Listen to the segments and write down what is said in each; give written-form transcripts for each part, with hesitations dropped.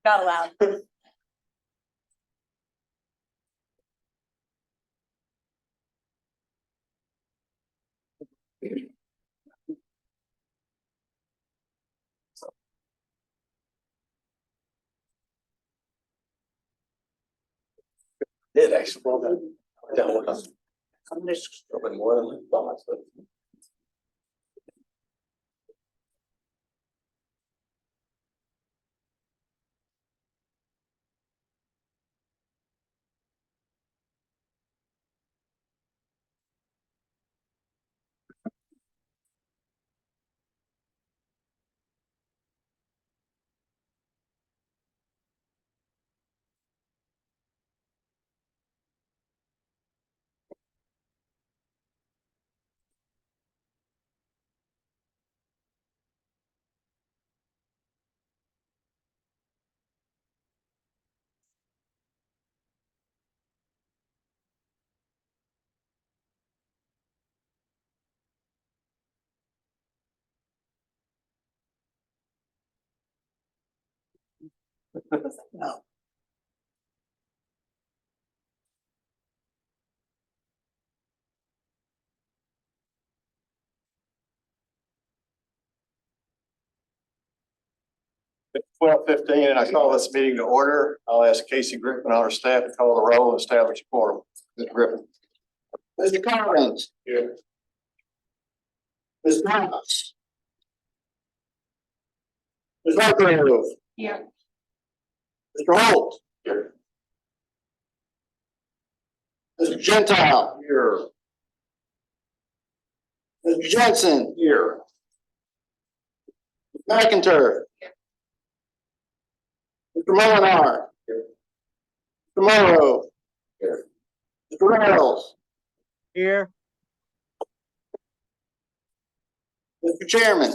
Not allowed. Did actually well done. I'm just open more than we thought. But no. It's 12:15 and I call this meeting to order. I'll ask Casey Griffin on our staff to call the roll and establish a quorum. Mr. Griffin. Mr. Collins. Here. Ms. Thomas. Ms. Hargrove. Here. Mr. Holt. Here. Mr. Gentile. Here. Mr. Jensen. Here. McIntyre. Here. Mr. Molinar. Here. Mr. Morrow. Here. Mr. Reynolds. Here. Mr. Chairman.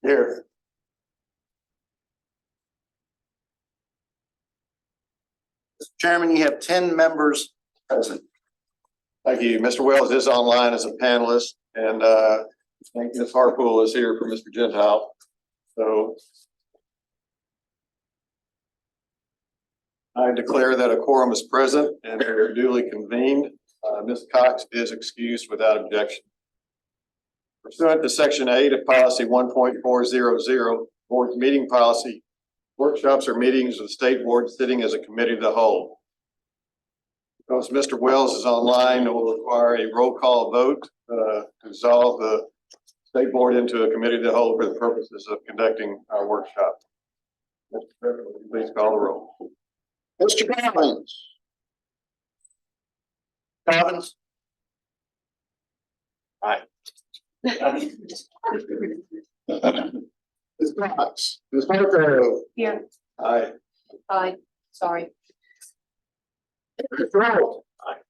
Here. Mr. Chairman, you have 10 members present. Thank you. Mr. Wells is online as a panelist, and I think Ms. Harpool is here for Mr. Gentile. So I declare that a quorum is present and they are duly convened. Ms. Cox is excused without objection. Pursuant to Section 8 of Policy 1.400, Board's meeting policy, workshops are meetings of the State Board sitting as a committee of the whole. Because Mr. Wells is online, it will require a roll call vote to dissolve the State Board into a committee of the whole for the purposes of conducting our workshop. Mr. Griffin, would you please call the roll? Mr. Collins. Collins. Aye. Ms. Cox. Ms. Hargrove. Here. Aye. Aye. Sorry. Mr. Holt. Aye.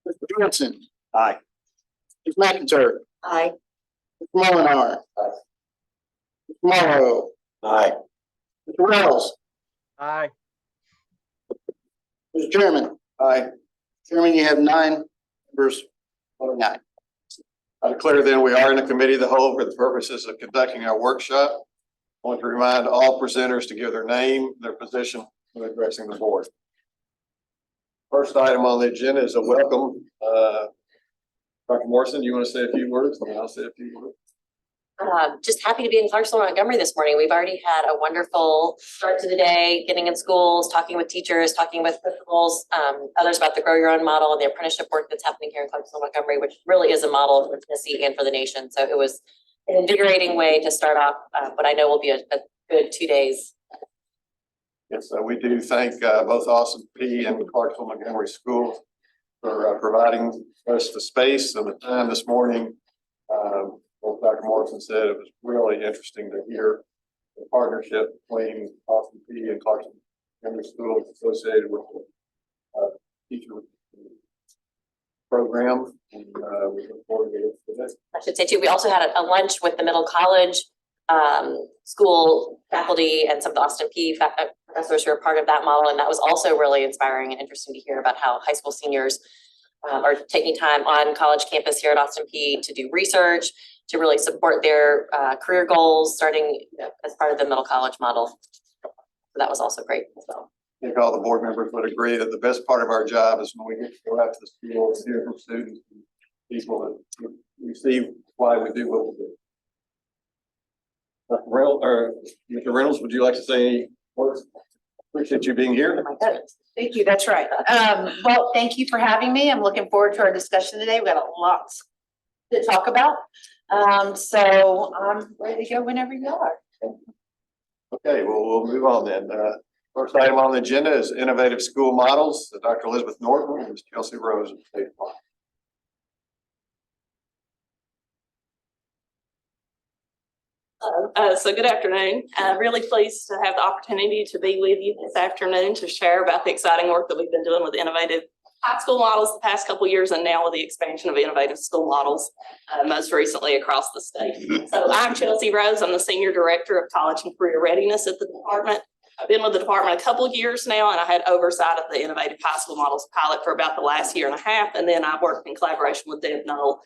Mr. Johnson. Aye. Ms. McIntyre. Aye. Mr. Molinar. Aye. Mr. Morrow. Aye. Mr. Wells. Aye. Mr. Chairman. Aye. Chairman, you have 9 members voting aye. I declare then we are in a committee of the whole for the purposes of conducting our workshop. I want to remind all presenters to give their name, their position when addressing the board. First item on the agenda is a welcome. Dr. Morrison, do you want to say a few words? And then I'll say a few words. Just happy to be in Clarksville, Montgomery this morning. We've already had a wonderful start to the day, getting in schools, talking with teachers, talking with principals, others about the Grow Your Own model and the apprenticeship work that's happening here in Clarksville, Montgomery, which really is a model for Tennessee and for the nation. So it was an invigorating way to start off, but I know will be a good 2 days. Yes, we do thank both Austin P and Clarksville Montgomery Schools for providing us the space and the time this morning. What Dr. Morrison said, it was really interesting to hear the partnership between Austin P and Clarksville Montgomery Schools associated with the teacher program. And we look forward to it. I should say too, we also had a lunch with the middle college school faculty and some of the Austin P professors who are part of that model. And that was also really inspiring and interesting to hear about how high school seniors are taking time on college campus here at Austin P to do research, to really support their career goals, starting as part of the middle college model. So that was also great as well. I think all the board members would agree that the best part of our job is when we get to go out to the schools, hear from students, and people, and we see why we do what we do. Mr. Reynolds, would you like to say any words? Appreciate you being here. Oh my goodness. Thank you, that's right. Well, thank you for having me. I'm looking forward to our discussion today. We've got a lot to talk about. So I'm ready to go whenever you are. Okay, well, we'll move on then. First item on the agenda is innovative school models. Dr. Elizabeth Norton and Ms. Kelsey Rose. So good afternoon. Really pleased to have the opportunity to be with you this afternoon to share about the exciting work that we've been doing with innovative high school models the past couple of years, and now with the expansion of innovative school models, most recently across the state. So I'm Chelsea Rose. I'm the Senior Director of College and Career Readiness at the department. I've been with the department a couple of years now, and I had oversight of the Innovative High School Models pilot for about the last year and a half, and then I worked in collaboration with Deb Knoll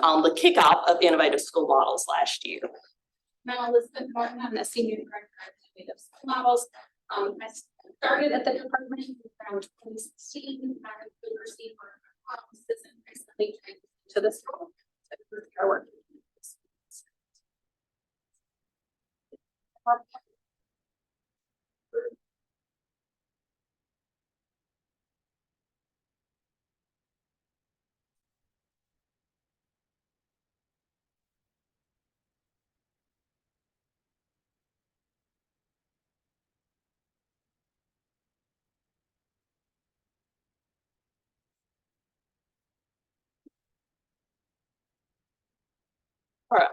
on the kickoff of Innovative School Models last year. I'm Elizabeth Norton. I'm the Senior Director of Innovative School Models. I started at the department around 2016. I received offices and recently transitioned to the school. So we are working. All right.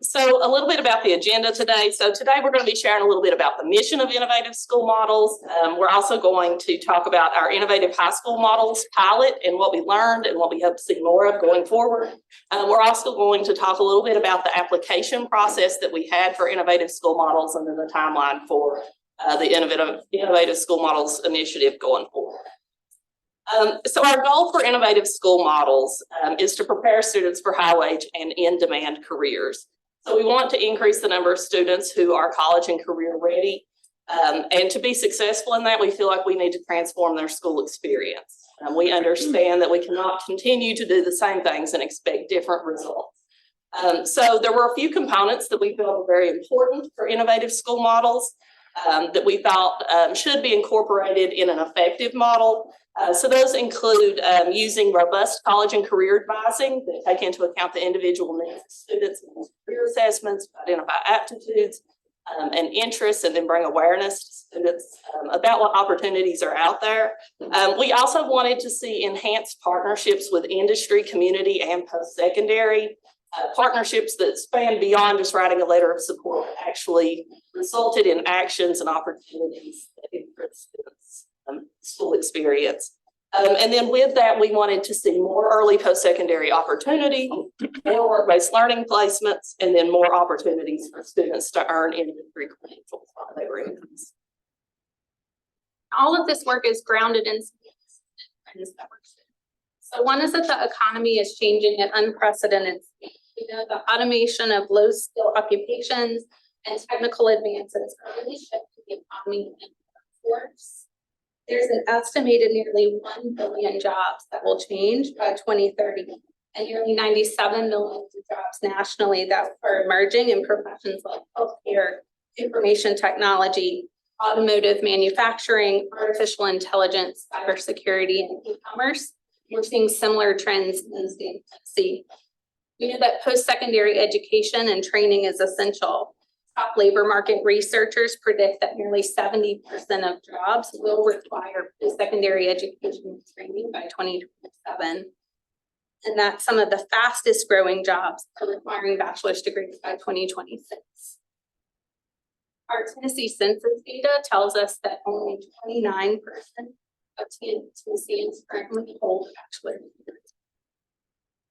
So a little bit about the agenda today. So today we're going to be sharing a little bit about the mission of Innovative School Models. We're also going to talk about our Innovative High School Models pilot and what we learned and what we hope to see more of going forward. We're also going to talk a little bit about the application process that we had for Innovative School Models and then the timeline for the Innovative School Models initiative going forward. So our goal for Innovative School Models is to prepare students for high wage and in-demand careers. So we want to increase the number of students who are college and career ready. And to be successful in that, we feel like we need to transform their school experience. We understand that we cannot continue to do the same things and expect different results. So there were a few components that we felt were very important for Innovative School Models that we thought should be incorporated in an effective model. So those include using robust college and career advising that take into account the individual needs of students and career assessments, identify aptitudes and interests, and then bring awareness to students about what opportunities are out there. We also wanted to see enhanced partnerships with industry, community, and post-secondary. Partnerships that span beyond just writing a letter of support, actually resulted in actions and opportunities that improve students' school experience. And then with that, we wanted to see more early post-secondary opportunity, more work-based learning placements, and then more opportunities for students to earn industry credentials while they were in class. All of this work is grounded in trends that we're seeing. So one is that the economy is changing at unprecedented speed. You know, the automation of low skill occupations and technical advances are really shifting the economy and workforce. There's an estimated nearly 1 billion jobs that will change by 2030, and nearly 97 million jobs nationally that are emerging in professions like healthcare, information technology, automotive manufacturing, artificial intelligence, cybersecurity, and e-commerce. We're seeing similar trends in the state of Tennessee. We know that post-secondary education and training is essential. Top labor market researchers predict that nearly 70% of jobs will require post-secondary education and training by 2027. And that some of the fastest growing jobs are requiring bachelor's degrees by 2026. Our Tennessee census data tells us that only 29% of Tennesseans currently hold a bachelor's degree.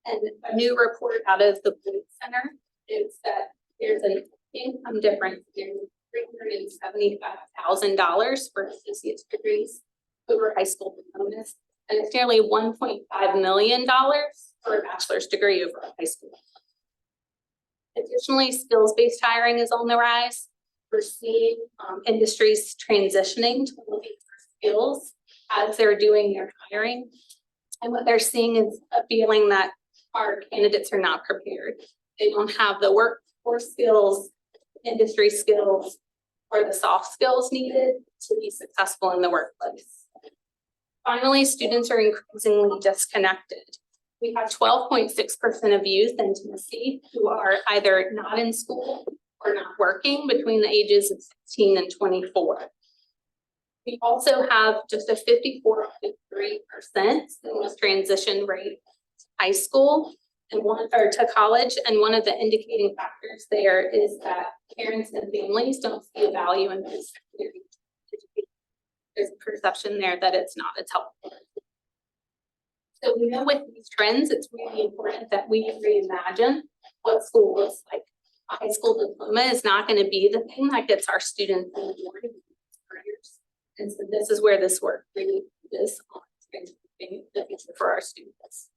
And a new report out of the Blue Center is that there's an income difference in $375,000 for associate's degrees over high school diplomas, and it's nearly $1.5 million for a bachelor's degree over a high school diploma. Additionally, skills-based hiring is on the rise. We're seeing industries transitioning to looking for skills as they're doing their hiring. And what they're seeing is a feeling that our candidates are not prepared. They don't have the workforce skills, industry skills, or the soft skills needed to be successful in the workplace. Finally, students are increasingly disconnected. We have 12.6% of youth in Tennessee who are either not in school or not working between the ages of 16 and 24. We also have just a 54.3% seamless transition rate to high school and to college. And one of the indicating factors there is that parents and families don't see a value in this. There's a perception there that it's not as helpful. So we know with these trends, it's really important that we reimagine what school looks like. A high school diploma is not going to be the thing that gets our students in the door to be careers. And so this is where this work really is on transforming the future for our students.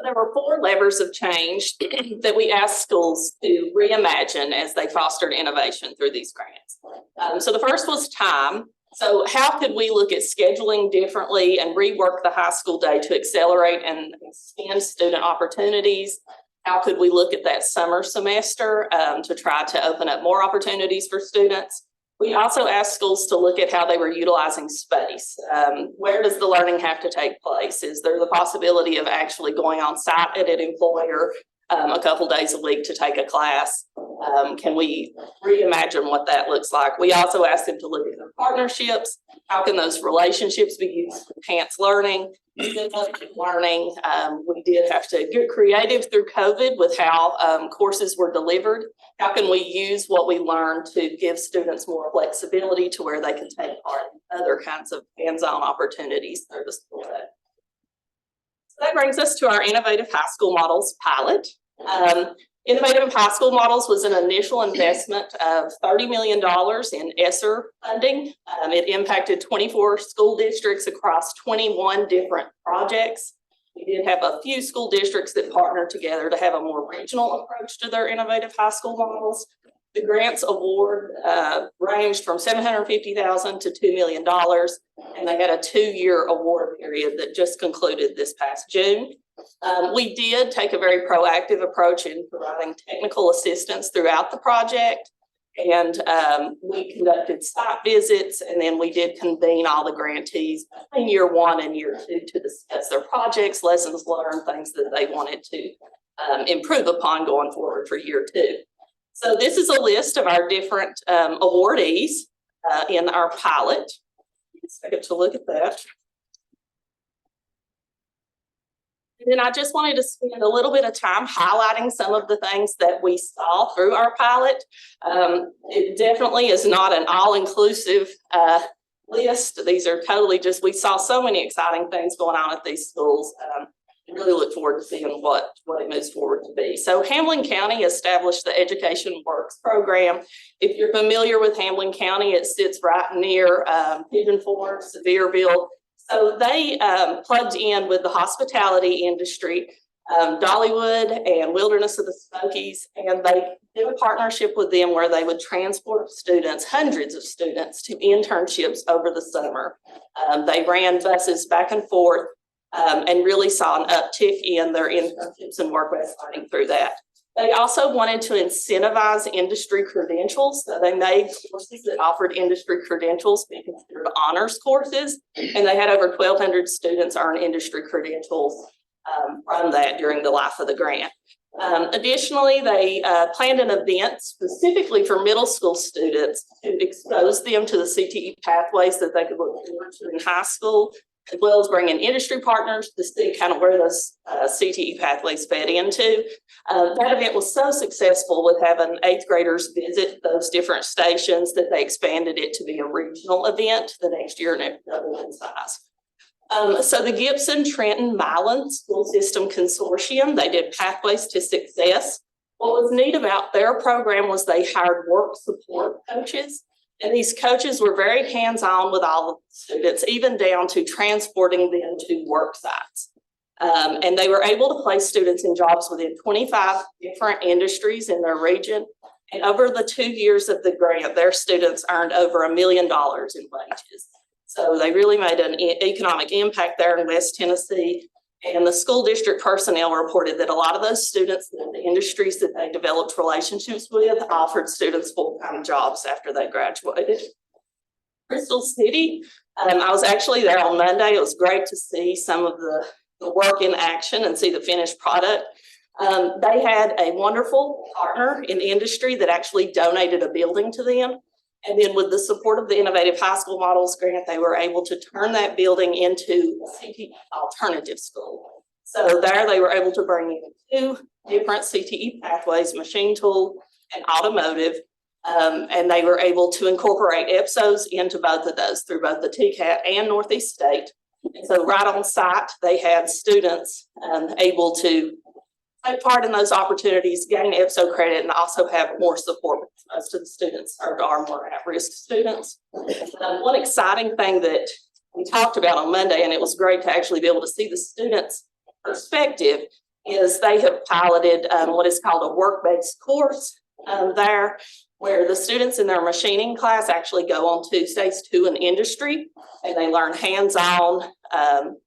There were 4 levers of change that we asked schools to reimagine as they fostered innovation through these grants. So the first was time. So how could we look at scheduling differently and rework the high school day to accelerate and extend student opportunities? How could we look at that summer semester to try to open up more opportunities for students? We also asked schools to look at how they were utilizing space. Where does the learning have to take place? Is there the possibility of actually going on site at an employer a couple days a week to take a class? Can we reimagine what that looks like? We also asked them to look at their partnerships. How can those relationships be used to enhance learning? Learning. We did have to get creative through COVID with how courses were delivered. How can we use what we learned to give students more flexibility to where they can take part in other kinds of hands-on opportunities through the school day? So that brings us to our Innovative High School Models pilot. Innovative High School Models was an initial investment of $30 million in ESSER funding. It impacted 24 school districts across 21 different projects. We did have a few school districts that partnered together to have a more regional approach to their Innovative High School Models. The grants award ranged from $750,000 to $2 million, and they had a 2-year award period that just concluded this past June. We did take a very proactive approach in providing technical assistance throughout the project, and we conducted site visits, and then we did convene all the grantees in year 1 and year 2 to discuss their projects, lessons learned, things that they wanted to improve upon going forward for year 2. So this is a list of our different awardees in our pilot. Let's take a look at that. And then I just wanted to spend a little bit of time highlighting some of the things that we saw through our pilot. It definitely is not an all-inclusive list. These are totally just, we saw so many exciting things going on at these schools. Really look forward to seeing what it moves forward to be. So Hamlin County established the Education Works program. If you're familiar with Hamlin County, it sits right near Pigeon Forge, Sevierville. So they plugged in with the hospitality industry, Dollywood and Wilderness of the Smokies, and they did a partnership with them where they would transport students, hundreds of students, to internships over the summer. They ran buses back and forth and really saw an uptick in their internships and work-based learning through that. They also wanted to incentivize industry credentials. So they made courses that offered industry credentials be considered honors courses, and they had over 1,200 students earn industry credentials from that during the life of the grant. Additionally, they planned an event specifically for middle school students to expose them to the CTE pathways that they could look forward to in high school, as well as bringing industry partners to see kind of where those CTE pathways fed into. That event was so successful with having 8th graders visit those different stations that they expanded it to be a regional event the next year and it doubled in size. So the Gibson, Trenton, Milan School System Consortium, they did Pathways to Success. What was neat about their program was they hired work support coaches. And these coaches were very hands-on with all of the students, even down to transporting them to work sites. And they were able to place students in jobs within 25 different industries in their region. And over the 2 years of the grant, their students earned over $1 million in wages. So they really made an economic impact there in West Tennessee. And the school district personnel reported that a lot of those students in the industries that they developed relationships with offered students full-time jobs after they graduated. Crystal City, I was actually there on Monday. It was great to see some of the work in action and see the finished product. They had a wonderful partner in the industry that actually donated a building to them. And then with the support of the Innovative High School Models grant, they were able to turn that building into a CTE alternative school. So there they were able to bring in 2 different CTE pathways, machine tool and automotive. And they were able to incorporate EPSOs into both of those through both the TCAT and Northeast State. And so right on site, they had students able to take part in those opportunities, gain EPSO credit, and also have more support because most of the students are more at-risk students. One exciting thing that we talked about on Monday, and it was great to actually be able to see the students' perspective, is they have piloted what is called a work-based course there, where the students in their machining class actually go on Tuesdays to an industry, and they learn hands-on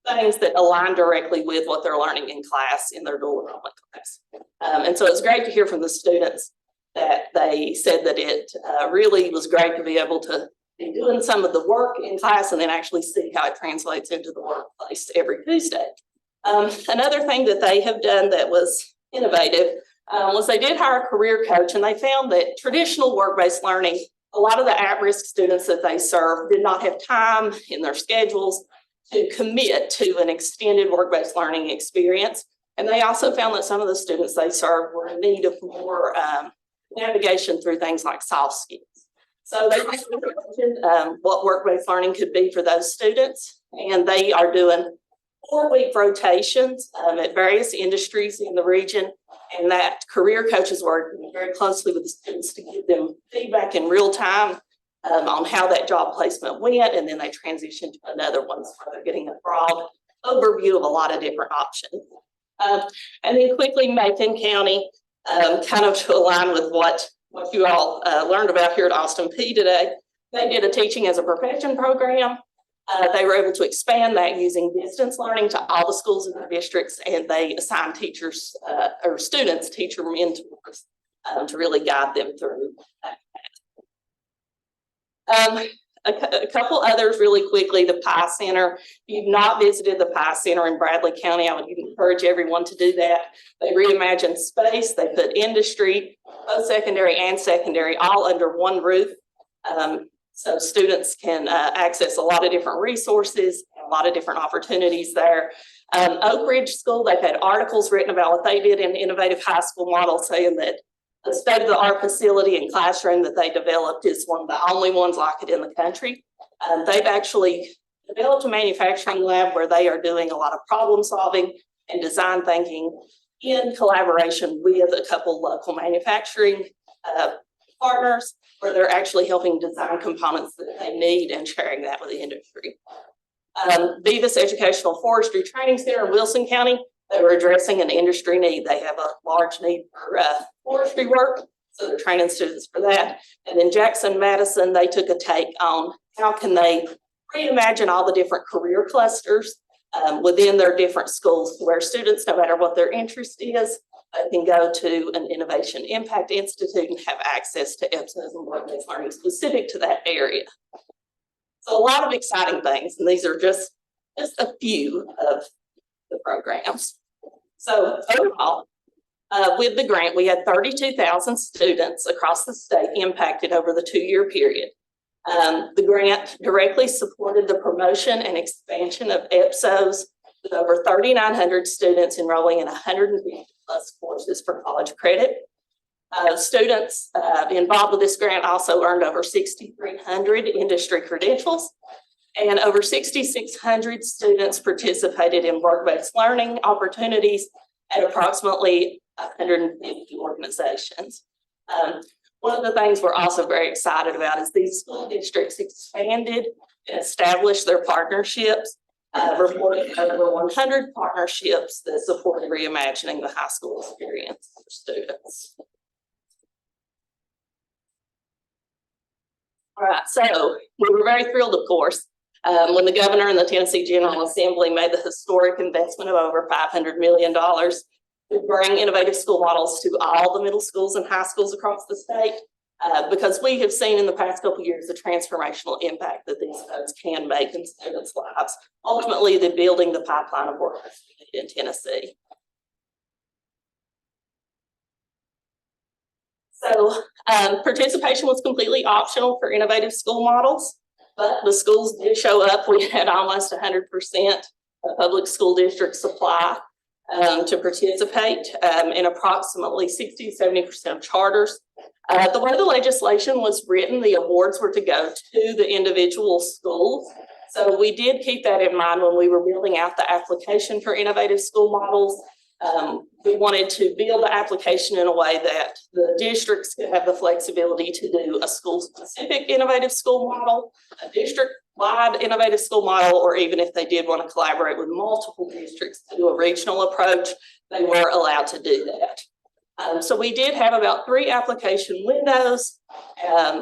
things that align directly with what they're learning in class in their dual enrollment class. And so it's great to hear from the students that they said that it really was great to be able to be doing some of the work in class and then actually see how it translates into the workplace every Tuesday. Another thing that they have done that was innovative was they did hire a career coach, and they found that traditional work-based learning, a lot of the at-risk students that they serve did not have time in their schedules to commit to an extended work-based learning experience. And they also found that some of the students they served were in need of more navigation through things like soft skills. So they mentioned what work-based learning could be for those students, and they are doing 4-week rotations at various industries in the region, and that career coaches work very closely with the students to give them feedback in real time on how that job placement went, and then they transition to another one, so they're getting a broad overview of a lot of different options. And then quickly, Macon County, kind of to align with what you all learned about here at Austin P today, they did a teaching as a profession program. They were able to expand that using distance learning to all the schools in their districts, and they assigned teachers or students, teacher mentors, to really guide them through that. A couple others really quickly, the PI Center. If you've not visited the PI Center in Bradley County, I would encourage everyone to do that. They reimagined space, they put industry, post-secondary and secondary, all under one roof. So students can access a lot of different resources, a lot of different opportunities there. Oak Ridge School, they've had articles written about what they did in the Innovative High School Model, saying that the state-of-the-art facility and classroom that they developed is one of the only ones like it in the country. They've actually developed a manufacturing lab where they are doing a lot of problem solving and design thinking in collaboration with a couple local manufacturing partners, where they're actually helping design components that they need and sharing that with the industry. Beavis Educational Forestry Training Center in Wilson County, they were addressing an industry need. They have a large need for forestry work, so they're training students for that. And then Jackson Madison, they took a take on how can they reimagine all the different career clusters within their different schools, where students, no matter what their interest is, they can go to an Innovation Impact Institute and have access to EPSOs and work-based learning specific to that area. So a lot of exciting things, and these are just a few of the programs. So overall, with the grant, we had 32,000 students across the state impacted over the 2-year period. The grant directly supported the promotion and expansion of EPSOs, with over 3,900 students enrolling in 150 plus courses for college credit. Students involved with this grant also earned over 6,300 industry credentials, and over 6,600 students participated in work-based learning opportunities at approximately 150 organizations. One of the things we're also very excited about is these school districts expanded and established their partnerships reported over 100 partnerships that supported reimagining the high school experience for students. All right, so we were very thrilled, of course, when the governor and the Tennessee General Assembly made the historic investment of over $500 million to bring innovative school models to all the middle schools and high schools across the state, because we have seen in the past couple of years the transformational impact that these folks can make in students' lives. Ultimately, they're building the pipeline of work in Tennessee. So participation was completely optional for innovative school models, but the schools did show up. We had almost 100% of public school district supply to participate in approximately 60-70% of charters. The way the legislation was written, the awards were to go to the individual schools. So we did keep that in mind when we were building out the application for innovative school models. We wanted to build the application in a way that the districts could have the flexibility to do a school-specific innovative school model, a district-wide innovative school model, or even if they did want to collaborate with multiple districts to do a regional approach, they were allowed to do that. So we did have about 3 application windows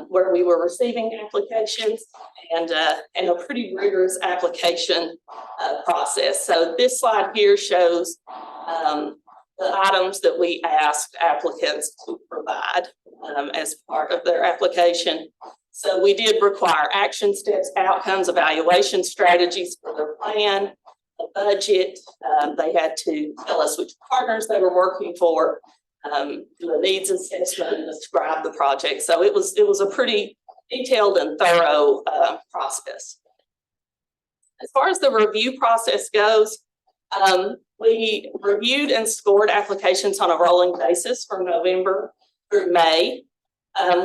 where we were receiving applications and a pretty rigorous application process. So this slide here shows the items that we asked applicants to provide as part of their application. So we did require action steps, outcomes, evaluation strategies for their plan, a budget. They had to tell us which partners they were working for, the needs assessment, and describe the project. So it was a pretty detailed and thorough process. As far as the review process goes, we reviewed and scored applications on a rolling basis from November through May.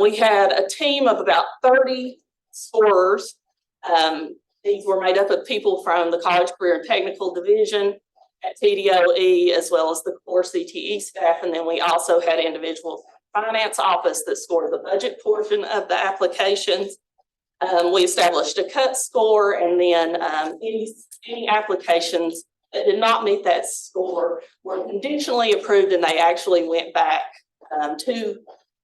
We had a team of about 30 scorers. These were made up of people from the College Career and Technical Division at TDOE, as well as the core CTE staff. And then we also had individuals in the finance office that scored the budget portion of the applications. We established a cut score, and then any applications that did not meet that score were conditionally approved, and they actually went back to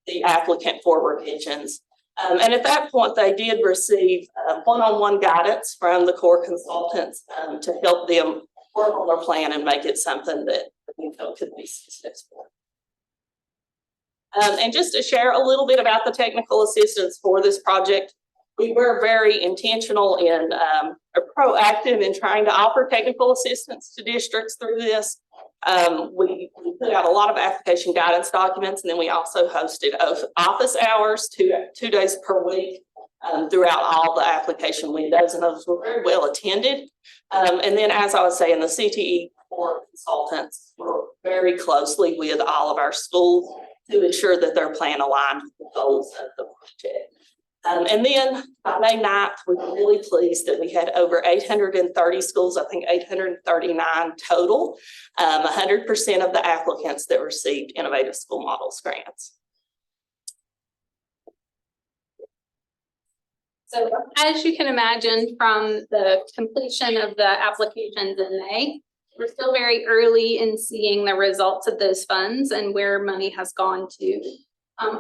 the applicant for revisions. And at that point, they did receive one-on-one guidance from the core consultants to help them work on their plan and make it something that we felt could be successful. And just to share a little bit about the technical assistance for this project, we were very intentional and proactive in trying to offer technical assistance to districts through this. We put out a lot of application guidance documents, and then we also hosted office hours 2 days per week throughout all the application windows, and those were very well attended. And then, as I was saying, the CTE core consultants work very closely with all of our schools to ensure that their plan aligned with the goals of the project. And then by May 9th, we were really pleased that we had over 830 schools, I think 839 total, 100% of the applicants that received Innovative School Models grants. So as you can imagine from the completion of the applications in May, we're still very early in seeing the results of those funds and where money has gone to.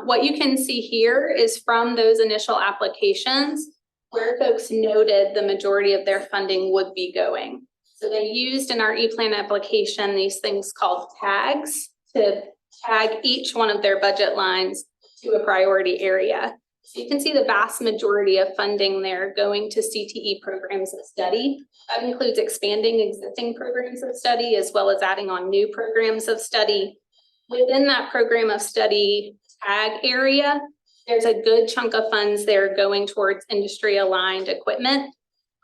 What you can see here is from those initial applications where folks noted the majority of their funding would be going. So they used in our e-plan application these things called tags to tag each one of their budget lines to a priority area. So you can see the vast majority of funding there going to CTE programs of study. That includes expanding existing programs of study as well as adding on new programs of study. Within that program of study tag area, there's a good chunk of funds there going towards industry aligned equipment,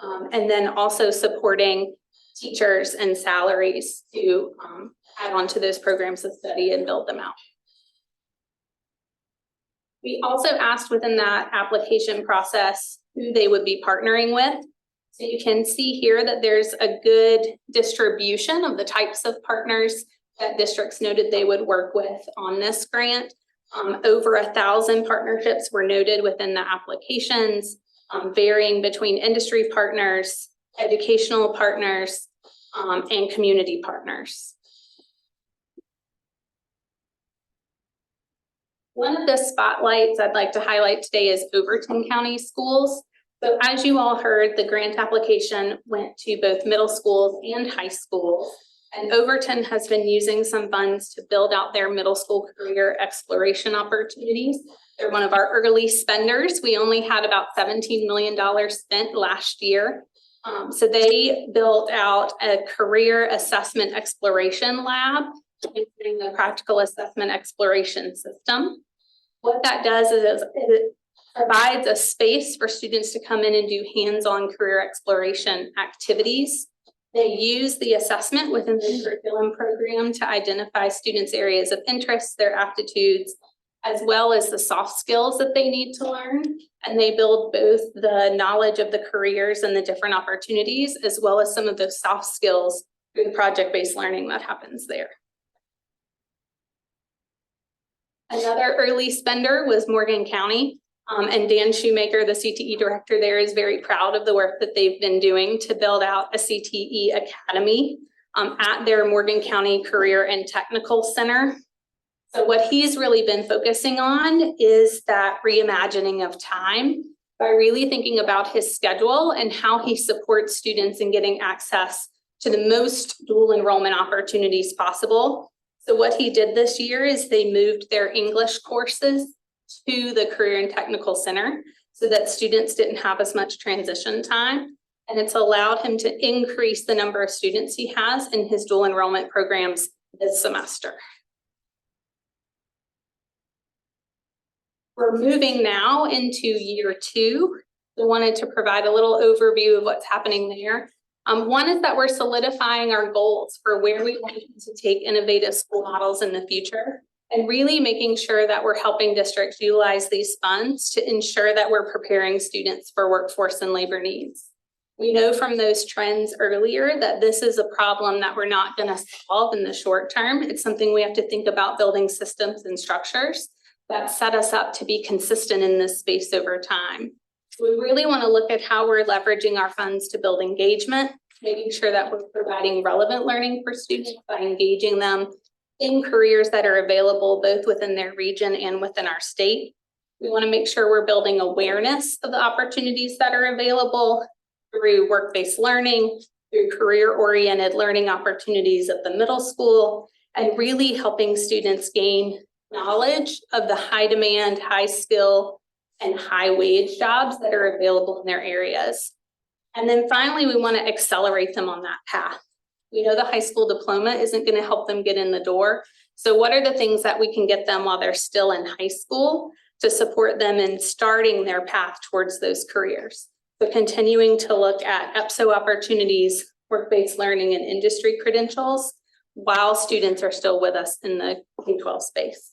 and then also supporting teachers and salaries to add on to those programs of study and build them out. We also asked within that application process who they would be partnering with. So you can see here that there's a good distribution of the types of partners that districts noted they would work with on this grant. Over 1,000 partnerships were noted within the applications, varying between industry partners, educational partners, and community partners. One of the spotlights I'd like to highlight today is Overton County Schools. So as you all heard, the grant application went to both middle schools and high schools. And Overton has been using some funds to build out their middle school career exploration opportunities. They're one of our early spenders. We only had about $17 million spent last year. So they built out a career assessment exploration lab, including the practical assessment exploration system. What that does is it provides a space for students to come in and do hands-on career exploration activities. They use the assessment within the curriculum program to identify students' areas of interest, their aptitudes, as well as the soft skills that they need to learn. And they build both the knowledge of the careers and the different opportunities, as well as some of those soft skills through the project-based learning that happens there. Another early spender was Morgan County. And Dan Shoemaker, the CTE director there, is very proud of the work that they've been doing to build out a CTE academy at their Morgan County Career and Technical Center. So what he's really been focusing on is that reimagining of time by really thinking about his schedule and how he supports students in getting access to the most dual enrollment opportunities possible. So what he did this year is they moved their English courses to the Career and Technical Center so that students didn't have as much transition time. And it's allowed him to increase the number of students he has in his dual enrollment programs this semester. We're moving now into year 2. I wanted to provide a little overview of what's happening there. One is that we're solidifying our goals for where we want to take innovative school models in the future, and really making sure that we're helping districts utilize these funds to ensure that we're preparing students for workforce and labor needs. We know from those trends earlier that this is a problem that we're not going to solve in the short term. It's something we have to think about building systems and structures that set us up to be consistent in this space over time. We really want to look at how we're leveraging our funds to build engagement, making sure that we're providing relevant learning for students by engaging them in careers that are available both within their region and within our state. We want to make sure we're building awareness of the opportunities that are available through work-based learning, through career-oriented learning opportunities at the middle school, and really helping students gain knowledge of the high demand, high skill, and high wage jobs that are available in their areas. And then finally, we want to accelerate them on that path. We know the high school diploma isn't going to help them get in the door. So what are the things that we can get them while they're still in high school to support them in starting their path towards those careers? So continuing to look at EPSO opportunities, work-based learning, and industry credentials while students are still with us in the K-12 space.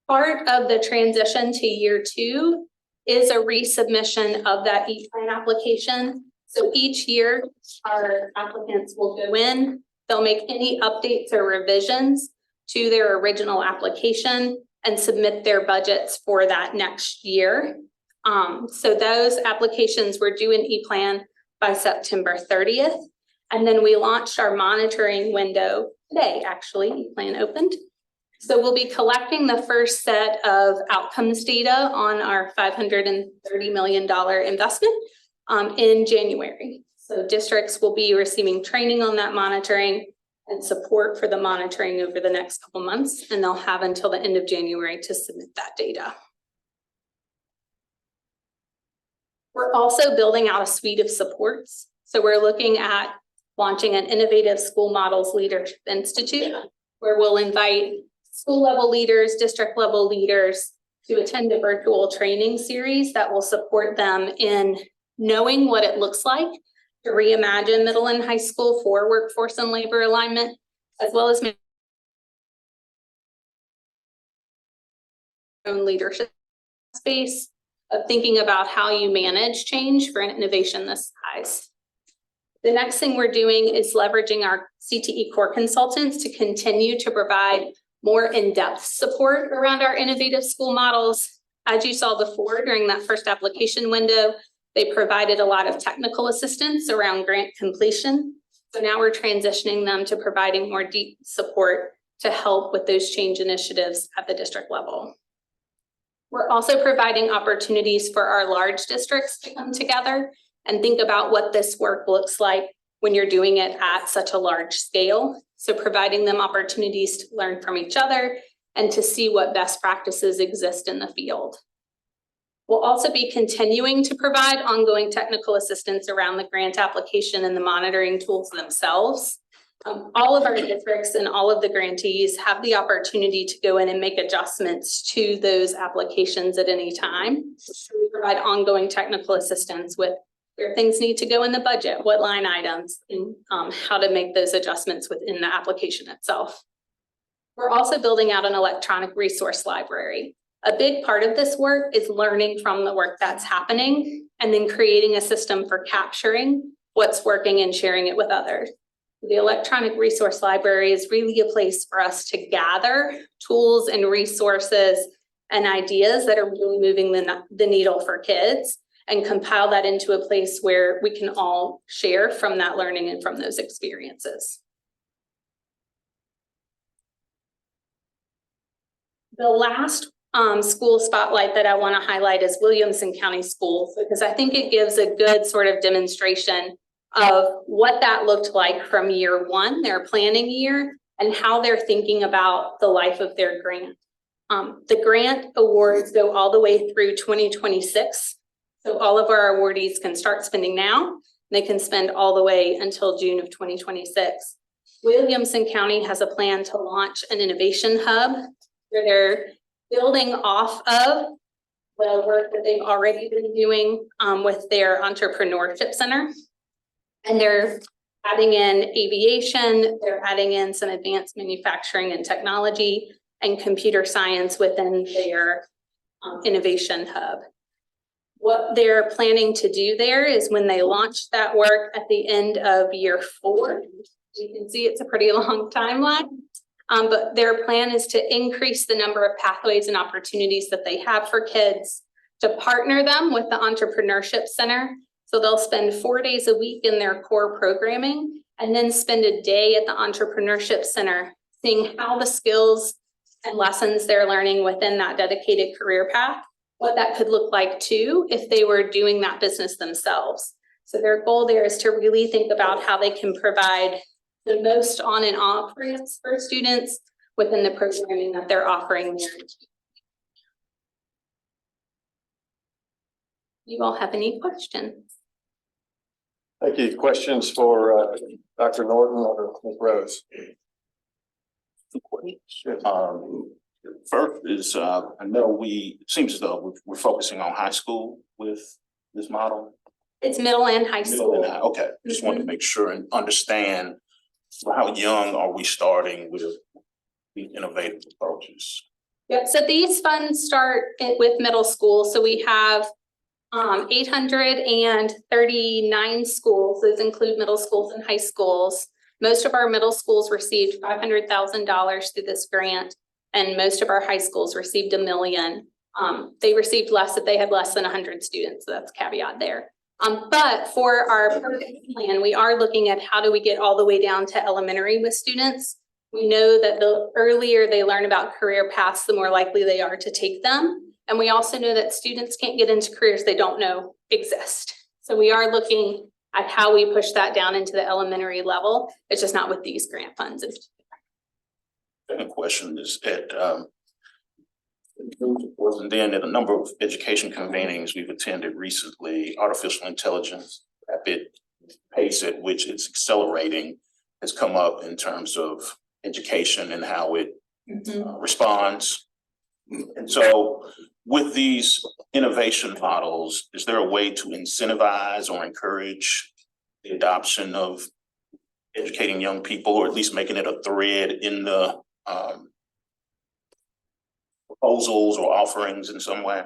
Part of the transition to year 2 is a resubmission of that E-Plan application. So each year, our applicants will go in, they'll make any updates or revisions to their original application and submit their budgets for that next year. So those applications were due in E-Plan by September 30th. And then we launched our monitoring window today, actually. E-Plan opened. So we'll be collecting the first set of outcomes data on our $530 million investment in January. So districts will be receiving training on that monitoring and support for the monitoring over the next couple months, and they'll have until the end of January to submit that data. We're also building out a suite of supports. So we're looking at launching an Innovative School Models Leadership Institute, where we'll invite school level leaders, district level leaders to attend a virtual training series that will support them in knowing what it looks like to reimagine middle and high school for workforce and labor alignment, as well as own leadership space of thinking about how you manage change for an innovation this size. The next thing we're doing is leveraging our CTE core consultants to continue to provide more in-depth support around our innovative school models. As you saw before, during that first application window, They provided a lot of technical assistance around grant completion. So now we're transitioning them to providing more deep support to help with those change initiatives at the district level. We're also providing opportunities for our large districts to come together and think about what this work looks like when you're doing it at such a large scale. So providing them opportunities to learn from each other and to see what best practices exist in the field. We'll also be continuing to provide ongoing technical assistance around the grant application and the monitoring tools themselves. All of our districts and all of the grantees have the opportunity to go in and make adjustments to those applications at any time. So we provide ongoing technical assistance with where things need to go in the budget, what line items, and how to make those adjustments within the application itself. We're also building out an electronic resource library. A big part of this work is learning from the work that's happening and then creating a system for capturing what's working and sharing it with others. The electronic resource library is really a place for us to gather tools and resources and ideas that are really moving the needle for kids and compile that into a place where we can all share from that learning and from those experiences. The last school spotlight that I want to highlight is Williamson County Schools, because I think it gives a good sort of demonstration of what that looked like from year one, their planning year, and how they're thinking about the life of their grant. The grant awards go all the way through 2026. So all of our awardees can start spending now. They can spend all the way until June of 2026. Williamson County has a plan to launch an innovation hub where they're building off of the work that they've already been doing with their entrepreneurship center. And they're adding in aviation, they're adding in some advanced manufacturing and technology and computer science within their innovation hub. What they're planning to do there is when they launch that work at the end of year 4, you can see it's a pretty long timeline. But their plan is to increase the number of pathways and opportunities that they have for kids, to partner them with the Entrepreneurship Center. So they'll spend 4 days a week in their core programming and then spend a day at the Entrepreneurship Center, seeing how the skills and lessons they're learning within that dedicated career path, what that could look like too, if they were doing that business themselves. So their goal there is to really think about how they can provide the most on and off ramps for students within the programming that they're offering there. You all have any questions? Thank you. Questions for Dr. Norton or Ms. Rose? First is, I know it seems as though we're focusing on high school with this model. It's middle and high Middle school. and high, okay, just wanted to make sure and understand how young are we starting with the innovative approaches? Yep, so these funds start with middle school. So we have 839 schools. Those include middle schools and high schools. Most of our middle schools received $500,000 through this grant, and most of our high schools received $1 million. They received less if they had less than 100 students. So that's a caveat there. But for our plan, we are looking at how do we get all the way down to elementary with students. We know that the earlier they learn about career paths, the more likely they are to take them. And we also know that students can't get into careers they don't know exist. So we are looking at how we push that down into the elementary level. It's just not with these grant funds. Second question is and then at a number of education convenings we've attended recently, artificial intelligence, rapid pace at which it's accelerating has come up in terms of education and how it responds. And so with these innovation models, is there a way to incentivize or encourage the adoption of educating young people, or at least making it a thread in the proposals or offerings in some way?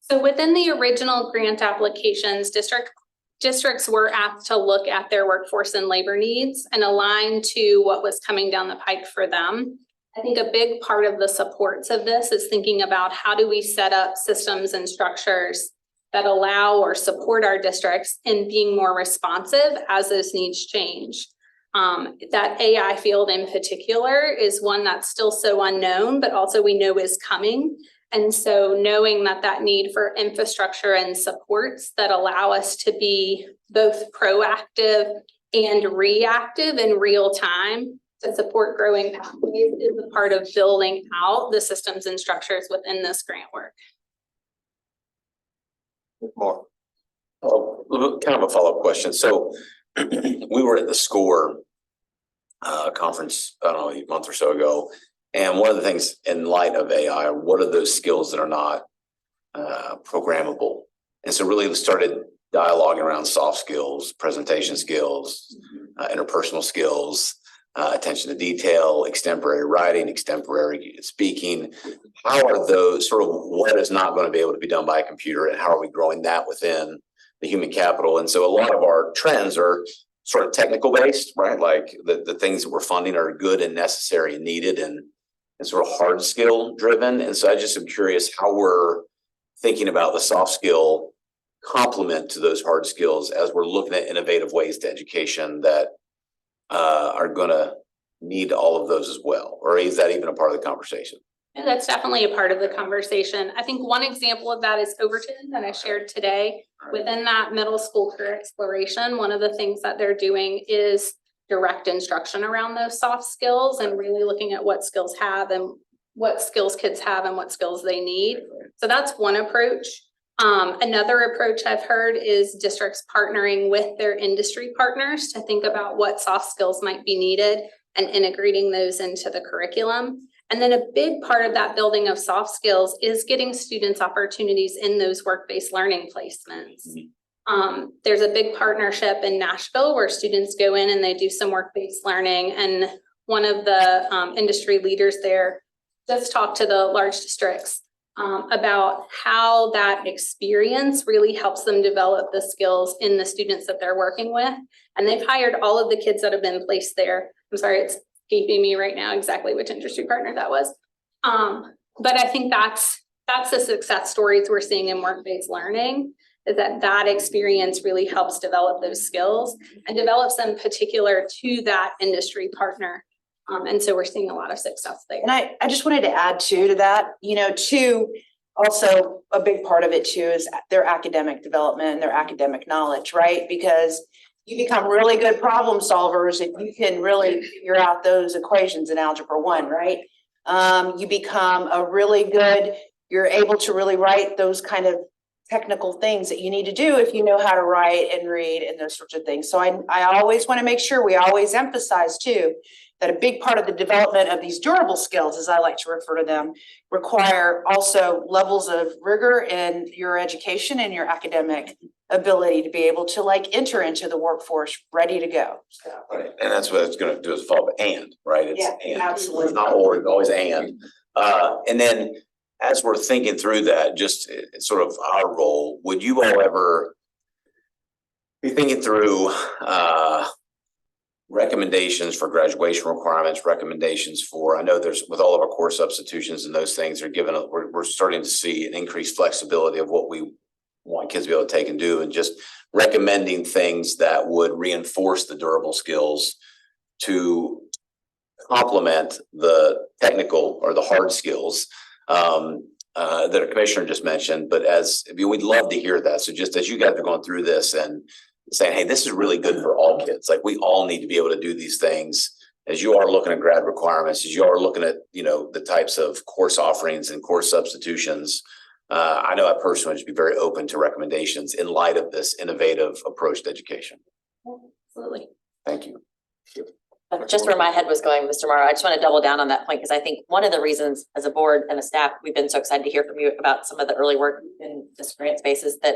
So within the original grant applications, districts were asked to look at their workforce and labor needs and align to what was coming down the pike for them. I think a big part of the supports of this is thinking about how do we set up systems and structures that allow or support our districts in being more responsive as those needs change. That AI field in particular is one that's still so unknown, but also we know is coming. And so knowing that that need for infrastructure and supports that allow us to be both proactive and reactive in real time to support growing pathways is a part of building out the systems and structures within this grant work. Mark. Kind of a follow-up question. So we were at the SCORE conference, I don't know, a month or so ago. And one of the things in light of AI, what are those skills that are not programmable? And so really started dialoguing around soft skills, presentation skills, interpersonal skills, attention to detail, extemporary writing, extemporary speaking. How are those sort of what is not going to be able to be done by a computer, and how are we growing that within the human capital? And so a lot of our trends are sort of technical based, right? Like the things that we're funding are good and necessary and needed and sort of hard skill driven. And so I just am curious how we're thinking about the soft skill complement to those hard skills as we're looking at innovative ways to education that are going to need all of those as well. Or is that even a part of the conversation? And that's definitely a part of the conversation. I think one example of that is Overton that I shared today. Within that middle school career exploration, one of the things that they're doing is direct instruction around those soft skills and really looking at what skills have and what skills kids have and what skills they need. So that's one approach. Another approach I've heard is districts partnering with their industry partners to think about what soft skills might be needed and integrating those into the curriculum. And then a big part of that building of soft skills is getting students opportunities in those work-based learning placements. There's a big partnership in Nashville where students go in and they do some work-based learning. And one of the industry leaders there just talked to the large districts about how that experience really helps them develop the skills in the students that they're working with. And they've hired all of the kids that have been placed there. I'm sorry, it's escaping me right now exactly which industry partner that was. But I think that's the success stories we're seeing in work-based learning, is that experience really helps develop those skills and develops them particular to that industry partner. And so we're seeing a lot of success there. And I just wanted to add to that, also a big part of it too is their academic development and their academic knowledge, right? Because you become really good problem solvers if you can really figure out those equations in Algebra 1, right? You become you're able to really write those kind of technical things that you need to do if you know how to write and read and those sorts of things. So I always want to make sure we always emphasize too, that a big part of the development of these durable skills, as I like to refer to them, require also levels of rigor in your education and your academic ability to be able to enter into the workforce ready to go. So. Right. And that's what it's going to do is follow and, right? It's and. Absolutely. It's not or, it's always and. And then as we're thinking through that, just sort of our role, would you all ever be thinking through recommendations for graduation requirements, recommendations for, I know there's with all of our core substitutions and those things are given, we're starting to see an increased flexibility of what we want kids to be able to take and do, and just recommending things that would reinforce the durable skills to complement the technical or the hard skills that a commissioner just mentioned. But we'd love to hear that. So just as you guys are going through this and saying, hey, this is really good for all kids. Like we all need to be able to do these things. As you are looking at grad requirements, as you are looking at, the types of course offerings and course substitutions, I know I personally would be very open to recommendations in light of this innovative approach to education. Absolutely. Thank you. Just where my head was going, Mr. Morrow, I just want to double down on that point, because I think one of the reasons as a board and a staff, we've been so excited to hear from you about some of the early work in this grant space is that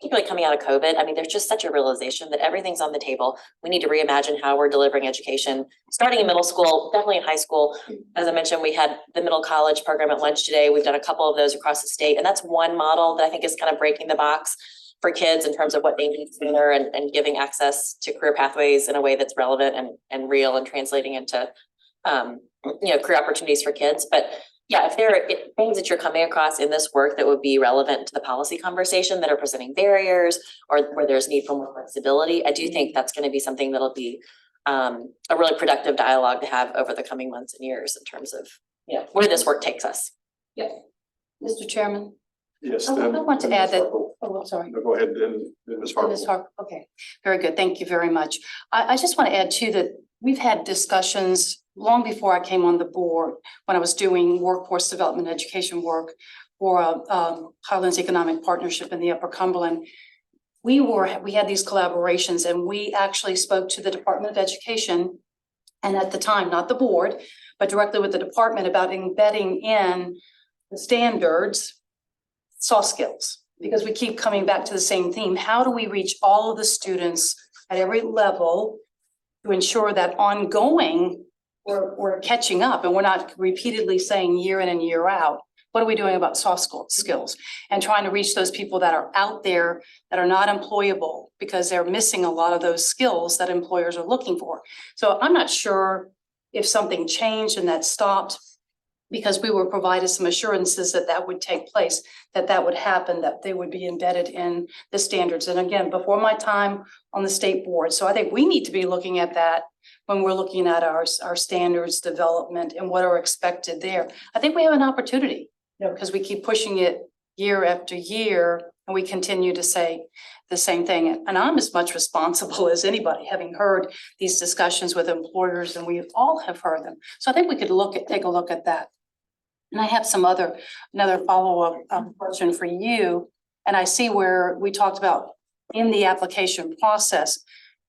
particularly coming out of COVID, I mean, there's just such a realization that everything's on the table. We need to reimagine how we're delivering education, starting in middle school, definitely in high school. As I mentioned, we had the middle college program at lunch today. We've done a couple of those across the state. And that's one model that I think is kind of breaking the box for kids in terms of what they need sooner and giving access to career pathways in a way that's relevant and real and translating into, career opportunities for kids. But Yeah, if there are things that you're coming across in this work that would be relevant to the policy conversation that are presenting barriers or where there's need for more flexibility, I do think that's going to be something that'll be a really productive dialogue to have over the coming months and years in terms of, where this work takes us. Mr. Chairman, Yes. I want to add that, I'm sorry. Go ahead, then, Ms. Harper. Ms. Harper, okay, very good, thank you very much. I just want to add too that we've had discussions long before I came on the board, when I was doing workforce development education work for Highlands Economic Partnership in the Upper Cumberland. We had these collaborations and we actually spoke to the Department of Education, and at the time, not the board, but directly with the department about embedding in the standards soft skills, because we keep coming back to the same theme. How do we reach all of the students at every level to ensure that ongoing we're catching up and we're not repeatedly saying year in and year out, what are we doing about soft skills and trying to reach those people that are out there that are not employable because they're missing a lot of those skills that employers are looking for. So I'm not sure if something changed and that stopped, because we were provided some assurances that that would take place, that would happen, that they would be embedded in the standards. And again, before my time on the state board. So I think we need to be looking at that when we're looking at our standards development and what are expected there. I think we have an opportunity, because we keep pushing it year after year and we continue to say the same thing. And I'm as much responsible as anybody, having heard these discussions with employers, and we all have heard them. So I think we could take a look at that. And I have another follow-up question for you. And I see where we talked about in the application process,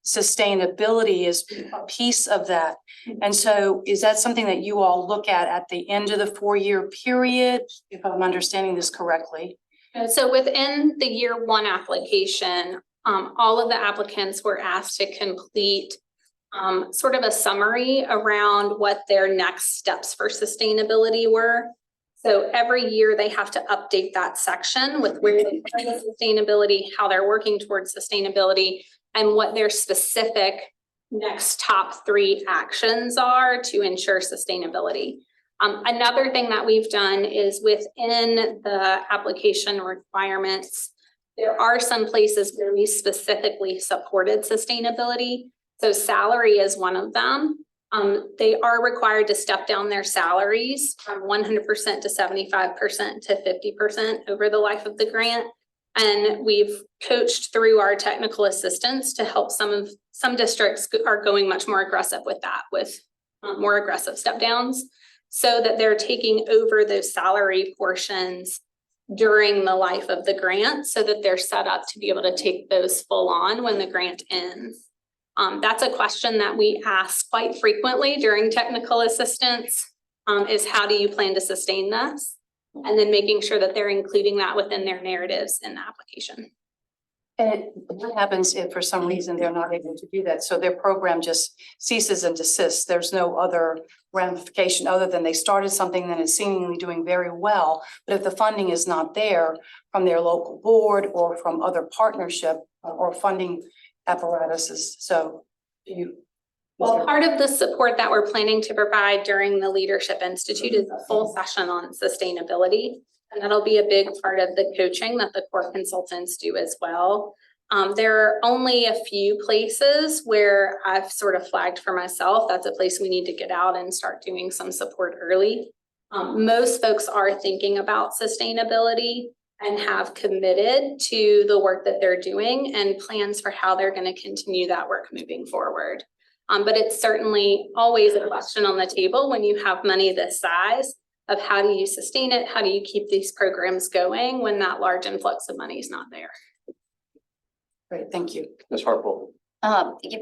sustainability is a piece of that. And so is that something that you all look at the end of the 4-year period, if I'm understanding this correctly? So within the year 1 application, all of the applicants were asked to complete sort of a summary around what their next steps for sustainability were. So every year they have to update that section with where they are with sustainability, how they're working towards sustainability, and what their specific next top 3 actions are to ensure sustainability. Another thing that we've done is within the application requirements, there are some places where we specifically supported sustainability. So salary is one of them. They are required to step down their salaries from 100% to 75% to 50% over the life of the grant. And we've coached through our technical assistance to help some districts are going much more aggressive with that, with more aggressive step downs, so that they're taking over those salary portions during the life of the grant, so that they're set up to be able to take those full on when the grant ends. That's a question that we ask quite frequently during technical assistance, is how do you plan to sustain this? And then making sure that they're including that within their narratives in the application. And what happens if for some reason they're not able to do that? So their program just ceases and desists. There's no other ramification other than they started something that is seemingly doing very well. But if the funding is not there from their local board or from other partnership or funding apparatuses, so Well, part of the support that we're planning to provide during the Leadership Institute is a full session on sustainability. And that'll be a big part of the coaching that the core consultants do as well. There are only a few places where I've sort of flagged for myself. That's a place we need to get out and start doing some support early. Most folks are thinking about sustainability and have committed to the work that they're doing and plans for how they're going to continue that work moving forward. But it's certainly always a question on the table when you have money this size of how do you sustain it? How do you keep these programs going when that large influx of money is not there? great, thank you. Ms. Harper.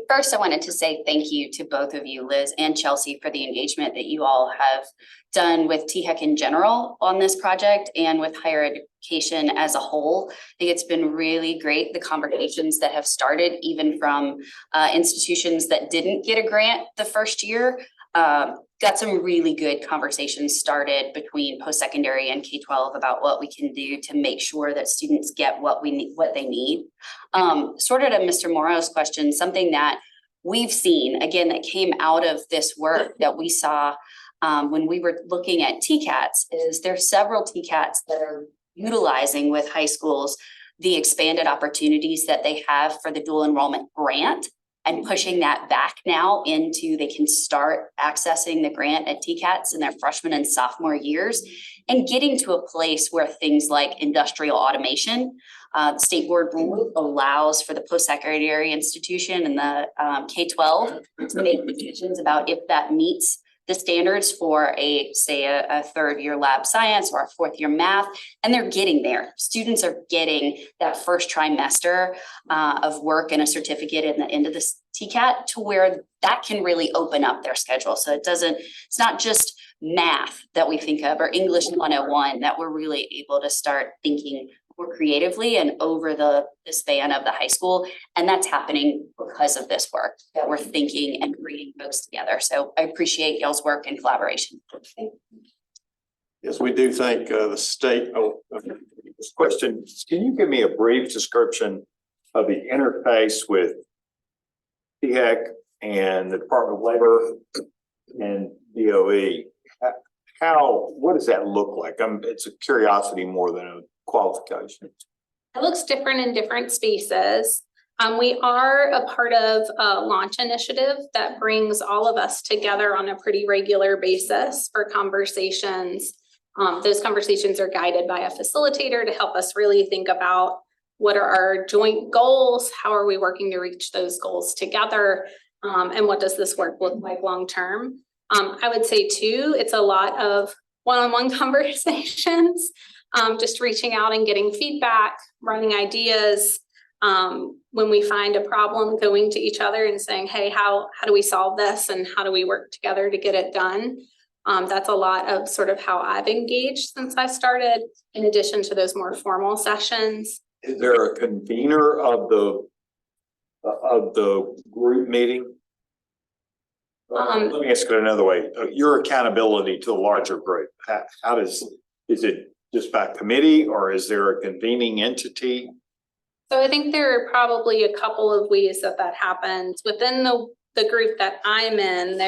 First, I wanted to say thank you to both of you, Liz and Chelsea, for the engagement that you all have done with THEC in general on this project and with higher education as a whole. I think it's been really great, the conversations that have started even from institutions that didn't get a grant the first year. Got some really good conversations started between post-secondary and K-12 about what we can do to make sure that students get what they need. Sort of to Mr. Morrow's question, something that we've seen, again, that came out of this work that we saw when we were looking at TCATs, is there's several TCATs that are utilizing with high schools the expanded opportunities that they have for the dual enrollment grant and pushing that back now into they can start accessing the grant at TCATs in their freshman and sophomore years and getting to a place where things like industrial automation, the state board rule allows for the post-secondary institution and the K-12 to make decisions about if that meets the standards for a third year lab science or a fourth year math, and they're getting there. Students are getting that first trimester of work and a certificate in the end of this TCAT to where that can really open up their schedule. So it's not just math that we think of or English 101, that we're really able to start thinking more creatively and over the span of the high school. And that's happening because of this work that we're thinking and bringing folks together. So I appreciate y'all's work and collaboration. Yes, we do thank the state. This question, can you give me a brief description of the interface with THEC and the Department of Labor and DOE? What does that look like? It's a curiosity more than a qualification. It looks different in different spaces. We are a part of a launch initiative that brings all of us together on a pretty regular basis for conversations. Those conversations are guided by a facilitator to help us really think about what are our joint goals, how are we working to reach those goals together, and what does this work look like long term. I would say too, it's a lot of one-on-one conversations. Just reaching out and getting feedback, running ideas. When we find a problem, going to each other and saying, hey, how do we solve this? And how do we work together to get it done? That's a lot of sort of how I've engaged since I started, in addition to those more formal sessions. Is there a convener of the group meeting? Let me ask it another way. Your accountability to the larger group, is it just by committee or is there a convening entity? So I think there are probably a couple of ways that happens. Within the group that I'm in,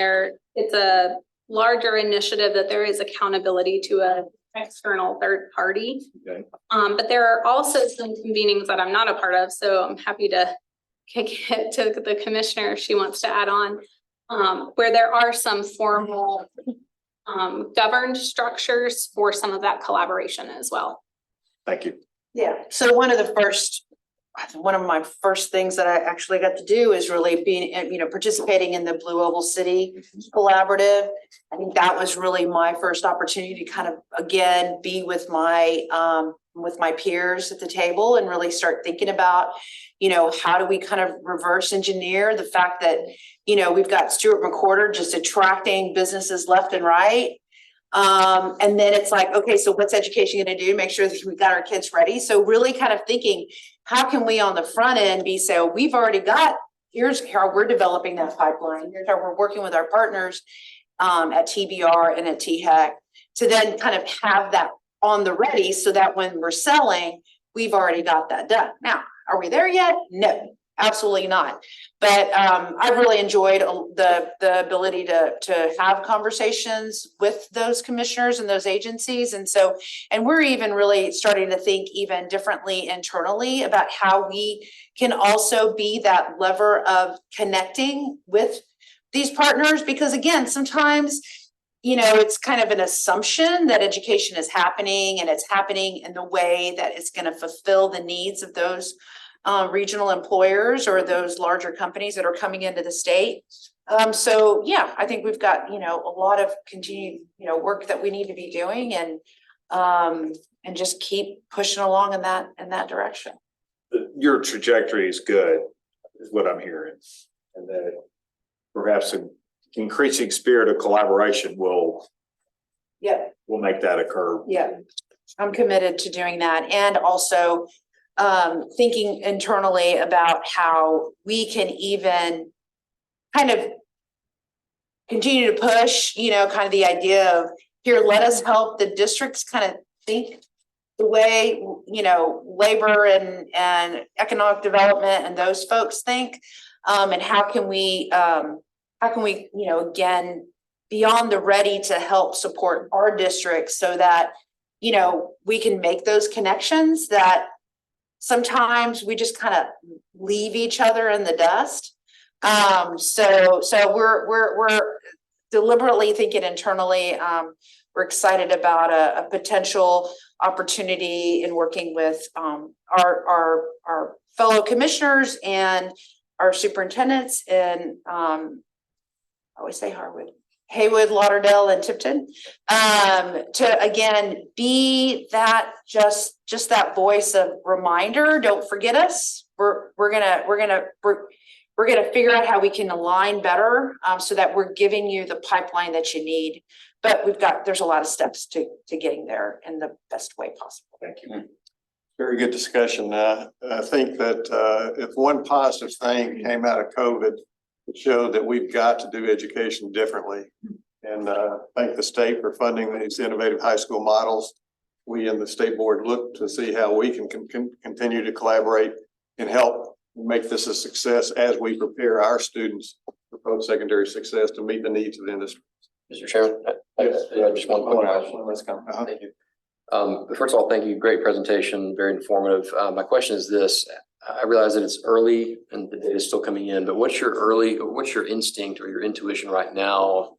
it's a larger initiative that there is accountability to an external third party. Okay. But there are also some convenings that I'm not a part of, so I'm happy to kick it to the commissioner if she wants to add on, where there are some formal governed structures for some of that collaboration as well. Thank you. Yeah, so one of my first things that I actually got to do is really being, participating in the Blue Oval City Collaborative. I think that was really my first opportunity to kind of, again, be with my peers at the table and really start thinking about, how do we kind of reverse engineer the fact that, we've got Stuart McWhorter just attracting businesses left and right. And then it's like, okay, so what's education going to do to make sure that we got our kids ready? So really kind of thinking, how can we on the front end we've already got, here's how we're developing that pipeline. Here's how we're working with our partners at TBR and at THEC to then kind of have that on the ready so that when we're selling, we've already got that done. Now, are we there yet? No, absolutely not. But I've really enjoyed the ability to have conversations with those commissioners and those agencies. And we're even really starting to think even differently internally about how we can also be that lever of connecting with these partners. Because again, sometimes, it's kind of an assumption that education is happening and it's happening in the way that it's going to fulfill the needs of those regional employers or those larger companies that are coming into the state. So yeah, I think we've got, a lot of continued, work that we need to be doing and just keep pushing along in that direction. Your trajectory is good, is what I'm hearing. And that perhaps an increasing spirit of collaboration will make that occur. Yeah, I'm committed to doing that. And also thinking internally about how we can even kind of continue to push, kind of the idea of here, let us help the districts kind of think the way, labor and economic development and those folks think. And how can we, again, beyond the ready to help support our district so that, you know, we can make those connections that sometimes we just kind of leave each other in the dust. So we're deliberately thinking internally. We're excited about a potential opportunity in working with our fellow commissioners and our superintendents in I always say Harwood, Haywood, Lauderdale, and Tipton, to again be that just that voice of reminder. Don't forget us. We're gonna figure out how we can align better, so that we're giving you the pipeline that you need. But there's a lot of steps to getting there in the best way possible. Thank you. Very good discussion. I think that if one positive thing came out of COVID, it showed that we've got to do education differently. And thank the state for funding these innovative high school models. We in the state board look to see how we can continue to collaborate and help make this a success as we prepare our students for post-secondary success to meet the needs of the industry. Mr. Chairman, I just one quick question. Let's come. Thank you. First of all, thank you. Great presentation, very informative. My question is this. I realize that it's early and the data is still coming in, but what's your instinct or your intuition right now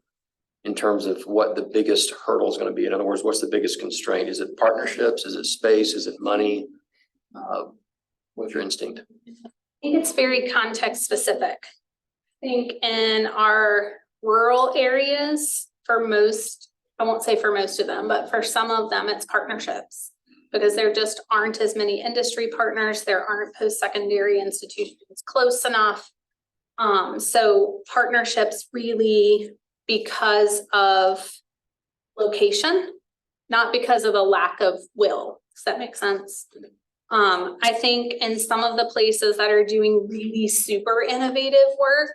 in terms of what the biggest hurdle is going to be? In other words, what's the biggest constraint? Is it partnerships? Is it space? Is it money? What's your instinct? I think it's very context specific. I think in our rural areas, for most, I won't say for most of them, but for some of them, it's partnerships. Because there just aren't as many industry partners, there aren't post-secondary institutions close enough. So partnerships really because of location, not because of a lack of will. Does that make sense? I think in some of the places that are doing really super innovative work,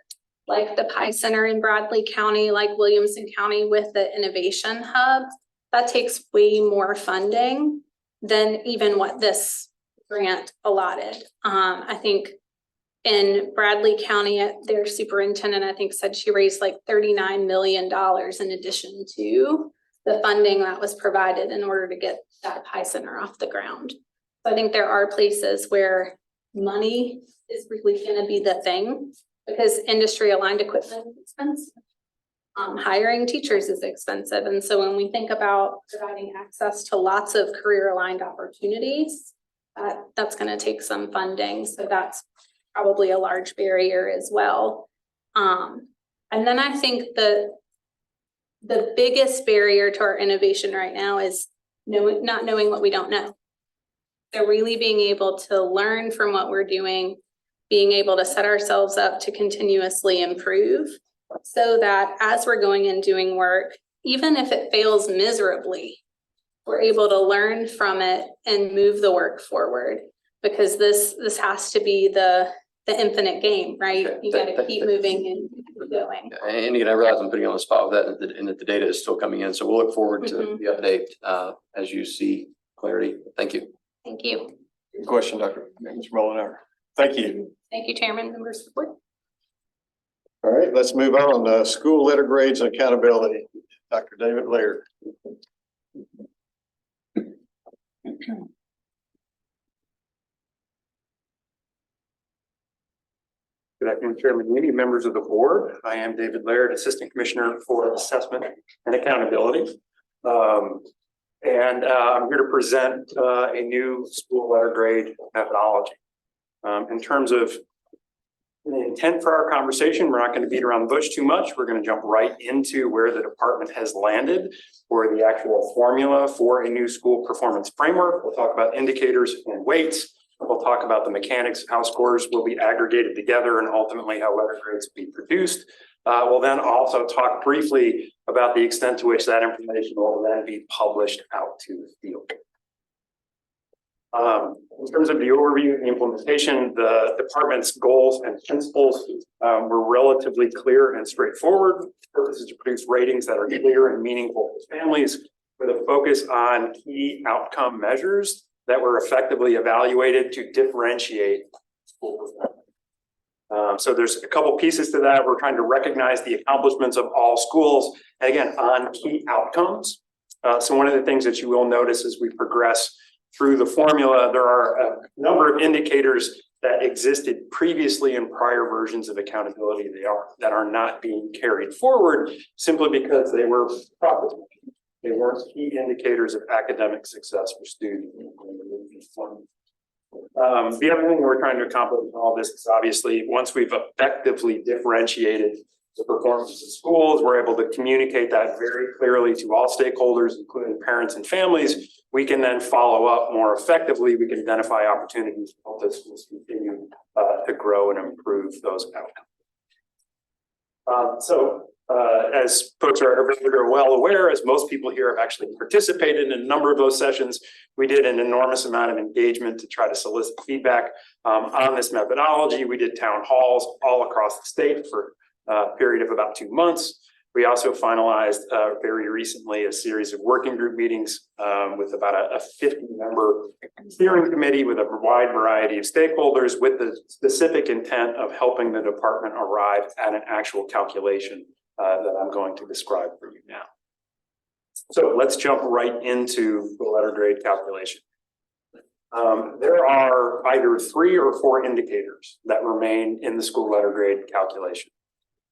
like the Pi Center in Bradley County, like Williamson County with the Innovation Hub, that takes way more funding than even what this grant allotted. I think in Bradley County, their superintendent, I think, said she raised like $39 million in addition to the funding that was provided in order to get that Pi Center off the ground. So I think there are places where money is really going to be the thing because industry aligned equipment is expensive. Hiring teachers is expensive. And so when we think about providing access to lots of career aligned opportunities, that's going to take some funding. So that's probably a large barrier as well. And then I think the biggest barrier to our innovation right now is not knowing what we don't know. So really being able to learn from what we're doing, being able to set ourselves up to continuously improve so that as we're going and doing work, even if it fails miserably, we're able to learn from it and move the work forward because this has to be the infinite game, right? You got to keep moving and keep going. And again, I realize I'm putting you on the spot with that and that the data is still coming in. So we'll look forward to the update as you see clarity. Thank you. Thank you. Good question, Dr. Mr. Molinar. Thank you. Thank you, Chairman, members of the board. All right, let's move on. School letter grades and accountability. Dr. David Laird. Good afternoon, Chairman Meany, members of the board. I am David Laird, Assistant Commissioner for Assessment and Accountability. I'm here to present a new school letter grade methodology. In terms of the intent for our conversation, we're not going to beat around the bush too much. We're going to jump right into where the department has landed for the actual formula for a new school performance framework. We'll talk about indicators and weights. We'll talk about the mechanics, how scores will be aggregated together, and ultimately how letter grades will be produced. We'll then also talk briefly about the extent to which that information will then be published out to the field. In terms of the overview and the implementation, the department's goals and principles were relatively clear and straightforward. The purpose is to produce ratings that are clear and meaningful for families with a focus on key outcome measures that were effectively evaluated to differentiate school performance. So there's a couple pieces to that. We're trying to recognize the accomplishments of all schools, and again, on key outcomes. So one of the things that you will notice as we progress through the formula, there are a number of indicators that existed previously in prior versions of accountability that are not being carried forward simply because they were profitable. They weren't key indicators of academic success for students. The other thing we're trying to accomplish in all this is obviously once we've effectively differentiated the performance of schools, we're able to communicate that very clearly to all stakeholders, including parents and families. We can then follow up more effectively. We can identify opportunities to help the schools continue to grow and improve those outcomes. As folks are well aware, as most people here have actually participated in a number of those sessions, we did an enormous amount of engagement to try to solicit feedback on this methodology. We did town halls all across the state for a period of about 2 months. We also finalized very recently a series of working group meetings with about a 50-member steering committee with a wide variety of stakeholders with the specific intent of helping the department arrive at an actual calculation that I'm going to describe for you now. So let's jump right into the letter grade calculation. There are either 3 or 4 indicators that remain in the school letter grade calculation.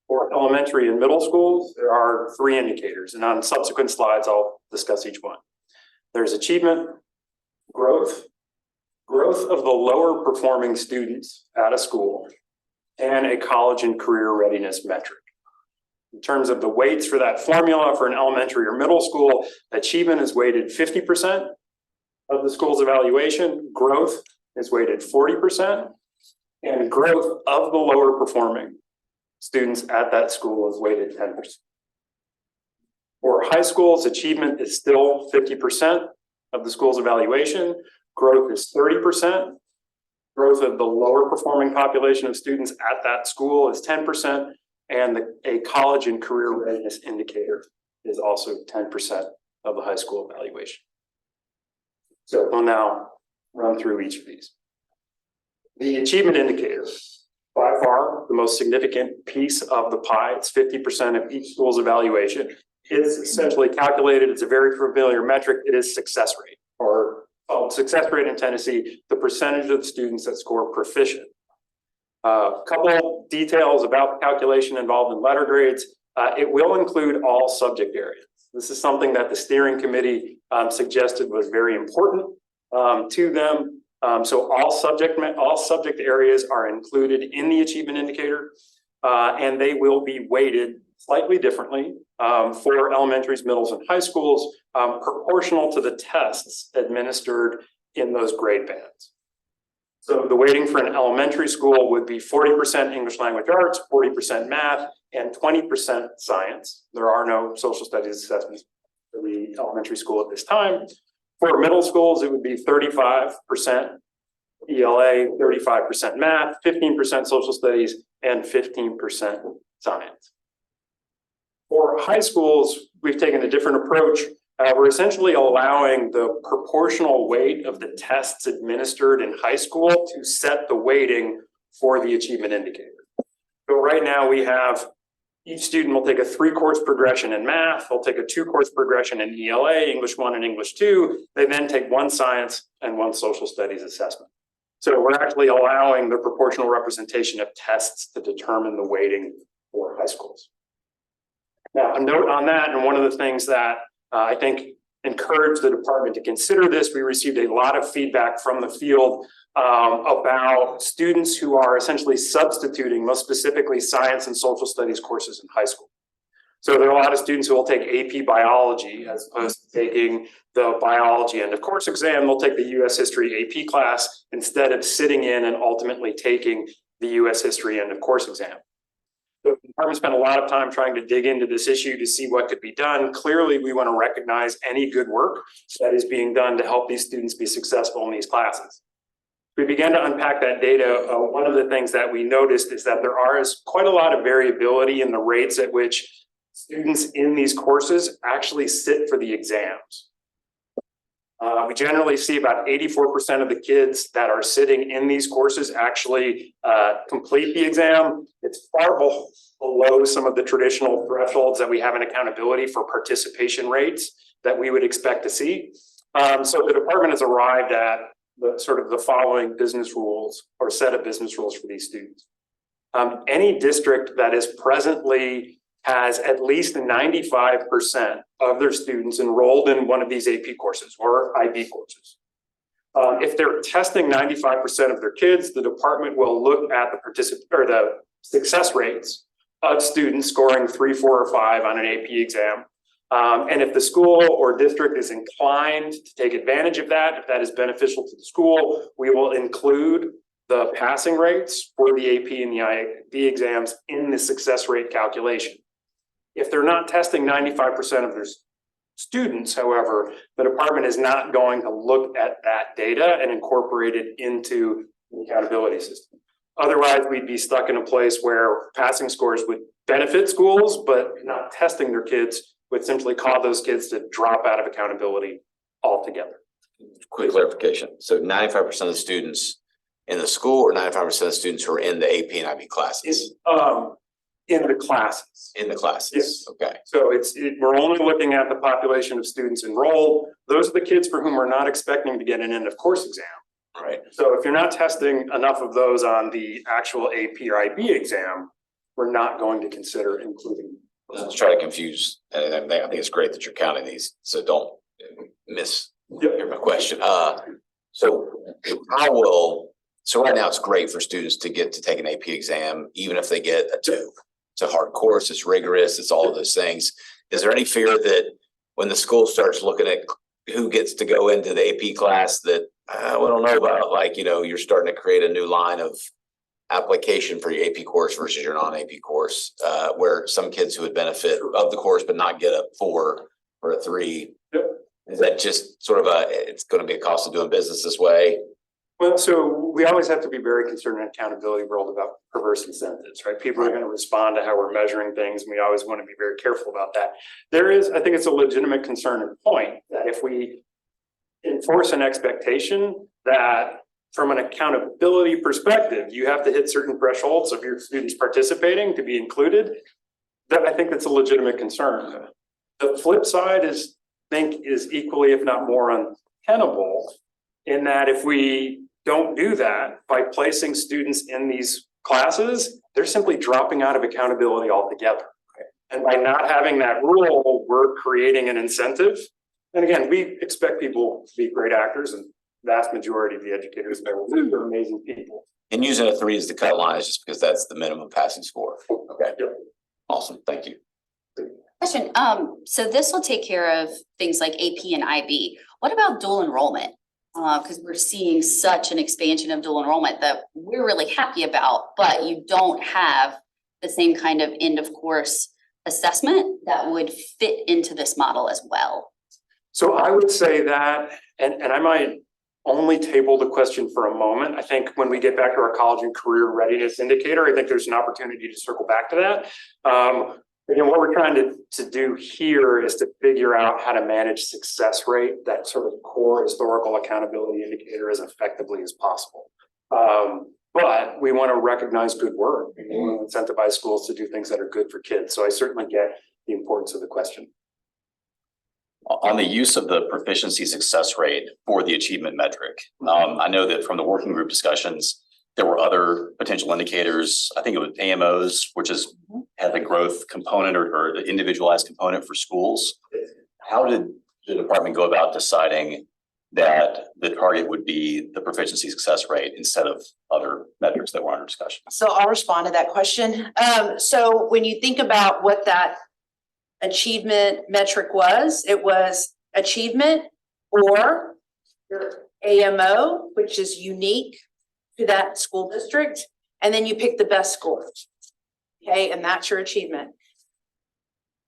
For elementary and middle schools, there are 3 indicators, and on subsequent slides, I'll discuss each one. There's achievement, growth of the lower performing students at a school, and a college and career readiness metric. In terms of the weights for that formula for an elementary or middle school, achievement is weighted 50% of the school's evaluation, growth is weighted 40%, and growth of the lower performing students at that school is weighted 10%. For high schools, achievement is still 50% of the school's evaluation, growth is 30%, growth of the lower performing population of students at that school is 10%, and a college and career readiness indicator is also 10% of the high school evaluation. So we'll now run through each of these. The achievement indicator, by far the most significant piece of the pie, it's 50% of each school's evaluation, is essentially calculated. It's a very familiar metric. It is success rate, or success rate in Tennessee, the percentage of the students that score proficient. A couple details about the calculation involved in letter grades. It will include all subject areas. This is something that the steering committee suggested was very important to them. So all subject areas are included in the achievement indicator, and they will be weighted slightly differently for elementaries, middles, and high schools, proportional to the tests administered in those grade bands. So the weighting for an elementary school would be 40% English language arts, 40% math, and 20% science. There are no social studies assessments for the elementary school at this time. For middle schools, it would be 35% ELA, 35% math, 15% social studies, and 15% science. For high schools, we've taken a different approach. We're essentially allowing the proportional weight of the tests administered in high school to set the weighting for the achievement indicator. So right now we have each student will take a 3-course progression in math, they'll take a 2-course progression in ELA, English 1 and English 2, they then take 1 science and 1 social studies assessment. So we're actually allowing the proportional representation of tests to determine the weighting for high schools. Now, a note on that, and one of the things that I think encouraged the department to consider this, we received a lot of feedback from the field about students who are essentially substituting, most specifically science and social studies courses in high school. So there are a lot of students who will take AP biology as opposed to taking the biology end of course exam. They'll take the US history AP class instead of sitting in and ultimately taking the US history end of course exam. The department spent a lot of time trying to dig into this issue to see what could be done. Clearly, we want to recognize any good work that is being done to help these students be successful in these classes. We began to unpack that data. One of the things that we noticed is that there is quite a lot of variability in the rates at which students in these courses actually sit for the exams. We generally see about 84% of the kids that are sitting in these courses actually complete the exam. It's far below some of the traditional thresholds that we have in accountability for participation rates that we would expect to see. So the department has arrived at the following business rules or set of business rules for these students. Any district that is presently has at least 95% of their students enrolled in one of these AP courses or IB courses. If they're testing 95% of their kids, the department will look at the success rates of students scoring 3, 4, or 5 on an AP exam. And if the school or district is inclined to take advantage of that, if that is beneficial to the school, we will include the passing rates for the AP and the IB exams in the success rate calculation. If they're not testing 95% of their students, however, the department is not going to look at that data and incorporate it into the accountability system. Otherwise, we'd be stuck in a place where passing scores would benefit schools, but not testing their kids would simply cause those kids to drop out of accountability altogether. Quick clarification. So 95% of the students in the school or 95% of the students who are in the AP and IB classes? In the classes. In the classes, Yes. okay. So we're only looking at the population of students enrolled. Those are the kids for whom we're not expecting to get an end of course exam. Right. So if you're not testing enough of those on the actual AP or IB exam, we're not going to consider including. Let's try to confuse, and I think it's great that you're counting these, so don't miss my question. So right now it's great for students to get to take an AP exam, even if they get a 2. It's a hard course, it's rigorous, it's all of those things. Is there any fear that when the school starts looking at who gets to go into the AP class that we don't know about, like, you're starting to create a new line of application for your AP course versus your non-AP course, where some kids who would benefit of the course but not get a 4 or a 3? Yep. Is that just sort of it's going to be a cost of doing business this way? Well, so we always have to be very concerned in accountability world about perverse incentives, right? People are going to respond to how we're measuring things, and we always want to be very careful about that. I think it's a legitimate concern and point that if we enforce an expectation that from an accountability perspective, you have to hit certain thresholds of your students participating to be included, that I think that's a legitimate concern. The flip side is equally, if not more, untenable in that if we don't do that by placing students in these classes, they're simply dropping out of accountability altogether. And by not having that rule, we're creating an incentive. And again, we expect people to be great actors, and vast majority of the educators are amazing people. And using a 3 as the cut line is just because that's the minimum passing score. Okay. Yep. Awesome. Thank you. Question, so this will take care of things like AP and IB. What about dual enrollment? Because we're seeing such an expansion of dual enrollment that we're really happy about, but you don't have the same kind of end of course assessment that would fit into this model as well. So I would say that, and I might only table the question for a moment. I think when we get back to our college and career readiness indicator, I think there's an opportunity to circle back to that. Again, what we're trying to do here is to figure out how to manage success rate, that sort of core historical accountability indicator, as effectively as possible. But we want to recognize good work. We want to incentivize schools to do things that are good for kids. So I certainly get the importance of the question. On the use of the proficiency success rate for the achievement metric, I know that from the working group discussions, there were other potential indicators. I think it was AMOs, which had the growth component or the individualized component for schools. How did the department go about deciding that the target would be the proficiency success rate instead of other metrics that were under discussion? So I'll respond to that question. So when you think about what that achievement metric was, it was achievement or your AMO, which is unique to that school district, and then you pick the best score. Okay, and that's your achievement.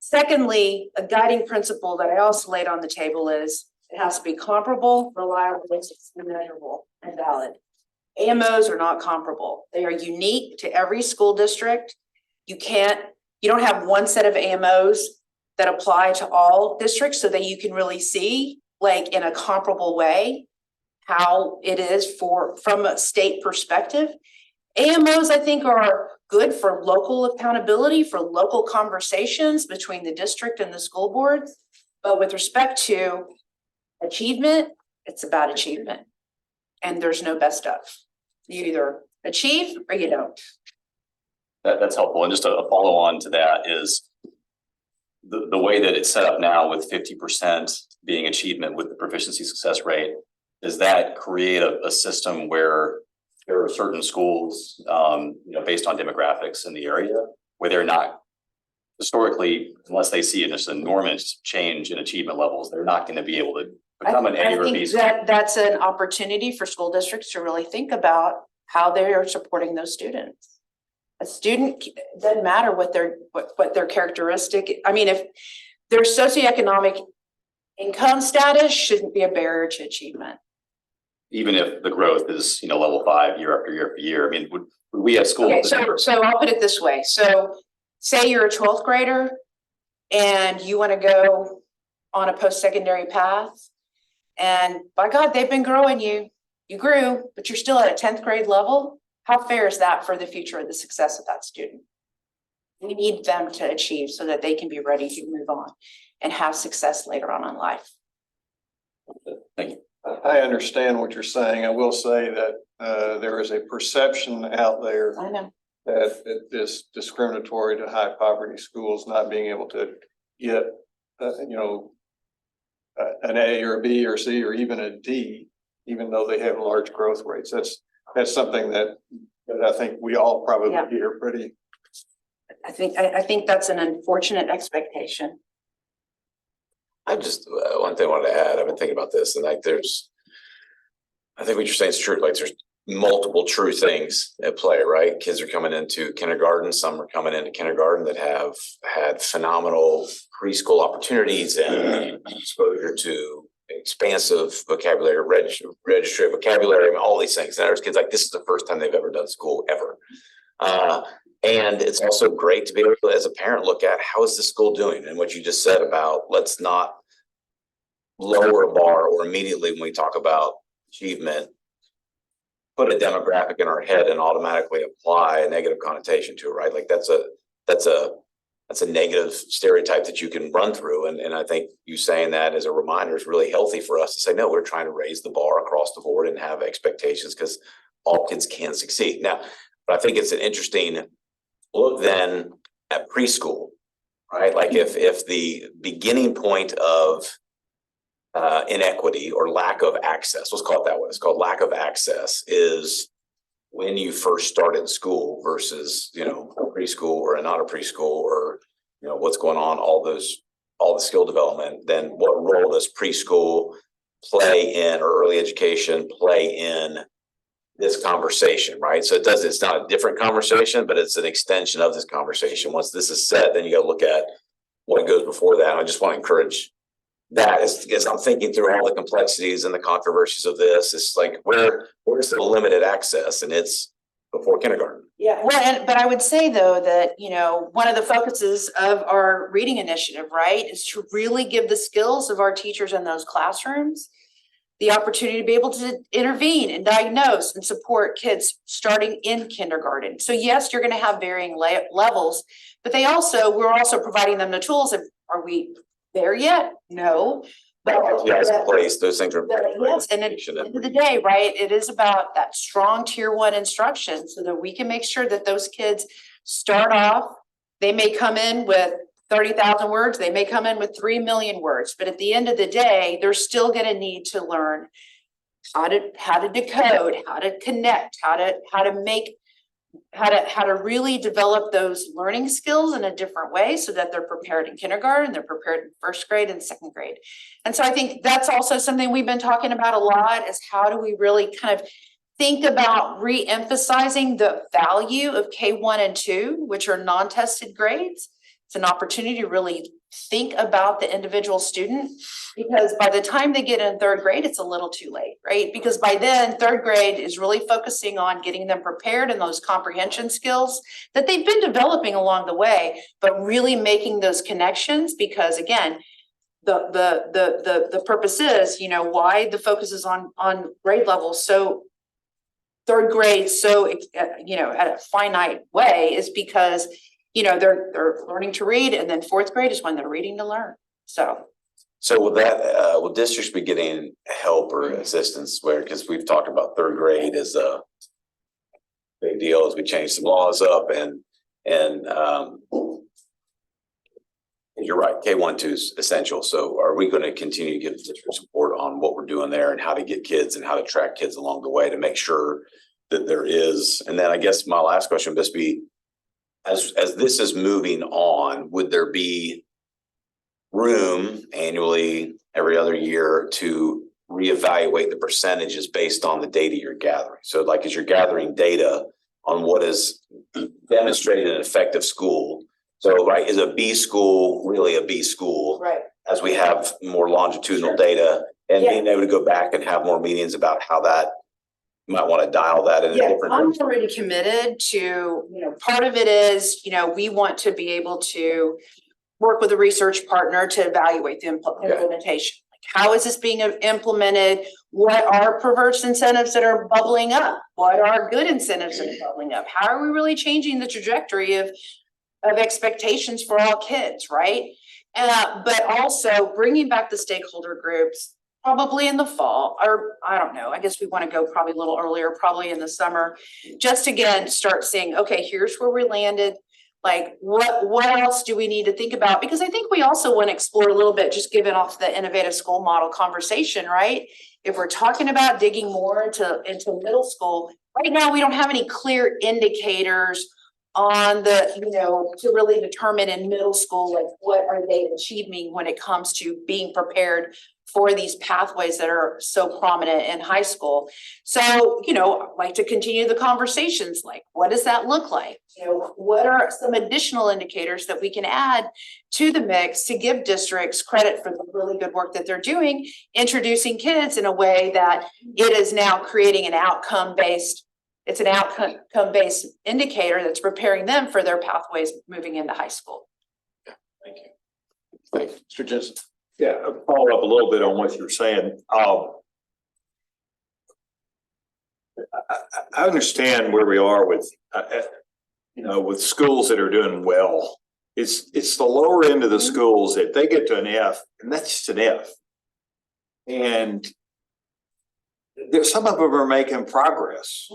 Secondly, a guiding principle that I also laid on the table is it has to be comparable, reliable, and measurable and valid. AMOs are not comparable. They are unique to every school district. You don't have one set of AMOs that apply to all districts so that you can really see like in a comparable way, how it is from a state perspective. AMOs, I think, are good for local accountability, for local conversations between the district and the school boards. But with respect to achievement, it's about achievement. And there's no best of. You either achieve or you don't. That's helpful. And just a follow on to that is the way that it's set up now with 50% being achievement with the proficiency success rate, does that create a system where there are certain schools, based on demographics in the area where they're not historically, unless they see just an enormous change in achievement levels, they're not going to be able to become an A or B school? That's an opportunity for school districts to really think about how they are supporting those students. A student, doesn't matter what their characteristic, I mean, if their socioeconomic income status shouldn't be a barrier to achievement. Even if the growth is, level 5 year after year after year. I mean, would we have schools? Okay, so I'll put it this way. So say you're a 12th grader and you want to go on a post-secondary path, and by God, they've been growing you grew, but you're still at a 10th grade level. How fair is that for the future of the success of that student? We need them to achieve so that they can be ready to move on and have success later on in life. Thank you. I understand what you're saying. I will say that there is a perception out there I know. that it is discriminatory to high poverty schools not being able to get, an A or a B or C or even a D, even though they have large growth rates. That's something that I think we all probably hear pretty. I think that's an unfortunate expectation. I just, one thing I wanted to add, I've been thinking about this, and I think what you're saying is true, like there's multiple true things at play, right? Kids are coming into kindergarten, some are coming into kindergarten that have had phenomenal preschool opportunities and exposure to expansive vocabulary, registry of vocabulary, and all these things. And there's kids like, this is the first time they've ever done school ever. And it's also great to be able to, as a parent, look at how is the school doing, and what you just said about let's not lower a bar or immediately when we talk about achievement, put a demographic in our head and automatically apply a negative connotation to it, right? Like that's a negative stereotype that you can run through. And I think you saying that as a reminder is really healthy for us to say, no, we're trying to raise the bar across the board and have expectations because all kids can succeed. Now, but I think it's an interesting look then at preschool, right? Like if the beginning point of inequity or lack of access, let's call it that way, it's called lack of access, is when you first start in school versus, preschool or not a preschool, or, what's going on, all the skill development, then what role does preschool play in, or early education play in this conversation, right? So it's not a different conversation, but it's an extension of this conversation. Once this is set, then you got to look at what goes before that. And I just want to encourage that as I'm thinking through all the complexities and the controversies of this. It's like, where's the limited access? And it's before kindergarten. Yeah, well, but I would say though that, one of the focuses of our reading initiative, right, is to really give the skills of our teachers in those classrooms the opportunity to be able to intervene and diagnose and support kids starting in kindergarten. So yes, you're going to have varying levels, but we're also providing them the tools. Are we there yet? No. But place, those things are yes, and at the end of the day, right, it is about that strong tier 1 instruction so that we can make sure that those kids start off. They may come in with 30,000 words, they may come in with 3 million words, but at the end of the day, they're still going to need to learn how to decode, how to connect, how to really develop those learning skills in a different way so that they're prepared in kindergarten, they're prepared in first grade and second grade. And so I think that's also something we've been talking about a lot, is how do we really kind of think about re-emphasizing the value of K1 and 2, which are non-tested grades. It's an opportunity to really think about the individual student, because by the time they get in 3rd grade, it's a little too late, right? Because by then 3rd grade is really focusing on getting them prepared in those comprehension skills that they've been developing along the way, but really making those connections, because again, the purpose is, you know, why the focus is on grade levels. So third grade, so, you know, at a finite way is because, you know, they're learning to read, and then fourth grade is when they're reading to learn. So So will districts be getting help or assistance where, because we've talked about third grade as a big deal as we change some laws up and you're right, K-1, 2 is essential. So are we going to continue to give district support on what we're doing there and how to get kids and how to track kids along the way to make sure that there is? And then I guess my last question would just be, as this is moving on, would there be room annually, every other year, to reevaluate the percentages based on the data you're gathering? So like as you're gathering data on what is demonstrated an effective school, so right, is a B school really a B school? right. As we have more longitudinal data and being able to go back and have more meetings about how that, you might want to dial that in a Yeah, different. I'm already committed to, you know, part of it is, you know, we want to be able to work with a research partner to evaluate the implementation. Like, how is this being implemented? What are perverse incentives that are bubbling up? What are good incentives that are bubbling up? How are we really changing the trajectory of expectations for all kids, right? But also bringing back the stakeholder groups probably in the fall, or I don't know, I guess we want to go probably a little earlier, probably in the summer, just again, start saying, okay, here's where we landed. Like, what else do we need to think about? Because I think we also want to explore a little bit, just given off the innovative school model conversation, right? If we're talking about digging more into middle school, right now, we don't have any clear indicators on the, you know, to really determine in middle school, like what are they achieving when it comes to being prepared for these pathways that are so prominent in high school. So, you know, I'd like to continue the conversations, like what does that look like? You know, what are some additional indicators that we can add to the mix to give districts credit for the really good work that they're doing, introducing kids in a way that it is now creating an outcome-based indicator that's preparing them for their pathways moving into high school. Thank you. Thank you. Mr. Jensen. Yeah, I'll follow up a little bit on what you're saying. I understand where we are with, you know, with schools that are doing well. It's the lower end of the schools that they get to an F, and that's just an F. And there's some of them are making progress.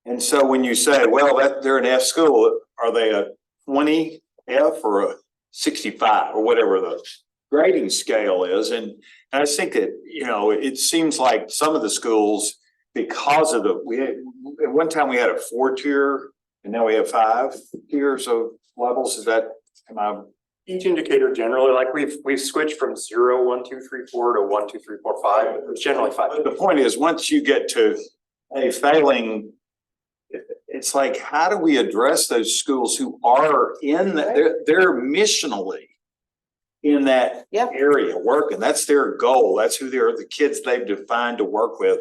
And so when you say, well, that they're an F school, are they a 20 F or a 65 or whatever the grading scale is? And I think that, you know, it seems like some of the schools, because of at one time we had a 4-tier and now we have 5 tiers of levels. Is that, Each indicator generally, like we've switched from 0, 1, 2, 3, 4 to 1, 2, 3, 4, 5. It's generally 5. But the point is, once you get to a failing, it's like, how do we address those schools who are in they're missionally in that area working? That's their goal. That's who they're, the kids they've defined to work with.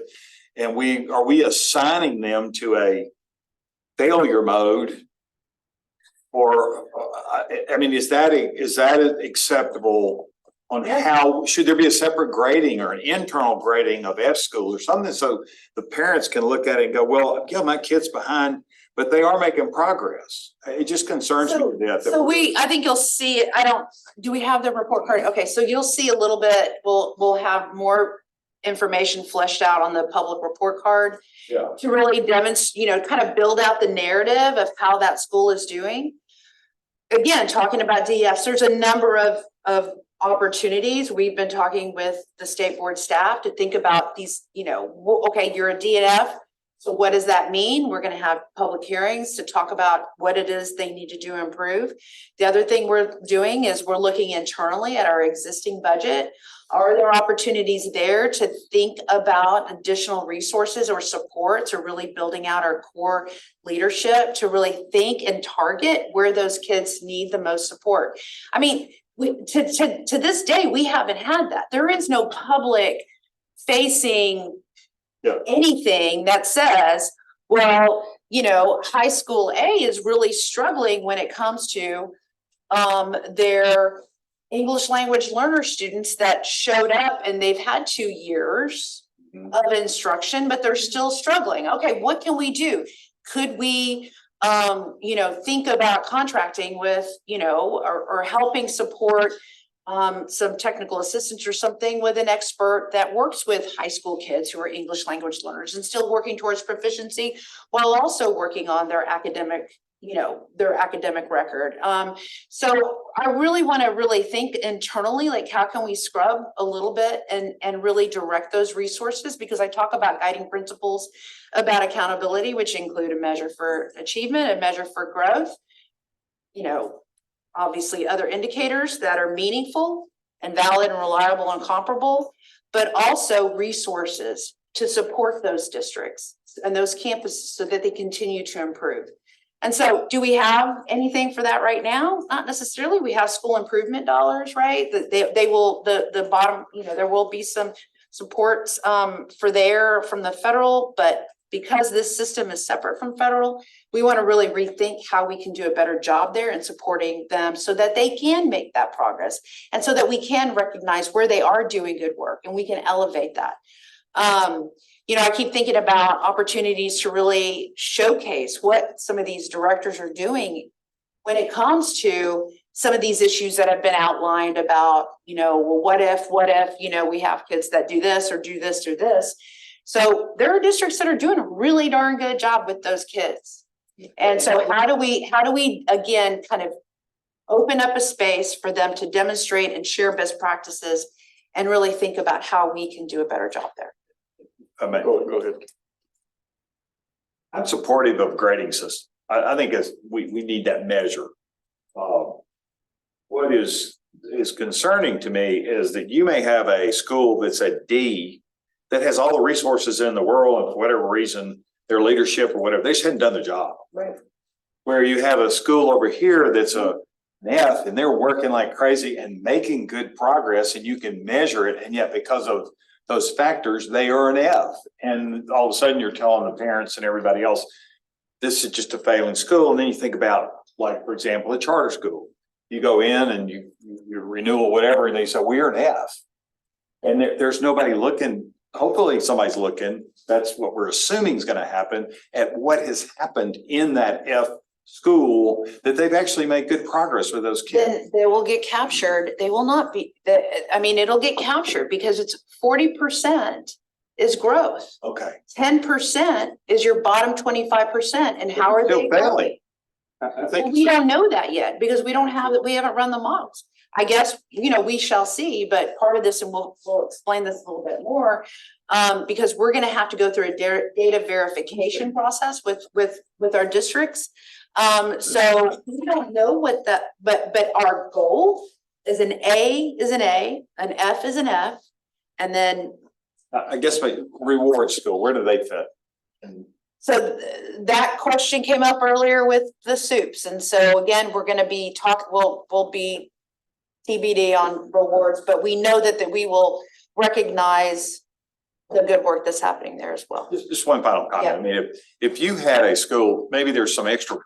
And are we assigning them to a failure mode? Or, I mean, is that acceptable on how, should there be a separate grading or an internal grading of F school or something, so the parents can look at it and go, well, yeah, my kid's behind, but they are making progress. It just concerns me to death. So I think you'll see it. Do we have the report card? Okay, so you'll see a little bit, we'll have more information fleshed out on the public report card. Yeah. To really demonstrate, you know, kind of build out the narrative of how that school is doing. Again, talking about DEFs, there's a number of opportunities. We've been talking with the state board staff to think about these, you know, okay, you're a DNF. So what does that mean? We're going to have public hearings to talk about what it is they need to do to improve. The other thing we're doing is we're looking internally at our existing budget. Are there opportunities there to think about additional resources or supports, or really building out our core leadership to really think and target where those kids need the most support? I mean, to this day, we haven't had that. There is no public facing anything that says, well, you know, high school A is really struggling when it comes to their English language learner students that showed up and they've had 2 years of instruction, but they're still struggling. Okay, what can we do? Could we, think about contracting with, or helping support some technical assistance or something with an expert that works with high school kids who are English language learners and still working towards proficiency while also working on their academic record. So I really want to really think internally, like how can we scrub a little bit and really direct those resources? Because I talk about guiding principles about accountability, which include a measure for achievement, a measure for growth, obviously other indicators that are meaningful and valid and reliable and comparable, but also resources to support those districts and those campuses so that they continue to improve. And so do we have anything for that right now? Not necessarily. We have school improvement dollars, right? They will, the bottom, there will be some supports from the federal, but because this system is separate from federal, we want to really rethink how we can do a better job there in supporting them so that they can make that progress and so that we can recognize where they are doing good work and we can elevate that. I keep thinking about opportunities to really showcase what some of these directors are doing when it comes to some of these issues that have been outlined about, what if, we have kids that do this or do this or this. So there are districts that are doing a really darn good job with those kids. And so how do we again, kind of open up a space for them to demonstrate and share best practices and really think about how we can do a better job there? Go ahead. I'm supportive of grading system. I think we need that measure. What is concerning to me is that you may have a school that's a D that has all the resources in the world, and for whatever reason, their leadership or whatever, they just hadn't done the job. Right. Where you have a school over here that's an F and they're working like crazy and making good progress and you can measure it, and yet because of those factors, they are an F. And all of a sudden you're telling the parents and everybody else, this is just a failing school. And then you think about, like, for example, a charter school. You go in and you renew or whatever, and they say, we're an F. And there's nobody looking. Hopefully somebody's looking. That's what we're assuming is going to happen at what has happened in that F school, that they've actually made good progress with those kids. Then they will get captured. They will not be, it'll get captured because it's 40% is growth. Okay. 10% is your bottom 25%. And how are they growing? I think Well, we don't know that yet because we haven't run the models. I guess, we shall see, but part of this, and we'll explain this a little bit more, because we're going to have to go through a data verification process with our districts. So we don't know what that, but our goal is an A is an A, an F is an F, and then. I guess my reward school, where do they fit? So that question came up earlier with the soups. And so again, we're going to be we'll be TBD on rewards, but we know that we will recognize the good work that's happening there as well. Just one final comment. Yeah. I mean, if you had a school, maybe there's some extra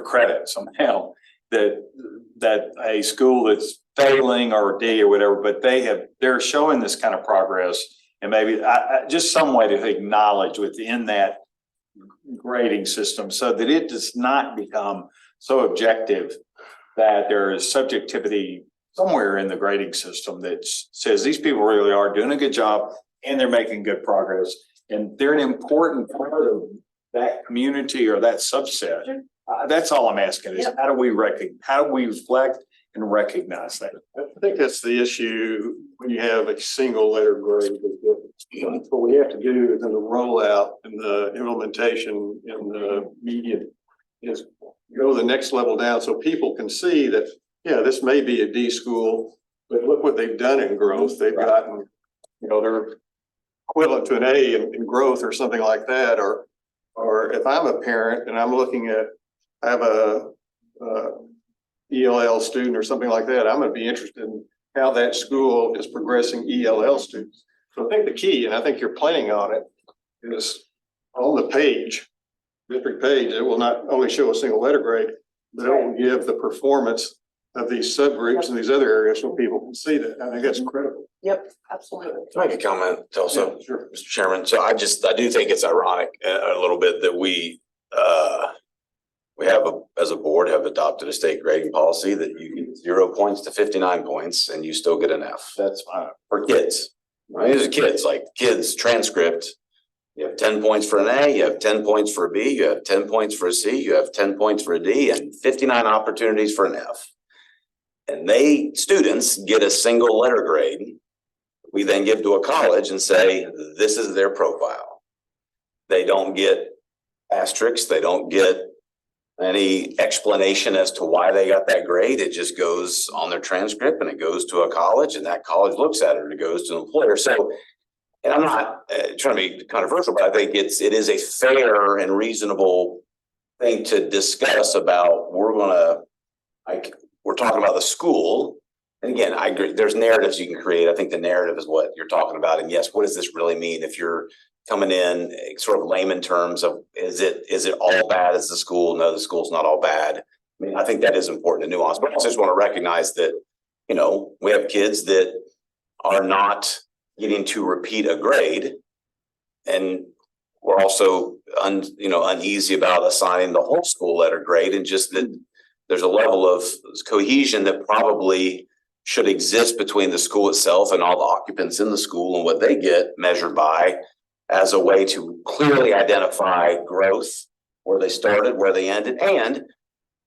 credit somehow that a school that's failing or D or whatever, but they're showing this kind of progress, and maybe just some way to acknowledge within that grading system so that it does not become so objective that there is subjectivity somewhere in the grading system that says these people really are doing a good job and they're making good progress and they're an important part of that community or that subset. That's all I'm asking is how do we reflect and recognize that? I think that's the issue when you have a single letter grade. What we have to do is in the rollout and the implementation in the media is go the next level down so people can see that, this may be a D school, but look what they've done in growth. They've gotten, they're equivalent to an A in growth or something like that. Or if I'm a parent and I'm looking at, I have a ELL student or something like that, I'm going to be interested in how that school is progressing ELL students. So I think the key, and I think you're planning on it, is on the page, district page, it will not only show a single letter grade, but it will give the performance of these subgroups and these other areas so people can see that. I think that's critical. Yep, absolutely. Can I make a comment also, Yeah, sure. Mr. Chairman? So I do think it's ironic a little bit that we have, as a board, have adopted a state grading policy that you get 0 points to 59 points and you still get an F. That's fine. For kids. I mean, these are kids, like kids transcript. You have 10 points for an A, you have 10 points for a B, you have 10 points for a C, you have 10 points for a D, and 59 opportunities for an F. And students get a single letter grade. We then give to a college and say, this is their profile. They don't get asterisks, they don't get any explanation as to why they got that grade. It just goes on their transcript and it goes to a college and that college looks at it and it goes to an employer. So, and I'm not trying to be controversial, but I think it is a fair and reasonable thing to discuss about. We're talking about the school. And again, I agree, there's narratives you can create. I think the narrative is what you're talking about. And yes, what does this really mean if you're coming in sort of layman terms of, is it all bad as the school? No, the school's not all bad. I mean, I think that is important to nuance, but I also just want to recognize that, we have kids that are not getting to repeat a grade. And we're also uneasy about assigning the whole school letter grade, and just that there's a level of cohesion that probably should exist between the school itself and all the occupants in the school and what they get measured by, as a way to clearly identify growth, where they started, where they ended. And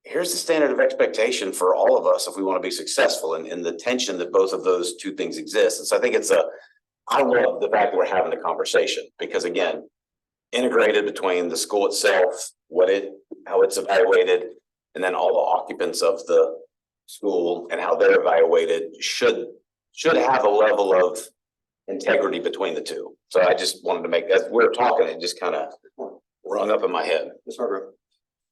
here's the standard of expectation for all of us if we want to be successful, and the tension that both of those two things exist. And so I think I love the fact that we're having the conversation, because again, integrated between the school itself, how it's evaluated, and then all the occupants of the school and how they're evaluated should have a level of integrity between the two. So I just wanted to make, as we're talking, it just kind of rung up in my head.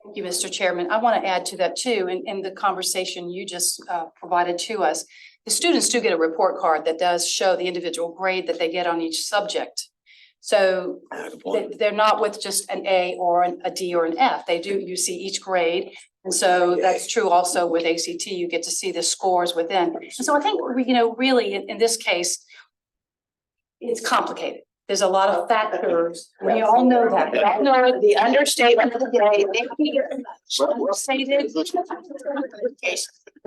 Thank you, Mr. Chairman. I want to add to that too, in the conversation you just provided to us. The students do get a report card that does show the individual grade that they get on each subject. So they're not with just an A or a D or an F. You see each grade. And so that's true also with ACT. You get to see the scores within. And so I think, really in this case, it's complicated. There's a lot of factors. We all know that. We all know The understatement of the day.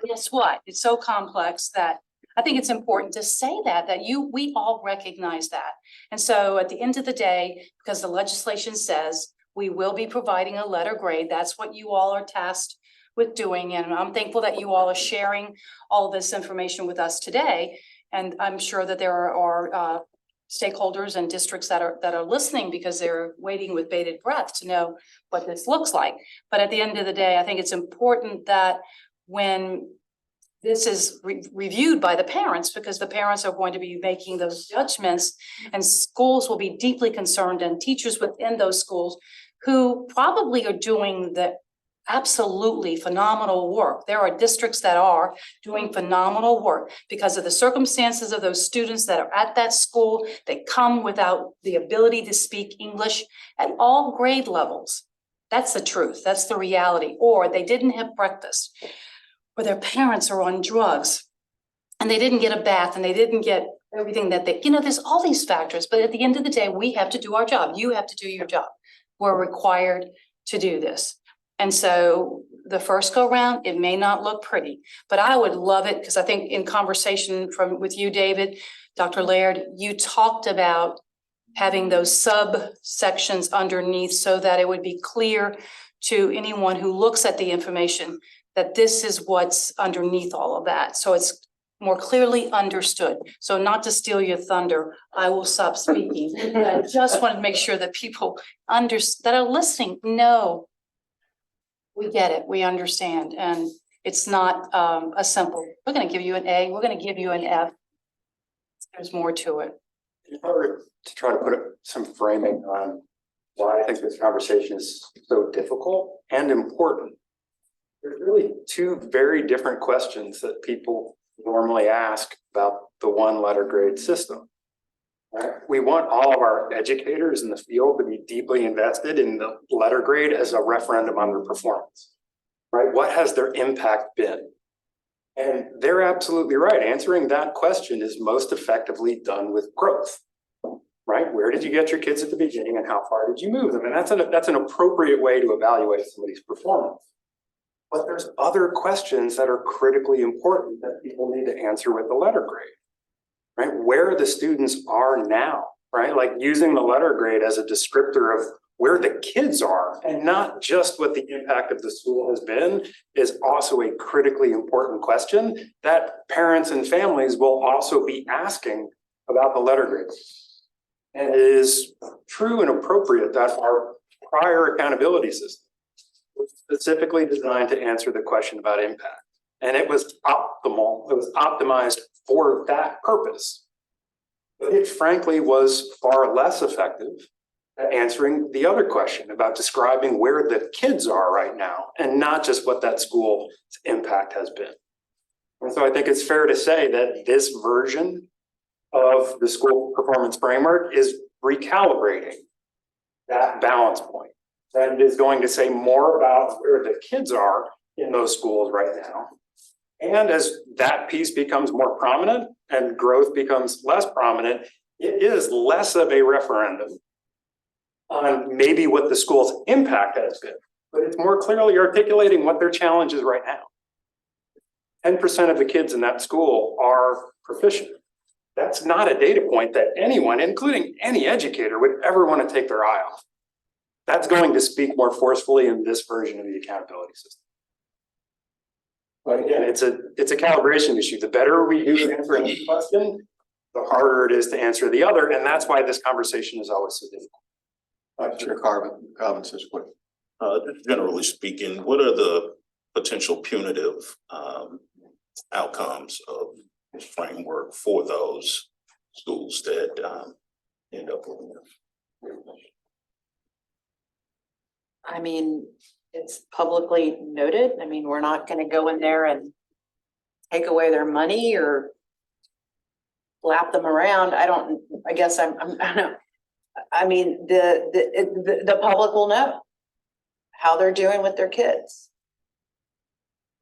Guess what? It's so complex that I think it's important to say that we all recognize that. And so at the end of the day, because the legislation says we will be providing a letter grade, that's what you all are tasked with doing. And I'm thankful that you all are sharing all this information with us today. And I'm sure that there are stakeholders and districts that are listening, because they're waiting with bated breath to know what this looks like. But at the end of the day, I think it's important that when this is reviewed by the parents, because the parents are going to be making those judgments, and schools will be deeply concerned, and teachers within those schools who probably are doing the absolutely phenomenal work. There are districts that are doing phenomenal work because of the circumstances of those students that are at that school. They come without the ability to speak English at all grade levels. That's the truth. That's the reality. Or they didn't have breakfast, or their parents are on drugs and they didn't get a bath and they didn't get everything that there's all these factors. But at the end of the day, we have to do our job. You have to do your job. We're required to do this. And so the first go round, it may not look pretty, but I would love it, because I think in conversation with you, David, Dr. Laird, you talked about having those subsections underneath so that it would be clear to anyone who looks at the information that this is what's underneath all of that. So it's more clearly understood. So not to steal your thunder, I will stop speaking. I just want to make sure that people that are listening know we get it, we understand, and it's not a simple, we're going to give you an A, we're going to give you an F. There's more to it. To try to put some framing on why I think this conversation is so difficult and important. There's really two very different questions that people normally ask about the one letter grade system. Right? We want all of our educators in the field to be deeply invested in the letter grade as a referendum on their performance. Right? What has their impact been? And they're absolutely right. Answering that question is most effectively done with growth. Right? Where did you get your kids at the beginning and how far did you move them? And that's an appropriate way to evaluate somebody's performance. But there's other questions that are critically important that people need to answer with the letter grade. Right? Where the students are now, right? Like using the letter grade as a descriptor of where the kids are and not just what the impact of the school has been is also a critically important question that parents and families will also be asking about the letter grades. And it is true and appropriate that our prior accountability system was specifically designed to answer the question about impact. And it was optimal, it was optimized for that purpose. But it frankly was far less effective at answering the other question about describing where the kids are right now and not just what that school's impact has been. And so I think it's fair to say that this version of the school performance framework is recalibrating that balance point. That it is going to say more about where the kids are in those schools right now. And as that piece becomes more prominent and growth becomes less prominent, it is less of a referendum on maybe what the school's impact has been, but it's more clearly articulating what their challenge is right now. 10% of the kids in that school are proficient. That's not a data point that anyone, including any educator, would ever want to take their eye off. That's going to speak more forcefully in this version of the accountability system. But again, it's a calibration issue. The better we do answering each question, the harder it is to answer the other. And that's why this conversation is always so difficult. Chair Carvin says what? Generally speaking, what are the potential punitive outcomes of this framework for those schools that end up with this? I mean, it's publicly noted. I mean, we're not gonna go in there and take away their money or lap them around. I don't know. I mean, the public will know how they're doing with their kids.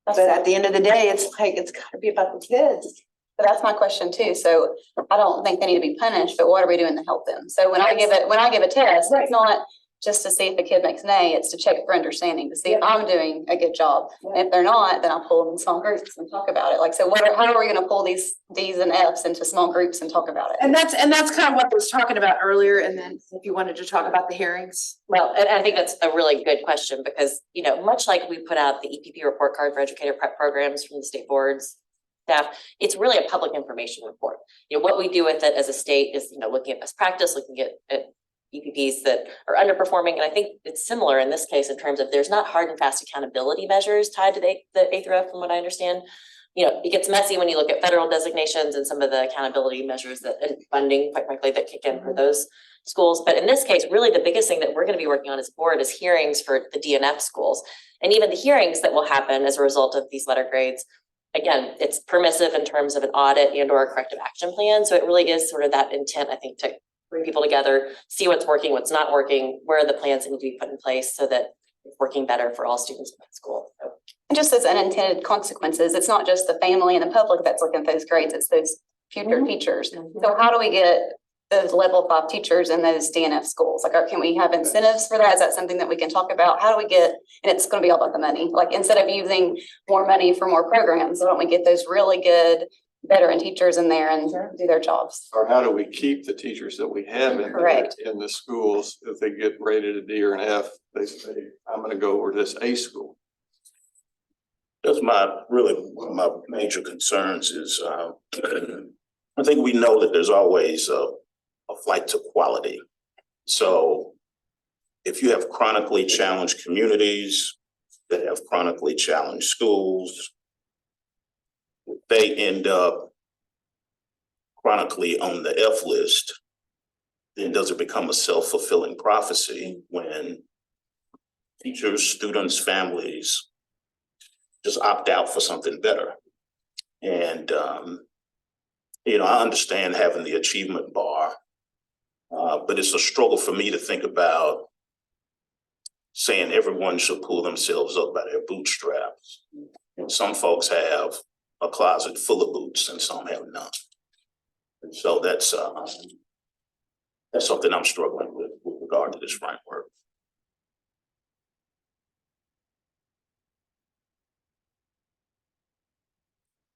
But at the end of the day, it's like, it's gotta be about the kids. But that's my question too. So I don't think they need to be punished, but what are we doing to help them? So when I give a test, it's not just to see if the kid makes an A, it's to check for understanding, to see if I'm doing a good job. And if they're not, then I'll pull them in small groups and talk about it. Like, so how are we gonna pull these D's and F's into small groups and talk about it? And that's kind of what I was talking about earlier. And then if you wanted to talk about the hearings. Well, and I think that's a really good question because, you know, much like we put out the EPP report card for educator prep programs from the state boards staff, it's really a public information report. You know, what we do with it as a state is, you know, looking at best practice, looking at EPPs that are underperforming. And I think it's similar in this case in terms of there's not hard and fast accountability measures tied to the A through F from what I understand. You know, it gets messy when you look at federal designations and some of the accountability measures that and funding, quite frankly, that kick in for those schools. But in this case, really the biggest thing that we're going to be working on as a board is hearings for the DNF schools. And even the hearings that will happen as a result of these letter grades. Again, it's permissive in terms of an audit and or a corrective action plan. So it really is sort of that intent, I think, to bring people together, see what's working, what's not working, where the plans need to be put in place so that it's working better for all students in school. So. And just as unintended consequences, it's not just the family and the public that's looking at those grades, it's those future teachers. So how do we get those level 5 teachers in those DNF schools? Like, can we have incentives for that? Is that something that we can talk about? How do we get, and it's going to be all about the money. Like, instead of using more money for more programs, why don't we get those really good veteran teachers in there and do their jobs? Or how do we keep the teachers that we have in the schools? If they get rated a D or an F, they say, I'm going to go over to this A school. That's one of my major concerns is I think we know that there's always a flight to quality. So if you have chronically challenged communities that have chronically challenged schools, they end up chronically on the F list, then does it become a self-fulfilling prophecy when teachers, students, families just opt out for something better? And, you know, I understand having the achievement bar, but it's a struggle for me to think about saying everyone should pull themselves up by their bootstraps. And some folks have a closet full of boots and some have none. And so that's something I'm struggling with regard to this framework.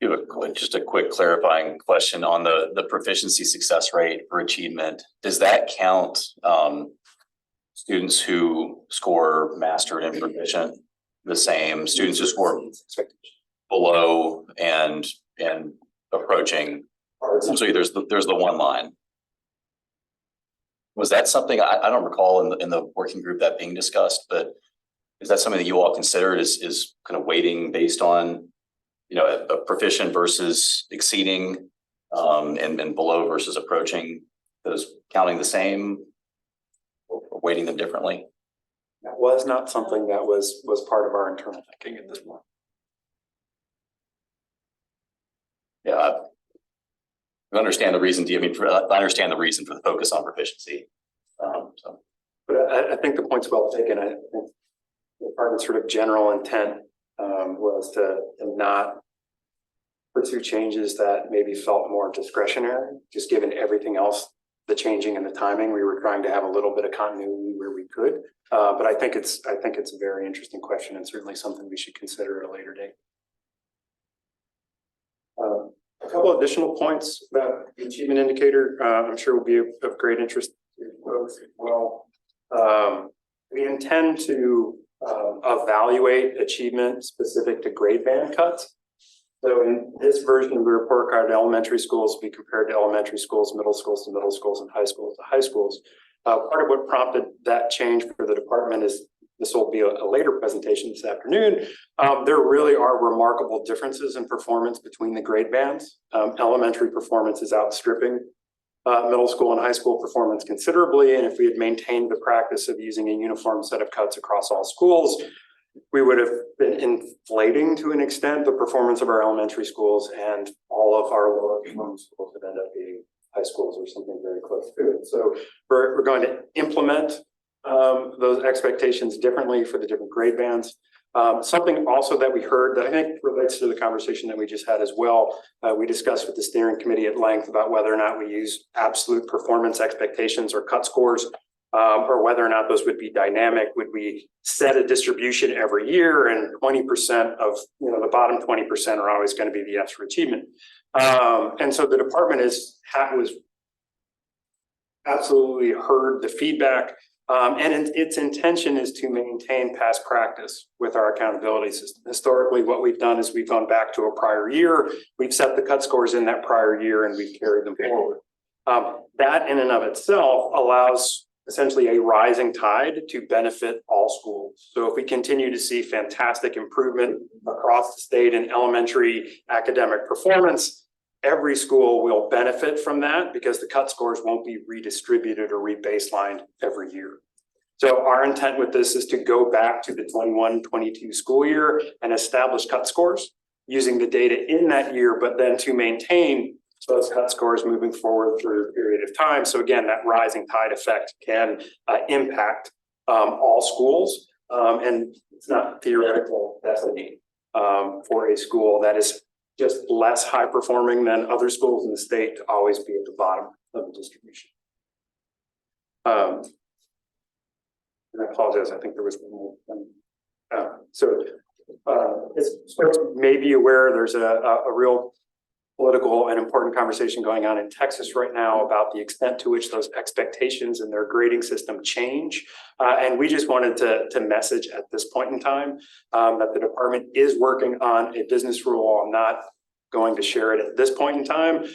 You have just a quick clarifying question on the proficiency success rate for achievement. Does that count students who score mastered and proficient the same, students who score below and approaching? Essentially, there's the one line. Was that something I don't recall in the working group that being discussed, but is that something that you all considered is kind of weighting based on, you know, a proficient versus exceeding, and below versus approaching, those counting the same or weighting them differently? That was not something that was part of our internal thinking at this point. Yeah, I understand the reason. I understand the reason for the focus on proficiency. But I think the point's well taken. I think the department's sort of general intent was to not pursue changes that maybe felt more discretionary, just given everything else, the changing and the timing. We were trying to have a little bit of continuity where we could. But I think it's a very interesting question and certainly something we should consider at a later date. A couple of additional points about the achievement indicator, I'm sure will be of great interest to folks as well. We intend to evaluate achievement specific to grade band cuts. So in this version of the report card, elementary schools will be compared to elementary schools, middle schools to middle schools, and high schools to high schools. Part of what prompted that change for the department is, this will be a later presentation this afternoon. There really are remarkable differences in performance between the grade bands. Elementary performance is outstripping middle school and high school performance considerably. And if we had maintained the practice of using a uniform set of cuts across all schools, we would have been inflating to an extent the performance of our elementary schools, and all of our lower performing schools would end up being high schools or something very close to it. So we're going to implement those expectations differently for the different grade bands. Something also that we heard that I think relates to the conversation that we just had as well. We discussed with the steering committee at length about whether or not we use absolute performance expectations or cut scores, or whether or not those would be dynamic. Would we set a distribution every year, and 20% of, the bottom 20% are always going to be the F's for achievement? And so the department was absolutely heard the feedback. And its intention is to maintain past practice with our accountability system. Historically, what we've done is we've gone back to a prior year, we've set the cut scores in that prior year, and we've carried them forward. That in and of itself allows essentially a rising tide to benefit all schools. So if we continue to see fantastic improvement across the state in elementary academic performance, every school will benefit from that because the cut scores won't be redistributed or rebaselined every year. So our intent with this is to go back to the 21-22 school year and establish cut scores using the data in that year, but then to maintain those cut scores moving forward through a period of time. So again, that rising tide effect can impact all schools. And it's not theoretical, that's a need for a school that is just less high performing than other schools in the state to always be at the bottom of the distribution. And I apologize, I think there was one more. As folks may be aware, there's a real political and important conversation going on in Texas right now about the extent to which those expectations in their grading system change. And we just wanted to message at this point in time that the department is working on a business rule. I'm not going to share it at this point in time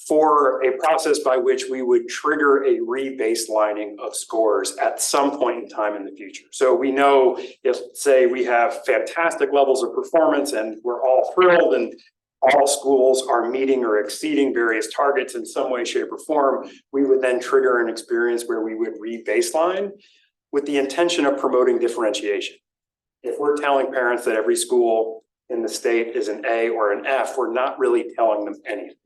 for a process by which we would trigger a rebaselining of scores at some point in time in the future. So we know if, say, we have fantastic levels of performance and we're all thrilled and all schools are meeting or exceeding various targets in some way, shape, or form, we would then trigger an experience where we would rebaseline with the intention of promoting differentiation. If we're telling parents that every school in the state is an A or an F, we're not really telling them anything.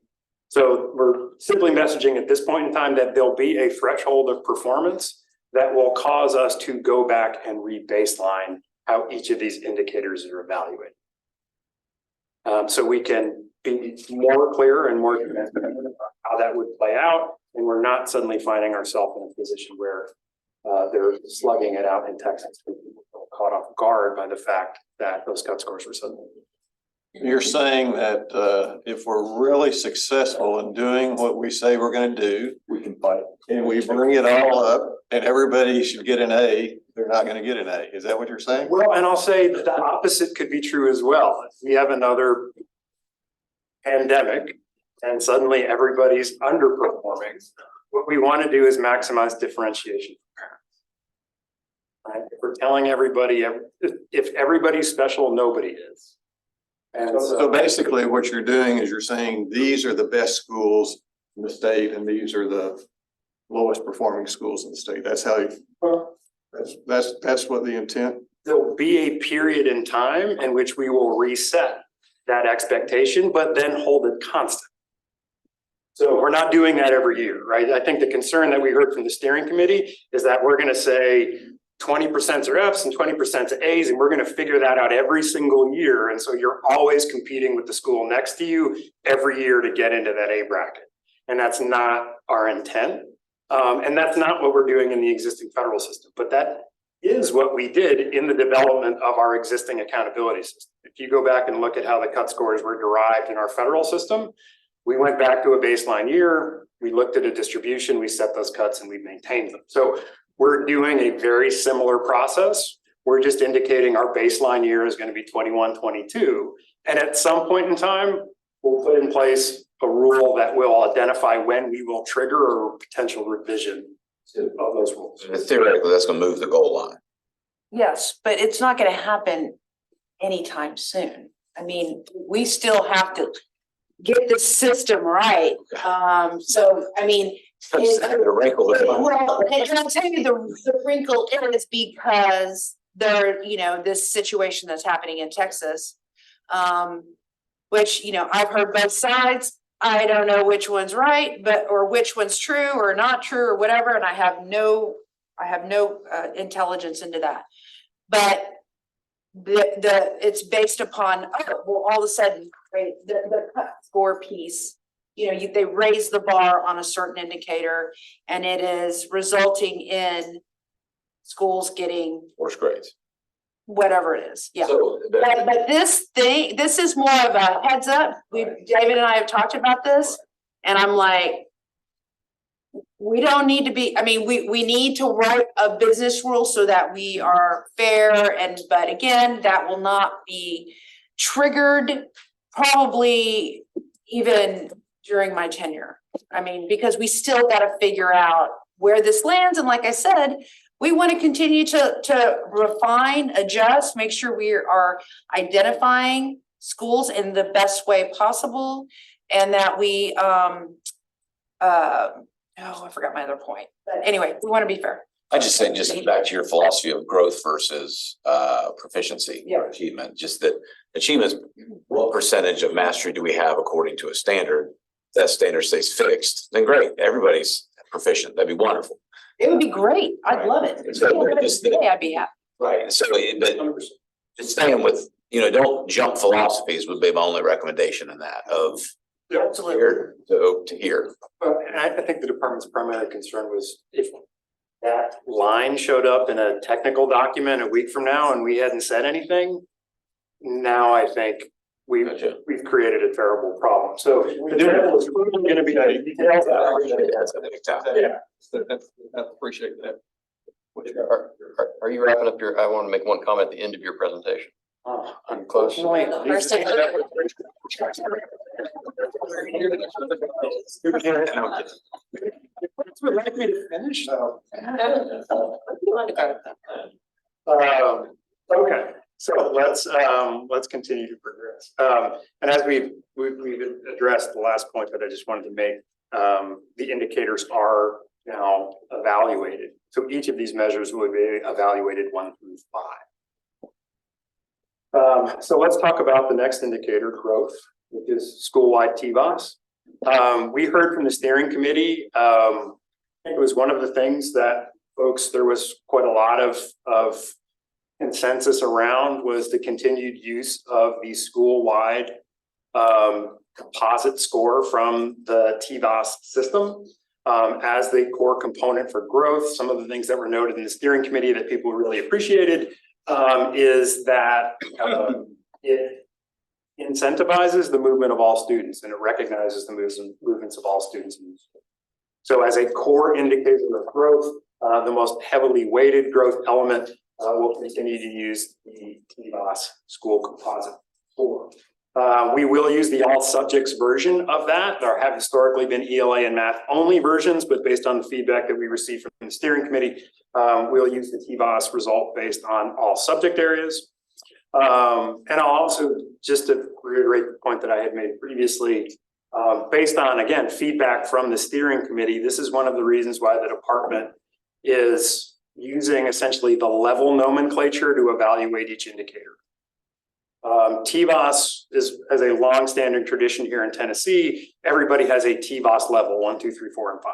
So we're simply messaging at this point in time that there'll be a threshold of performance that will cause us to go back and rebaseline how each of these indicators are evaluated. So we can be more clear and more transparent about how that would play out. And we're not suddenly finding ourselves in a position where they're slugging it out in Texas. People feel caught off guard by the fact that those cut scores were suddenly. You're saying that if we're really successful in doing what we say we're gonna do, We can fight. and we bring it all up and everybody should get an A, they're not gonna get an A. Is that what you're saying? Well, and I'll say that the opposite could be true as well. If we have another pandemic and suddenly everybody's underperforming, what we want to do is maximize differentiation for parents. Right? If we're telling everybody, if everybody's special, nobody is. And So basically what you're doing is you're saying these are the best schools in the state and these are the lowest performing schools in the state. That's how you, that's what the intent. there'll be a period in time in which we will reset that expectation, but then hold it constant. So we're not doing that every year, right? I think the concern that we heard from the steering committee is that we're gonna say 20% are Fs and 20% are As, and we're gonna figure that out every single year. And so you're always competing with the school next to you every year to get into that A bracket. And that's not our intent. And that's not what we're doing in the existing federal system, but that is what we did in the development of our existing accountability system. If you go back and look at how the cut scores were derived in our federal system, we went back to a baseline year, we looked at a distribution, we set those cuts and we maintained them. So we're doing a very similar process. We're just indicating our baseline year is going to be 21, 22. And at some point in time, we'll put in place a rule that will identify when we will trigger a potential revision of those rules. Theoretically, that's gonna move the goal line. Yes, but it's not gonna happen anytime soon. I mean, we still have to get the system right. So, I mean. That's a wrinkle. Well, and I'll tell you, the wrinkle is because there, this situation that's happening in Texas. Which, I've heard both sides. I don't know which one's right, or which one's true or not true or whatever, and I have no intelligence into that. But it's based upon, all of a sudden, right, the cut score piece, they raise the bar on a certain indicator and it is resulting in schools getting Worst grades. whatever it is, yeah. So, But this is more of a heads up. David and I have talked about this and I'm like, we don't need to be, we need to write a business rule so that we are fair but again, that will not be triggered probably even during my tenure. Because we still got to figure out where this lands. And like I said, we want to continue to refine, adjust, make sure we are identifying schools in the best way possible. And that we, I forgot my other point, but anyway, we want to be fair. I just say, just back to your philosophy of growth versus proficiency or achievement, just that achievement, what percentage of mastery do we have according to a standard? That standard stays fixed, then great, everybody's proficient, that'd be wonderful. It would be great. I'd love it. So, just the- I'd be happy. Right, so, but just staying with, don't jump philosophies would be my only recommendation in that of Absolutely. here to here. And I think the department's primary concern was if that line showed up in a technical document a week from now and we hadn't said anything, now I think we've created a terrible problem. So the devil is going to be the details. I appreciate that. Are you wrapping up I want to make one comment at the end of your presentation. I'm close. First of all- Would like me to finish? Okay, so let's continue to progress. And as we've addressed the last point that I just wanted to make, the indicators are now evaluated. So each of these measures will be evaluated 1 through 5. So let's talk about the next indicator, growth, which is school-wide TBOS. We heard from the steering committee. I think it was one of the things that there was quite a lot of consensus around was the continued use of these school-wide composite score from the TVOS system as the core component for growth. Some of the things that were noted in the steering committee that people really appreciated is that it incentivizes the movement of all students and it recognizes the movements of all students. So as a core indicator of growth, the most heavily weighted growth element will continue to use the TVOS school composite score. We will use the all subjects version of that. There have historically been ELA and math only versions, but based on the feedback that we received from the steering committee, we'll use the TVOS result based on all subject areas. And I'll also, just to reiterate the point that I had made previously, based on, again, feedback from the steering committee, this is one of the reasons why the department is using essentially the level nomenclature to evaluate each indicator. TVOS has a long-standing tradition here in Tennessee. Everybody has a TVOS level 1, 2, 3, 4, and 5.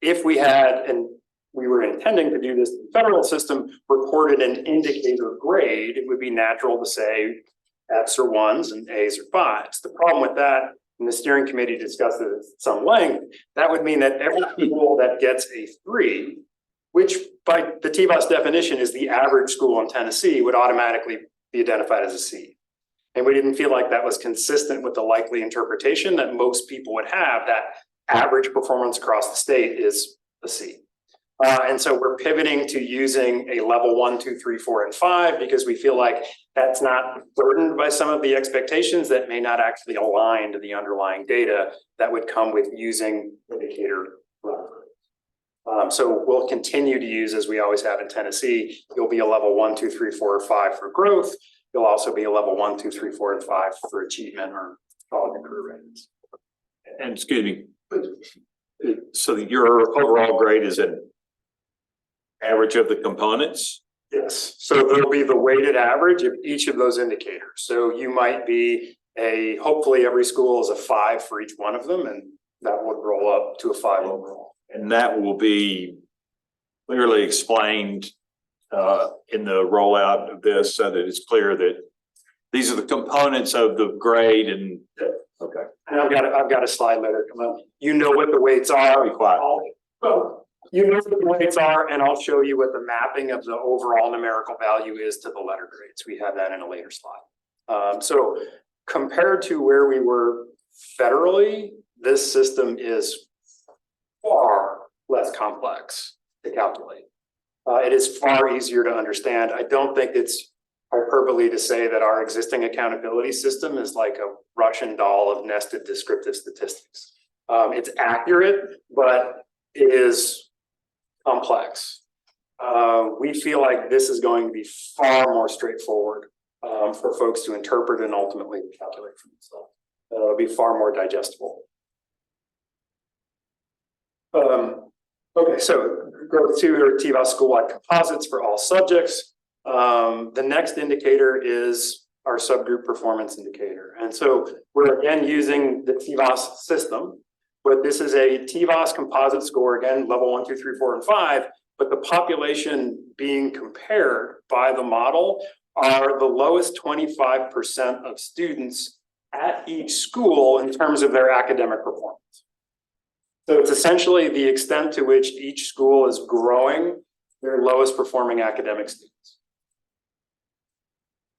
If we had, and we were intending to do this in the federal system, reported an indicator grade, it would be natural to say F's or 1s and A's or 5s. The problem with that, and the steering committee discussed it at some length, that would mean that every school that gets a 3, which by the TVOS definition is the average school in Tennessee, would automatically be identified as a C. And we didn't feel like that was consistent with the likely interpretation that most people would have, that average performance across the state is a C. And so we're pivoting to using a level 1, 2, 3, 4, and 5 because we feel like that's not burdened by some of the expectations that may not actually align to the underlying data that would come with using indicator level. So we'll continue to use, as we always have in Tennessee, you'll be a level 1, 2, 3, 4, or 5 for growth. You'll also be a level 1, 2, 3, 4, and 5 for achievement or college and career ratings. And excuse me, so your overall grade is an average of the components? Yes, so there'll be the weighted average of each of those indicators. So you might be hopefully every school is a 5 for each one of them, and that would roll up to a 5 overall. And that will be clearly explained in the rollout of this so that it's clear that these are the components of the grade and okay. And I've got a slide later come up. You know what the weights are. Be quiet. Well, you know what the weights are, and I'll show you what the mapping of the overall numerical value is to the letter grades. We have that in a later slide. So compared to where we were federally, this system is far less complex to calculate. It is far easier to understand. I don't think it's hyperbole to say that our existing accountability system is like a Russian doll of nested descriptive statistics. It's accurate, but it is complex. We feel like this is going to be far more straightforward for folks to interpret and ultimately calculate for themselves. It'll be far more digestible. Okay, so growth 2 are TVOS school-wide composites for all subjects. The next indicator is our subgroup performance indicator. And so we're again using the TVOS system, but this is a TVOS composite score, again, level 1, 2, 3, 4, and 5, but the population being compared by the model are the lowest 25% of students at each school in terms of their academic performance. So it's essentially the extent to which each school is growing their lowest performing academic students.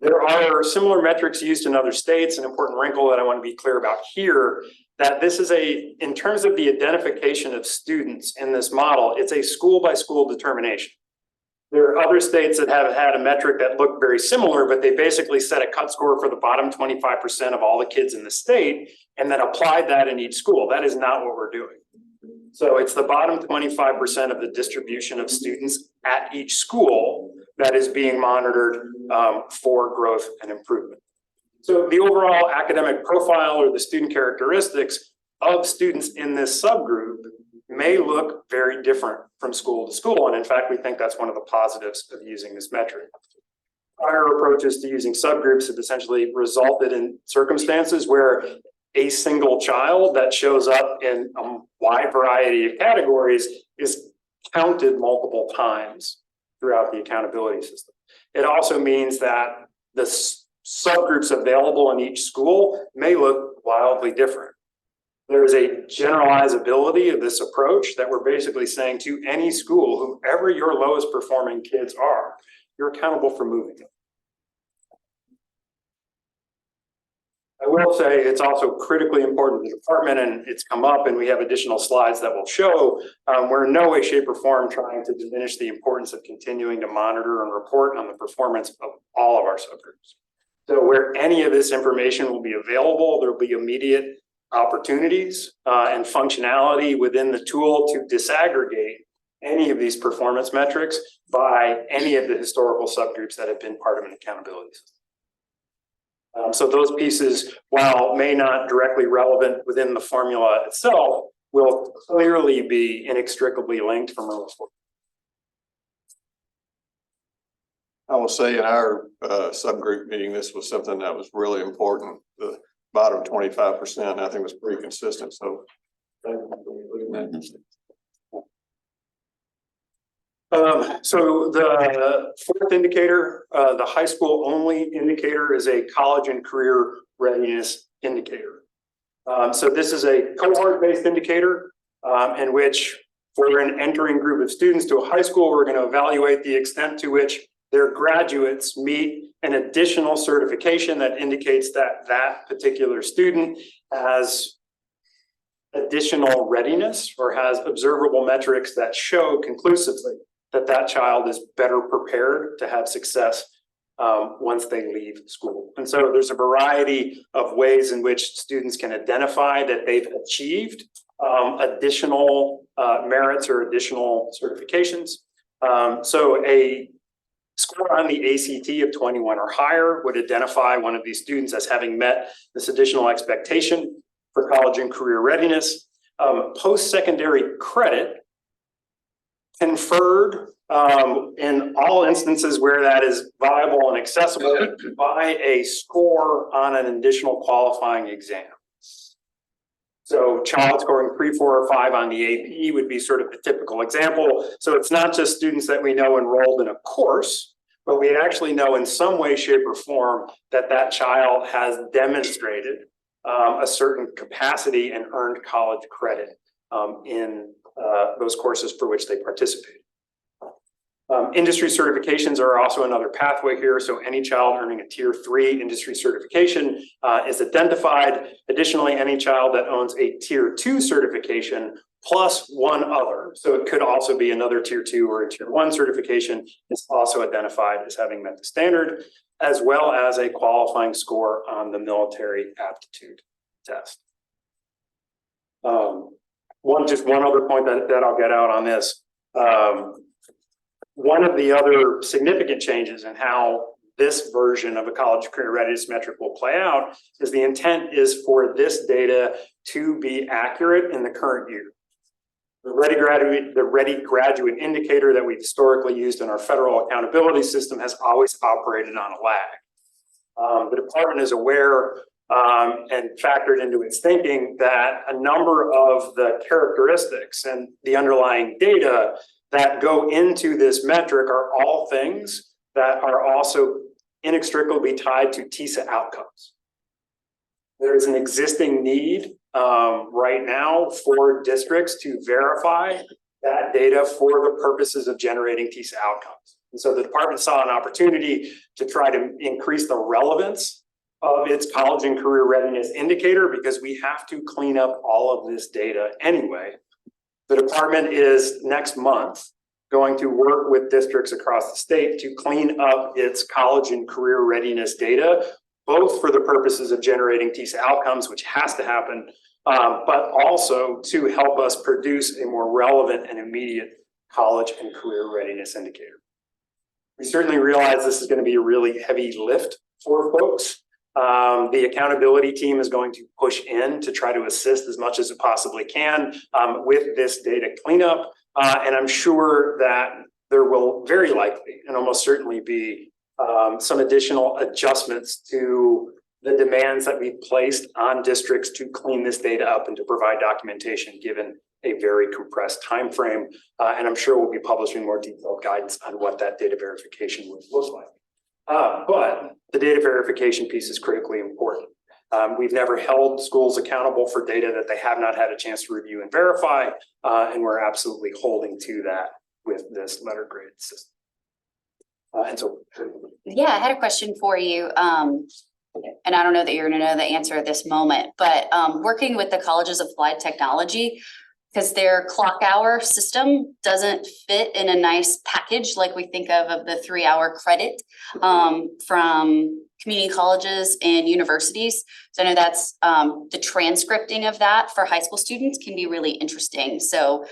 There are similar metrics used in other states. An important wrinkle that I want to be clear about here, that this is in terms of the identification of students in this model, it's a school by school determination. There are other states that have had a metric that looked very similar, but they basically set a cut score for the bottom 25% of all the kids in the state and then applied that in each school. That is not what we're doing. So it's the bottom 25% of the distribution of students at each school that is being monitored for growth and improvement. So the overall academic profile or the student characteristics of students in this subgroup may look very different from school to school. And in fact, we think that's one of the positives of using this metric. Prior approaches to using subgroups have essentially resulted in circumstances where a single child that shows up in a wide variety of categories is counted multiple times throughout the accountability system. It also means that the subgroups available in each school may look wildly different. There is a generalizability of this approach that we're basically saying to any school, whoever your lowest performing kids are, you're accountable for moving them. I will say it's also critically important to the department, and it's come up, and we have additional slides that will show we're in no way, shape, or form trying to diminish the importance of continuing to monitor and report on the performance of all of our subgroups. So where any of this information will be available, there will be immediate opportunities and functionality within the tool to disaggregate any of these performance metrics by any of the historical subgroups that have been part of an accountability system. So those pieces, while may not directly relevant within the formula itself, will clearly be inextricably linked from a report. I will say in our subgroup meeting, this was something that was really important. The bottom 25%, I think, was pretty consistent. So thank you for including that. So the fourth indicator, the high school only indicator, is a college and career readiness indicator. So this is a cohort-based indicator in which, for an entering group of students to a high school, we're going to evaluate the extent to which their graduates meet an additional certification that indicates that that particular student has additional readiness or has observable metrics that show conclusively that that child is better prepared to have success once they leave school. And so there's a variety of ways in which students can identify that they've achieved additional merits or additional certifications. So a score on the ACT of 21 or higher would identify one of these students as having met this additional expectation for college and career readiness. Post-secondary credit conferred in all instances where that is viable and accessible by a score on an additional qualifying exam. So child scoring 3, 4, or 5 on the AP would be sort of the typical example. So it's not just students that we know enrolled in a course, but we actually know in some way, shape, or form that that child has demonstrated a certain capacity and earned college credit in those courses for which they participated. Industry certifications are also another pathway here. So any child earning a tier 3 industry certification is identified. Additionally, any child that owns a tier 2 certification plus one other, so it could also be another tier 2 or a tier 1 certification, is also identified as having met the standard, as well as a qualifying score on the military aptitude test. Just one other point that I'll get out on this. One of the other significant changes in how this version of a college career readiness metric will play out is the intent is for this data to be accurate in the current year. The ready graduate indicator that we've historically used in our federal accountability system has always operated on a lag. The department is aware and factored into its thinking that a number of the characteristics and the underlying data that go into this metric are all things that are also inextricably tied to TISA outcomes. There is an existing need right now for districts to verify that data for the purposes of generating TISA outcomes. And so the department saw an opportunity to try to increase the relevance of its college and career readiness indicator, because we have to clean up all of this data anyway. The department is next month going to work with districts across the state to clean up its college and career readiness data, both for the purposes of generating TISA outcomes, which has to happen, but also to help us produce a more relevant and immediate college and career readiness indicator. We certainly realize this is going to be a really heavy lift for folks. The accountability team is going to push in to try to assist as much as it possibly can with this data cleanup. And I'm sure that there will very likely and almost certainly be some additional adjustments to the demands that we've placed on districts to clean this data up and to provide documentation given a very compressed time frame. And I'm sure we'll be publishing more detailed guidance on what that data verification would look like. But the data verification piece is critically important. We've never held schools accountable for data that they have not had a chance to review and verify, and we're absolutely holding to that with this letter grade system. And so. Yeah, I had a question for you. And I don't know that you're gonna know the answer at this moment, but working with the colleges of applied technology, because their clock hour system doesn't fit in a nice package like we think of the 3-hour credit from community colleges and universities. So I know that's the transcripting of that for high school students can be really interesting. So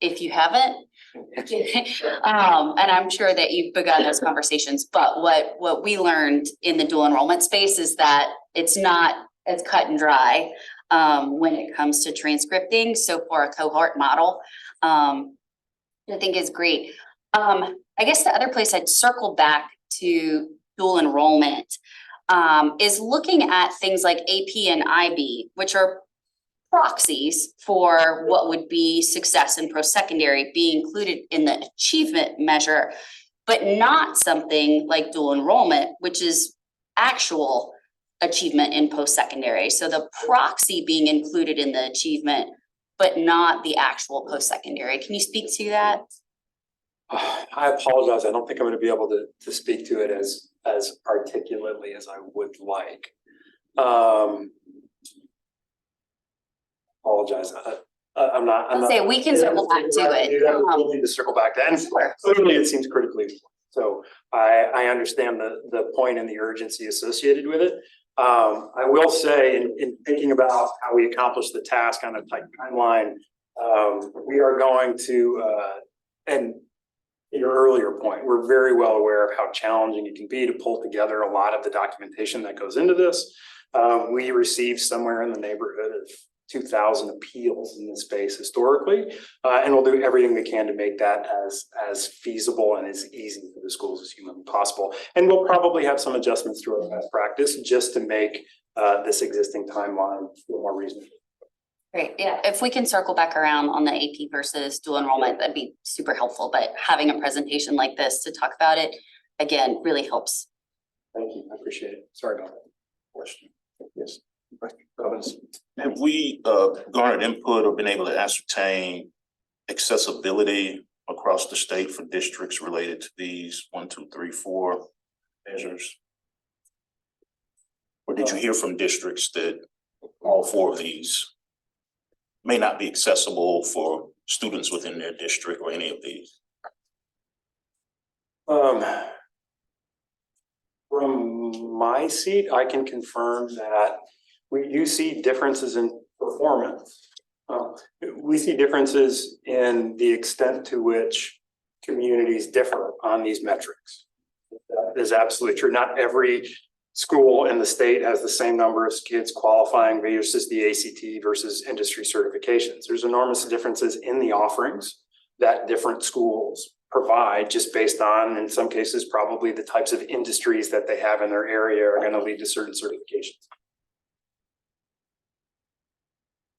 if you haven't, and I'm sure that you've begun those conversations, but what we learned in the dual enrollment space is that it's not as cut and dry when it comes to transcripting. So for a cohort model, I think is great. I guess the other place I'd circle back to dual enrollment is looking at things like AP and IB, which are proxies for what would be success in post-secondary, be included in the achievement measure, but not something like dual enrollment, which is actual achievement in post-secondary. So the proxy being included in the achievement, but not the actual post-secondary. Can you speak to that? I apologize. I don't think I'm going to be able to speak to it as articulately as I would like. Apologize. I'm not. I'll say we can circle back to it. We'll need to circle back to that. Clearly, it seems critically important. So I understand the point and the urgency associated with it. I will say in thinking about how we accomplish the task on a tight timeline, we are going to, and your earlier point, we're very well aware of how challenging it can be to pull together a lot of the documentation that goes into this. We received somewhere in the neighborhood of 2,000 appeals in this space historically, and we'll do everything we can to make that as feasible and as easy for the schools as humanly possible. And we'll probably have some adjustments to our best practice just to make this existing timeline feel more reasonable. Great, yeah, if we can circle back around on the AP versus dual enrollment, that'd be super helpful, but having a presentation like this to talk about it, again, really helps. Thank you, I appreciate it. Sorry about that. Question. Yes. Have we garnered input or been able to ascertain accessibility across the state for districts related to these 1, 2, 3, 4 measures? Or did you hear from districts that all 4 of these may not be accessible for students within their district or any of these? From my seat, I can confirm that we do see differences in performance. We see differences in the extent to which communities differ on these metrics. That is absolutely true. Not every school in the state has the same number of kids qualifying versus the ACT versus industry certifications. There's enormous differences in the offerings that different schools provide just based on, in some cases, probably the types of industries that they have in their area are going to lead to certain certifications.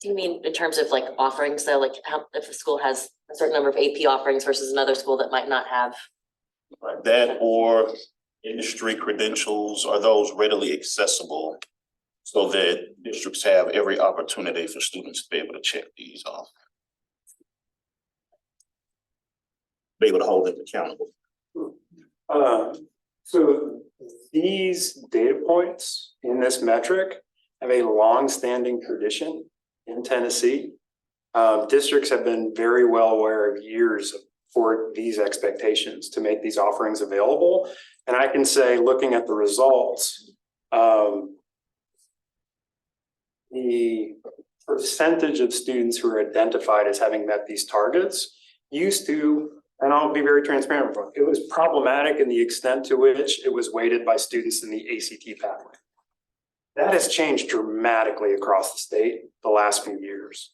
Do you mean in terms of like offerings though, like how, if a school has a certain number of AP offerings versus another school that might not have? Like that, or industry credentials, are those readily accessible so that districts have every opportunity for students to be able to check these off? Be able to hold them accountable. So these data points in this metric have a long-standing tradition in Tennessee. Districts have been very well aware of years for these expectations to make these offerings available. And I can say, looking at the results, the percentage of students who are identified as having met these targets used to, and I'll be very transparent with you, it was problematic in the extent to which it was weighted by students in the ACT pathway. That has changed dramatically across the state the last few years.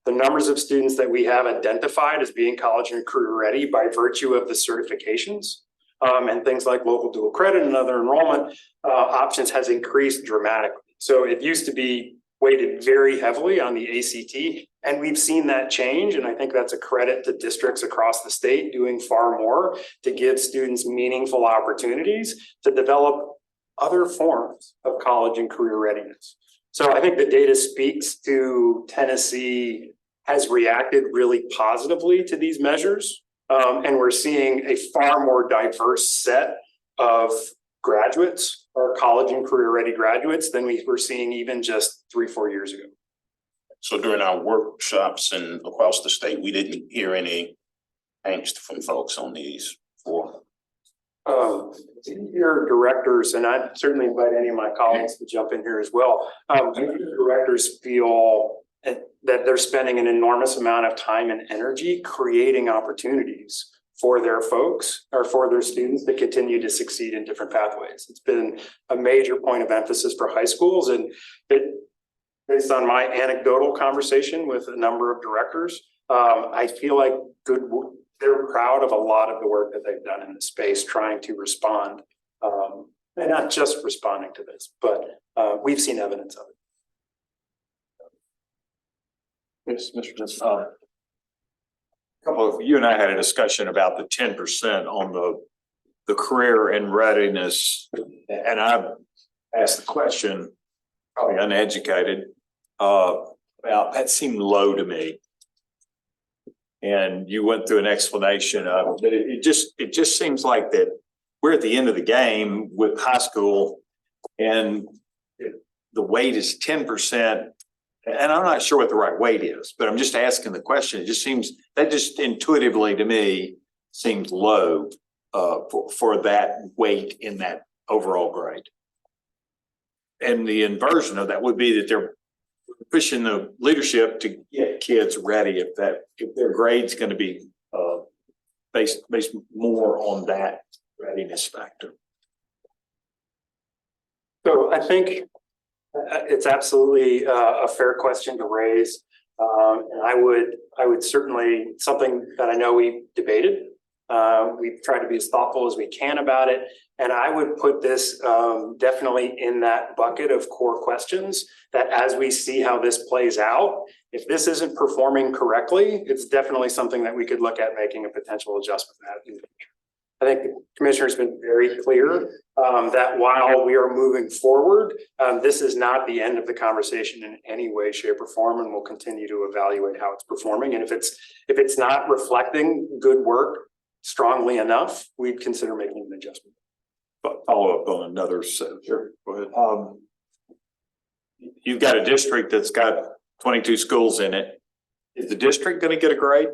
The numbers of students that we have identified as being college and career ready by virtue of the certifications and things like local dual credit and other enrollment options has increased dramatically. So it used to be weighted very heavily on the ACT. And we've seen that change, and I think that's a credit to districts across the state doing far more to give students meaningful opportunities to develop other forms of college and career readiness. So I think the data speaks to Tennessee has reacted really positively to these measures. And we're seeing a far more diverse set of graduates or college and career ready graduates than we were seeing even just 3-4 years ago. So during our workshops and across the state, we didn't hear any angst from folks on these four. Your directors, and I'd certainly invite any of my colleagues to jump in here as well. Directors feel that they're spending an enormous amount of time and energy creating opportunities for their folks or for their students to continue to succeed in different pathways. It's been a major point of emphasis for high schools, and based on my anecdotal conversation with a number of directors, I feel like they're proud of a lot of the work that they've done in the space, trying to respond, and not just responding to this, but we've seen evidence of it. Yes, Mr. Johnson. You and I had a discussion about the 10% on the career and readiness, and I asked the question, probably uneducated, about that seemed low to me. And you went through an explanation of it, but it just seems like that we're at the end of the game with high school, and the weight is 10%. And I'm not sure what the right weight is, but I'm just asking the question. It just seems that just intuitively to me seems low for that weight in that overall grade. And the inversion of that would be that they're pushing the leadership to get kids ready if their grade's going to be based more on that readiness factor. So I think it's absolutely a fair question to raise. And I would certainly, something that I know we debated. We've tried to be as thoughtful as we can about it. And I would put this definitely in that bucket of core questions that as we see how this plays out, if this isn't performing correctly, it's definitely something that we could look at making a potential adjustment in the future. I think the commissioner's been very clear that while we are moving forward, this is not the end of the conversation in any way, shape, or form, and we'll continue to evaluate how it's performing. And if it's not reflecting good work strongly enough, we'd consider making an adjustment. But follow up on another set. Sure. Go ahead. You've got a district that's got 22 schools in it. Is the district going to get a grade?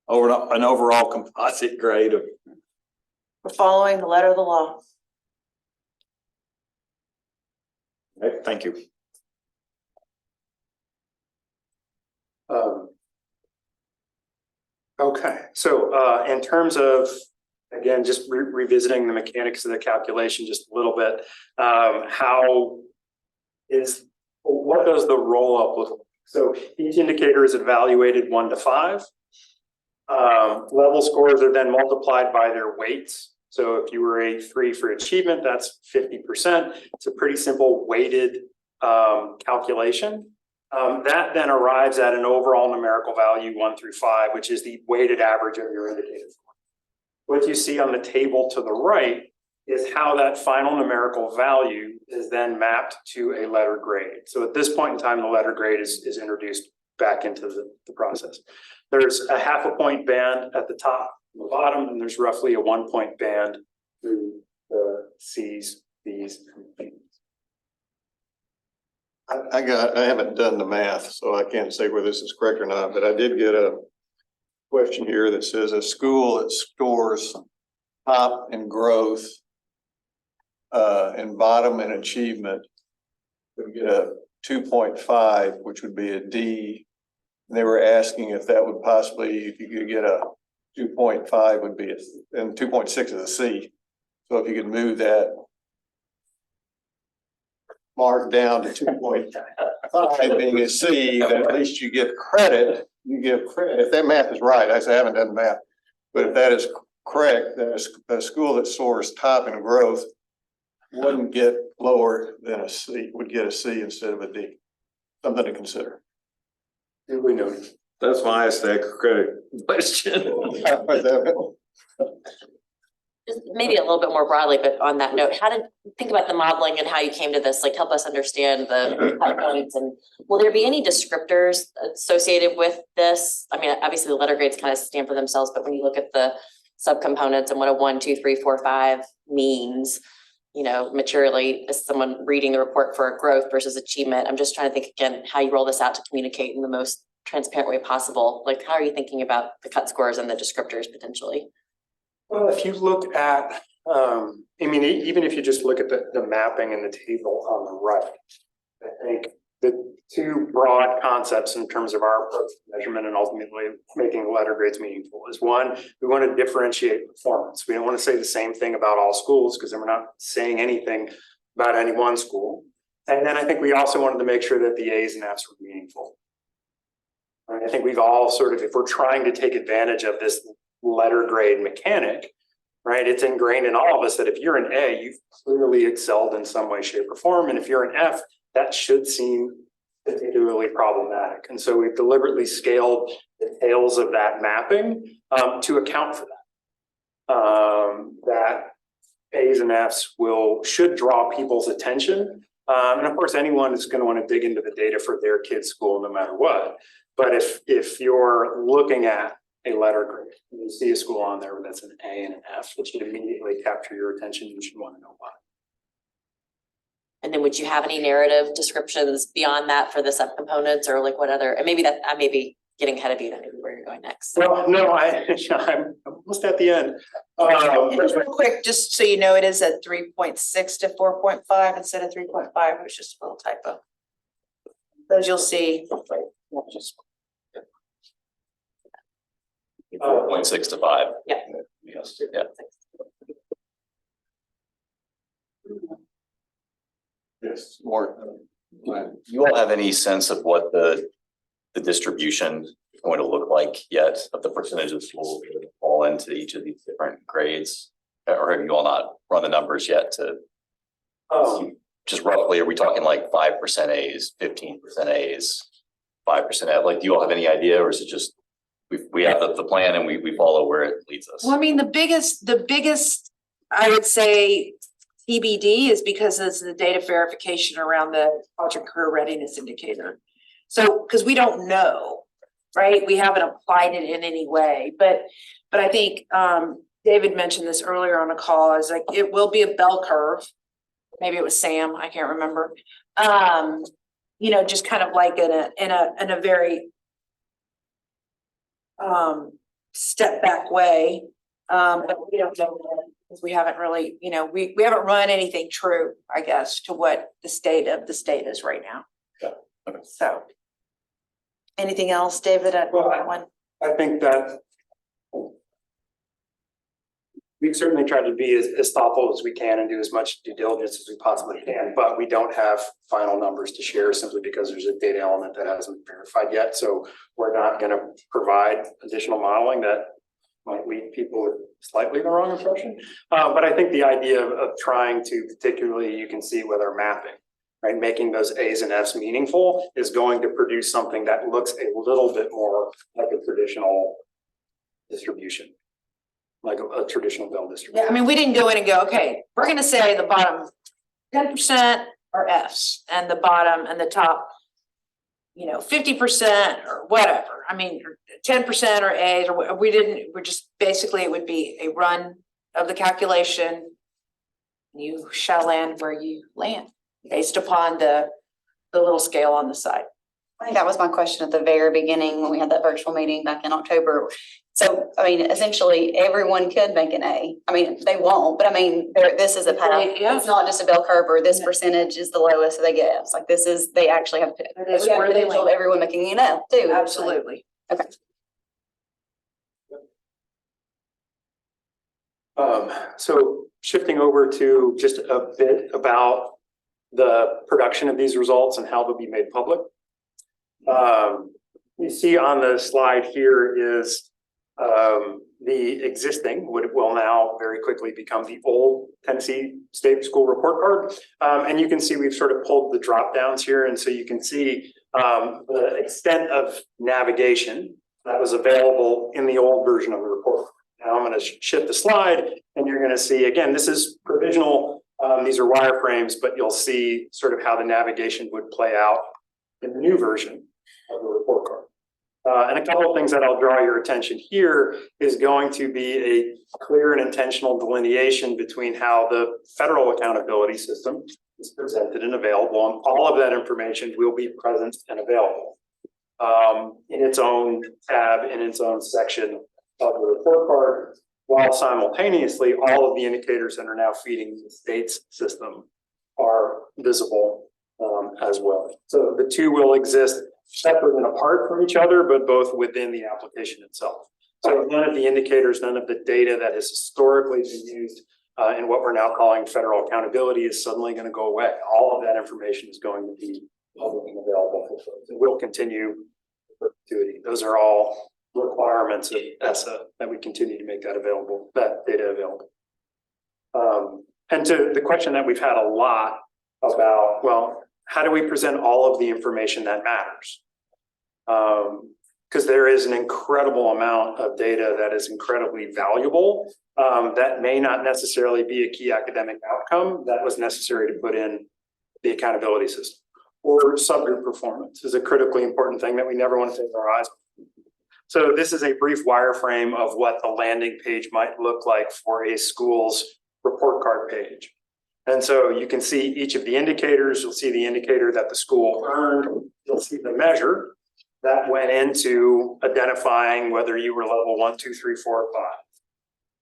Or an overall composite grade of? We're following the letter of the law. Okay, thank you. Okay, so in terms of, again, just revisiting the mechanics of the calculation just a little bit, what does the roll up look like? So each indicator is evaluated 1 to 5. Level scores are then multiplied by their weights. So if you were a 3 for achievement, that's 50%. It's a pretty simple weighted calculation. That then arrives at an overall numerical value 1 through 5, which is the weighted average of your indicator. What you see on the table to the right is how that final numerical value is then mapped to a letter grade. So at this point in time, the letter grade is introduced back into the process. There's a 0.5 point band at the top and the bottom, and there's roughly a 1 point band through the C's, B's, and D's. I haven't done the math, so I can't say whether this is correct or not, but I did get a question here that says a school that scores top in growth and bottom in achievement would get a 2.5, which would be a D. And they were asking if that would possibly, if you could get a 2.5 would be, and 2.6 is a C. So if you could move that mark down to 2.5 being a C, then at least you give credit. You give credit. If that math is right, I haven't done the math, but if that is correct, then a school that soars top in growth wouldn't get lower than a C, would get a C instead of a D. Something to consider. Duly noted. That's why I asked that credit question. Just maybe a little bit more broadly, but on that note, how did, think about the modeling and how you came to this, like help us understand the cut points, and will there be any descriptors associated with this? I mean, obviously the letter grades kind of stand for themselves, but when you look at the subcomponents and what a 1, 2, 3, 4, 5 means, you know, materially, as someone reading the report for growth versus achievement, I'm just trying to think again, how you roll this out to communicate in the most transparent way possible. Like, how are you thinking about the cut scores and the descriptors potentially? Well, if you look at, I mean, even if you just look at the mapping and the table on the right, I think the two broad concepts in terms of our approach to measurement and ultimately making letter grades meaningful is one, we want to differentiate performance. We don't want to say the same thing about all schools because then we're not saying anything about any one school. And then I think we also wanted to make sure that the A's and F's were meaningful. I think we've all sort of, if we're trying to take advantage of this letter grade mechanic, right, it's ingrained in all of us that if you're an A, you've clearly excelled in some way, shape, or form. And if you're an F, that should seem particularly problematic. And so we've deliberately scaled the tails of that mapping to account for that. That A's and F's should draw people's attention. And of course, anyone is going to want to dig into the data for their kid's school no matter what. But if you're looking at a letter grade, and you see a school on there that's an A and an F, it should immediately capture your attention. You should want to know why. And then would you have any narrative descriptions beyond that for the subcomponents, or like what other, and maybe that I may be getting ahead of you, that maybe where you're going next. Well, no, I'm almost at the end. Just real quick, just so you know, it is at 3.6 to 4.5 instead of 3.5. It was just a little typo. As you'll see. 4.6 to 5. Yeah. Yes, yeah. Yes, more. You all have any sense of what the distribution is going to look like yet of the percentage of schools that fall into each of these different grades? Or have you all not run the numbers yet to just roughly, are we talking like 5% A's, 15% A's, 5% F? Like, do you all have any idea, or is it just we have the plan and we follow where it leads us? Well, I mean, the biggest, I would say, TBD is because it's the data verification around the project career readiness indicator. So, because we don't know, right? We haven't applied it in any way, but I think David mentioned this earlier on a call, is like, it will be a bell curve. Maybe it was Sam, I can't remember. You know, just kind of like in a very step back way. But we don't know because we haven't really, you know, we haven't run anything true, I guess, to what the state is right now. Yeah. Okay. So anything else, David, at that one? I think that we've certainly tried to be as thoughtful as we can and do as much due diligence as we possibly can, but we don't have final numbers to share simply because there's a data element that hasn't been verified yet. So we're not going to provide additional modeling that might lead people with slightly the wrong impression. But I think the idea of trying to, particularly you can see with our mapping, right, making those A's and F's meaningful is going to produce something that looks a little bit more like a traditional distribution, like a traditional bell distribution. Yeah, I mean, we didn't go in and go, okay, we're gonna say the bottom 10% are F's and the bottom and the top, you know, 50% or whatever. I mean, 10% or A's, or we're just basically, it would be a run of the calculation. You shall land where you land based upon the little scale on the side. I think that was my question at the very beginning when we had that virtual meeting back in October. So, I mean, essentially everyone could make an A. I mean, they won't, but I mean, this is a path. Yeah. It's not just a bell curve or this percentage is the lowest so they get F's. Like this is, they actually have to, It is we have where they potential of land. everyone making an F too. Absolutely. Okay. So shifting over to just a bit about the production of these results and how they'll be made public. You see on the slide here is the existing, what will now very quickly become the old Tennessee State School Report Card. And you can see we've sort of pulled the drop downs here. And so you can see the extent of navigation that was available in the old version of the report. Now I'm going to shift the slide and you're going to see, again, this is provisional. These are wireframes, but you'll see sort of how the navigation would play out in the new version of the report card. And a couple of things that I'll draw your attention here is going to be a clear and intentional delineation between how the federal accountability system is presented and available, and all of that information will be present and available in its own tab, in its own section of the report card, while simultaneously all of the indicators that are now feeding the state's system are visible as well. So the two will exist separate and apart from each other, but both within the application itself. So none of the indicators, none of the data that has historically been used in what we're now calling federal accountability is suddenly going to go away. All of that information is going to be public and available for folks. It will continue for perpetuity. Those are all requirements of ESSA that we continue to make that available, that data available. And to the question that we've had a lot about, well, how do we present all of the information that matters? Because there is an incredible amount of data that is incredibly valuable that may not necessarily be a key academic outcome that was necessary to put in the accountability system. Or subgroup performance is a critically important thing that we never want to take our eyes off. So this is a brief wireframe of what the landing page might look like for a school's report card page. And so you can see each of the indicators. You'll see the indicator that the school earned. You'll see the measure that went into identifying whether you were level 1, 2, 3, 4, or 5.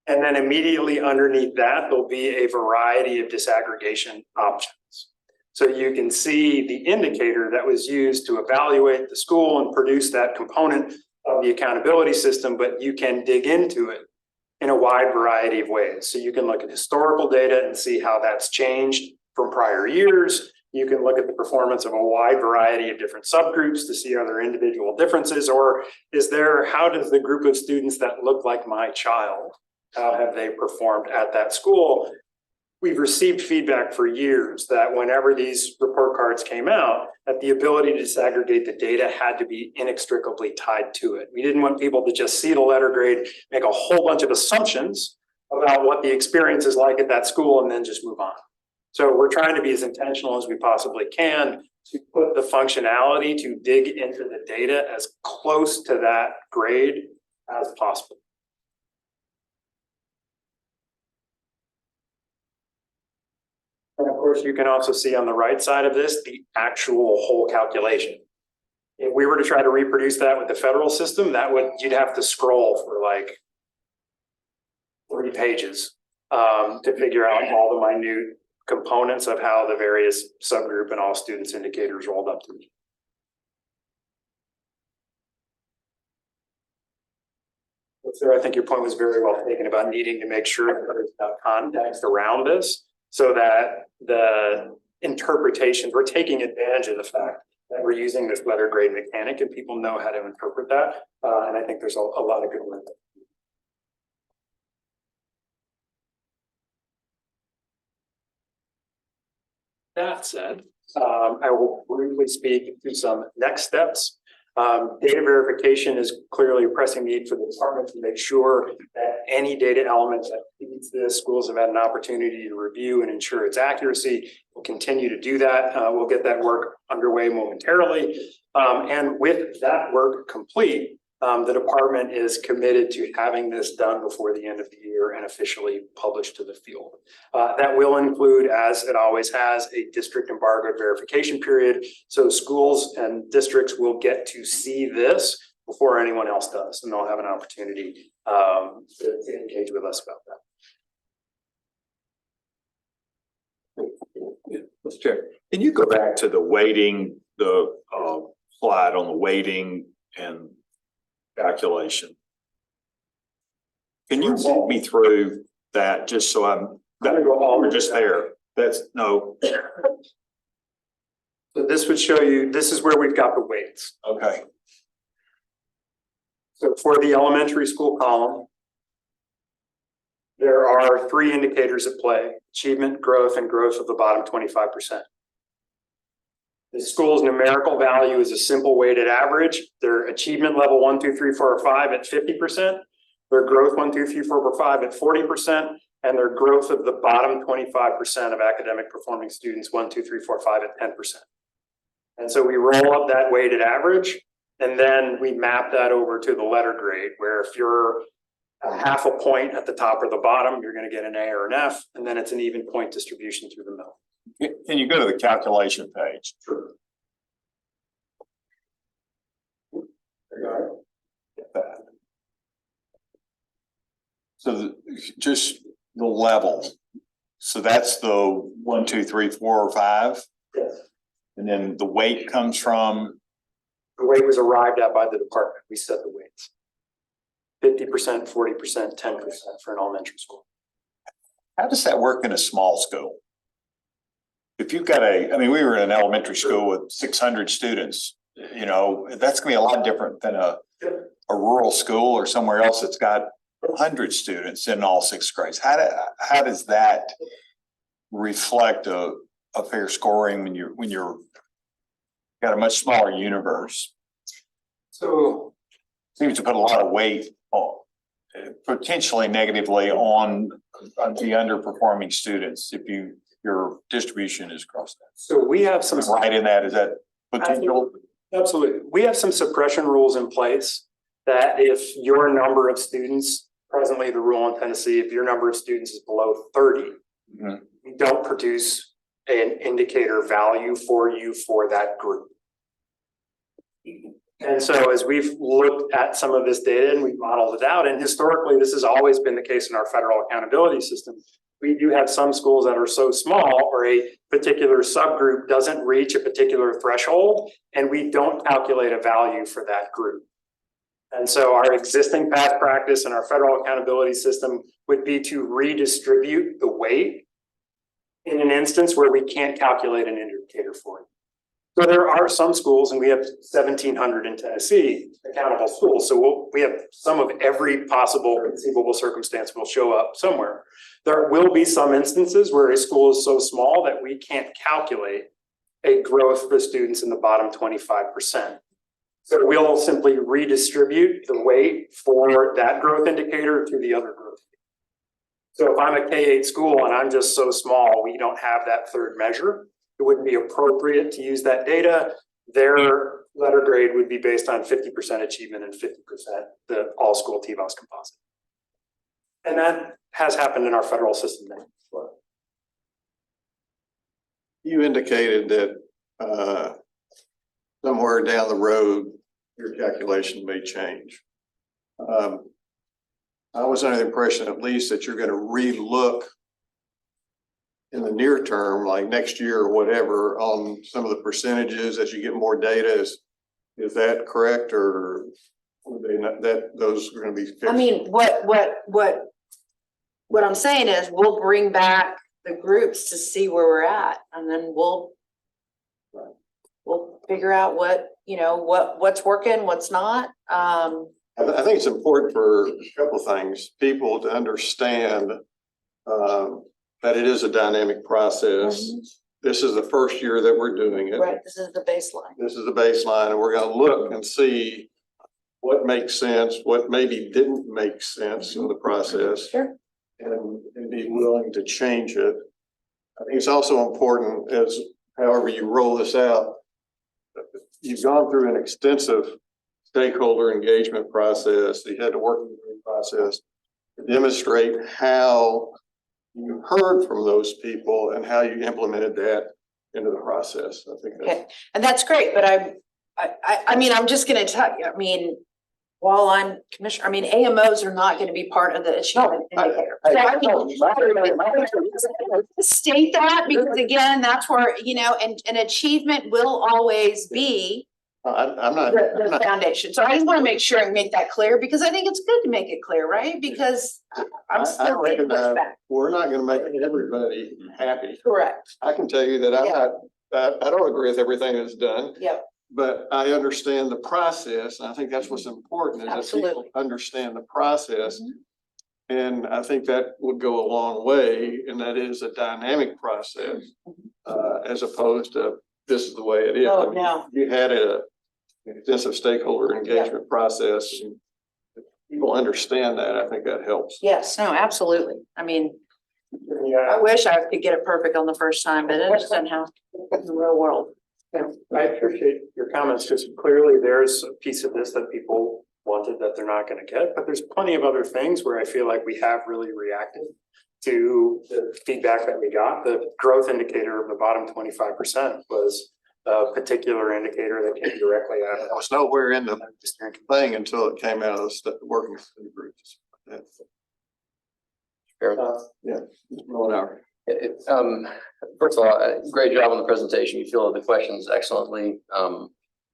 And then immediately underneath that, there'll be a variety of disaggregation options. So you can see the indicator that was used to evaluate the school and produce that component of the accountability system, but you can dig into it in a wide variety of ways. So you can look at historical data and see how that's changed from prior years. You can look at the performance of a wide variety of different subgroups to see are there individual differences, or how does the group of students that look like my child, how have they performed at that school? We've received feedback for years that whenever these report cards came out, that the ability to disaggregate the data had to be inextricably tied to it. We didn't want people to just see the letter grade, make a whole bunch of assumptions about what the experience is like at that school, and then just move on. So we're trying to be as intentional as we possibly can to put the functionality to dig into the data as close to that grade as possible. And of course, you can also see on the right side of this, the actual whole calculation. If we were to try to reproduce that with the federal system, you'd have to scroll for like 3 pages to figure out all the minute components of how the various subgroup and all students indicators rolled up to me. So I think your point was very well taken about needing to make sure that there's enough context around this, so that the interpretations, we're taking advantage of the fact that we're using this letter grade mechanic and people know how to interpret that. And I think there's a lot of good work. That said, I will briefly speak to some next steps. Data verification is clearly a pressing need for the department to make sure that any data element that feeds this, schools have had an opportunity to review and ensure its accuracy. We'll continue to do that. We'll get that work underway momentarily. And with that work complete, the department is committed to having this done before the end of the year and officially published to the field. That will include, as it always has, a district embargoed verification period. So schools and districts will get to see this before anyone else does, and they'll have an opportunity to engage with us about that. Mr. Chair, can you go back to the weighting, the slide on the weighting and calculation? Can you walk me through that just so we're just there? No. So this would show you, this is where we've got the weights. Okay. So for the elementary school column, there are 3 indicators at play: achievement, growth, and growth of the bottom 25%. The school's numerical value is a simple weighted average. Their achievement level 1, 2, 3, 4, or 5 at 50%. Their growth 1, 2, 3, 4, or 5 at 40%, and their growth of the bottom 25% of academic performing students 1, 2, 3, 4, 5 at 10%. And so we roll up that weighted average, and then we map that over to the letter grade, where if you're a half a point at the top or the bottom, you're going to get an A or an F, and then it's an even point distribution through the middle. Can you go to the calculation page? Sure. Get that. So just the level. So that's the 1, 2, 3, 4, or 5. Yes. And then the weight comes from, The weight was arrived at by the department. We set the weights. 50%, 40%, 10% for an elementary school. how does that work in a small school? If you've got I mean, we were in an elementary school with 600 students, you know, that's gonna be a lot different than a rural school or somewhere else that's got 100 students in all 6 grades. How does that reflect a fair scoring when you're got a much smaller universe? So Seems to put a lot of weight on, potentially negatively on the underperforming students if your distribution is across that. So we have some. Right in that, is that potential? Absolutely. We have some suppression rules in place that if your number of students, presently the rule in Tennessee, if your number of students is below 30, Mhm. we don't produce an indicator value for you for that group. And so as we've looked at some of this data and we've modeled it out, and historically, this has always been the case in our federal accountability system. We do have some schools that are so small or a particular subgroup doesn't reach a particular threshold, and we don't calculate a value for that group. And so our existing past practice and our federal accountability system would be to redistribute the weight in an instance where we can't calculate an indicator for it. So there are some schools, and we have 1,700 in Tennessee, accountable schools. So we have some of every possible conceivable circumstance will show up somewhere. There will be some instances where a school is so small that we can't calculate a growth for students in the bottom 25%. So we'll simply redistribute the weight for that growth indicator to the other growth. So if I'm a K-8 school and I'm just so small, we don't have that third measure, it wouldn't be appropriate to use that data. Their letter grade would be based on 50% achievement and 50% the all school TVOS composite. And that has happened in our federal system now. You indicated that somewhere down the road, your calculation may change. I was under the impression at least that you're gonna relook in the near term, like next year or whatever, on some of the percentages as you get more data. Is that correct, or are they not, that those are gonna be fixed? I mean, what I'm saying is we'll bring back the groups to see where we're at, and then we'll figure out what's working, what's not. I think it's important for a couple of things, people to understand that it is a dynamic process. This is the first year that we're doing it. Right, this is the baseline. This is the baseline, and we're gonna look and see what makes sense, what maybe didn't make sense in the process. Sure. And be willing to change it. I think it's also important, as however you roll this out, you've gone through an extensive stakeholder engagement process, you had a working group process to demonstrate how you heard from those people and how you implemented that into the process. I think that's. Okay, and that's great, but I mean, I'm just gonna tell you, I mean, while I'm commissioner, I mean, AMOs are not gonna be part of the achievement indicator. So I mean, state that, because again, that's where, and achievement will always be I'm not. the foundation. So I just wanna make sure and make that clear, because I think it's good to make it clear, right? Because I'm I still getting recognize pushback. we're not gonna make everybody happy. Correct, I can tell you that I don't agree with everything that's done. yep, But I understand the process, and I think that's what's important, is that people Absolutely. understand the process. Mhm. And I think that would go a long way, and that is a dynamic process, as opposed to this is the way it is. Oh, no. You had an extensive stakeholder engagement process, and if people understand that, I think that helps. Yes, no, absolutely. I mean, I Yeah, wish I could get it perfect on the first time, but it just doesn't happen in the real world. I appreciate your comments, because clearly there's a piece of this that people wanted that they're not gonna get, but there's plenty of other things where I feel like we have really reacted to the feedback that we got. The growth indicator of the bottom 25% was a particular indicator that came directly out of It was nowhere in the thing until it came out of the working study groups. Yeah. One hour. First of all, great job on the presentation. You fielded the questions excellently.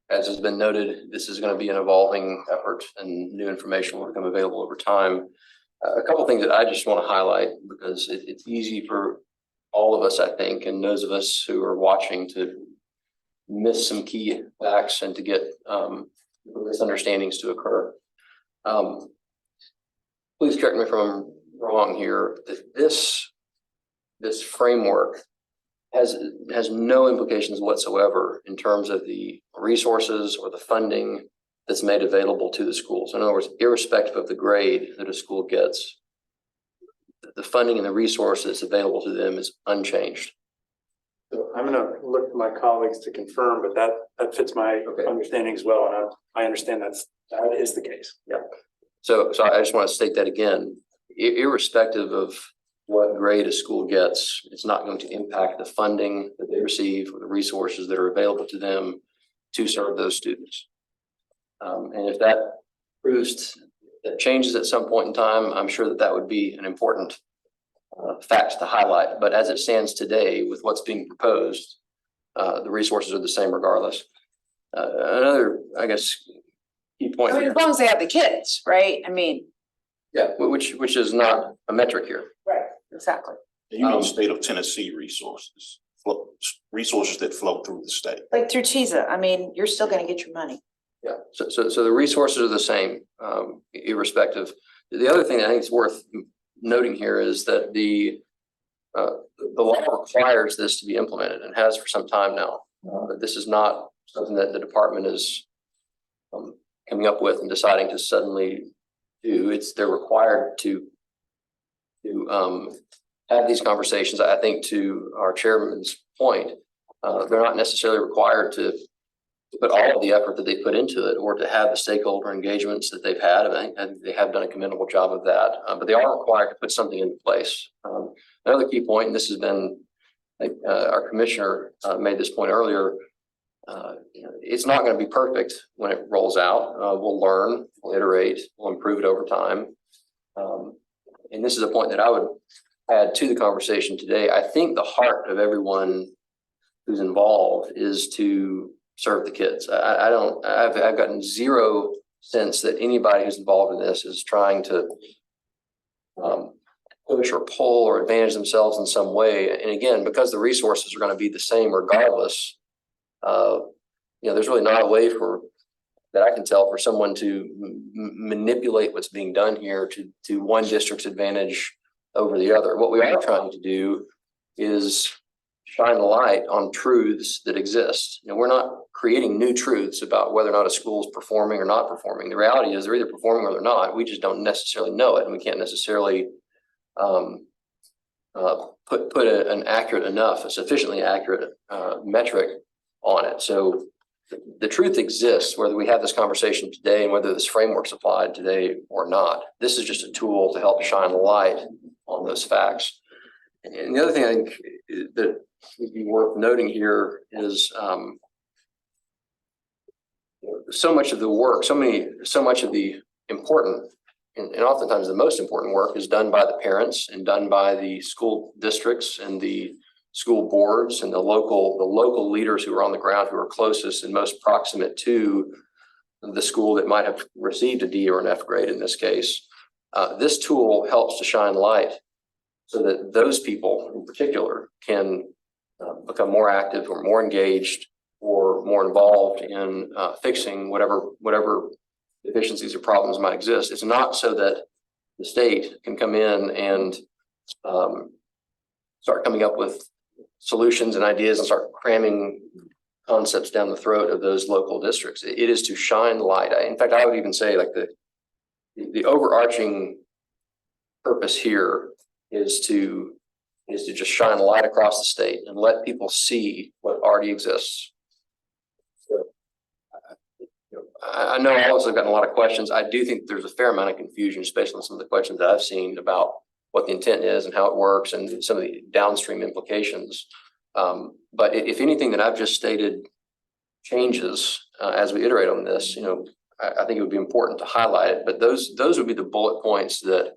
As has been noted, this is going to be an evolving effort and new information will become available over time. A couple of things that I just want to highlight, because it's easy for all of us, I think, and those of us who are watching to miss some key facts and to get misunderstandings to occur. Please correct me if I'm wrong here. This framework has no implications whatsoever in terms of the resources or the funding that's made available to the schools. In other words, irrespective of the grade that a school gets, the funding and the resources available to them is unchanged. So I'm gonna look to my colleagues to confirm, but that fits my understanding as well, and I understand that is the case. Yeah. So I just want to state that again, irrespective of what grade a school gets, it's not going to impact the funding that they receive or the resources that are available to them to serve those students. And if that that changes at some point in time, I'm sure that would be an important fact to highlight. But as it stands today, with what's being proposed, the resources are the same regardless. Another, I guess, key point I mean, here. as long as they have the kids, right? I mean. Yeah, which is not a metric here. Right. Exactly. You mean state of Tennessee resources, resources that flow through the state. Like through TISA, I mean, you're still gonna get your money. Yeah, so the resources are the same, irrespective. The other thing I think is worth noting here is that the law requires this to be implemented and has for some time now. This is not something that the department is coming up with and deciding to suddenly do. They're required to have these conversations. I think to our chairman's point, they're not necessarily required to put all of the effort that they put into it or to have the stakeholder engagements that they've had. I think they have done a commendable job of that, but they are required to put something into place. Another key point, and this has been, our commissioner made this point earlier, it's not going to be perfect when it rolls out. We'll learn, we'll iterate, we'll improve it over time. And this is a point that I would add to the conversation today. I think the heart of everyone who's involved is to serve the kids. I've gotten zero sense that anybody who's involved in this is trying to push or pull or advantage themselves in some way. And again, because the resources are going to be the same regardless, there's really not a way that I can tell for someone to manipulate what's being done here to one district's advantage over the other. What we are trying to do is shine a light on truths that exist. We're not creating new truths about whether or not a school is performing or not performing. The reality is they're either performing or they're not. We just don't necessarily know it, and we can't necessarily put a sufficiently accurate metric on it. So the truth exists, whether we have this conversation today and whether this framework's applied today or not. This is just a tool to help shine a light on those facts. And the other thing I think that would be worth noting here is so much of the work, so much of the important and oftentimes the most important work is done by the parents and done by the school districts and the school boards and the local leaders who are on the ground, who are closest and most proximate to the school that might have received a D or an F grade in this case. This tool helps to shine light so that those people in particular can become more active or more engaged or more involved in fixing whatever deficiencies or problems might exist. It's not so that the state can come in and start coming up with solutions and ideas and start cramming concepts down the throat of those local districts. It is to shine light. In fact, I would even say like the overarching purpose here is to just shine a light across the state and let people see what already exists. So, I know I also gotten a lot of questions. I do think there's a fair amount of confusion, especially in some of the questions that I've seen about what the intent is and how it works and some of the downstream implications. But if anything that I've just stated changes as we iterate on this, I think it would be important to highlight it. But those would be the bullet points that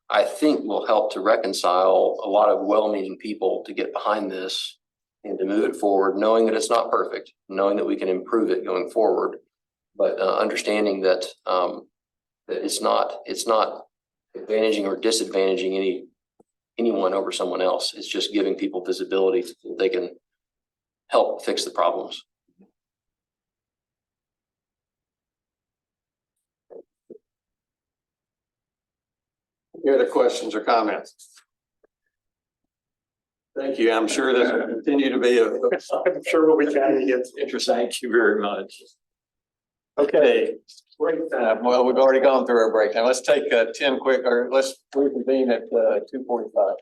I think will help to reconcile a lot of well-meaning people to get behind this and to move it forward, knowing that it's not perfect, knowing that we can improve it going forward, but understanding that that it's not advantaging or disadvantaging anyone over someone else. It's just giving people visibility so that they can help fix the problems. Any other questions or comments? Thank you. I'm sure this will continue to be I'm sure we'll be chatting again. interesting. Thank you very much. Okay, break time. Well, we've already gone through our break time. Let's take 10 quick, or let's reconvene at 2:45.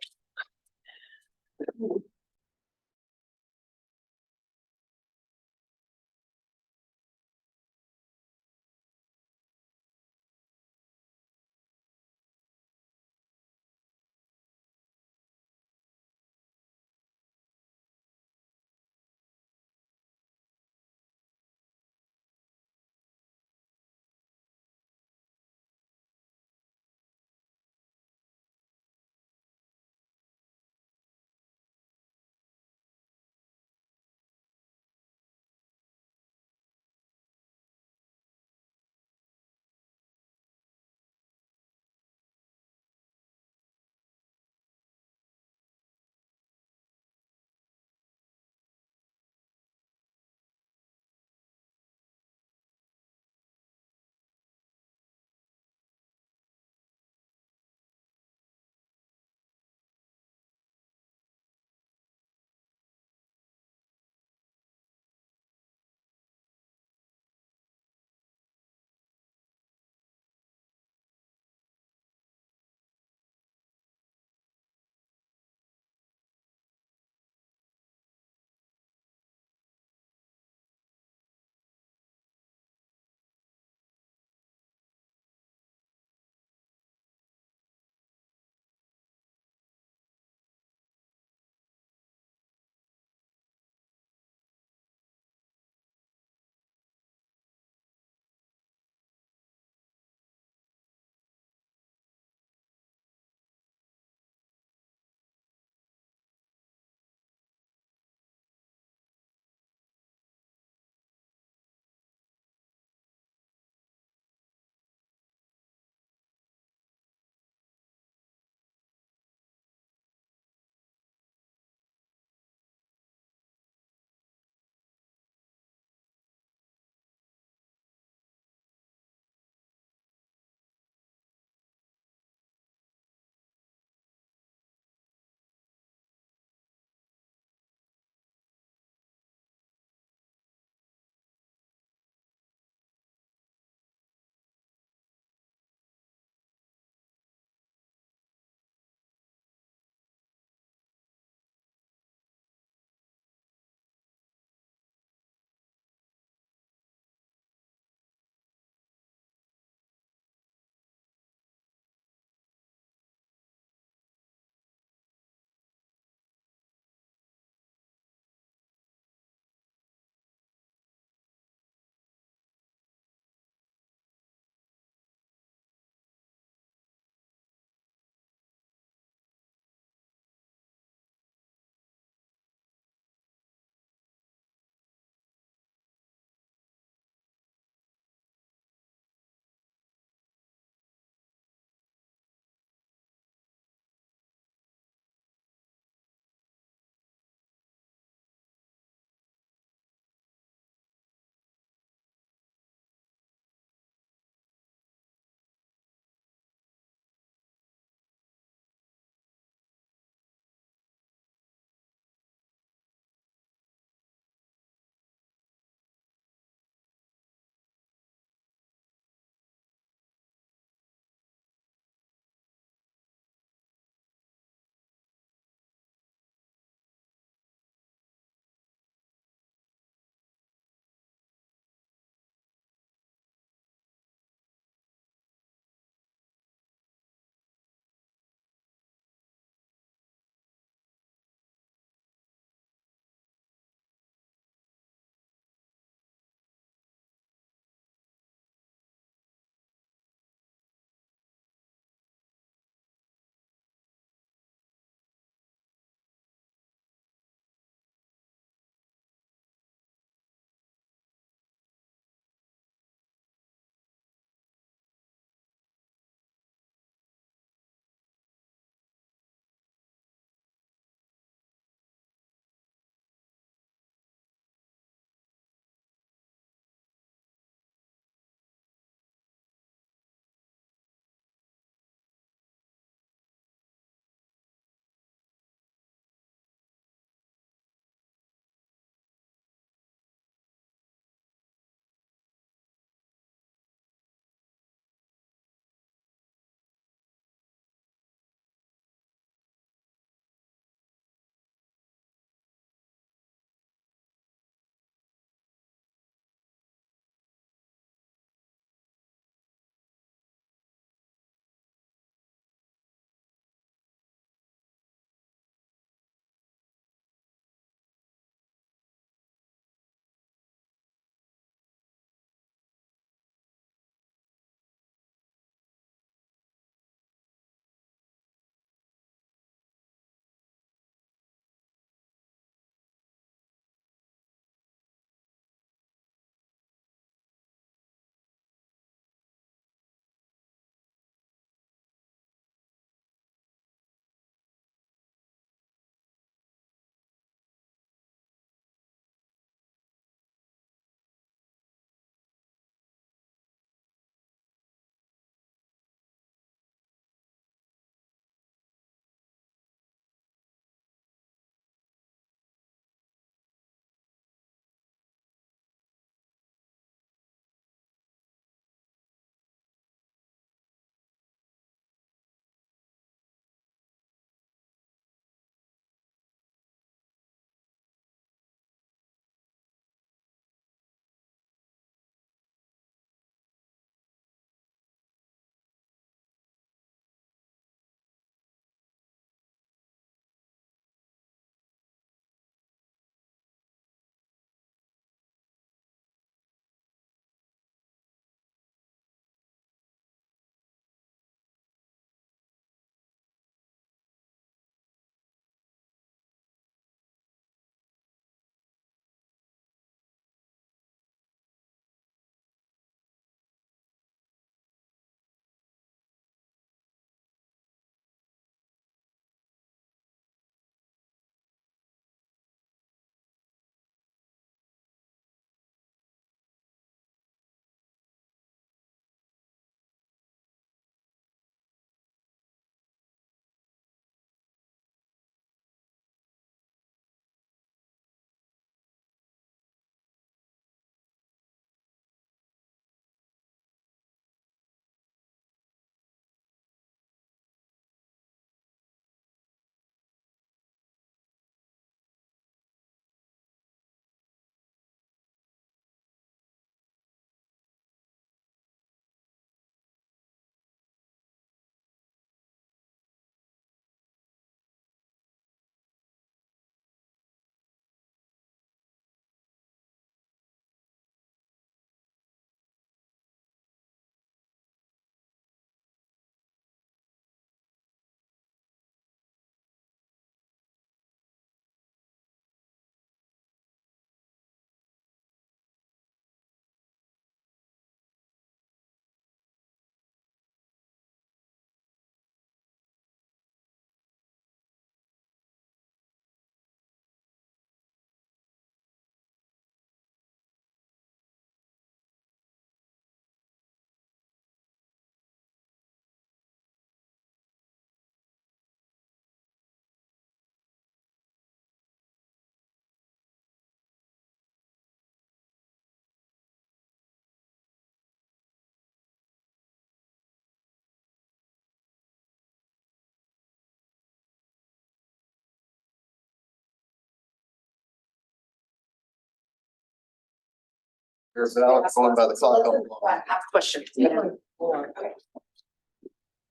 There's Alex going by the clock on the wall. Questions.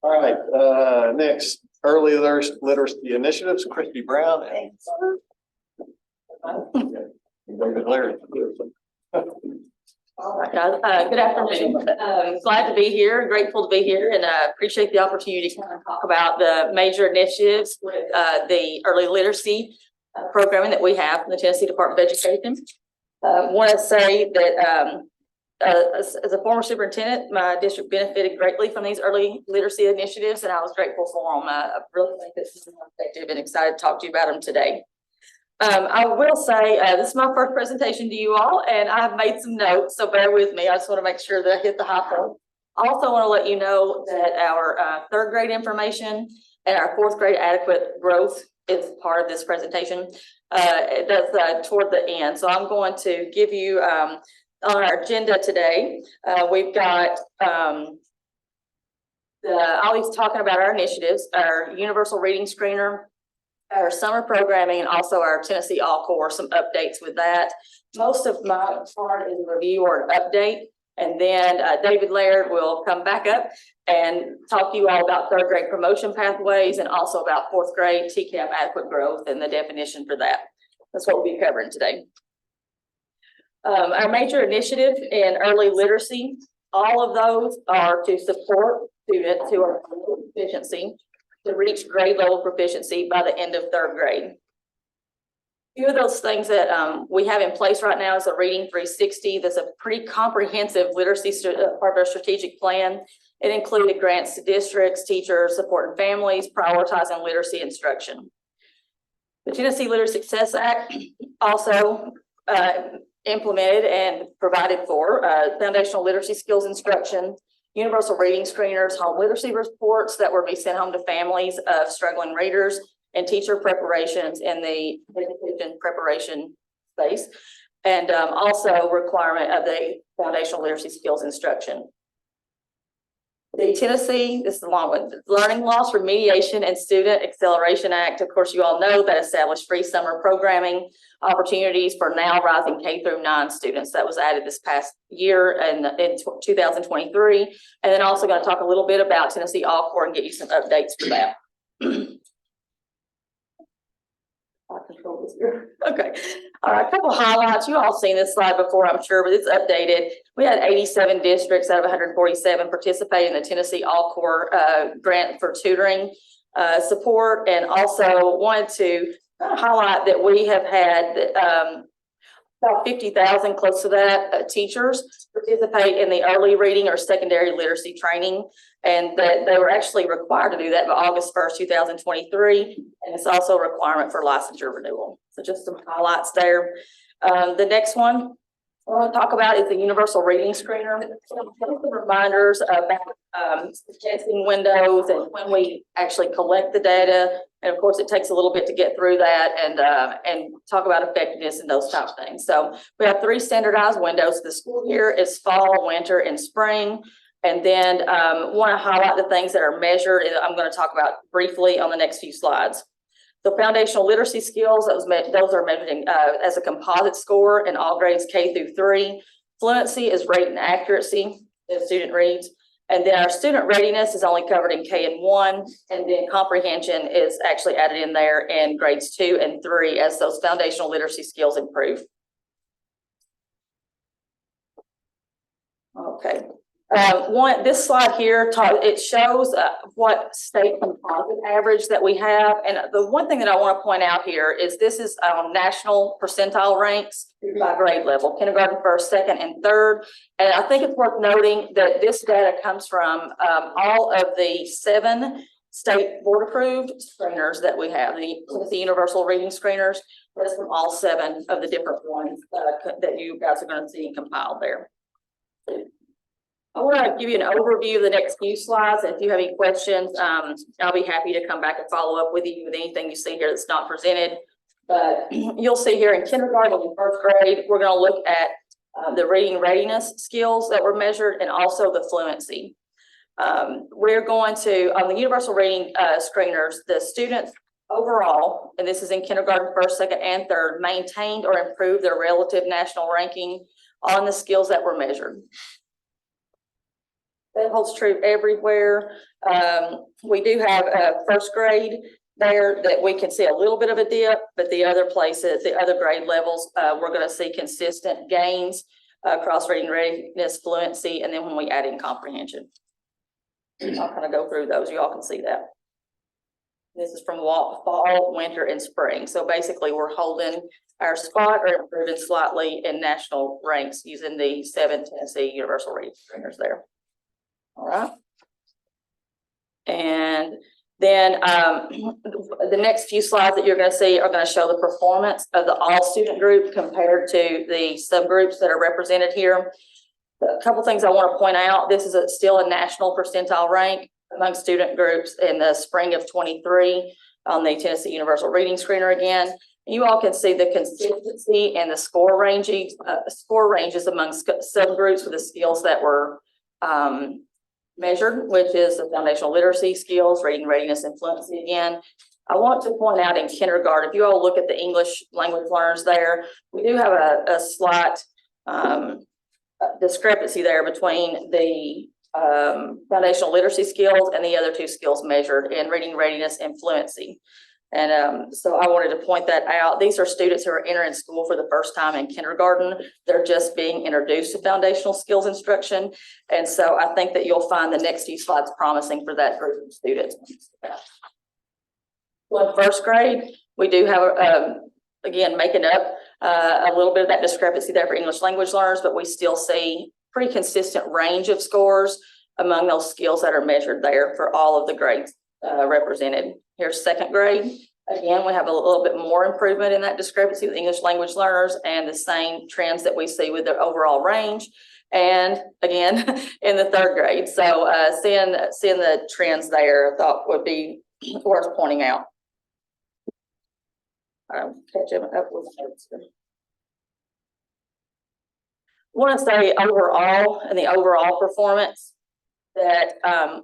All right, next, early literacy initiatives, Christy Brown. David Laird. All right, guys, good afternoon. Glad to be here, grateful to be here, and appreciate the opportunity to kind of talk about the major initiatives with the early literacy programming that we have in the Tennessee Department of Education. Want to say that as a former superintendent, my district benefited greatly from these early literacy initiatives, and I was grateful for them. I really think this is effective and excited to talk to you about them today. I will say, this is my first presentation to you all, and I've made some notes, so bear with me. I just want to make sure that I hit the high point. I also want to let you know that our third grade information and our fourth grade adequate growth is part of this presentation. That's toward the end. So I'm going to give you, on our agenda today, we've got I'll be talking about our initiatives, our universal reading screener, our summer programming, and also our Tennessee All-Core, some updates with that. Most of my part is a review or an update, and then David Laird will come back up and talk to you all about third grade promotion pathways and also about fourth grade TCAP adequate growth and the definition for that. That's what we'll be covering today. Our major initiative in early literacy, all of those are to support students who are proficiency to reach grade level proficiency by the end of third grade. A few of those things that we have in place right now is a Reading 360. That's a pretty comprehensive literacy part of our strategic plan. It included grants to districts, teachers, supporting families, prioritizing literacy instruction. The Tennessee Literacy Success Act also implemented and provided for foundational literacy skills instruction, universal reading screeners, home literacy reports that will be sent home to families of struggling readers, and teacher preparations in the education preparation space, and also requirement of the foundational literacy skills instruction. The Tennessee, this is the long one, Learning Loss Remediation and Student Acceleration Act. Of course, you all know that established free summer programming opportunities for now rising K through 9 students. That was added this past year in 2023. And then also going to talk a little bit about Tennessee All-Core and get you some updates for that. Okay, all right, a couple of highlights. You all seen this slide before, I'm sure, but it's updated. We had 87 districts out of 147 participate in the Tennessee All-Core grant for tutoring support, and also wanted to highlight that we have had about 50,000, close to that, teachers participate in the early reading or secondary literacy training, and that they were actually required to do that by August 1st, 2023, and it's also a requirement for licensure renewal. So just some highlights there. The next one I want to talk about is the universal reading screener. Some reminders about suggesting windows and when we actually collect the data. And of course, it takes a little bit to get through that and talk about effectiveness and those types of things. So we have 3 standardized windows. The school year is fall, winter, and spring. And then want to highlight the things that are measured, and I'm going to talk about briefly on the next few slides. The foundational literacy skills, those are measured in, as a composite score in all grades K through 3. Fluency is rate and accuracy the student reads. And then our student readiness is only covered in K and 1. And then comprehension is actually added in there in grades 2 and 3 as those foundational literacy skills improve. Okay. This slide here, it shows what state composite average that we have. And the one thing that I want to point out here is this is national percentile ranks by grade level, kindergarten, first, second, and third. And I think it's worth noting that this data comes from all of the 7 state board approved screeners that we have, the Tennessee Universal Reading Screeners. That's from all 7 of the different ones that you guys are going to see compiled there. I want to give you an overview of the next few slides. If you have any questions, I'll be happy to come back and follow up with you with anything you see here that's not presented. But you'll see here in kindergarten and first grade, we're going to look at the reading readiness skills that were measured and also the fluency. We're going to, on the universal reading screeners, the students overall, and this is in kindergarten, first, second, and third, maintained or improved their relative national ranking on the skills that were measured. That holds true everywhere. We do have a first grade there that we can see a little bit of a dip, but the other places, the other grade levels, we're going to see consistent gains across reading readiness, fluency, and then when we add in comprehension. I'll kind of go through those. You all can see that. This is from fall, winter, and spring. So basically, we're holding our spot or improving slightly in national ranks using the 7 Tennessee Universal Reading Screeners there. All right. And then the next few slides that you're going to see are going to show the performance of the all student group compared to the subgroups that are represented here. A couple things I want to point out. This is still a national percentile rank among student groups in the spring of 23 on the Tennessee Universal Reading Screener again. You all can see the consistency and the score ranges among subgroups for the skills that were measured, which is the foundational literacy skills, reading readiness, and fluency again. I want to point out in kindergarten, if you all look at the English language learners there, we do have a slight discrepancy there between the foundational literacy skills and the other two skills measured in reading readiness and fluency. And so I wanted to point that out. These are students who are entering school for the first time in kindergarten. They're just being introduced to foundational skills instruction. And so I think that you'll find the next few slides promising for that group of students. Well, in first grade, we do have, again, making up a little bit of that discrepancy there for English language learners, but we still see pretty consistent range of scores among those skills that are measured there for all of the grades represented. Here's second grade. Again, we have a little bit more improvement in that discrepancy with English language learners and the same trends that we see with their overall range. And again, in the third grade. So seeing the trends there, I thought would be worth pointing out. Catching up with notes. I want to say overall, in the overall performance, that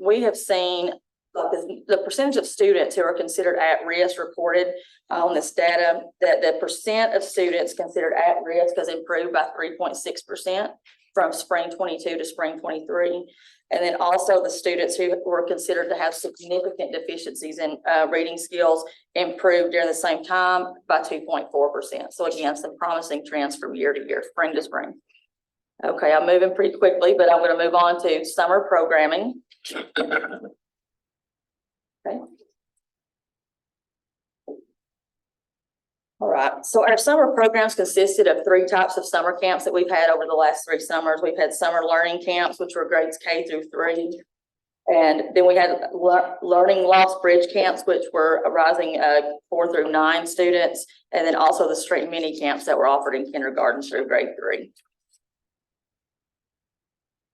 we have seen the percentage of students who are considered at risk reported on this data, that the percent of students considered at risk has improved by 3.6% from spring 22 to spring 23. And then also the students who were considered to have significant deficiencies in reading skills improved during the same time by 2.4%. So again, some promising trends from year to year, spring to spring. Okay, I'm moving pretty quickly, but I'm going to move on to summer programming. Okay. All right, so our summer programs consisted of 3 types of summer camps that we've had over the last 3 summers. We've had summer learning camps, which were grades K through 3. And then we had learning loss bridge camps, which were arising 4 through 9 students. And then also the straight mini camps that were offered in kindergarten through grade 3.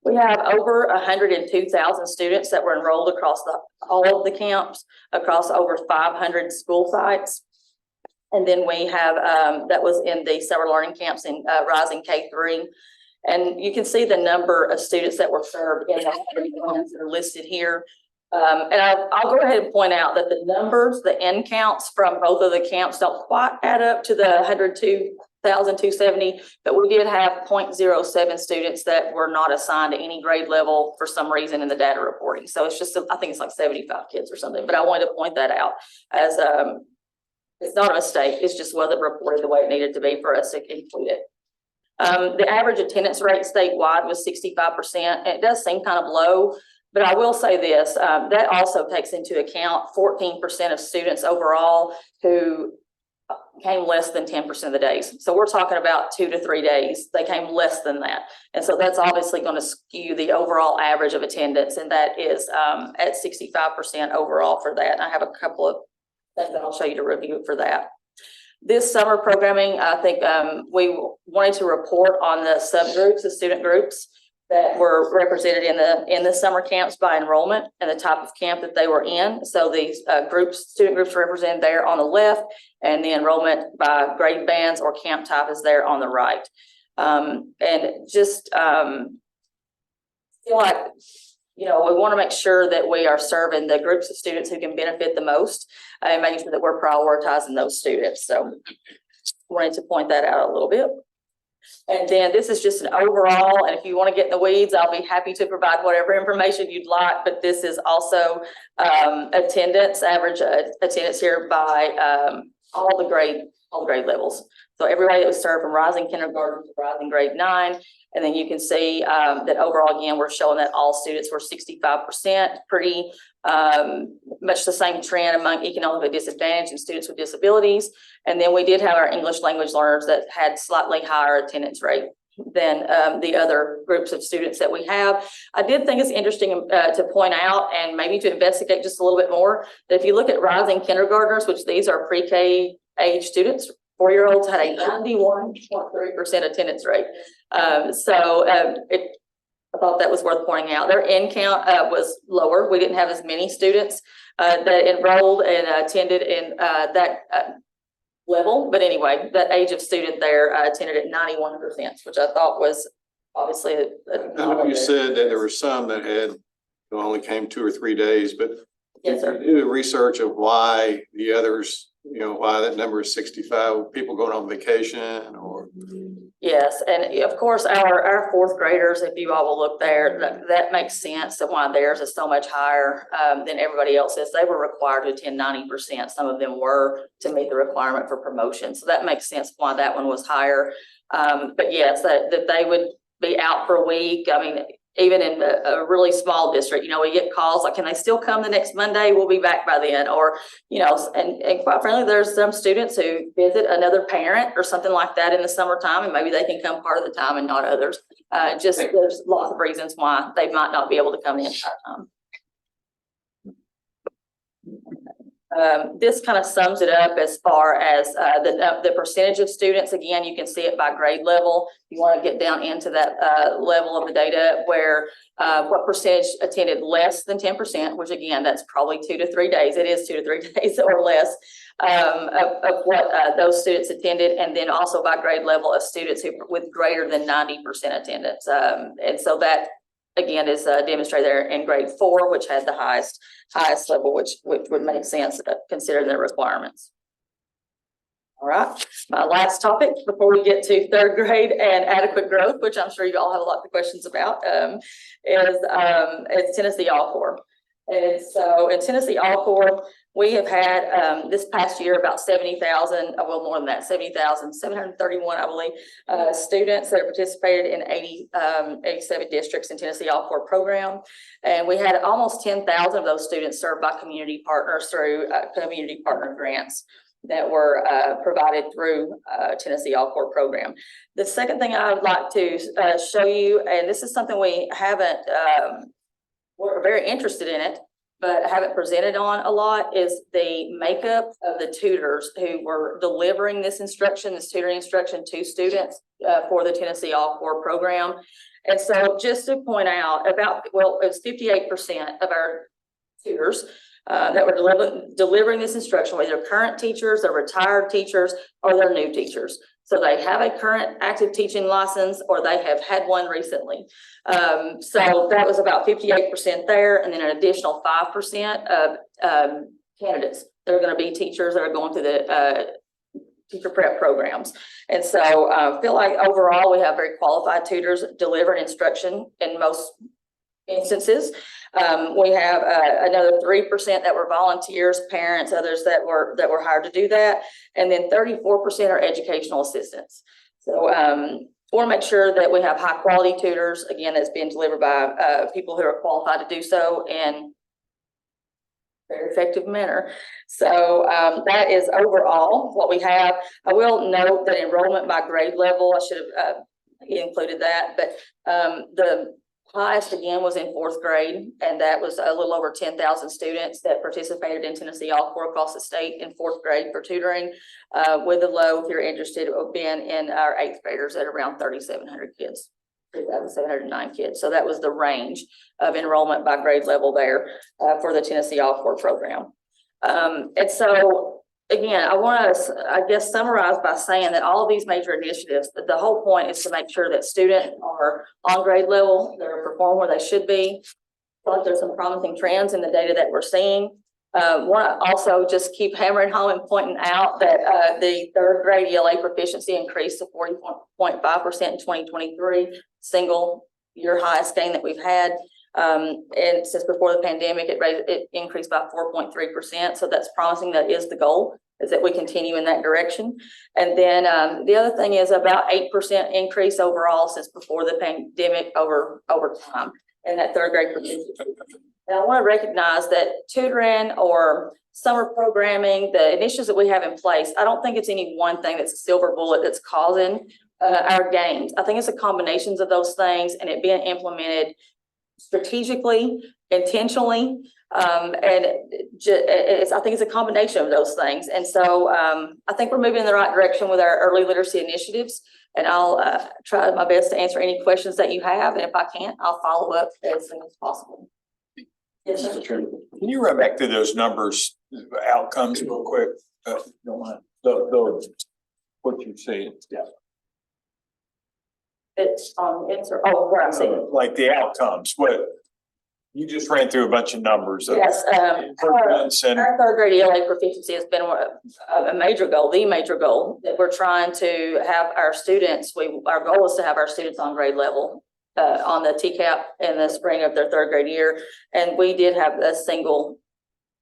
We have over 102,000 students that were enrolled across all of the camps, across over 500 school sites. And then we have, that was in the summer learning camps in Rising K3. And you can see the number of students that were served in the ones that are listed here. And I'll go ahead and point out that the numbers, the end counts from both of the camps don't quite add up to the 102,270, but we did have 0.07 students that were not assigned to any grade level for some reason in the data reporting. So it's just, I think it's like 75 kids or something, but I wanted to point that out as it's not a mistake. It's just wasn't reported the way it needed to be for us to include it. The average attendance rate statewide was 65%. It does seem kind of low, but I will say this, that also takes into account 14% of students overall who came less than 10% of the days. So we're talking about 2 to 3 days. They came less than that. And so that's obviously going to skew the overall average of attendance. And that is at 65% overall for that. And I have a couple of things that I'll show you to review for that. This summer programming, I think we wanted to report on the subgroups, the student groups that were represented in the summer camps by enrollment and the type of camp that they were in. So these student groups are represented there on the left, and the enrollment by grade bands or camp type is there on the right. And just feel like, we want to make sure that we are serving the groups of students who can benefit the most and making sure that we're prioritizing those students. So wanted to point that out a little bit. And then this is just an overall, and if you want to get in the weeds, I'll be happy to provide whatever information you'd like, but this is also attendance, average attendance here by all the grade levels. So everybody that was served from rising kindergarten to rising grade 9. And then you can see that overall, again, we're showing that all students were 65%, pretty much the same trend among economically disadvantaged and students with disabilities. And then we did have our English language learners that had slightly higher attendance rate than the other groups of students that we have. I did think it's interesting to point out and maybe to investigate just a little bit more that if you look at rising kindergartners, which these are pre-K age students, 4-year-olds had a 91.3% attendance rate. I thought that was worth pointing out. Their in count was lower. We didn't have as many students that enrolled and attended in that level. But anyway, that age of student there attended at 91%, which I thought was obviously I know you said that there were some that had only came 2 or 3 days, but yes, sir. do the research of why the others, why that number is 65, people going on vacation or. Yes, and of course, our fourth graders, if you all will look there, that makes sense of why theirs is so much higher than everybody else's. They were required to attend 90%. Some of them were to meet the requirement for promotion. So that makes sense why that one was higher. But yes, that they would be out for a week. I mean, even in a really small district, we get calls like, can they still come the next Monday? We'll be back by then. Or, and quite frankly, there's some students who visit another parent or something like that in the summertime, and maybe they can come part of the time and not others. Just there's lots of reasons why they might not be able to come the entire time. This kind of sums it up as far as the percentage of students. Again, you can see it by grade level. You want to get down into that level of the data where what percentage attended less than 10%, which again, that's probably 2 to 3 days. It is 2 to 3 days or less of what those students attended. And then also by grade level of students who with greater than 90% attendance. And so that again is demonstrated there in grade 4, which had the highest level, which would make sense considering their requirements. All right, my last topic before we get to 3rd grade and adequate growth, which I'm sure you all have a lot of questions about, is Tennessee All-Core. And so in Tennessee All-Core, we have had this past year about 70,000, well more than that, 70,731, I believe, students that participated in 87 districts in Tennessee All-Core program. And we had almost 10,000 of those students served by community partners through community partner grants that were provided through Tennessee All-Core program. The second thing I would like to show you, and this is something we haven't, we're very interested in it, but haven't presented on a lot, is the makeup of the tutors who were delivering this instruction, this tutoring instruction to students for the Tennessee All-Core program. And so just to point out it was 58% of our tutors that were delivering this instruction, whether current teachers, they're retired teachers, or they're new teachers. So they have a current active teaching license or they have had one recently. So that was about 58% there, and then an additional 5% of candidates that are going to be teachers that are going through the teacher prep programs. And so I feel like overall we have very qualified tutors delivering instruction in most instances. We have another 3% that were volunteers, parents, others that were hired to do that, and then 34% are educational assistants. So want to make sure that we have high quality tutors, again, that's being delivered by people who are qualified to do so in a very effective manner. So that is overall what we have. I will note that enrollment by grade level, I should have included that, but the highest again was in 4th grade, and that was a little over 10,000 students that participated in Tennessee All-Core across the state in 4th grade for tutoring. With the low, if you're interested, it would be in our 8th graders at around 3,700 kids, 3,709 kids. So that was the range of enrollment by grade level there for the Tennessee All-Core program. And so again, I want to, summarize by saying that all of these major initiatives, the whole point is to make sure that students are on grade level, they're performing where they should be. I feel like there's some promising trends in the data that we're seeing. Want to also just keep hammering home and pointing out that the third grade ELA proficiency increased to 40.5% in 2023, single year highest gain that we've had. And since before the pandemic, it increased by 4.3%. So that's promising. That is the goal, is that we continue in that direction. And then the other thing is about 8% increase overall since before the pandemic over time in that third grade proficiency. And I want to recognize that tutoring or summer programming, the initiatives that we have in place, I don't think it's any one thing that's a silver bullet that's causing our gains. I think it's a combinations of those things and it being implemented strategically, intentionally, and I think it's a combination of those things. And so I think we're moving in the right direction with our early literacy initiatives. And I'll try my best to answer any questions that you have. And if I can't, I'll follow up as soon as possible. Yes, sir. Can you run back through those numbers, outcomes real quick? Don't mind. What you're saying. Yeah. It's where I'm saying. Like the outcomes, what you just ran through a bunch of numbers. Yes, Improvements and our third grade ELA proficiency has been a major goal, the major goal that we're trying to have our students. Our goal is to have our students on grade level on the TCAP in the spring of their third grade year. And we did have the single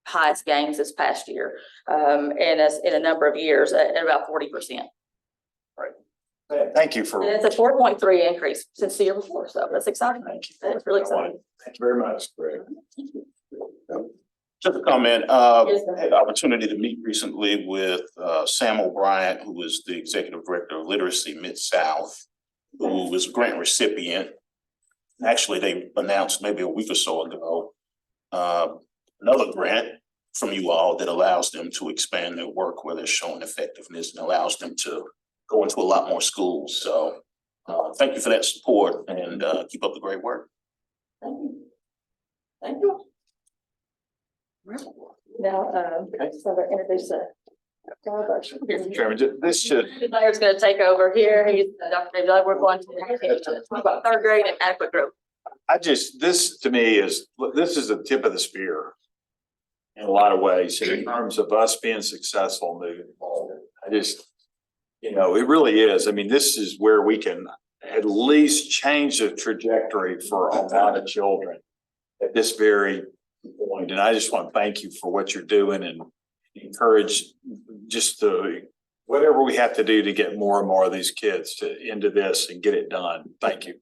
highest gains this past year in a number of years at about 40%. Right. Thank you for. And it's a 4.3 increase since the year before. So that's exciting. Thank you. That's really exciting. Thank you very much, Greg. Just a comment, Yes, sir. had the opportunity to meet recently with Sam O'Brien, who is the Executive Director of Literacy Mid-South, who was a grant recipient. Actually, they announced maybe a week or so ago, another grant from you all that allows them to expand their work where they're showing effectiveness and allows them to go into a lot more schools. So thank you for that support and keep up the great work. Thank you. Thank you. Now, so to introduce Mr. Chairman, this should. Larry's going to take over here. He's Dr. David Love. We're going to talk about third grade and adequate growth. This to me is the tip of the spear in a lot of ways in terms of us being successful moving forward. It really is. I mean, this is where we can at least change the trajectory for a lot of children at this very point. And I just want to thank you for what you're doing and encourage just whatever we have to do to get more and more of these kids into this and get it done. Thank you.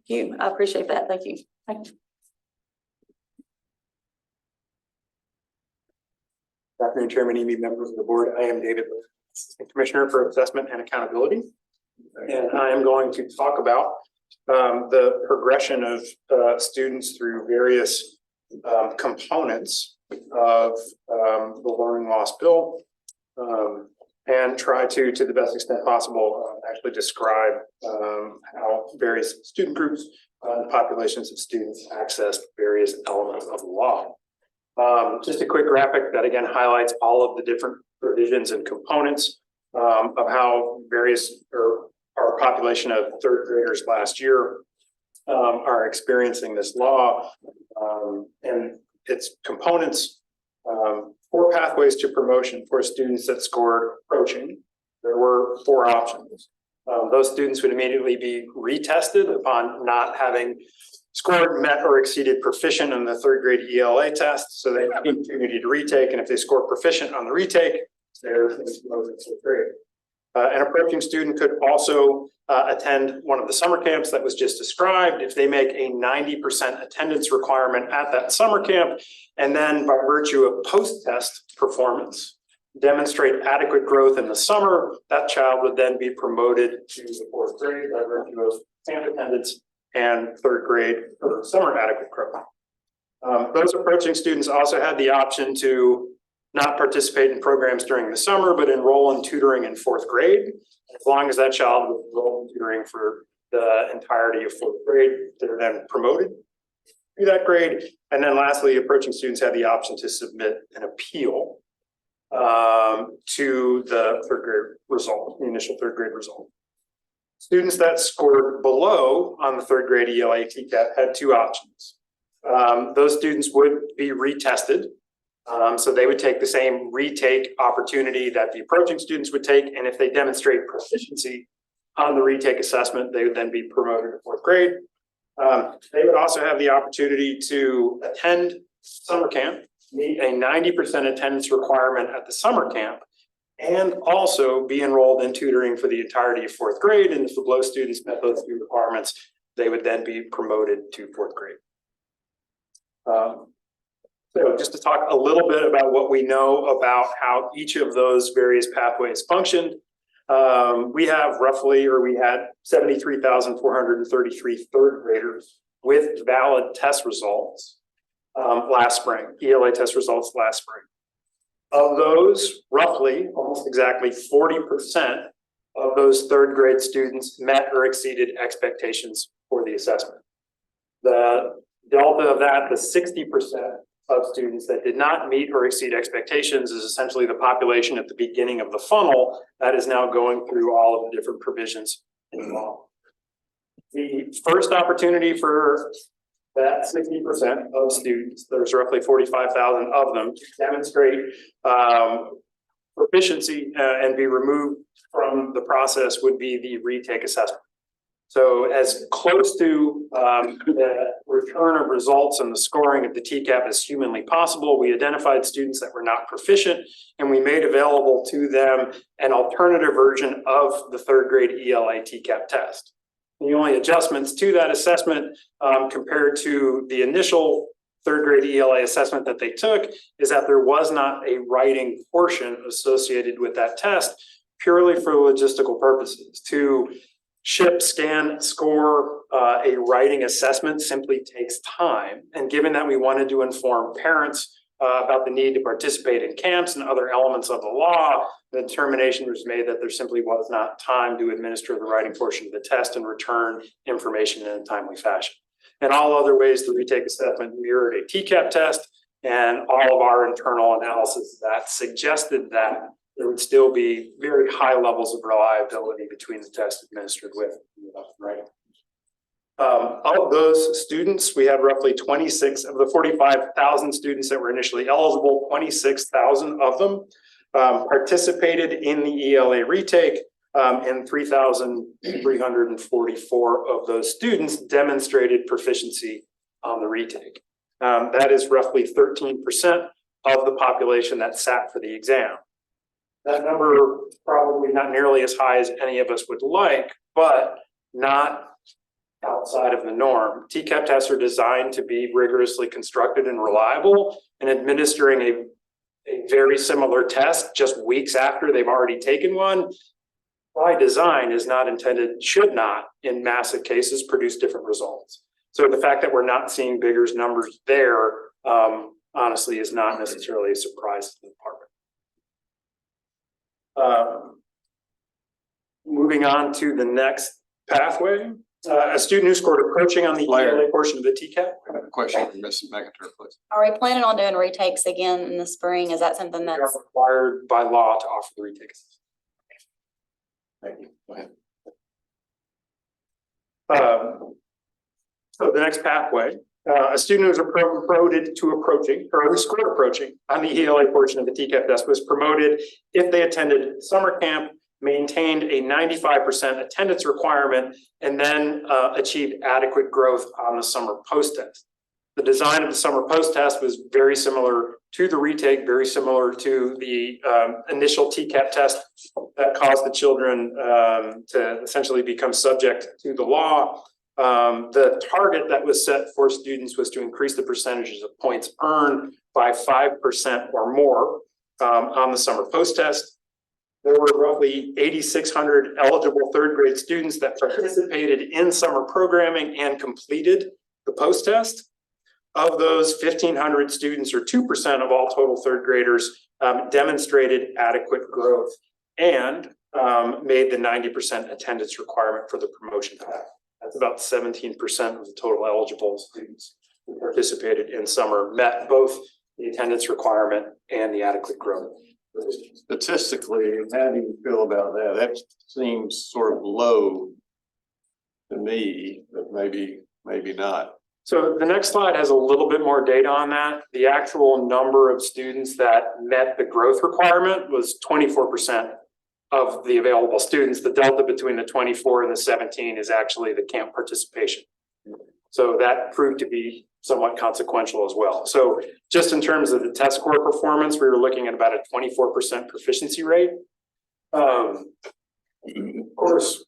Thank you. I appreciate that. Thank you. Thank you. Good afternoon, Chairman, EB, members of the board. I am David, Assistant Commissioner for Assessment and Accountability. And I am going to talk about the progression of students through various components of the learning loss bill and try to the best extent possible, actually describe how various student groups and populations of students access various elements of the law. Just a quick graphic that again highlights all of the different provisions and components of how various or our population of third graders last year are experiencing this law and its components. 4 pathways to promotion for students that scored approaching. There were 4 options. Those students would immediately be retested upon not having scored, met, or exceeded proficient on the third grade ELA test. So they have the opportunity to retake, and if they score proficient on the retake, they're promoted to grade. An approaching student could also attend one of the summer camps that was just described. If they make a 90% attendance requirement at that summer camp, and then by virtue of post-test performance, demonstrate adequate growth in the summer, that child would then be promoted to the 4th grade by virtue of camp attendance and 3rd grade or summer adequate growth. Those approaching students also had the option to not participate in programs during the summer, but enroll in tutoring in 4th grade. As long as that child was enrolled in tutoring for the entirety of 4th grade, they're then promoted to that grade. And then lastly, approaching students had the option to submit an appeal to the 3rd grade result, the initial 3rd grade result. Students that scored below on the 3rd grade ELA TCAP had 2 options. Those students would be retested So they would take the same retake opportunity that the approaching students would take, and if they demonstrate proficiency on the retake assessment, they would then be promoted to fourth grade. They would also have the opportunity to attend summer camp, meet a 90% attendance requirement at the summer camp, and also be enrolled in tutoring for the entirety of fourth grade. And if the below students met those two requirements, they would then be promoted to fourth grade. So just to talk a little bit about what we know about how each of those various pathways functioned. We had 73,433 third graders with valid test results last spring, ELA test results last spring. Of those, roughly, almost exactly 40% of those third grade students met or exceeded expectations for the assessment. The delta of that, the 60% of students that did not meet or exceed expectations, is essentially the population at the beginning of the funnel that is now going through all of the different provisions in the law. The first opportunity for that 60% of students, there's roughly 45,000 of them, to demonstrate proficiency and be removed from the process would be the retake assessment. So as close to the return of results and the scoring of the TCAP as humanly possible, we identified students that were not proficient, and we made available to them an alternative version of the third grade ELA TCAP test. The only adjustments to that assessment compared to the initial third grade ELA assessment that they took is that there was not a writing portion associated with that test, purely for logistical purposes. To ship, scan, score a writing assessment simply takes time. And given that we wanted to inform parents about the need to participate in camps and other elements of the law, the determination was made that there simply was not time to administer the writing portion of the test and return information in a timely fashion. In all other ways, the retake assessment mirrored a TCAP test, and all of our internal analysis that suggested that there would still be very high levels of reliability between the tests administered with writing. Of those students, we had roughly 26 of the 45,000 students that were initially eligible, 26,000 of them participated in the ELA retake, and 3,344 of those students demonstrated proficiency on the retake. That is roughly 13% of the population that sat for the exam. That number probably not nearly as high as any of us would like, but not outside of the norm. TCAP tests are designed to be rigorously constructed and reliable, and administering a very similar test just weeks after they've already taken one, by design, is not intended, should not, in massive cases, produce different results. So the fact that we're not seeing bigger numbers there, honestly, is not necessarily a surprise to the department. Moving on to the next pathway, a student who scored approaching on the ELA portion of the TCAP. I have a question for Ms. McIntyre, please. Are we planning on doing retakes again in the spring? Is that something We that's? are required by law to offer the retakes. Thank you. Go ahead. So the next pathway, a student who was promoted to approaching, or who scored approaching on the ELA portion of the TCAP test was promoted if they attended summer camp, maintained a 95% attendance requirement, and then achieved adequate growth on the summer post-test. The design of the summer post-test was very similar to the retake, very similar to the initial TCAP test that caused the children to essentially become subject to the law. The target that was set for students was to increase the percentages of points earned by 5% or more on the summer post-test. There were roughly 8,600 eligible third grade students that participated in summer programming and completed the post-test. Of those, 1,500 students, or 2% of all total third graders, demonstrated adequate growth and made the 90% attendance requirement for the promotion path. That's about 17% of the total eligible students who participated in summer met both the attendance requirement and the adequate growth. Statistically, how do you feel about that? That seems sort of low to me, but maybe not. So the next slide has a little bit more data on that. The actual number of students that met the growth requirement was 24% of the available students. The delta between the 24 and the 17 is actually the camp participation. So that proved to be somewhat consequential as well. So just in terms of the test score performance, we were looking at about a 24% proficiency rate. Of course,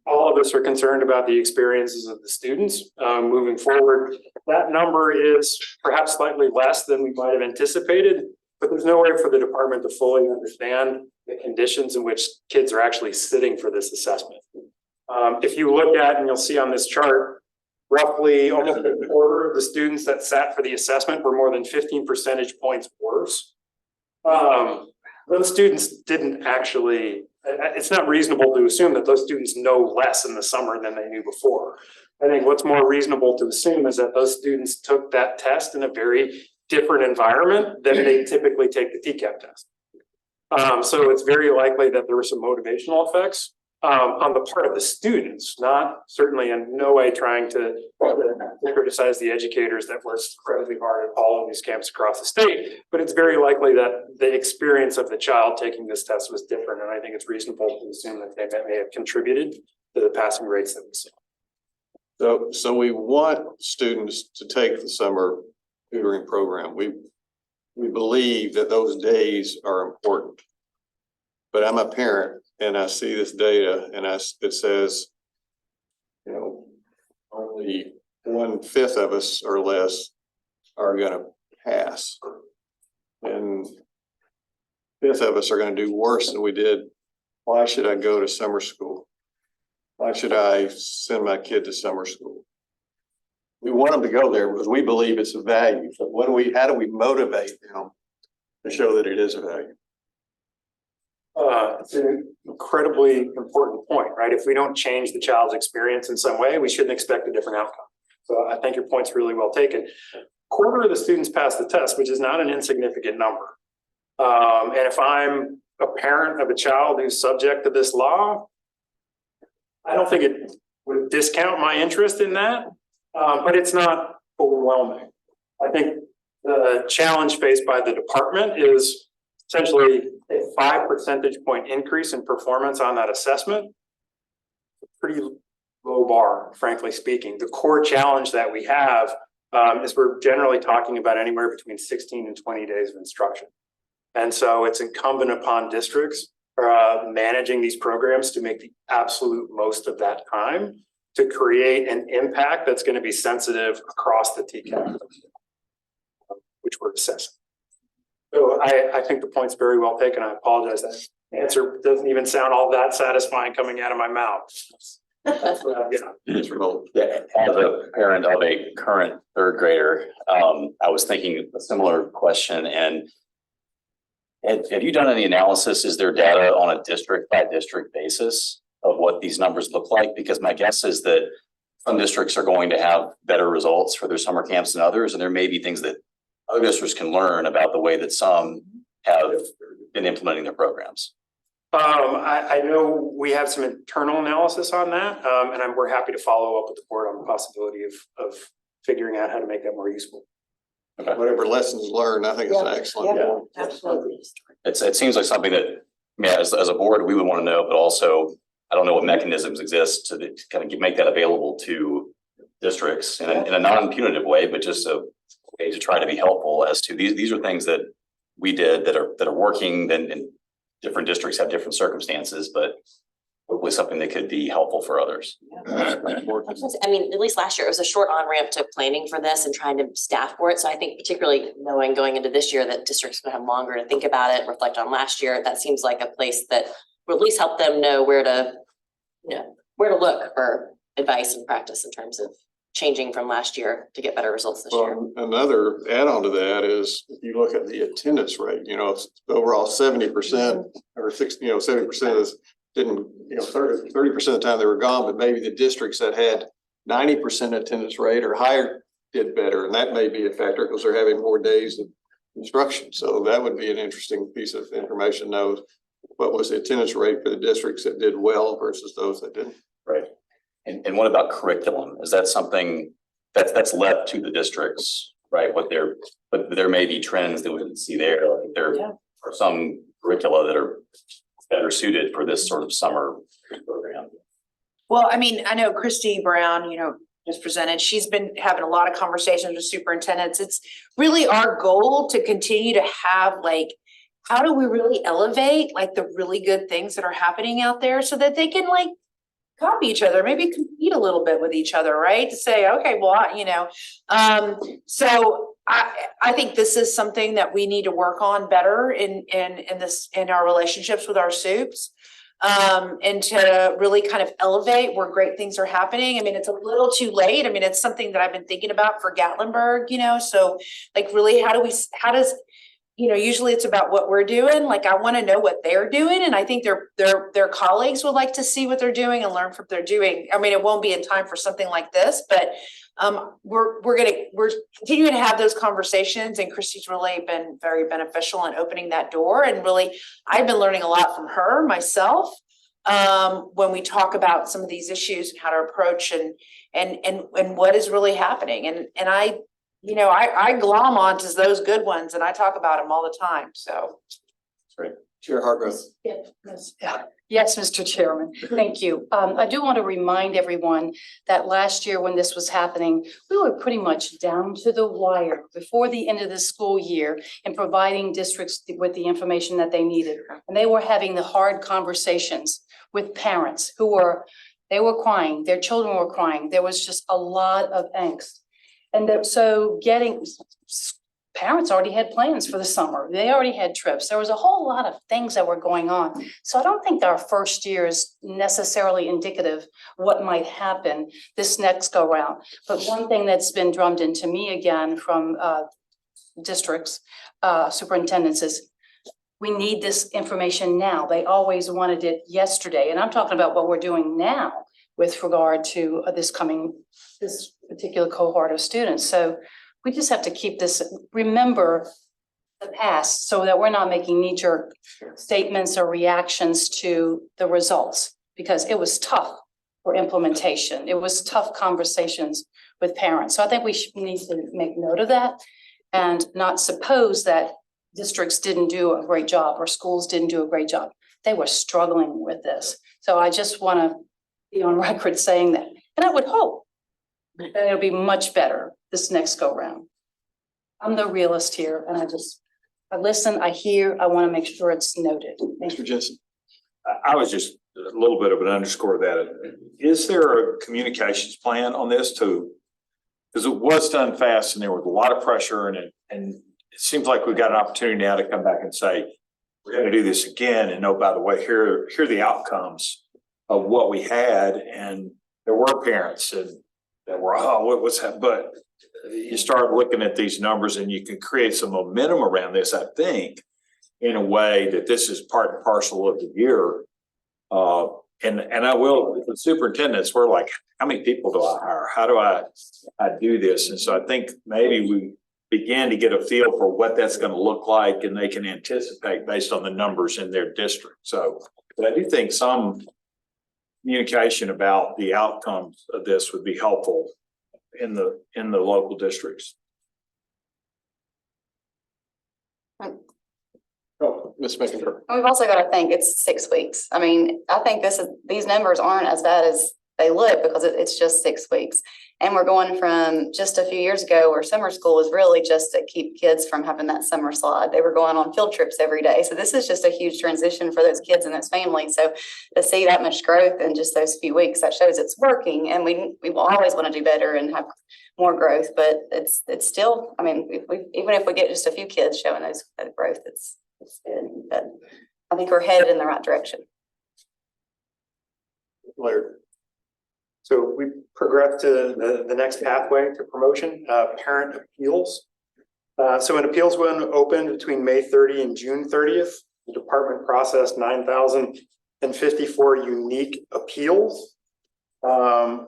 all of us are concerned about the experiences of the students moving forward. That number is perhaps slightly less than we might have anticipated, but there's no way for the department to fully understand the conditions in which kids are actually sitting for this assessment. If you look at, and you'll see on this chart, roughly almost a quarter of the students that sat for the assessment were more than 15 percentage points worse. Those students didn't actually, it's not reasonable to assume that those students know less in the summer than they knew before. I think what's more reasonable to assume is that those students took that test in a very different environment than they typically take the TCAP test. So it's very likely that there were some motivational effects on the part of the students, not certainly in no way trying to criticize the educators that worked incredibly hard at all of these camps across the state, but it's very likely that the experience of the child taking this test was different, and I think it's reasonable to assume that they may have contributed to the passing rates that we saw. So we want students to take the summer tutoring program. We believe that those days are important. But I'm a parent and I see this data and it says, you know, only 1/5 of us or less are gonna pass. And 1/5 of us are gonna do worse than we did. Why should I go to summer school? Why should I send my kid to summer school? We want them to go there because we believe it's a value. So how do we motivate them to show that it is a value? It's an incredibly important point, right? If we don't change the child's experience in some way, we shouldn't expect a different outcome. So I think your point's really well taken. Quarter of the students passed the test, which is not an insignificant number. And if I'm a parent of a child who's subject to this law, I don't think it would discount my interest in that, but it's not overwhelming. I think the challenge faced by the department is essentially a 5 percentage point increase in performance on that assessment. Pretty low bar, frankly speaking. The core challenge that we have is we're generally talking about anywhere between 16 and 20 days of instruction. And so it's incumbent upon districts managing these programs to make the absolute most of that time to create an impact that's going to be sensitive across the TCAP, which we're assessing. So I think the point's very well taken. I apologize. That answer doesn't even sound all that satisfying coming out of my mouth. That's what I'm getting. It's remote. Yeah, as a parent of a current third grader, I was thinking a similar question. And have you done any analysis? Is there data on a district by district basis of what these numbers look like? Because my guess is that some districts are going to have better results for their summer camps than others, and there may be things that other districts can learn about the way that some have been implementing their programs. I know we have some internal analysis on that, and we're happy to follow up with the board on the possibility of figuring out how to make that more useful. Okay. Whatever lessons learned, I think it's excellent. Yeah, absolutely. It seems like something that, yeah, as a board, we would want to know, but also I don't know what mechanisms exist to kind of make that available to districts in a non-punitive way, but just a way to try to be helpful as to these are things that we did that are working. Then different districts have different circumstances, but hopefully something that could be helpful for others. I mean, at least last year, it was a short on-ramp to planning for this and trying to staff for it. So I think particularly knowing going into this year that districts would have longer to think about it, reflect on last year, that seems like a place that will at least help them know where to look for advice and practice in terms of changing from last year to get better results this year. Another add-on to that is if you look at the attendance rate, it's overall 70% or 60, 70% is didn't, 30% of the time they were gone, but maybe the districts that had 90% attendance rate or higher did better. And that may be a factor because they're having more days of instruction. So that would be an interesting piece of information. Know what was the attendance rate for the districts that did well versus those that didn't. Right. And what about curriculum? Is that something that's left to the districts, right? But there may be trends that we can see there. Like there are some curricula that are better suited for this sort of summer program. Well, I mean, I know Christy Brown, just presented, she's been having a lot of conversations with superintendents. It's really our goal to continue to have like, how do we really elevate like the really good things that are happening out there so that they can like copy each other, maybe compete a little bit with each other, right? To say, okay, well, so I think this is something that we need to work on better in our relationships with our soups. And to really kind of elevate where great things are happening. I mean, it's a little too late. I mean, it's something that I've been thinking about for Gatlinburg, so like really, how does, usually it's about what we're doing. Like, I want to know what they're doing. And I think their colleagues would like to see what they're doing and learn from what they're doing. I mean, it won't be in time for something like this, but we're continuing to have those conversations, and Christy's really been very beneficial in opening that door. And really, I've been learning a lot from her myself when we talk about some of these issues and how to approach and what is really happening. And I glom onto those good ones, and I talk about them all the time. So, Great. Chair Hargrove. Yes, Mr. Chairman, thank you. I do want to remind everyone that last year when this was happening, we were pretty much down to the wire before the end of the school year in providing districts with the information that they needed. And they were having the hard conversations with parents they were crying, their children were crying. There was just a lot of angst. And parents already had plans for the summer. They already had trips. There was a whole lot of things that were going on. So I don't think our first year is necessarily indicative of what might happen this next go round. But one thing that's been drummed into me again from districts, superintendents is we need this information now. They always wanted it yesterday. And I'm talking about what we're doing now with regard to this particular cohort of students. So we just have to keep this, remember the past so that we're not making knee-jerk statements or reactions to the results, because it was tough for implementation. It was tough conversations with parents. So I think we need to make note of that and not suppose that districts didn't do a great job or schools didn't do a great job. They were struggling with this. So I just want to be on record saying that. And I would hope that it'll be much better this next go round. I'm the realist here, and I listen, I hear, I want to make sure it's noted. Mr. Jensen. I was just a little bit of an underscore that. Is there a communications plan on this too? Because it was done fast and there was a lot of pressure and it seems like we've got an opportunity now to come back and say, we're going to do this again. And oh, by the way, here are the outcomes of what we had. And there were parents that were, what's that? But you start looking at these numbers and you can create some momentum around this, I think, in a way that this is part and parcel of the year. And I will, with superintendents, we're like, how many people do I hire? How do I do this? And so I think maybe we begin to get a feel for what that's going to look like, and they can anticipate based on the numbers in their district. So, but I do think some communication about the outcomes of this would be helpful in the local districts. Oh, Ms. McIntyre. We've also got to think it's 6 weeks. I mean, I think these numbers aren't as bad as they look because it's just 6 weeks. And we're going from just a few years ago where summer school was really just to keep kids from having that summer slide. They were going on field trips every day. So this is just a huge transition for those kids and those families. So to see that much growth in just those few weeks, that shows it's working. And we will always want to do better and have more growth, but it's still, I mean, even if we get just a few kids showing that growth, it's good. But I think we're headed in the right direction. Larry. So we progressed to the next pathway to promotion, parent appeals. So an appeals went open between May 30 and June 30th. The department processed 9,054 unique appeals. Of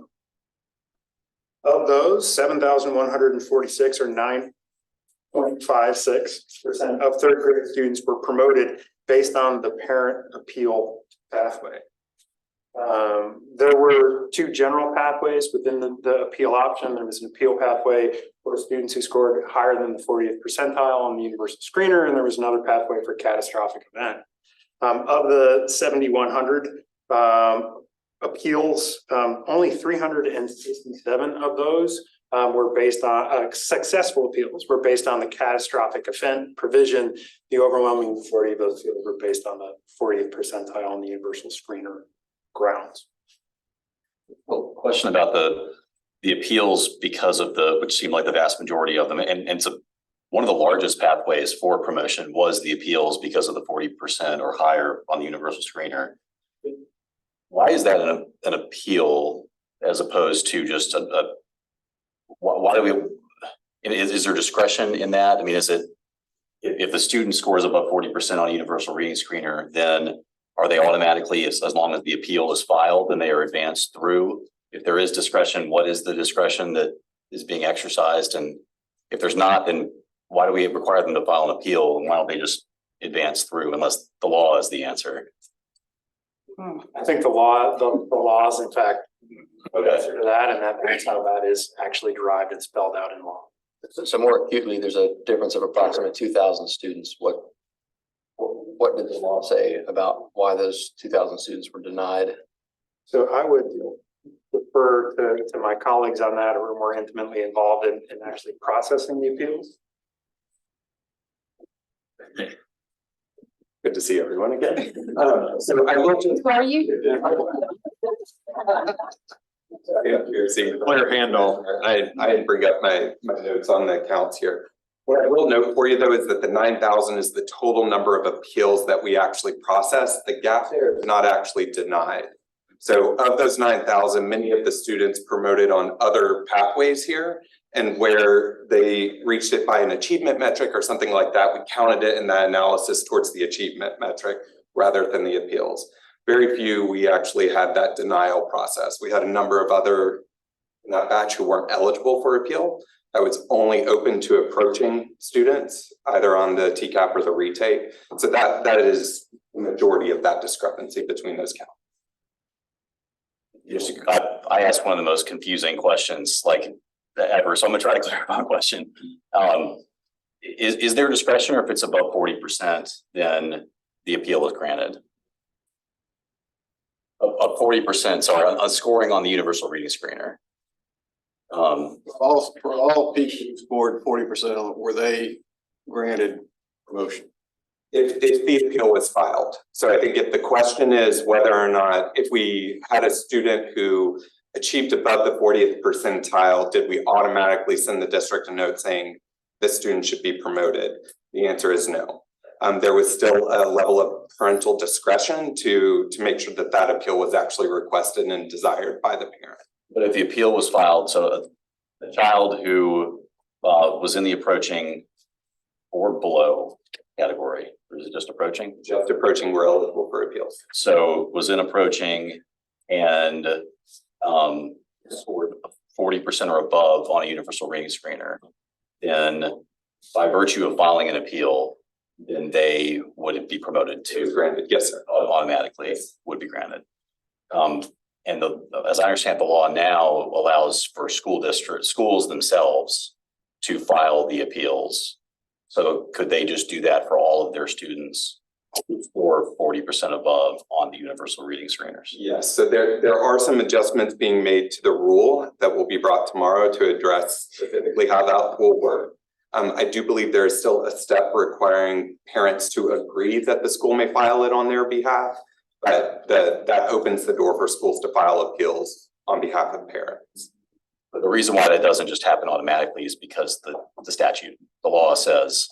those, 7,146 or 9.56% of third grade students were promoted based on the parent appeal pathway. There were two general pathways within the appeal option. There was an appeal pathway for students who scored higher than the 40th percentile on the universal screener, and there was another pathway for catastrophic event. Of the 7,100 appeals, only 367 of those were based on successful appeals were based on the catastrophic event provision. The overwhelming majority of those appeals were based on the 40th percentile on the universal screener grounds. Well, question about the appeals because of which seemed like the vast majority of them, and it's one of the largest pathways for promotion was the appeals because of the 40% or higher on the universal screener. Why is that an appeal as opposed to just why do we, is there discretion in that? I mean, is it, if the student scores above 40% on a universal reading screener, then are they automatically, as long as the appeal is filed, then they are advanced through? If there is discretion, what is the discretion that is being exercised? And if there's not, then why do we require them to file an appeal? And why don't they just advance through unless the law is the answer? I think the laws, in fact, answer to that, and that's how that is actually derived and spelled out in law. So more acutely, there's a difference of approximately 2,000 students. What did the law say about why those 2,000 students were denied? So I would defer to my colleagues on that who are more intimately involved in actually processing the appeals. Good to see everyone again. So I looked at. Who are you? You're seeing Claire Handel. I didn't bring up my notes on the accounts here. What I will note for you though is that the 9,000 is the total number of appeals that we actually process. The gap there is not actually denied. So of those 9,000, many of the students promoted on other pathways here, and where they reached it by an achievement metric or something like that, we counted it in that analysis towards the achievement metric rather than the appeals. Very few, we actually had that denial process. We had a number of other in that batch who weren't eligible for appeal. That was only open to approaching students, either on the TCAP or the retake. So that is the majority of that discrepancy between those counts. Yes, I asked one of the most confusing questions like ever, so I'm gonna try to clarify the question. Is there discretion, or if it's above 40%, then the appeal is granted? Of 40%, sorry, on scoring on the universal reading screener. For all people who scored 40%, were they granted promotion? If the appeal was filed. So I think if the question is whether or not, if we had a student who achieved above the 40th percentile, did we automatically send the district a note saying this student should be promoted? The answer is no. There was still a level of parental discretion to make sure that that appeal was actually requested and desired by the parent. But if the appeal was filed, so a child who was in the approaching or below category, or is it just approaching? Just approaching were eligible for appeals. So was in approaching and scored 40% or above on a universal reading screener, then by virtue of filing an appeal, then they would be promoted to granted. Yes, sir. Automatically would be granted. And as I understand, the law now allows for schools themselves to file the appeals. So could they just do that for all of their students who score 40% above on the universal reading screeners? Yes, so there are some adjustments being made to the rule that will be brought tomorrow to address specifically how that will work. I do believe there is still a step requiring parents to agree that the school may file it on their behalf, but that opens the door for schools to file appeals on behalf of parents. But the reason why that doesn't just happen automatically is because the statute, the law says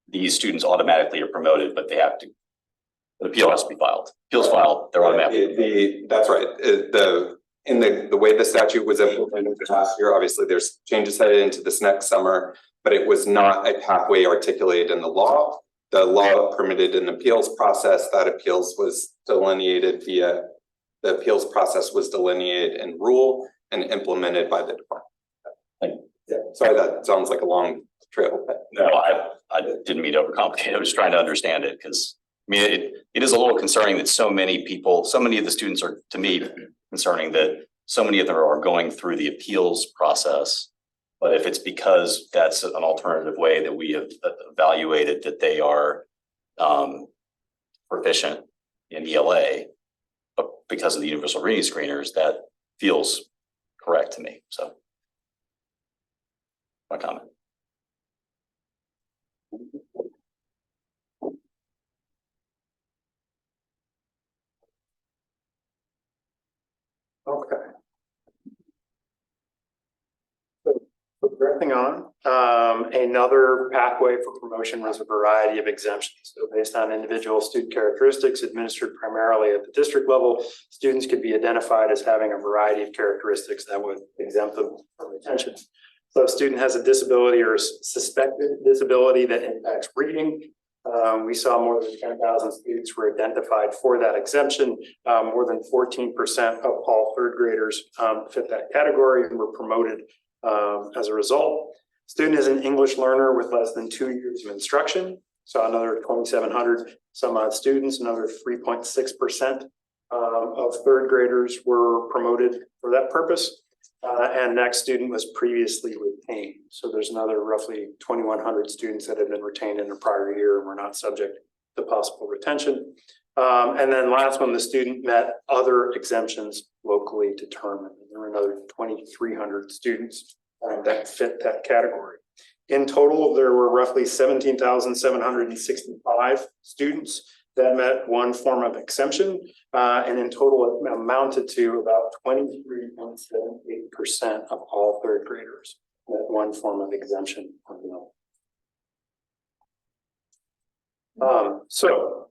these students automatically are promoted, but they have to, the appeal has to be filed. Appeals filed, they're automatic. That's right. The way the statute was implemented last year, obviously there's changes headed into this next summer, but it was not a pathway articulated in the law. The law permitted an appeals process. That appeals was delineated via, the appeals process was delineated in rule and implemented by the department. Yeah, sorry, that sounds like a long trail. But no, I didn't mean to overcomplicate. I was trying to understand it because mean, it is a little concerning that so many of the students are, to me, concerning that so many of them are going through the appeals process. But if it's because that's an alternative way that we have evaluated that they are proficient in ELA, but because of the universal reading screeners, that feels correct to me. So my comment. Okay. So progressing on, another pathway for promotion was a variety of exemptions. So based on individual student characteristics administered primarily at the district level, students could be identified as having a variety of characteristics that would exempt them from retention. So if a student has a disability or suspected disability that impacts reading, we saw more than 10,000 students were identified for that exemption. More than 14% of all third graders fit that category and were promoted as a result. Student is an English learner with less than 2 years of instruction. So another 2,700 some odd students, another 3.6% of third graders were promoted for that purpose. And next student was previously retained. So there's another roughly 2,100 students that have been retained in the prior year and were not subject to possible retention. And then last one, the student met other exemptions locally determined. There were another 2,300 students that fit that category. In total, there were roughly 17,765 students that met one form of exemption. And in total, it amounted to about 23.78% of all third graders met one form of exemption. So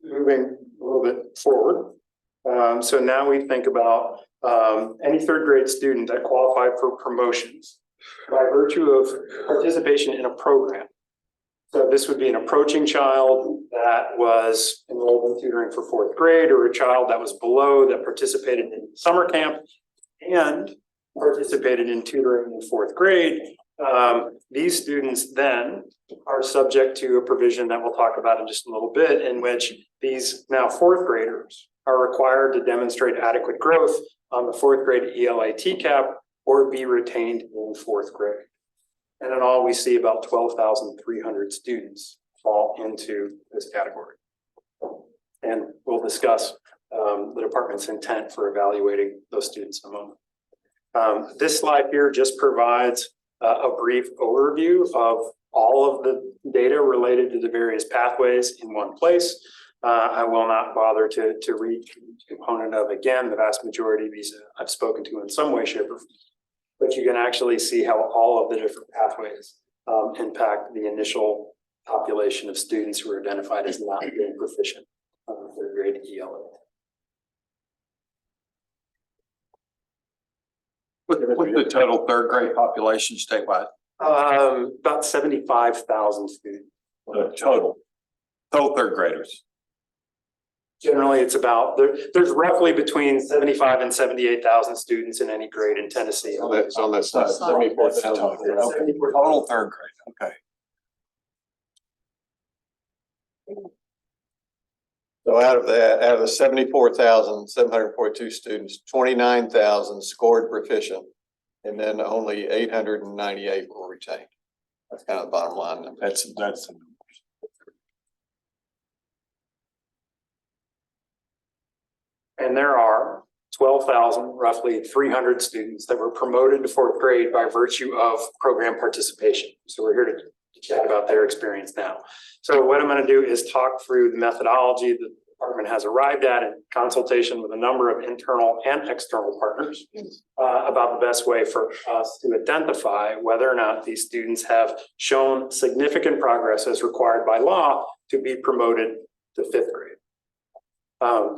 moving a little bit forward. So now we think about any third grade student that qualified for promotions by virtue of participation in a program. So this would be an approaching child that was enrolled in tutoring for fourth grade, or a child that was below that participated in summer camp and participated in tutoring in fourth grade. These students then are subject to a provision that we'll talk about in just a little bit, in which these now fourth graders are required to demonstrate adequate growth on the fourth grade ELA TCAP or be retained in fourth grade. And in all, we see about 12,300 students fall into this category. And we'll discuss the department's intent for evaluating those students in a moment. This slide here just provides a brief overview of all of the data related to the various pathways in one place. I will not bother to read each component of, again, the vast majority of these I've spoken to in some way, shape, or form. But you can actually see how all of the different pathways impact the initial population of students who are identified as not being proficient on the third grade ELA. What's the total third grade population statewide? About 75,000 students. Total third graders. Generally, it's about, there's roughly between 75 and 78,000 students in any grade in Tennessee. It's on that side, 74,000. Total third grade, okay. So out of the 74,742 students, 29,000 scored proficient, and then only 898 were retained. That's kind of the bottom line number. That's And there are 12,000, roughly 300 students that were promoted to fourth grade by virtue of program participation. So we're here to chat about their experience now. So what I'm going to do is talk through the methodology that the department has arrived at in consultation with a number of internal and external partners about the best way for us to identify whether or not these students have shown significant progress as required by law to be promoted to fifth grade.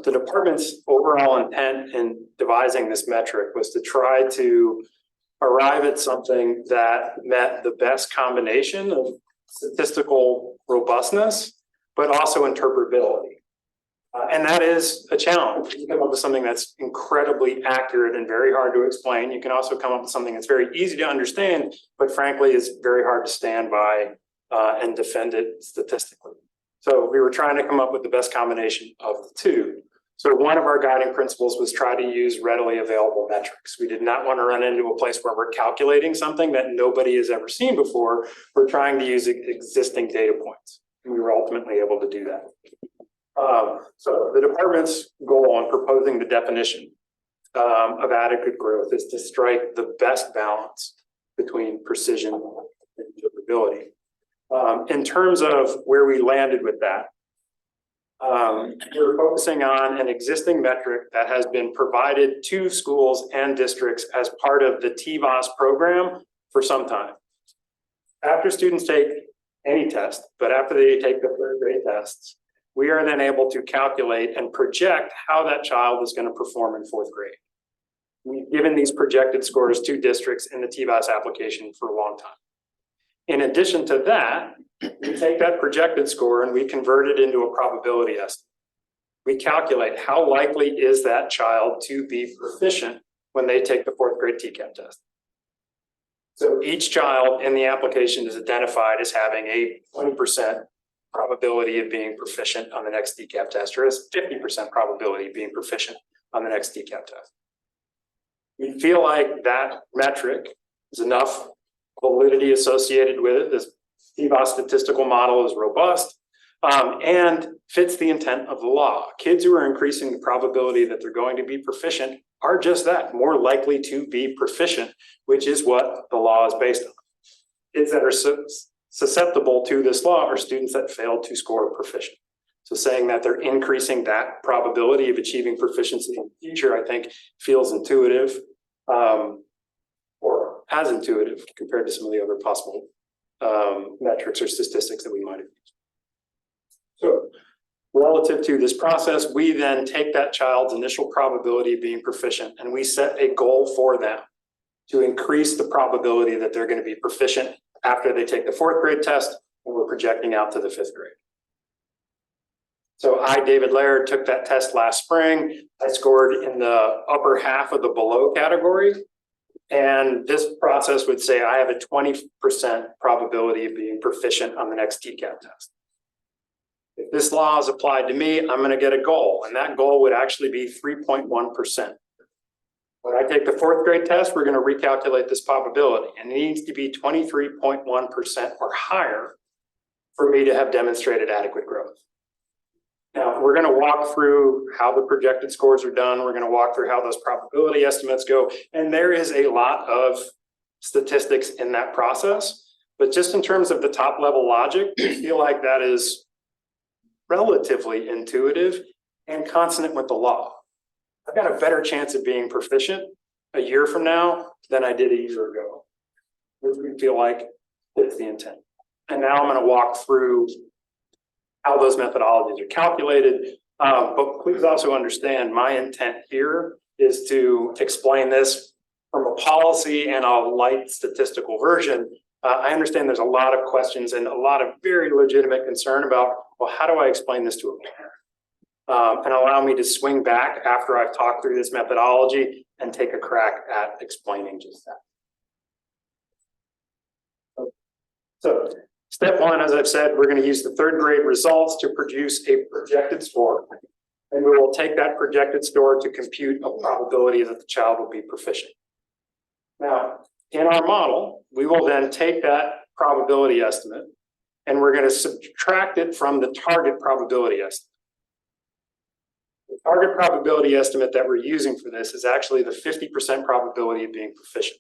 The department's overall intent in devising this metric was to try to arrive at something that met the best combination of statistical robustness, but also interpretability. And that is a challenge. You come up with something that's incredibly accurate and very hard to explain. You can also come up with something that's very easy to understand, but frankly is very hard to stand by and defend it statistically. So we were trying to come up with the best combination of the two. So one of our guiding principles was try to use readily available metrics. We did not want to run into a place where we're calculating something that nobody has ever seen before. We're trying to use existing data points. And we were ultimately able to do that. So the department's goal on proposing the definition of adequate growth is to strike the best balance between precision and deliverability. In terms of where we landed with that, we're focusing on an existing metric that has been provided to schools and districts as part of the TVOS program for some time. After students take any test, but after they take the third grade tests, we are then able to calculate and project how that child is going to perform in fourth grade. We've given these projected scores to districts in the TVOS application for a long time. In addition to that, we take that projected score and we convert it into a probability estimate. We calculate how likely is that child to be proficient when they take the fourth grade TCAP test. So each child in the application is identified as having a 20% probability of being proficient on the next TCAP test, or as 50% probability of being proficient on the next TCAP test. We feel like that metric is enough validity associated with it. This TVOS statistical model is robust and fits the intent of the law. Kids who are increasing the probability that they're going to be proficient are just that, more likely to be proficient, which is what the law is based on. Kids that are susceptible to this law are students that fail to score proficient. So saying that they're increasing that probability of achieving proficiency in the future, I think feels intuitive, or as intuitive compared to some of the other possible metrics or statistics that we might have used. So relative to this process, we then take that child's initial probability of being proficient and we set a goal for them to increase the probability that they're going to be proficient after they take the fourth grade test, and we're projecting out to the fifth grade. So I, David Laird, took that test last spring. I scored in the upper half of the below category. And this process would say I have a 20% probability of being proficient on the next TCAP test. If this law is applied to me, I'm going to get a goal, and that goal would actually be 3.1%. When I take the fourth grade test, we're going to recalculate this probability, and it needs to be 23.1% or higher for me to have demonstrated adequate growth. Now, we're going to walk through how the projected scores are done. We're going to walk through how those probability estimates go. And there is a lot of statistics in that process. But just in terms of the top level logic, I feel like that is relatively intuitive and consonant with the law. I've got a better chance of being proficient a year from now than I did a year ago, which we feel like fits the intent. And now I'm going to walk through how those methodologies are calculated. But please also understand my intent here is to explain this from a policy and a light statistical version. I understand there's a lot of questions and a lot of very legitimate concern about, well, how do I explain this to a parent? And allow me to swing back after I've talked through this methodology and take a crack at explaining just that. So step one, as I've said, we're going to use the third grade results to produce a projected score. And we will take that projected score to compute a probability that the child will be proficient. Now, in our model, we will then take that probability estimate and we're going to subtract it from the target probability estimate. The target probability estimate that we're using for this is actually the 50% probability of being proficient.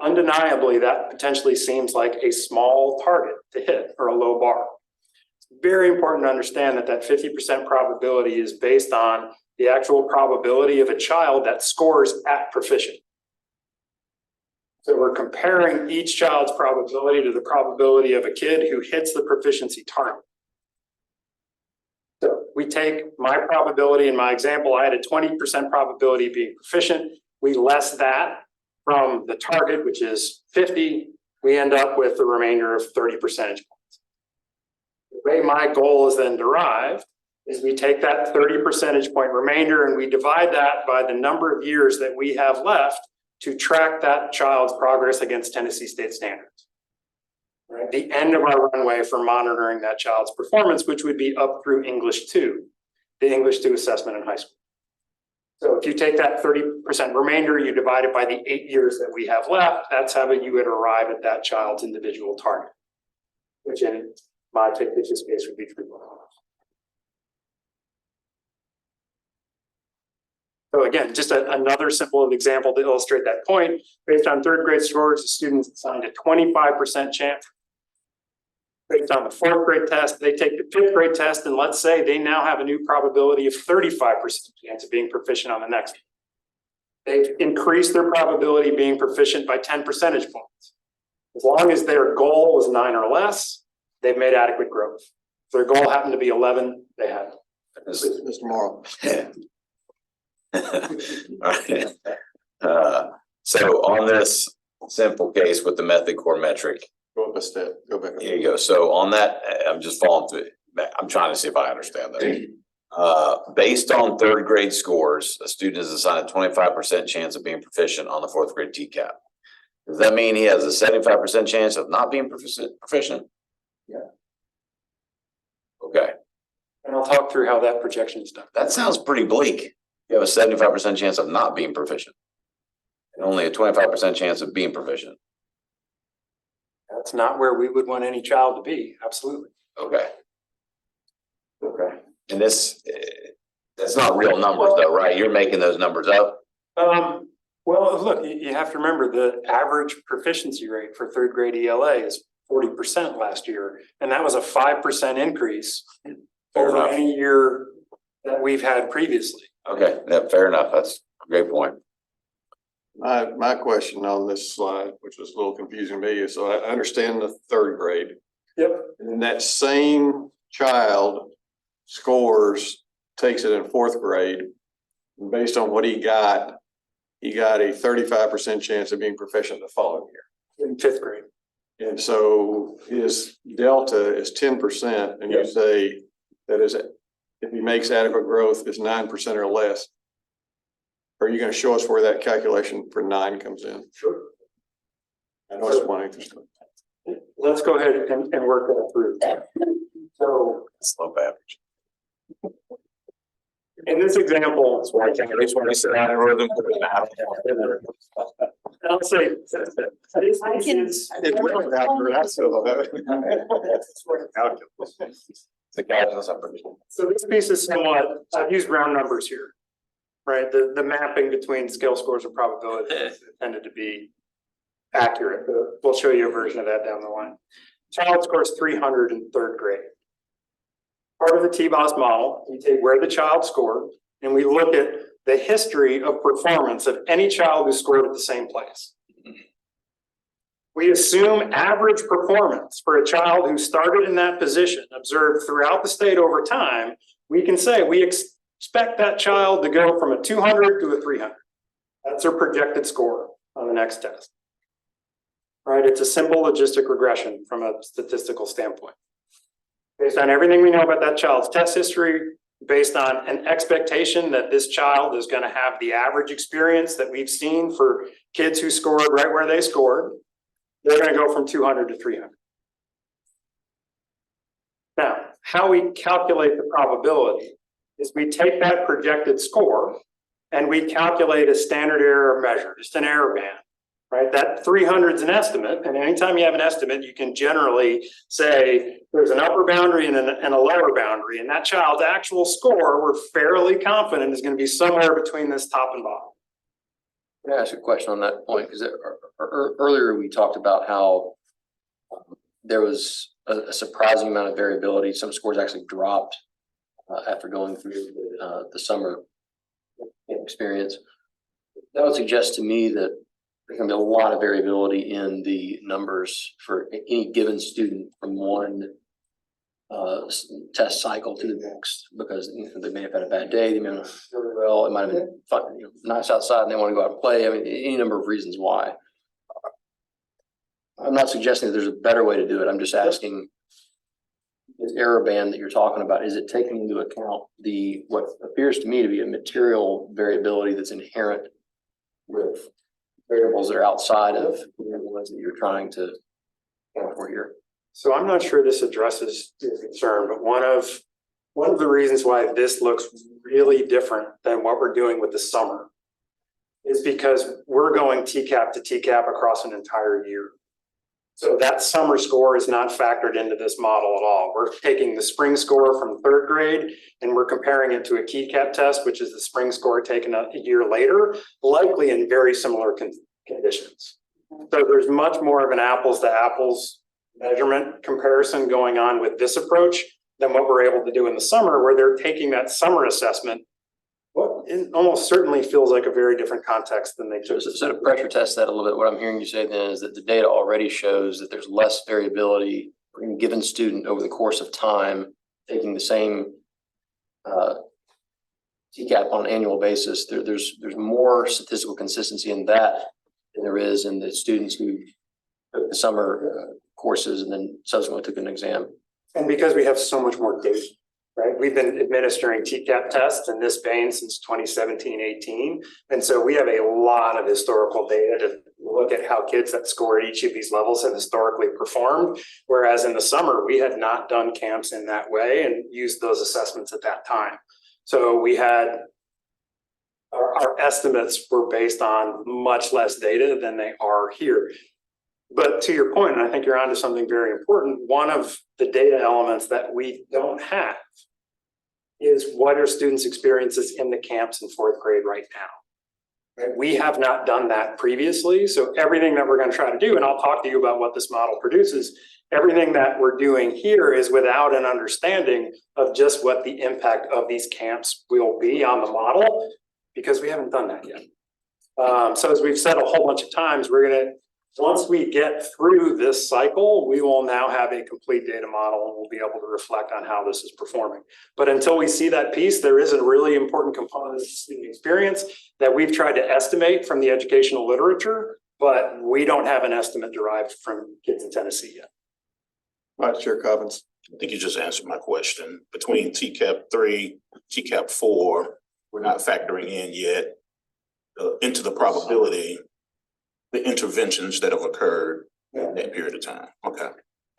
Undeniably, that potentially seems like a small target to hit or a low bar. It's very important to understand that that 50% probability is based on the actual probability of a child that scores at proficient. So we're comparing each child's probability to the probability of a kid who hits the proficiency target. So we take my probability in my example, I had a 20% probability of being proficient. We less that from the target, which is 50, we end up with the remainder of 30 percentage points. The way my goal is then derived is we take that 30 percentage point remainder and we divide that by the number of years that we have left to track that child's progress against Tennessee state standards. right? The end of our runway for monitoring that child's performance, which would be up through English 2, the English 2 assessment in high school. So if you take that 30% remainder, you divide it by the 8 years that we have left, that's how you would arrive at that child's individual target, which in my fictitious case would be 3 months. So again, just another simple example to illustrate that point. Based on 3rd grade scores, the students assigned a 25% chance. Based on the 4th grade test, they take the 5th grade test, and let's say they now have a new probability of 35% chance of being proficient on the next. They've increased their probability of being proficient by 10 percentage points. As long as their goal was 9 or less, they've made adequate growth. If their goal happened to be 11, they had. Mr. Morrow. So on this simple case with the method core metric, Go up a step, go back. here you go. So on that, I'm just following through. I'm trying to see if I understand that. Based on 3rd grade scores, a student is assigned a 25% chance of being proficient on the 4th grade TCAP. Does that mean he has a 75% chance of not being proficient? Yeah. Okay, And I'll talk through how that projection is done. that sounds pretty bleak. You have a 75% chance of not being proficient and only a 25% chance of being proficient. That's not where we would want any child to be, absolutely. Okay. Okay. And this, that's not real numbers though, right? You're making those numbers up? Well, look, you have to remember the average proficiency rate for 3rd grade ELA is 40% last year. And that was a 5% increase Fair over enough. any year that we've had previously. Okay, yeah, fair enough. That's a great point. My question on this slide, which was a little confusing to me, is so I understand the 3rd grade. Yep. And that same child scores, takes it in 4th grade. And based on what he got a 35% chance of being proficient the following year. In 5th grade. And so his delta is 10%, and you say that is, if he makes adequate growth, is 9% or less. Are you gonna show us where that calculation for 9 comes in? Sure. I know it's one interesting. Let's go ahead and work that through. So Slope average. in this example, I'll say. So this piece is somewhat, I've used round numbers here, right? The mapping between scale scores and probability tended to be accurate. We'll show you a version of that down the line. Child scores 300 in 3rd grade. Part of the TBOS model, we take where the child scored and we look at the history of performance of any child who scored at the same place. We assume average performance for a child who started in that position, observed throughout the state over time. We can say we expect that child to go from a 200 to a 300. That's their projected score on the next test. Right? It's a simple logistic regression from a statistical standpoint. Based on everything we know about that child's test history, based on an expectation that this child is going to have the average experience that we've seen for kids who scored right where they scored, they're going to go from 200 to 300. Now, how we calculate the probability is we take that projected score and we calculate a standard error measure, just an error band, right? That 300 is an estimate, and anytime you have an estimate, you can generally say there's an upper boundary and a lower boundary, and that child's actual score, we're fairly confident is going to be somewhere between this top and bottom. Can I ask a question on that point? Because earlier we talked about how there was a surprising amount of variability. Some scores actually dropped after going through the summer experience. That would suggest to me that there can be a lot of variability in the numbers for any given student from one test cycle to the next, because they may have had a bad day, they may not feel really well, it might have been fun, nice outside and they want to go out and play. I mean, any number of reasons why. I'm not suggesting that there's a better way to do it. I'm just asking, this error band that you're talking about, is it taking into account what appears to me to be a material variability that's inherent with variables that are outside of the ones that you're trying to point we're here. So I'm not sure this addresses your concern, but one of the reasons why this looks really different than what we're doing with the summer is because we're going TCAP to TCAP across an entire year. So that summer score is not factored into this model at all. We're taking the spring score from third grade and we're comparing it to a KeyCap test, which is the spring score taken a year later, likely in very similar conditions. So there's much more of an apples to apples measurement comparison going on with this approach than what we're able to do in the summer, where they're taking that summer assessment. Well, it almost certainly feels like a very different context than they chose. So to pressure test that a little bit, what I'm hearing you say then is that the data already shows that there's less variability for any given student over the course of time, taking the same TCAP on an annual basis. There's more statistical consistency in that than there is in the students who took the summer courses and then subsequently took an exam. And because we have so much more data, right? We've been administering TCAP tests in this vein since 2017-18. And so we have a lot of historical data to look at how kids that score at each of these levels have historically performed. Whereas in the summer, we had not done camps in that way and used those assessments at that time. So we had our estimates were based on much less data than they are here. But to your point, and I think you're onto something very important, one of the data elements that we don't have is what are students' experiences in the camps in fourth grade right now. Right? We have not done that previously. So everything that we're going to try to do, and I'll talk to you about what this model produces, everything that we're doing here is without an understanding of just what the impact of these camps will be on the model, because we haven't done that yet. So as we've said a whole bunch of times, once we get through this cycle, we will now have a complete data model and we'll be able to reflect on how this is performing. But until we see that piece, there is a really important component of student experience that we've tried to estimate from the educational literature, but we don't have an estimate derived from kids in Tennessee yet. Vice Chair Cobbins. I think you just answered my question. Between TCAP 3, TCAP 4, we're not factoring in yet into the probability the interventions that have occurred in that period of time. Okay.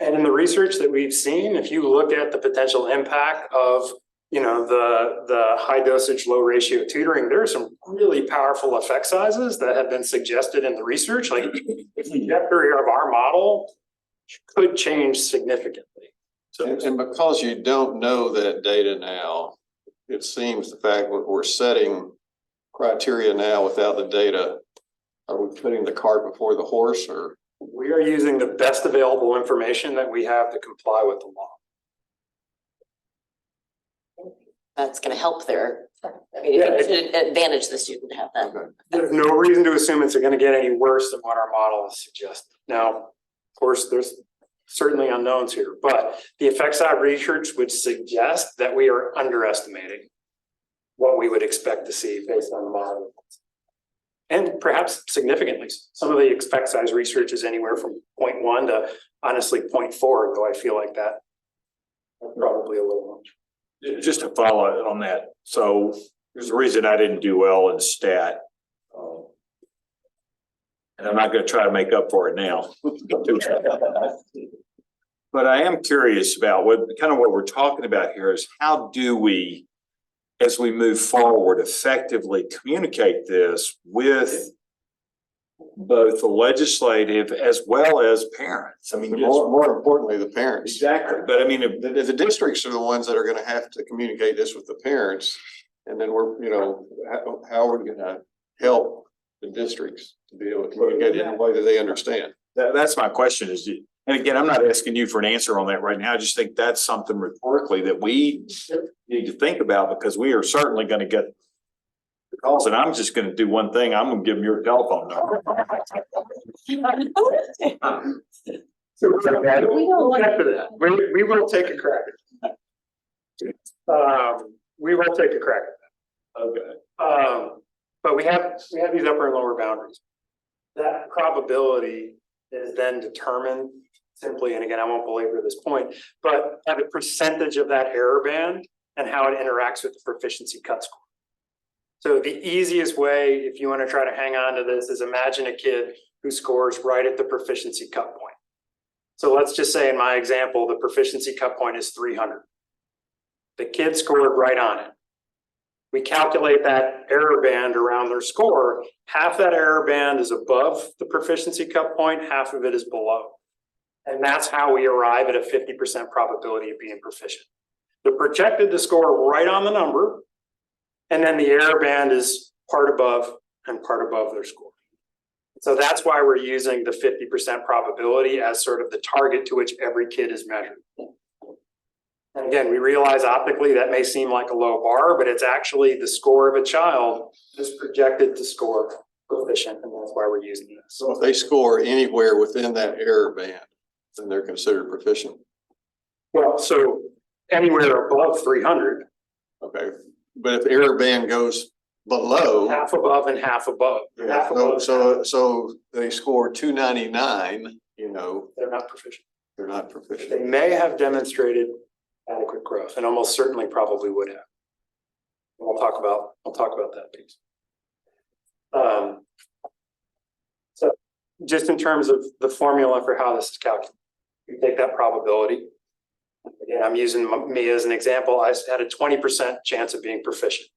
And in the research that we've seen, if you look at the potential impact of, the high dosage, low ratio tutoring, there are some really powerful effect sizes that have been suggested in the research. Like the trajectory of our model could change significantly. And because you don't know that data now, it seems the fact that we're setting criteria now without the data, are we putting the cart before the horse, or? We are using the best available information that we have to comply with the law. That's going to help there. I mean, it should advantage the student to have that. Okay. There's no reason to assume it's going to get any worse than what our model has suggested. Now, of course, there's certainly unknowns here, but the effect size research would suggest that we are underestimating what we would expect to see based on the model. And perhaps significantly, some of the effect size research is anywhere from 0.1 to honestly 0.4, though I feel like that probably a little much. Just to follow on that, so there's a reason I didn't do well in stat. And I'm not gonna try to make up for it now. But I am curious about what we're talking about here is how do we, as we move forward, effectively communicate this with both the legislative as well as parents? I mean, More importantly, the parents. exactly, but I mean, The districts are the ones that are gonna have to communicate this with the parents. And then we're, how are we gonna help the districts to be able to communicate in a way that they understand? that's my question is, and again, I'm not asking you for an answer on that right now. I just think that's something rhetorically that we need to think about, because we are certainly gonna get the calls, and I'm just gonna do one thing. I'm gonna give them your telephone number. So we will get to that. We will take a crack at that. We will take a crack at that. Okay. But we have these upper and lower boundaries. That probability is then determined simply, and again, I won't belabor this point, but at a percentage of that error band and how it interacts with the proficiency cut score. So the easiest way, if you want to try to hang on to this, is imagine a kid who scores right at the proficiency cut point. So let's just say in my example, the proficiency cut point is 300. The kid scored right on it. We calculate that error band around their score. Half that error band is above the proficiency cut point, half of it is below. And that's how we arrive at a 50% probability of being proficient. They're projected to score right on the number, and then the error band is part above and part above their score. So that's why we're using the 50% probability as sort of the target to which every kid is measured. And again, we realize optically that may seem like a low bar, but it's actually the score of a child is projected to score proficient, and that's why we're using this. So if they score anywhere within that error band, then they're considered proficient. Well, so anywhere above 300. Okay, but if the error band goes below. Half above and half above. Half above. So they score 299, you know. They're not proficient. They're not proficient. They may have demonstrated adequate growth, and almost certainly probably would have. I'll talk about that piece. So just in terms of the formula for how this is calculated, you take that probability. Again, I'm using me as an example. I had a 20% chance of being proficient.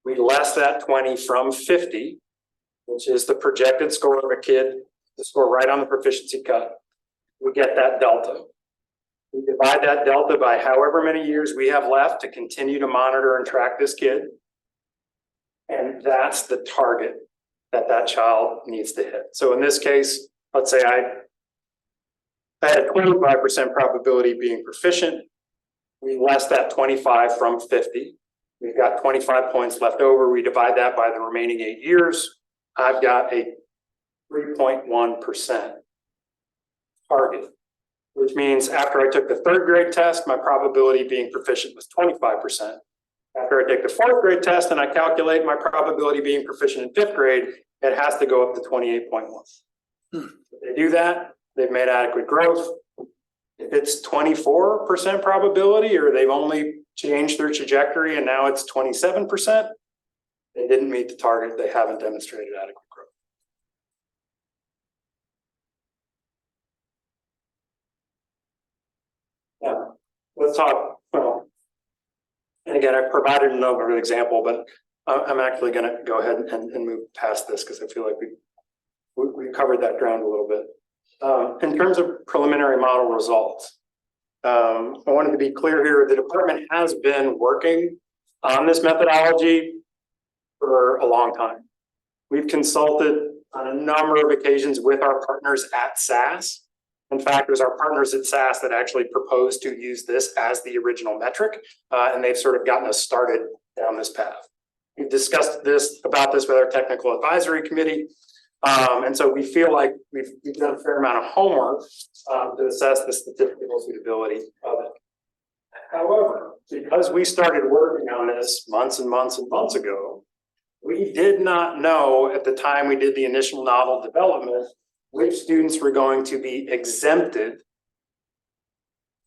We less that 20 from 50, which is the projected score of a kid, the score right on the proficiency cut. We get that delta. We divide that delta by however many years we have left to continue to monitor and track this kid. And that's the target that that child needs to hit. So in this case, let's say I had a 25% probability of being proficient. We less that 25 from 50. We've got 25 points left over. We divide that by the remaining 8 years. I've got a 3.1% target, which means after I took the 3rd grade test, my probability of being proficient was 25%. After I take the 4th grade test and I calculate my probability of being proficient in 5th grade, it has to go up to 28.1. If they do that, they've made adequate growth. If it's 24% probability, or they've only changed their trajectory and now it's 27%, they didn't meet the target. They haven't demonstrated adequate growth. Now, let's talk, well, and again, I've provided another example, but I'm actually going to go ahead and move past this because I feel like we covered that ground a little bit. In terms of preliminary model results, I wanted to be clear here, the department has been working on this methodology for a long time. We've consulted on a number of occasions with our partners at SAS. In fact, it was our partners at SAS that actually proposed to use this as the original metric, and they've sort of gotten us started down this path. We've discussed about this with our technical advisory committee. And so we feel like we've done a fair amount of homework to assess the statistical suitability of it. However, because we started working on this months and months and months ago, we did not know at the time we did the initial model development which students were going to be exempted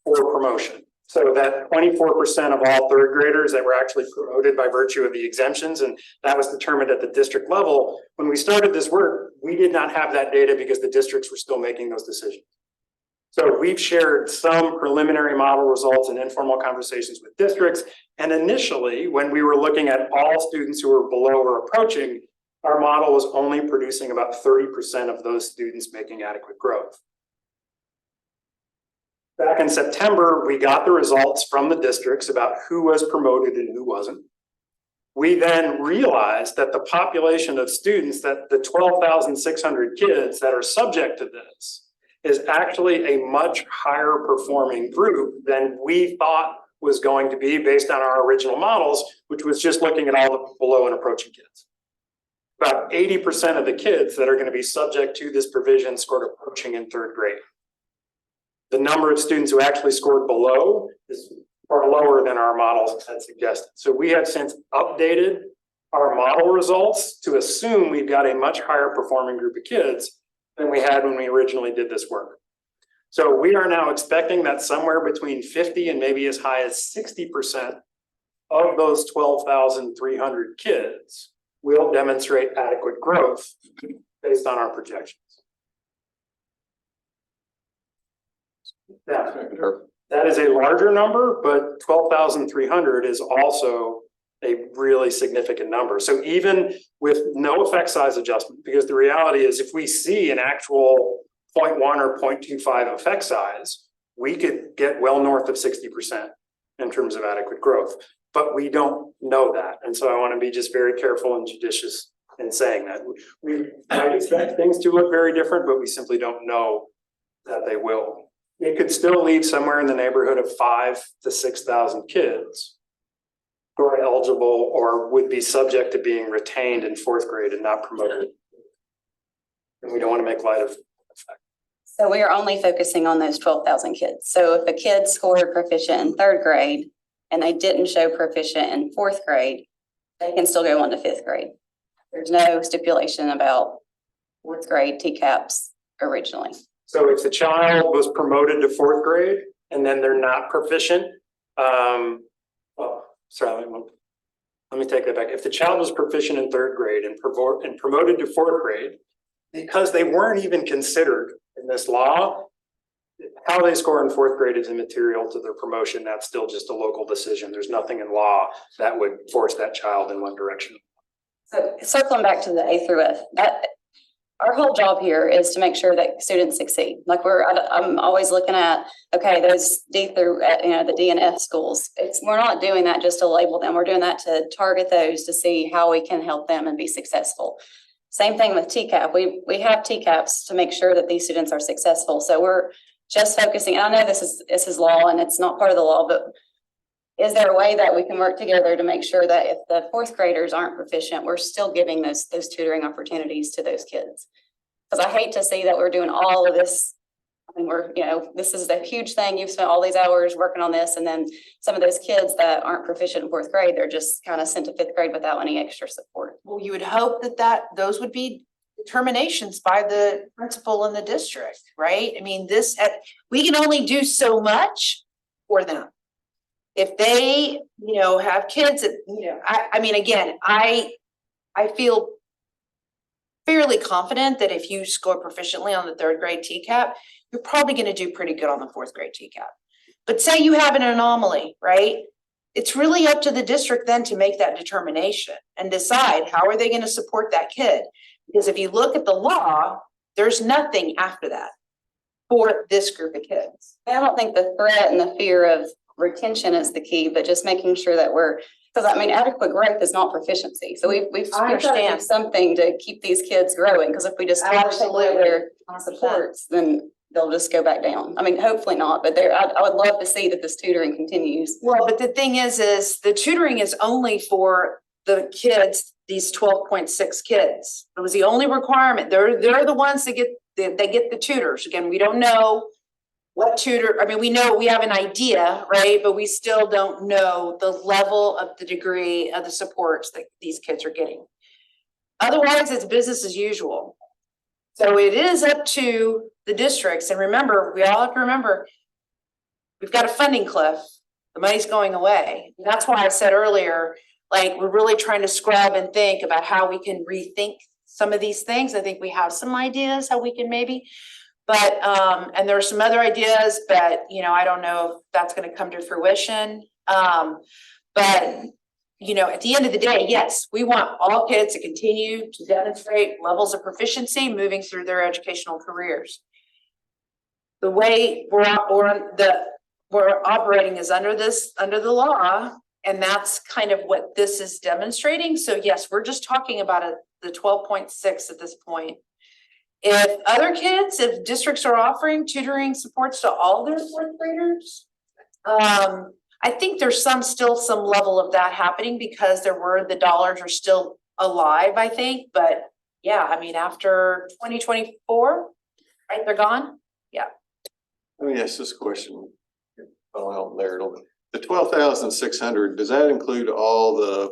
for promotion. So that 24% of all 3rd graders that were actually promoted by virtue of the exemptions, and that was determined at the district level. When we started this work, we did not have that data because the districts were still making those decisions. So we've shared some preliminary model results and informal conversations with districts. And initially, when we were looking at all students who were below or approaching, our model was only producing about 30% of those students making adequate growth. Back in September, we got the results from the districts about who was promoted and who wasn't. We then realized that the population of students, that the 12,600 kids that are subject to this, is actually a much higher performing group than we thought was going to be based on our original models, which was just looking at all the below and approaching kids. About 80% of the kids that are going to be subject to this provision scored approaching in 3rd grade. The number of students who actually scored below is far lower than our models had suggested. So we have since updated our model results to assume we've got a much higher performing group of kids than we had when we originally did this work. So we are now expecting that somewhere between 50 and maybe as high as 60% of those 12,300 kids will demonstrate adequate growth based on our projections. That is a larger number, but 12,300 is also a really significant number. So even with no effect size adjustment, because the reality is if we see an actual 0.1 or 0.25 effect size, we could get well north of 60% in terms of adequate growth, but we don't know that. And so I want to be just very careful and judicious in saying that. We might expect things to look very different, but we simply don't know that they will. It could still leave somewhere in the neighborhood of 5,000 to 6,000 kids who are eligible or would be subject to being retained in fourth grade and not promoted. And we don't want to make light of that. So we are only focusing on those 12,000 kids. So if a kid scored proficient in third grade and they didn't show proficient in fourth grade, they can still go on to fifth grade. There's no stipulation about fourth grade TCAPs originally. So if the child was promoted to fourth grade and then they're not proficient, let me take that back. If the child was proficient in third grade and promoted to fourth grade, because they weren't even considered in this law, how they score in fourth grade is immaterial to their promotion. That's still just a local decision. There's nothing in law that would force that child in one direction. So circling back to the A through F, our whole job here is to make sure that students succeed. Like I'm always looking at, okay, those D through, the D and F schools. We're not doing that just to label them. We're doing that to target those to see how we can help them and be successful. Same thing with TCAP. We have TCAPs to make sure that these students are successful. So we're just focusing, and I know this is law and it's not part of the law, but is there a way that we can work together to make sure that if the fourth graders aren't proficient, we're still giving those tutoring opportunities to those kids? Because I hate to see that we're doing all of this. I mean, this is a huge thing. You've spent all these hours working on this. And then some of those kids that aren't proficient in fourth grade, they're just kind of sent to fifth grade without any extra support. Well, you would hope that those would be determinations by the principal in the district, right? I mean, we can only do so much for them. If they, have kids that, I mean, again, I feel fairly confident that if you score proficiently on the third grade TCAP, you're probably going to do pretty good on the fourth grade TCAP. But say you have an anomaly, right? It's really up to the district then to make that determination and decide how are they going to support that kid. Because if you look at the law, there's nothing after that for this group of kids. I don't think the threat and the fear of retention is the key, but just making sure that because I mean, adequate growth is not proficiency. So we've understand something to keep these kids growing. Because if we just take away their supports, then they'll just go back down. I mean, hopefully not, but I would love to see that this tutoring continues. Well, but the thing is the tutoring is only for the kids, these 12.6 kids. It was the only requirement. They're the ones that get the tutors. Again, we don't know what tutor, I mean, we know we have an idea, right? But we still don't know the level of the degree of the supports that these kids are getting. Otherwise, it's business as usual. So it is up to the districts. And remember, we all have to remember, we've got a funding cliff. The money's going away. And that's why I said earlier, like, we're really trying to scrub and think about how we can rethink some of these things. I think we have some ideas how we can maybe. But, and there are some other ideas, but, I don't know if that's going to come to fruition. But, at the end of the day, yes, we want all kids to continue to demonstrate levels of proficiency moving through their educational careers. The way we're operating is under the law, and that's kind of what this is demonstrating. So yes, we're just talking about the 12.6 at this point. If districts are offering tutoring supports to all their fourth graders, I think there's still some level of that happening because the dollars are still alive, I think. But yeah, I mean, after 2024, right, they're gone. Yeah. Let me ask this question. I'll help Larry a little bit. The 12,600, does that include all the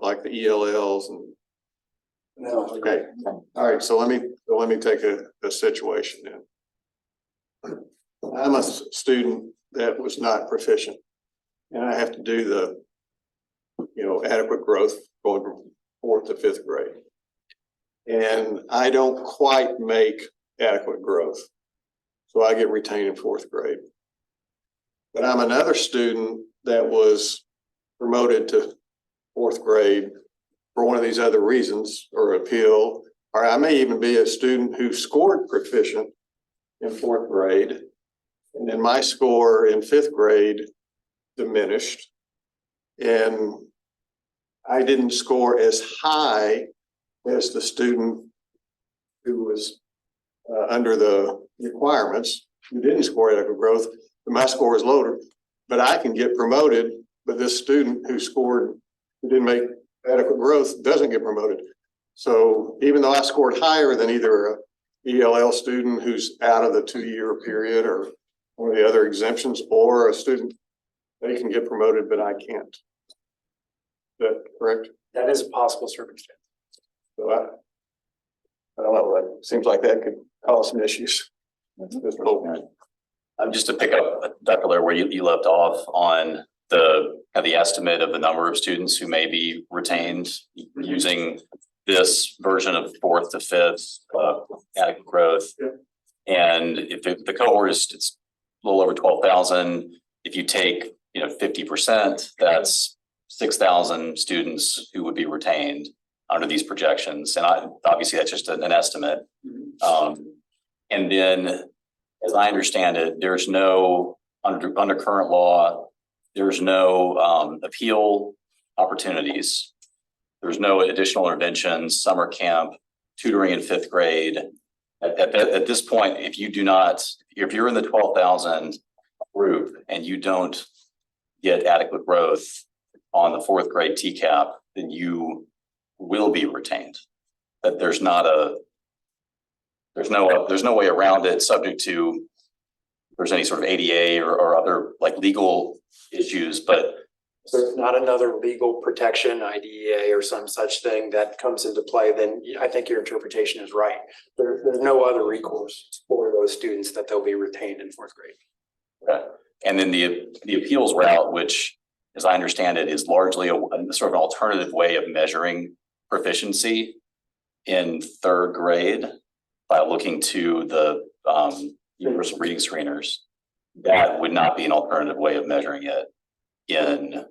like the ELLs and? No. Okay. All right. So let me take a situation then. I'm a student that was not proficient, and I have to do the, adequate growth going from fourth to fifth grade, and I don't quite make adequate growth. So I get retained in fourth grade. But I'm another student that was promoted to fourth grade for one of these other reasons or appeal, or I may even be a student who scored proficient in fourth grade. And then my score in fifth grade diminished. And I didn't score as high as the student who was under the requirements, who didn't score adequate growth. My score is lower, but I can get promoted. But this student who didn't make adequate growth doesn't get promoted. So even though I scored higher than either a ELL student who's out of the 2-year period or one of the other exemptions, or a student, they can get promoted, but I can't. Is that correct? That is a possible circumstance. So I don't know, it seems like that could cause some issues. Just hope. Just to pick up, Dr. Lair, where you left off on the estimate of the number of students who may be retained using this version of fourth to fifth adequate growth. And if the cohort is, it's a little over 12,000, if you take 50%, that's 6,000 students who would be retained under these projections. And obviously that's just an estimate. And then, as I understand it, there's no, under current law, there's no appeal opportunities. There's no additional interventions, summer camp, tutoring in fifth grade. At this point, if you're in the 12,000 group and you don't get adequate growth on the fourth grade TCAP, then you will be retained. That there's no way around it, subject to if there's any sort of ADA or other like legal issues, but There's not another legal protection, IDEA or some such thing that comes into play, then I think your interpretation is right. There's no other recourse for those students that they'll be retained in fourth grade. Okay. And then the appeals route, which, as I understand it, is largely a sort of an alternative way of measuring proficiency in third grade by looking to the universal reading screeners. That would not be an alternative way of measuring it in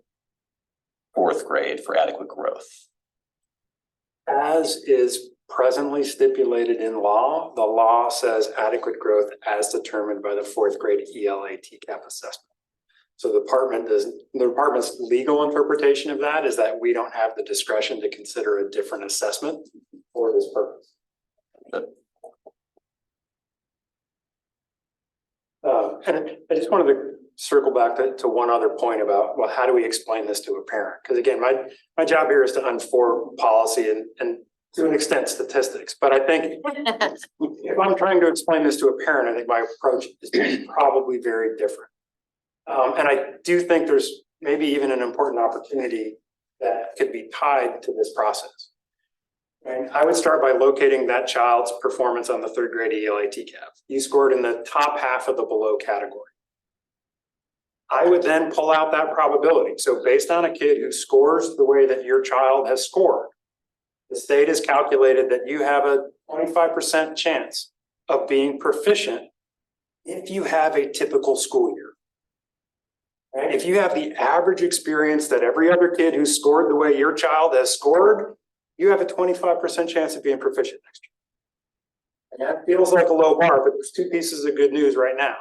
fourth grade for adequate growth. As is presently stipulated in law, the law says adequate growth as determined by the fourth grade ELA TCAP assessment. So the department's legal interpretation of that is that we don't have the discretion to consider a different assessment for this purpose. And I just wanted to circle back to one other point about, well, how do we explain this to a parent? Because again, my job here is to inform policy and to an extent statistics, but I think if I'm trying to explain this to a parent, I think my approach is probably very different. And I do think there's maybe even an important opportunity that could be tied to this process. And I would start by locating that child's performance on the third grade ELA TCAP. You scored in the top half of the below category. I would then pull out that probability. So based on a kid who scores the way that your child has scored, the state has calculated that you have a 25% chance of being proficient if you have a typical school year. And if you have the average experience that every other kid who scored the way your child has scored, you have a 25% chance of being proficient next year. And that feels like a low bar, but there's two pieces of good news right now.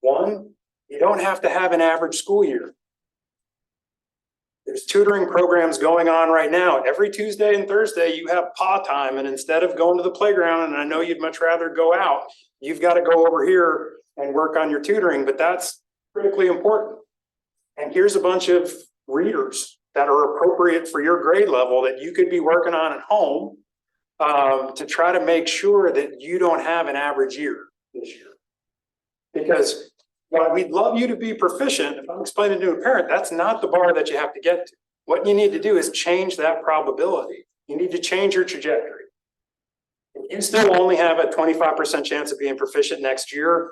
One, you don't have to have an average school year. There's tutoring programs going on right now. Every Tuesday and Thursday, you have paw time. And instead of going to the playground, and I know you'd much rather go out, you've got to go over here and work on your tutoring, but that's critically important. And here's a bunch of readers that are appropriate for your grade level that you could be working on at home to try to make sure that you don't have an average year this year. Because while we'd love you to be proficient, if I'm explaining to a parent, that's not the bar that you have to get to. What you need to do is change that probability. You need to change your trajectory. If you still only have a 25% chance of being proficient next year,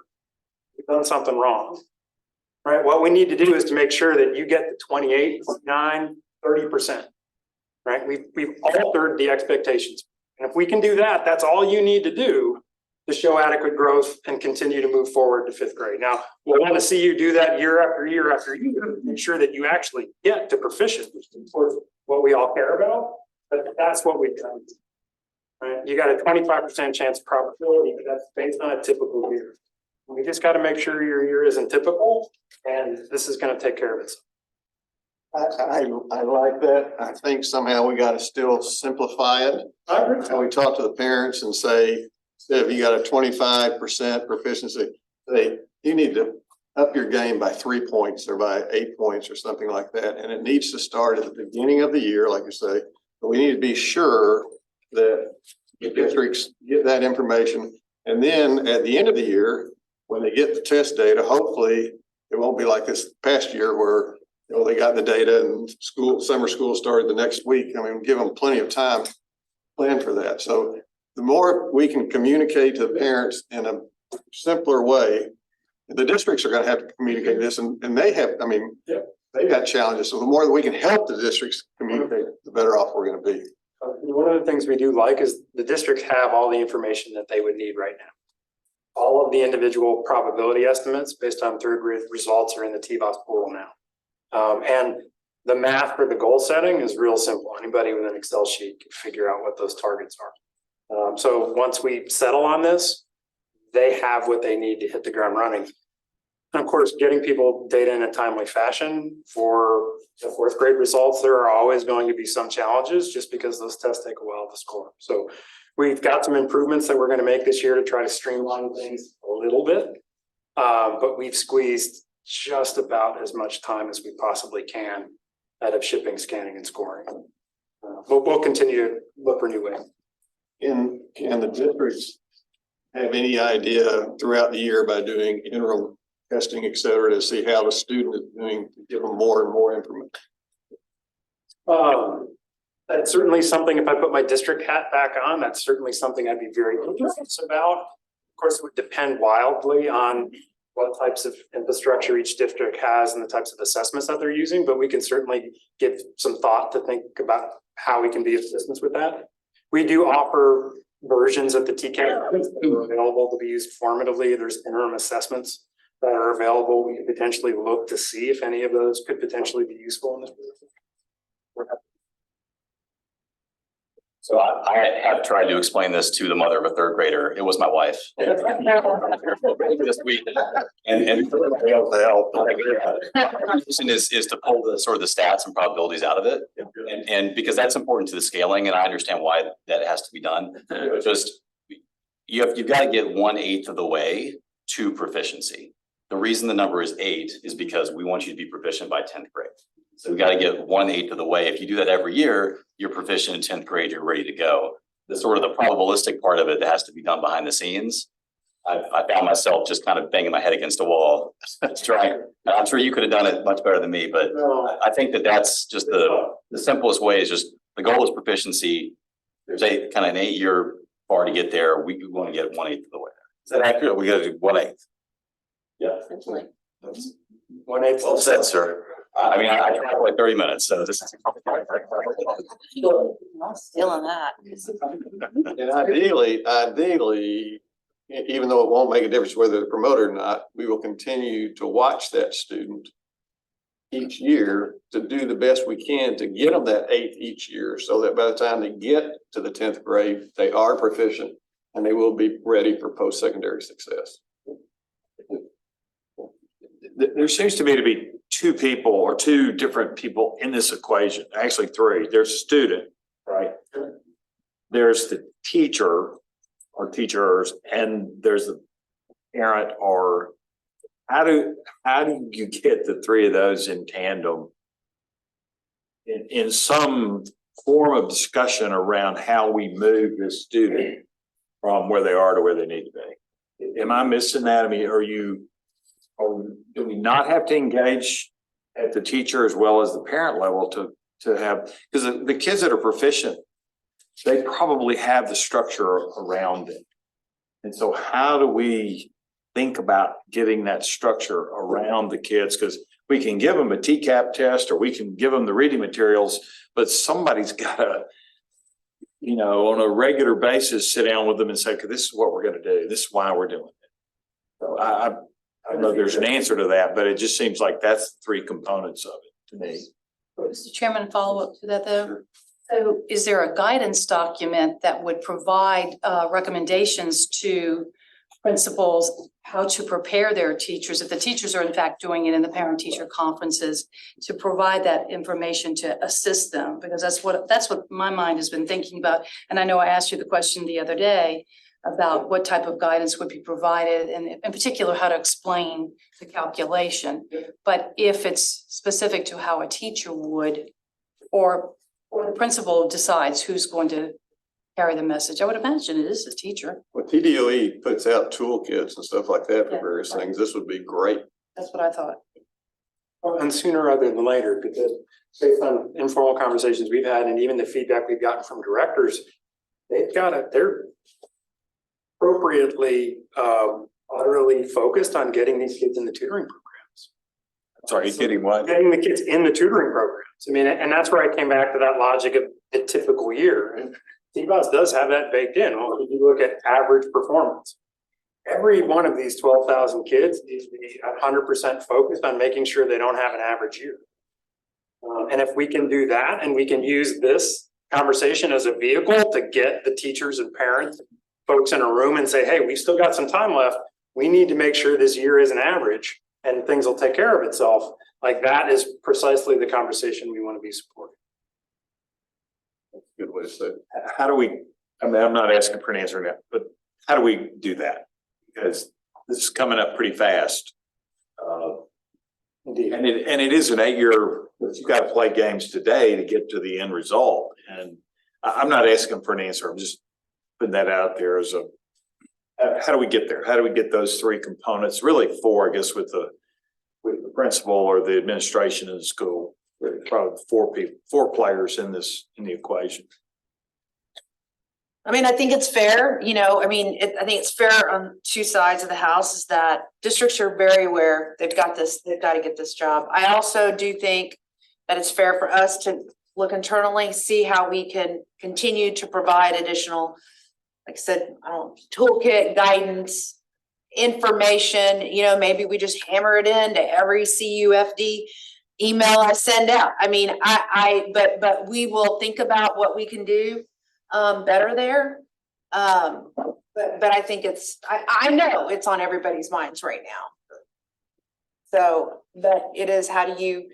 you've done something wrong. Right? What we need to do is to make sure that you get the 28, 9, 30%. Right? We've altered the expectations. And if we can do that, that's all you need to do to show adequate growth and continue to move forward to fifth grade. Now, we'll want to see you do that year after year after year, to make sure that you actually get to proficient, which is what we all care about, but that's what we've done. Right? You got a 25% chance probability, but that's based on a typical year. We just got to make sure your year isn't typical, and this is going to take care of itself. I like that. I think somehow we gotta still simplify it. And we talk to the parents and say, if you got a 25% proficiency, you need to up your game by 3 points or by 8 points or something like that. And it needs to start at the beginning of the year, like you say, but we need to be sure that the districts get that information. And then at the end of the year, when they get the test data, hopefully it won't be like this past year where, you know, they got the data and summer school started the next week. I mean, give them plenty of time to plan for that. So the more we can communicate to the parents in a simpler way, the districts are going to have to communicate this, and they have, I mean, they've got challenges. So the more that we can help the districts communicate, the better off we're going to be. One of the things we do like is the districts have all the information that they would need right now. All of the individual probability estimates based on third grade results are in the TVOS portal now. And the math for the goal setting is real simple. Anybody with an Excel sheet can figure out what those targets are. So once we settle on this, they have what they need to hit the ground running. And of course, getting people data in a timely fashion for the fourth grade results, there are always going to be some challenges just because those tests take a while to score. So we've got some improvements that we're going to make this year to try to streamline things a little bit. But we've squeezed just about as much time as we possibly can out of shipping, scanning, and scoring. We'll continue to look for new ways. Can the districts have any idea throughout the year by doing interim testing, et cetera, to see how the student is doing, to give them more and more information? That's certainly something, if I put my district hat back on, that's certainly something I'd be very interested about. Of course, it would depend wildly on what types of infrastructure each district has and the types of assessments that they're using, but we can certainly give some thought to think about how we can be of assistance with that. We do offer versions of the TCAP that are available to be used formatively. There's interim assessments that are available. We could potentially look to see if any of those could potentially be useful in this. So I have tried to explain this to the mother of a third grader. It was my wife. This week. And is to pull the sort of the stats and probabilities out of it. And because that's important to the scaling, and I understand why that has to be done. Just you've got to get 1/8 of the way to proficiency. The reason the number is 8 is because we want you to be proficient by 10th grade. So we got to get 1/8 of the way. If you do that every year, you're proficient in 10th grade, you're ready to go. The sort of the probabilistic part of it that has to be done behind the scenes. I found myself just kind of banging my head against a wall. Trying. I'm sure you could have done it much better than me, but I think that that's just the simplest way is just the goal is proficiency. There's kind of an 8-year bar to get there. We want to get 1/8 of the way. Is that accurate? We got to do 1/8. Yeah. Essentially. 1/8. Well said, sir. I mean, I tried for like 30 minutes, so this is. I'm still on that. And ideally, even though it won't make a difference whether they're promoted or not, we will continue to watch that student each year to do the best we can to get them that 8th each year, so that by the time they get to the 10th grade, they are proficient and they will be ready for post-secondary success. There seems to me to be two people or two different people in this equation, actually 3. There's a student, right? There's the teacher or teachers, and there's the parent. Or how do you get the 3 of those in tandem in some form of discussion around how we move this student from where they are to where they need to be? Am I missing that? I mean, do we not have to engage at the teacher as well as the parent level to have, because the kids that are proficient, they probably have the structure around it. And so how do we think about getting that structure around the kids? Because we can give them a TCAP test or we can give them the reading materials, but somebody's got to, on a regular basis, sit down with them and say, okay, this is what we're gonna do. This is why we're doing it. So I don't know if there's an answer to that, but it just seems like that's the three components of it to me. Mr. Chairman, follow up to that though. So is there a guidance document that would provide recommendations to principals how to prepare their teachers, if the teachers are in fact doing it in the parent-teacher conferences, to provide that information to assist them? Because that's what my mind has been thinking about. And I know I asked you the question the other day about what type of guidance would be provided, and in particular, how to explain the calculation. But if it's specific to how a teacher would, or the principal decides who's going to carry the message, I would imagine it is the teacher. Well, TDOE puts out toolkits and stuff like that for various things. This would be great. That's what I thought. And sooner rather than later, because based on informal conversations we've had and even the feedback we've gotten from directors, they're appropriately utterly focused on getting these kids in the tutoring programs. Sorry, getting what? Getting the kids in the tutoring programs. I mean, and that's where I came back to that logic of a typical year. And CBOS does have that baked in. Well, if you look at average performance, every one of these 12,000 kids needs to be 100% focused on making sure they don't have an average year. And if we can do that, and we can use this conversation as a vehicle to get the teachers and parents, folks in a room and say, hey, we've still got some time left. We need to make sure this year is an average and things will take care of itself. Like, that is precisely the conversation we want to be supporting. Good way to say it. How do we, I mean, I'm not asking for an answer now, but how do we do that? Because this is coming up pretty fast. Indeed. And it is an 8-year, you've got to play games today to get to the end result. And I'm not asking for an answer. I'm just putting that out there as how do we get there? How do we get those three components? Really four, I guess, with the principal or the administration in the school. Probably four players in the equation. I mean, I think it's fair, I think it's fair on two sides of the house, is that districts are very aware they've got to get this job. I also do think that it's fair for us to look internally, see how we can continue to provide additional, like I said, toolkit, guidance, information, maybe we just hammer it into every CUFD email I send out. I mean, but we will think about what we can do better there. But I think I know it's on everybody's minds right now. So, but it is, how do you,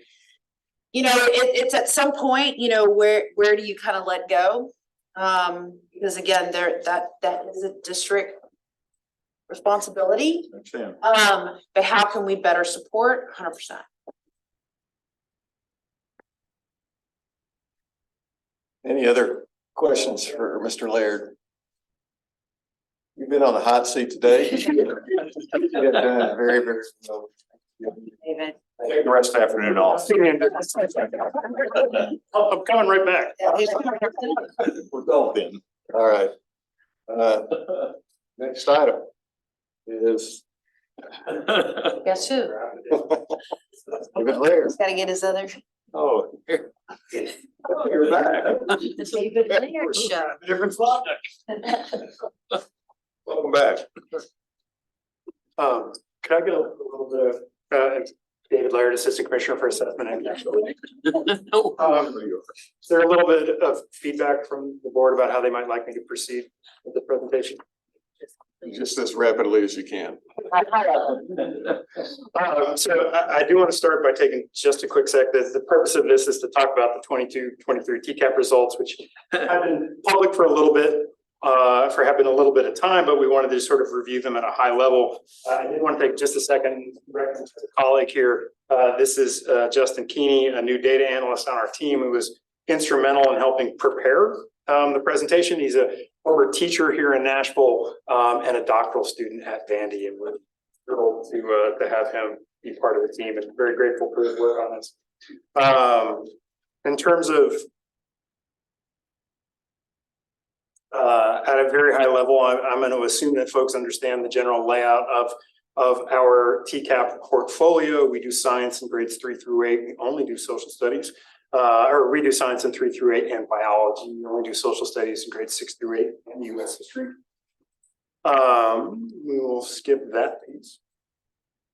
it's at some point, where do you kind of let go? Because again, that is a district responsibility. But how can we better support? 100%. Any other questions for Mr. Laird? You've been on the hot seat today. You've done very, very well. David. Take the rest of the afternoon off. I'm coming right back. We're going then. All right. Next item is Guess who? David Laird. He's gotta get his other. Oh, here. Oh, you're back. The David Laird Show. Different slot. Welcome back. Could I get a little bit of David Laird, Assistant Commissioner for Assessment and Accountability? Is there a little bit of feedback from the board about how they might like me to proceed with the presentation? Just as rapidly as you can. So I do want to start by taking just a quick sec. The purpose of this is to talk about the 22-23 TCAP results, which have been public for a little bit, have been a little bit of time, but we wanted to sort of review them at a high level. I did want to take just a second, recognize a colleague here. This is Justin Keeney, a new data analyst on our team, who was instrumental in helping prepare the presentation. He's a former teacher here in Nashville and a doctoral student at Vandy, and we're thrilled to have him be part of the team, and very grateful for his work on this. In terms of at a very high level, I'm going to assume that folks understand the general layout of our TCAP portfolio. We do science in grades 3 through 8. We only do social studies or we do science in 3 through 8 and biology. We only do social studies in grades 6 through 8 and US history. We will skip that piece.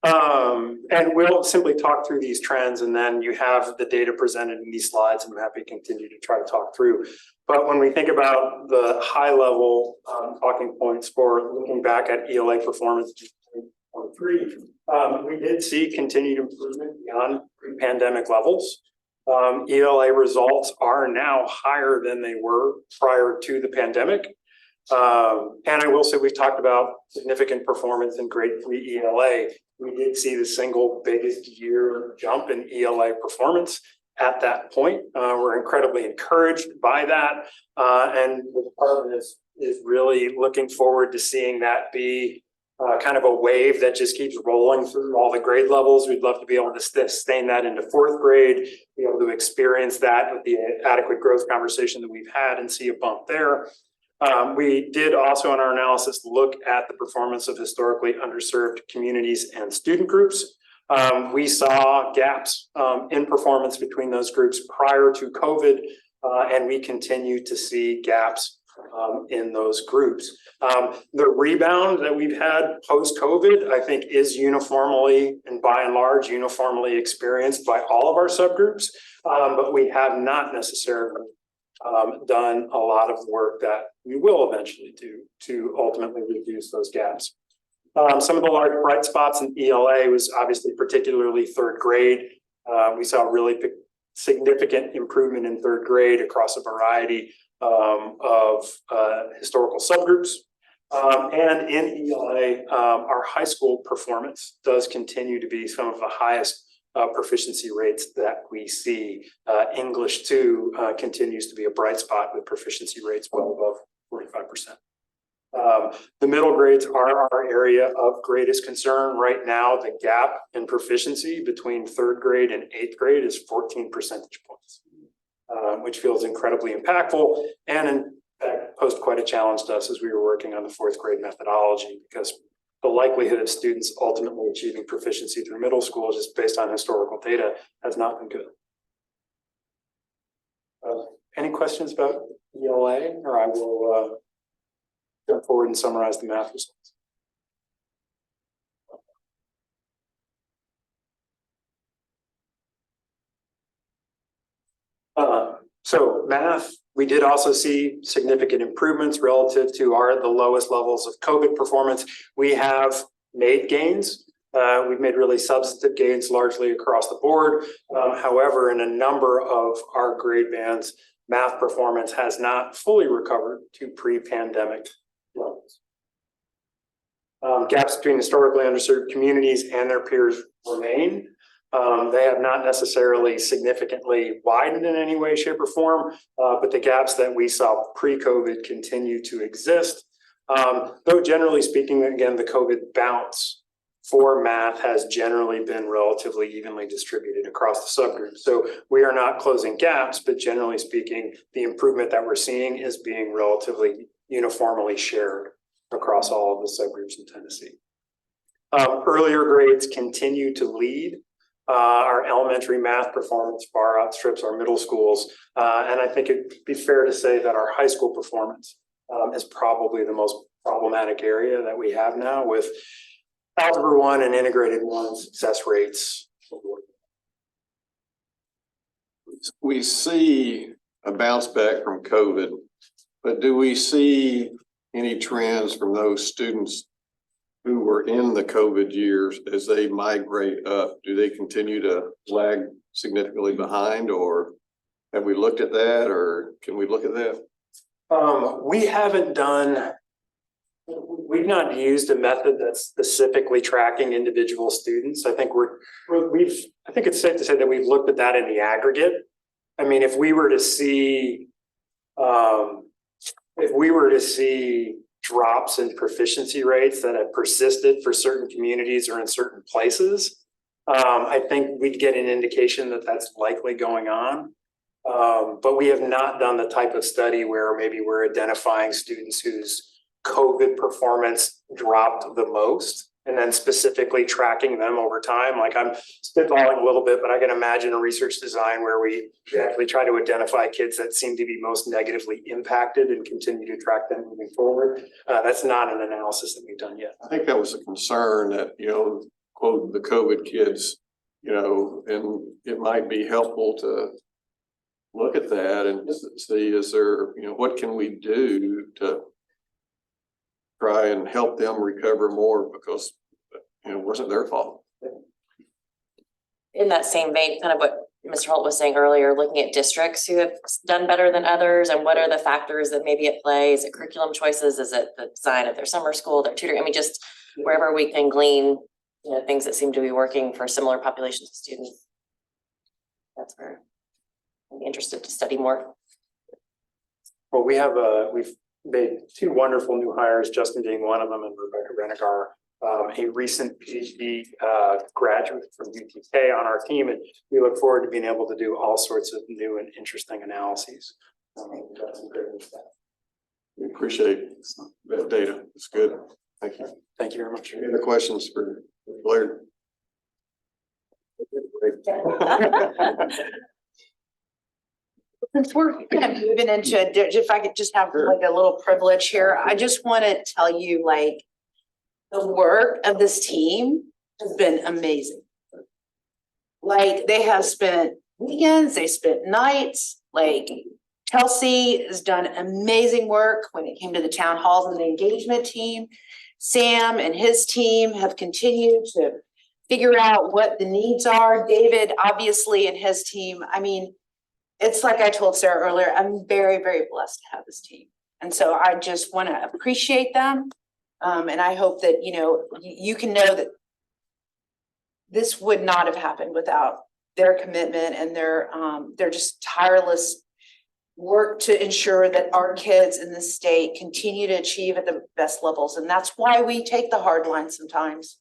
And we'll simply talk through these trends, and then you have the data presented in these slides, and I'm happy to continue to try to talk through. But when we think about the high level talking points for looking back at ELA performance in 2023, we did see continued improvement beyond pre-pandemic levels. ELA results are now higher than they were prior to the pandemic. And I will say we've talked about significant performance in grade 3 ELA. We did see the single biggest year jump in ELA performance at that point. We're incredibly encouraged by that. And the department is really looking forward to seeing that be kind of a wave that just keeps rolling through all the grade levels. We'd love to be able to sustain that into 4th grade, be able to experience that with the adequate growth conversation that we've had and see a bump there. We did also in our analysis look at the performance of historically underserved communities and student groups. We saw gaps in performance between those groups prior to COVID, and we continue to see gaps in those groups. The rebound that we've had post-COVID, I think, is uniformly and by and large uniformly experienced by all of our subgroups, but we have not necessarily done a lot of work that we will eventually do to ultimately reduce those gaps. Some of the large bright spots in ELA was obviously particularly 3rd grade. We saw really significant improvement in 3rd grade across a variety of historical subgroups. And in ELA, our high school performance does continue to be some of the highest proficiency rates that we see. English 2 continues to be a bright spot with proficiency rates well above 45%. The middle grades are our area of greatest concern right now. The gap in proficiency between 3rd grade and 8th grade is 14 percentage points, which feels incredibly impactful, and in fact posed quite a challenge to us as we were working on the 4th grade methodology, because the likelihood of students ultimately achieving proficiency through middle school, just based on historical data, has not been good. Any questions about ELA, or I will jump forward and summarize the math results. So math, we did also see significant improvements relative to the lowest levels of COVID performance. We have made gains. We've made really substantive gains largely across the board. However, in a number of our grade bands, math performance has not fully recovered to pre-pandemic levels. Gaps between historically underserved communities and their peers remain. They have not necessarily significantly widened in any way, shape, or form, but the gaps that we saw pre-COVID continue to exist. Though generally speaking, again, the COVID bounce for math has generally been relatively evenly distributed across the subgroups. So we are not closing gaps, but generally speaking, the improvement that we're seeing is being relatively uniformly shared across all of the subgroups in Tennessee. Earlier grades continue to lead. Our elementary math performance far outstrips our middle schools. And I think it'd be fair to say that our high school performance is probably the most problematic area that we have now, with Algebra 1 and Integrated 1 success rates. We see a bounce back from COVID, but do we see any trends from those students who were in the COVID years as they migrate up? Do they continue to lag significantly behind, or have we looked at that, or can we look at that? We've not used a method that's specifically tracking individual students. I think I think it's safe to say that we've looked at that in the aggregate. I mean, if we were to see drops in proficiency rates that have persisted for certain communities or in certain places, I think we'd get an indication that that's likely going on. But we have not done the type of study where maybe we're identifying students whose COVID performance dropped the most and then specifically tracking them over time. Like I'm spitballing a little bit, but I can imagine a research design where we actually try to identify kids that seem to be most negatively impacted and continue to track them moving forward. That's not an analysis that we've done yet. I think that was a concern that, quote, the COVID kids, and it might be helpful to look at that and see, is there, what can we do to try and help them recover more because, it wasn't their fault. In that same vein, kind of what Mr. Holt was saying earlier, looking at districts who have done better than others and what are the factors that may be at play? Is it curriculum choices? Is it the design of their summer school, their tutoring? I mean, just wherever we can glean, things that seem to be working for similar populations of students. That's where I'm interested to study more. Well, we've made two wonderful new hires, Justin being one of them and Rebecca Renegar, a recent PhD graduate from UTK on our team. And we look forward to being able to do all sorts of new and interesting analyses. We appreciate that data. It's good. Thank you. Thank you very much. Any other questions for Blair? Since we're kind of moving into, if I could just have like a little privilege here, I just want to tell you, like, the work of this team has been amazing. Like, they have spent weekends, they spent nights, like Chelsea has done amazing work when it came to the town halls and the engagement team. Sam and his team have continued to figure out what the needs are. David, obviously, and his team, I mean, it's like I told Sarah earlier, I'm very, very blessed to have this team. And so I just want to appreciate them. And I hope that, you can know that this would not have happened without their commitment and their just tireless work to ensure that our kids in the state continue to achieve at the best levels. And that's why we take the hard line sometimes,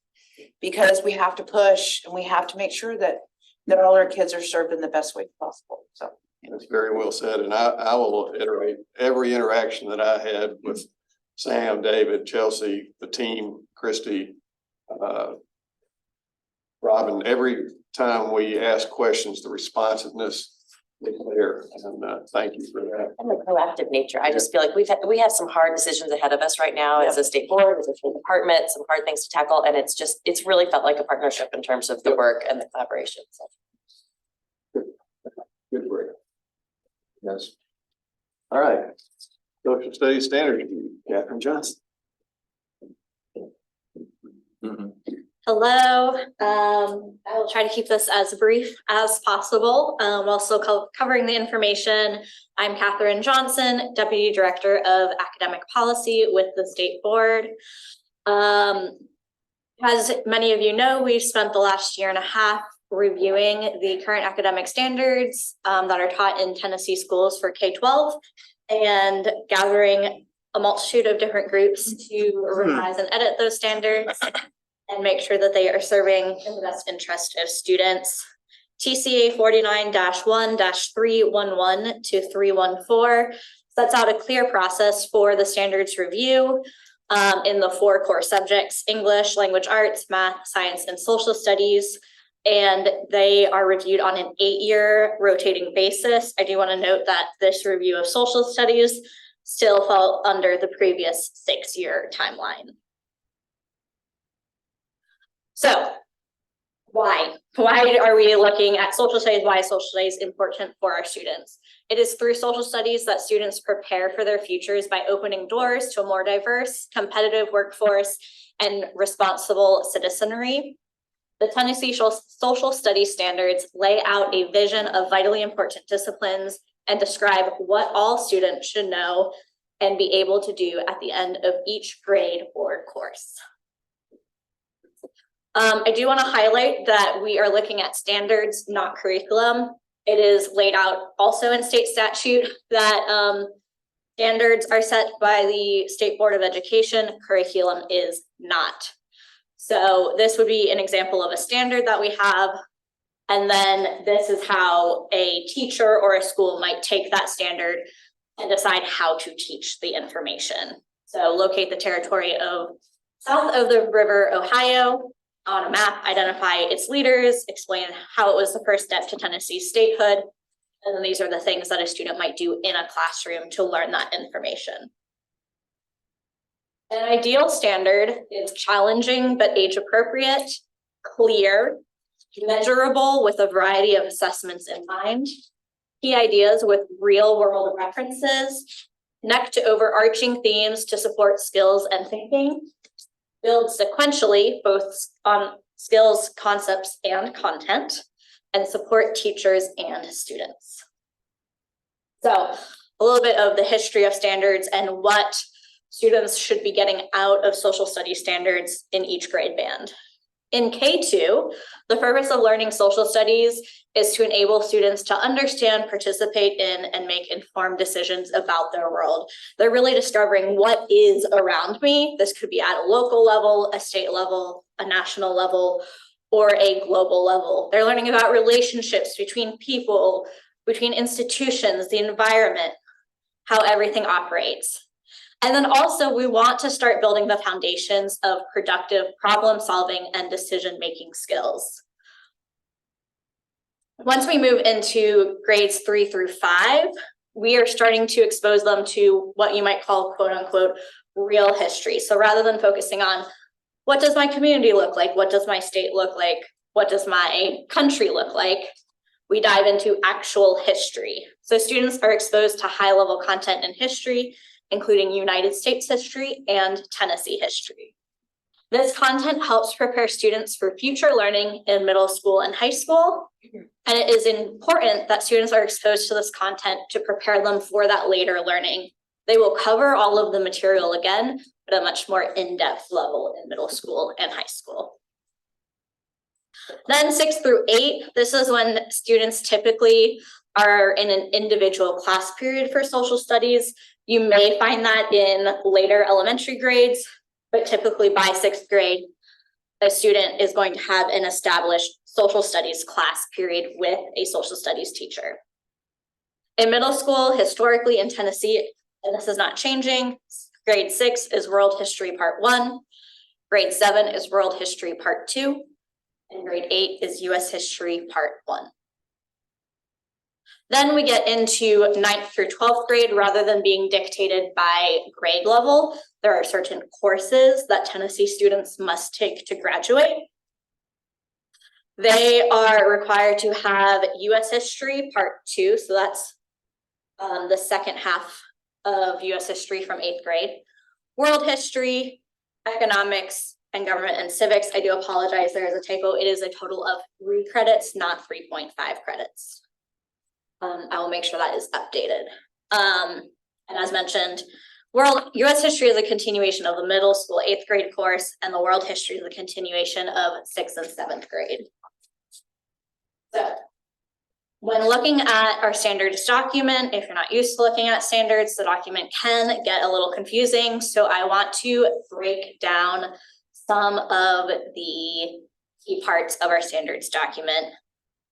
because we have to push and we have to make sure that all our kids are served in the best way possible. So that's very well said. And I will iterate every interaction that I had with Sam, David, Chelsea, the team, Christy, Robin, every time we ask questions, the responsiveness is there. And thank you for that. And the proactive nature. I just feel like we have some hard decisions ahead of us right now as a state board, as a state department, some hard things to tackle. And it's really felt like a partnership in terms of the work and the collaboration. So. Good work. Yes. All right. Social Studies Standards Review, Catherine Johnson. Hello, I will try to keep this as brief as possible, while still covering the information. I'm Catherine Johnson, Deputy Director of Academic Policy with the State Board. As many of you know, we've spent the last year and a half reviewing the current academic standards that are taught in Tennessee schools for K-12 and gathering a multitude of different groups to revise and edit those standards and make sure that they are serving in the best interest of students. TCA 49-1-311 to 314 sets out a clear process for the standards review in the 4 core subjects: English, language arts, math, science, and social studies. And they are reviewed on an 8-year rotating basis. I do want to note that this review of social studies still fell under the previous 6-year timeline. So why are we looking at social studies? Why is social studies important for our students? It is through social studies that students prepare for their futures by opening doors to a more diverse, competitive workforce and responsible citizenry. The Tennessee Social Studies Standards lay out a vision of vitally important disciplines and describe what all students should know and be able to do at the end of each grade or course. I do want to highlight that we are looking at standards, not curriculum. It is laid out also in state statute that standards are set by the State Board of Education, curriculum is not. So this would be an example of a standard that we have. And then this is how a teacher or a school might take that standard and decide how to teach the information. So locate the territory of South of the River Ohio, on a map, identify its leaders, explain how it was the first step to Tennessee statehood. And then these are the things that a student might do in a classroom to learn that information. An ideal standard is challenging but age appropriate, clear, measurable with a variety of assessments in mind, key ideas with real world references, connect to overarching themes to support skills and thinking, build sequentially both on skills, concepts, and content, and support teachers and students. So a little bit of the history of standards and what students should be getting out of social studies standards in each grade band. In K2, the purpose of learning social studies is to enable students to understand, participate in, and make informed decisions about their world. They're really discovering what is around me. This could be at a local level, a state level, a national level, or a global level. They're learning about relationships between people, between institutions, the environment, how everything operates. And then also we want to start building the foundations of productive problem solving and decision-making skills. Once we move into grades 3 through 5, we are starting to expose them to what you might call quote unquote real history. So rather than focusing on what does my community look like, what does my state look like, what does my country look like, we dive into actual history. So students are exposed to high-level content in history, including United States history and Tennessee history. This content helps prepare students for future learning in middle school and high school. And it is important that students are exposed to this content to prepare them for that later learning. They will cover all of the material again, but at a much more in-depth level in middle school and high school. Then 6 through 8, this is when students typically are in an individual class period for social studies. You may find that in later elementary grades, but typically by 6th grade, a student is going to have an established social studies class period with a social studies teacher. In middle school, historically in Tennessee, and this is not changing, grade 6 is World History Part 1, grade 7 is World History Part 2, and grade 8 is US History Part 1. Then we get into 9th through 12th grade. Rather than being dictated by grade level, there are certain courses that Tennessee students must take to graduate. They are required to have US History Part 2, so that's the second half of US History from 8th grade. World History, Economics, and Government and Civics. I do apologize, there is a typo. It is a total of 3 credits, not 3.5 credits. I will make sure that is updated. And as mentioned, US History is a continuation of the middle school 8th grade course, and the World History is a continuation of 6th and 7th grade. So when looking at our standards document, if you're not used to looking at standards, the document can get a little confusing. So I want to break down some of the key parts of our standards document.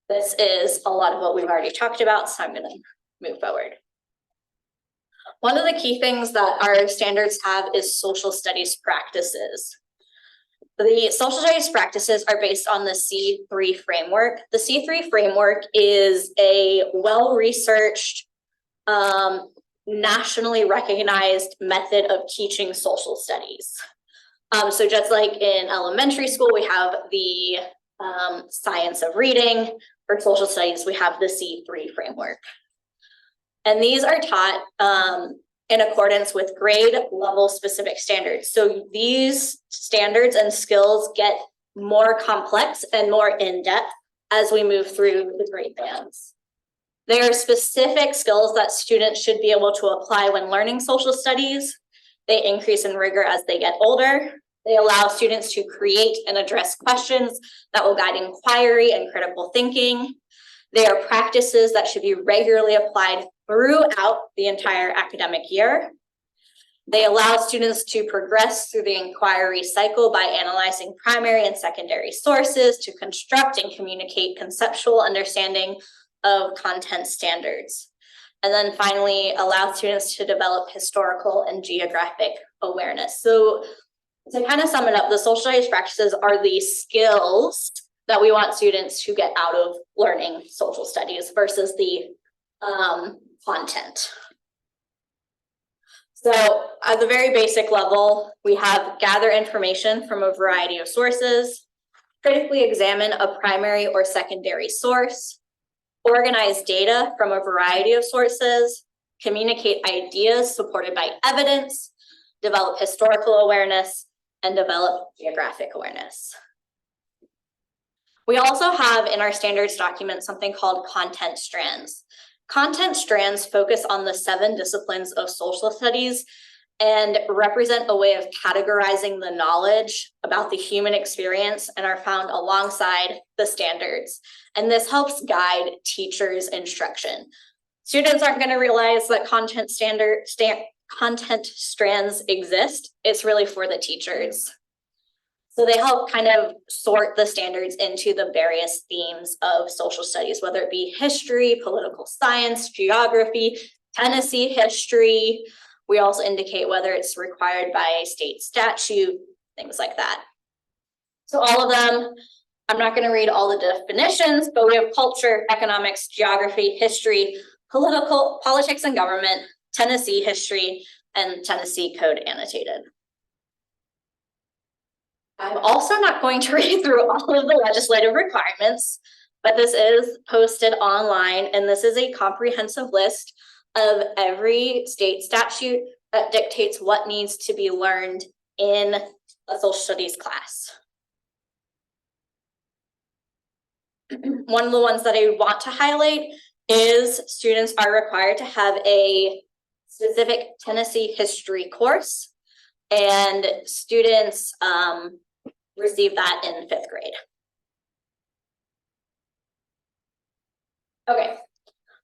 This is a lot of what we've already talked about, so I'm going to move forward. One of the key things that our standards have is social studies practices. The social studies practices are based on the C3 framework. The C3 framework is a well-researched, nationally recognized method of teaching social studies. So just like in elementary school, we have the science of reading. For social studies, we have the C3 framework. And these are taught in accordance with grade level specific standards. So these standards and skills get more complex and more in-depth as we move through the grade bands. There are specific skills that students should be able to apply when learning social studies. They increase in rigor as they get older. They allow students to create and address questions that will guide inquiry and critical thinking. They are practices that should be regularly applied throughout the entire academic year. They allow students to progress through the inquiry cycle by analyzing primary and secondary sources to construct and communicate conceptual understanding of content standards. And then finally, allow students to develop historical and geographic awareness. So To kind of sum it up, the social studies practices are the skills that we want students to get out of learning social studies versus the content. So at the very basic level, we have gather information from a variety of sources, critically examine a primary or secondary source, organize data from a variety of sources, communicate ideas supported by evidence, develop historical awareness, and develop geographic awareness. We also have in our standards document something called content strands. Content strands focus on the 7 disciplines of social studies and represent a way of categorizing the knowledge about the human experience and are found alongside the standards. And this helps guide teachers' instruction. Students aren't going to realize that content strands exist. It's really for the teachers. So they help kind of sort the standards into the various themes of social studies, whether it be history, political science, geography, Tennessee history. We also indicate whether it's required by state statute, things like that. So all of them, I'm not going to read all the definitions, but we have culture, economics, geography, history, politics and government, Tennessee history, and Tennessee code annotated. I'm also not going to read through all of the legislative requirements, but this is posted online, and this is a comprehensive list of every state statute that dictates what needs to be learned in a social studies class. One of the ones that I want to highlight is students are required to have a specific Tennessee history course, and students receive that in 5th grade. Okay,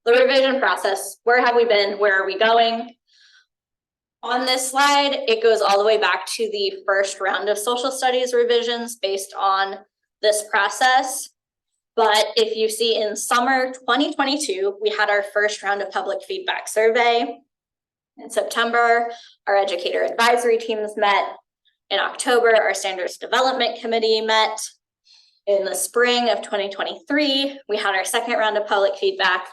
the revision process. Where have we been? Where are we going? On this slide, it goes all the way back to the first round of social studies revisions based on this process. But if you see in summer 2022, we had our first round of public feedback survey. In September, our educator advisory teams met. In October, our standards development committee met. In the spring of 2023, we had our second round of public feedback.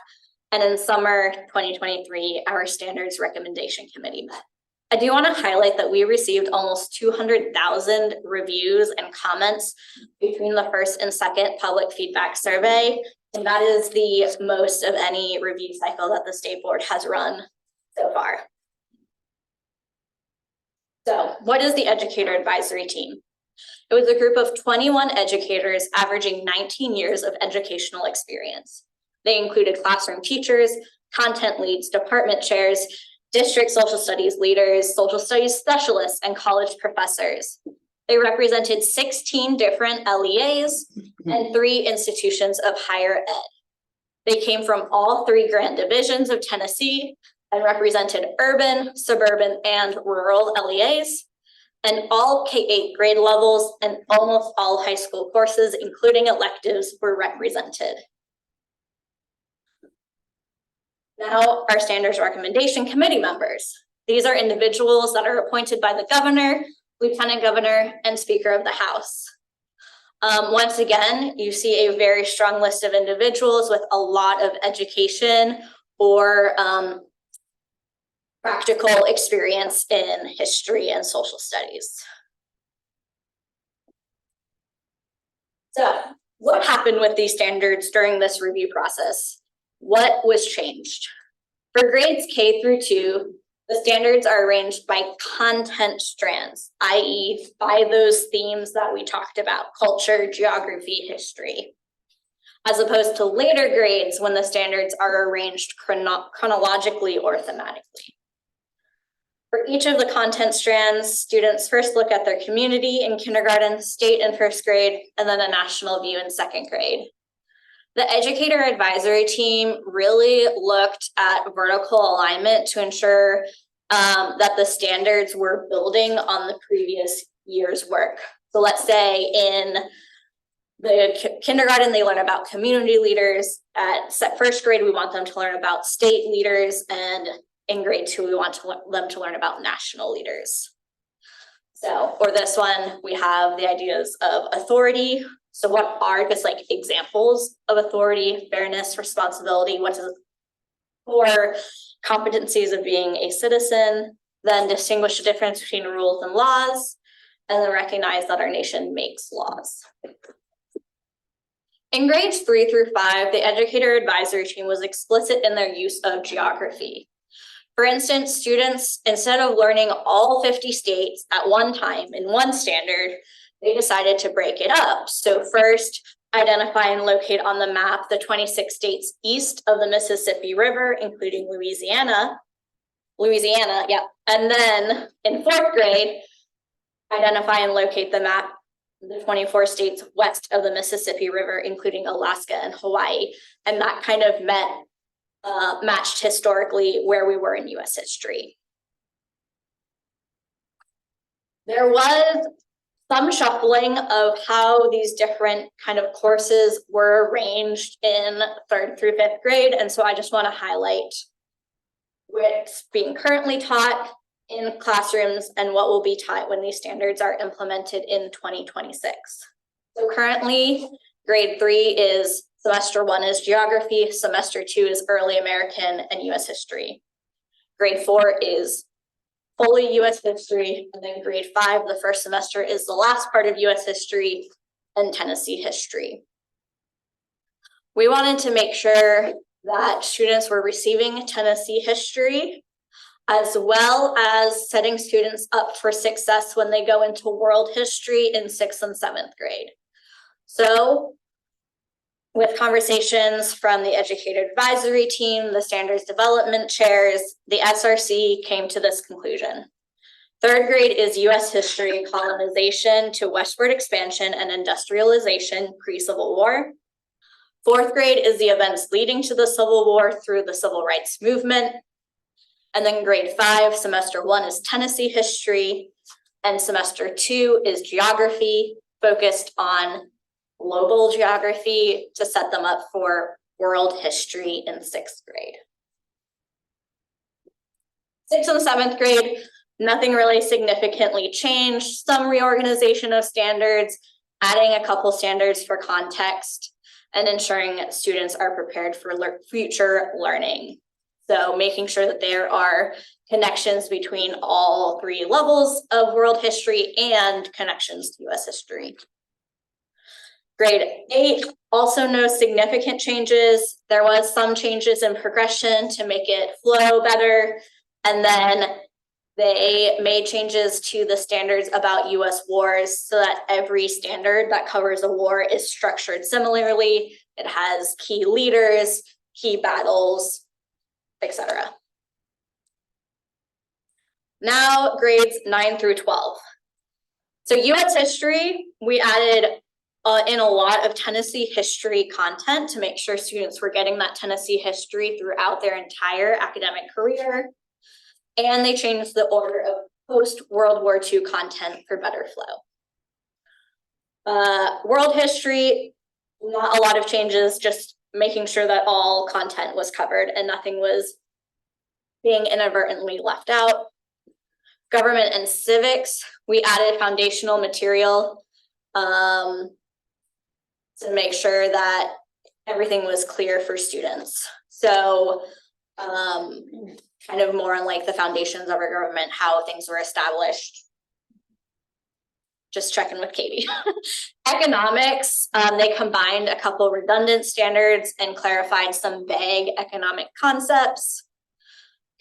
And in summer 2023, our standards recommendation committee met. I do want to highlight that we received almost 200,000 reviews and comments between the first and second public feedback survey. And that is the most of any review cycle that the state board has run so far. So what is the educator advisory team? It was a group of 21 educators averaging 19 years of educational experience. They included classroom teachers, content leads, department chairs, district social studies leaders, social studies specialists, and college professors. They represented 16 different LEAs and 3 institutions of higher ed. They came from all 3 grant divisions of Tennessee and represented urban, suburban, and rural LEAs, and all K-8 grade levels and almost all high school courses, including electives, were represented. Now, our standards recommendation committee members. These are individuals that are appointed by the governor, lieutenant governor, and speaker of the House. Once again, you see a very strong list of individuals with a lot of education or practical experience in history and social studies. So, what happened with these standards during this review process? What was changed? For grades K through 2, the standards are arranged by content strands, i.e. by those themes that we talked about, culture, geography, history, as opposed to later grades when the standards are arranged chronologically or thematically. For each of the content strands, students first look at their community in kindergarten, state in 1st grade, and then a national view in 2nd grade. The educator advisory team really looked at vertical alignment to ensure that the standards were building on the previous year's work. So let's say in the kindergarten, they learn about community leaders. At 1st grade, we want them to learn about state leaders, and in grade 2, we want them to learn about national leaders. So, or this one, we have the ideas of authority. So what are just like examples of authority, fairness, responsibility, what is core competencies of being a citizen, then distinguish the difference between rules and laws, and then recognize that our nation makes laws. In grades 3 through 5, the educator advisory team was explicit in their use of geography. For instance, students, instead of learning all 50 states at one time in one standard, they decided to break it up. So first, identify and locate on the map the 26 states east of the Mississippi River, including Louisiana, yeah. And then in 4th grade, identify and locate the map, the 24 states west of the Mississippi River, including Alaska and Hawaii. And that kind of matched historically where we were in US history. There was some shuffling of how these different kind of courses were arranged in 3rd through 5th grade. And so I just want to highlight what's being currently taught in classrooms and what will be taught when these standards are implemented in 2026. So currently, grade 3 is semester 1 is geography, semester 2 is early American and US history. Grade 4 is fully US history, and then grade 5, the first semester, is the last part of US history and Tennessee history. We wanted to make sure that students were receiving Tennessee history, as well as setting students up for success when they go into world history in 6th and 7th grade. So, with conversations from the educator advisory team, the standards development chairs, the SRC came to this conclusion. 3rd grade is US history, colonization to westward expansion and industrialization pre-Civil War. 4th grade is the events leading to the Civil War through the Civil Rights Movement. And then grade 5, semester 1 is Tennessee history, and semester 2 is geography, focused on global geography to set them up for world history in 6th grade. 6th and 7th grade, nothing really significantly changed. Some reorganization of standards, adding a couple standards for context, and ensuring that students are prepared for future learning. So making sure that there are connections between all 3 levels of world history and connections to US history. Grade 8, also no significant changes. There was some changes in progression to make it flow better. And then they made changes to the standards about US wars so that every standard that covers a war is structured similarly. It has key leaders, key battles, etc. Now grades 9 through 12. So US history, we added in a lot of Tennessee history content to make sure students were getting that Tennessee history throughout their entire academic career. And they changed the order of post-World War II content for better flow. World history, not a lot of changes, just making sure that all content was covered and nothing was being inadvertently left out. Government and civics, we added foundational material to make sure that everything was clear for students. So kind of more on like the foundations of our government, how things were established. Just checking with Katie. Economics, they combined a couple redundant standards and clarified some vague economic concepts.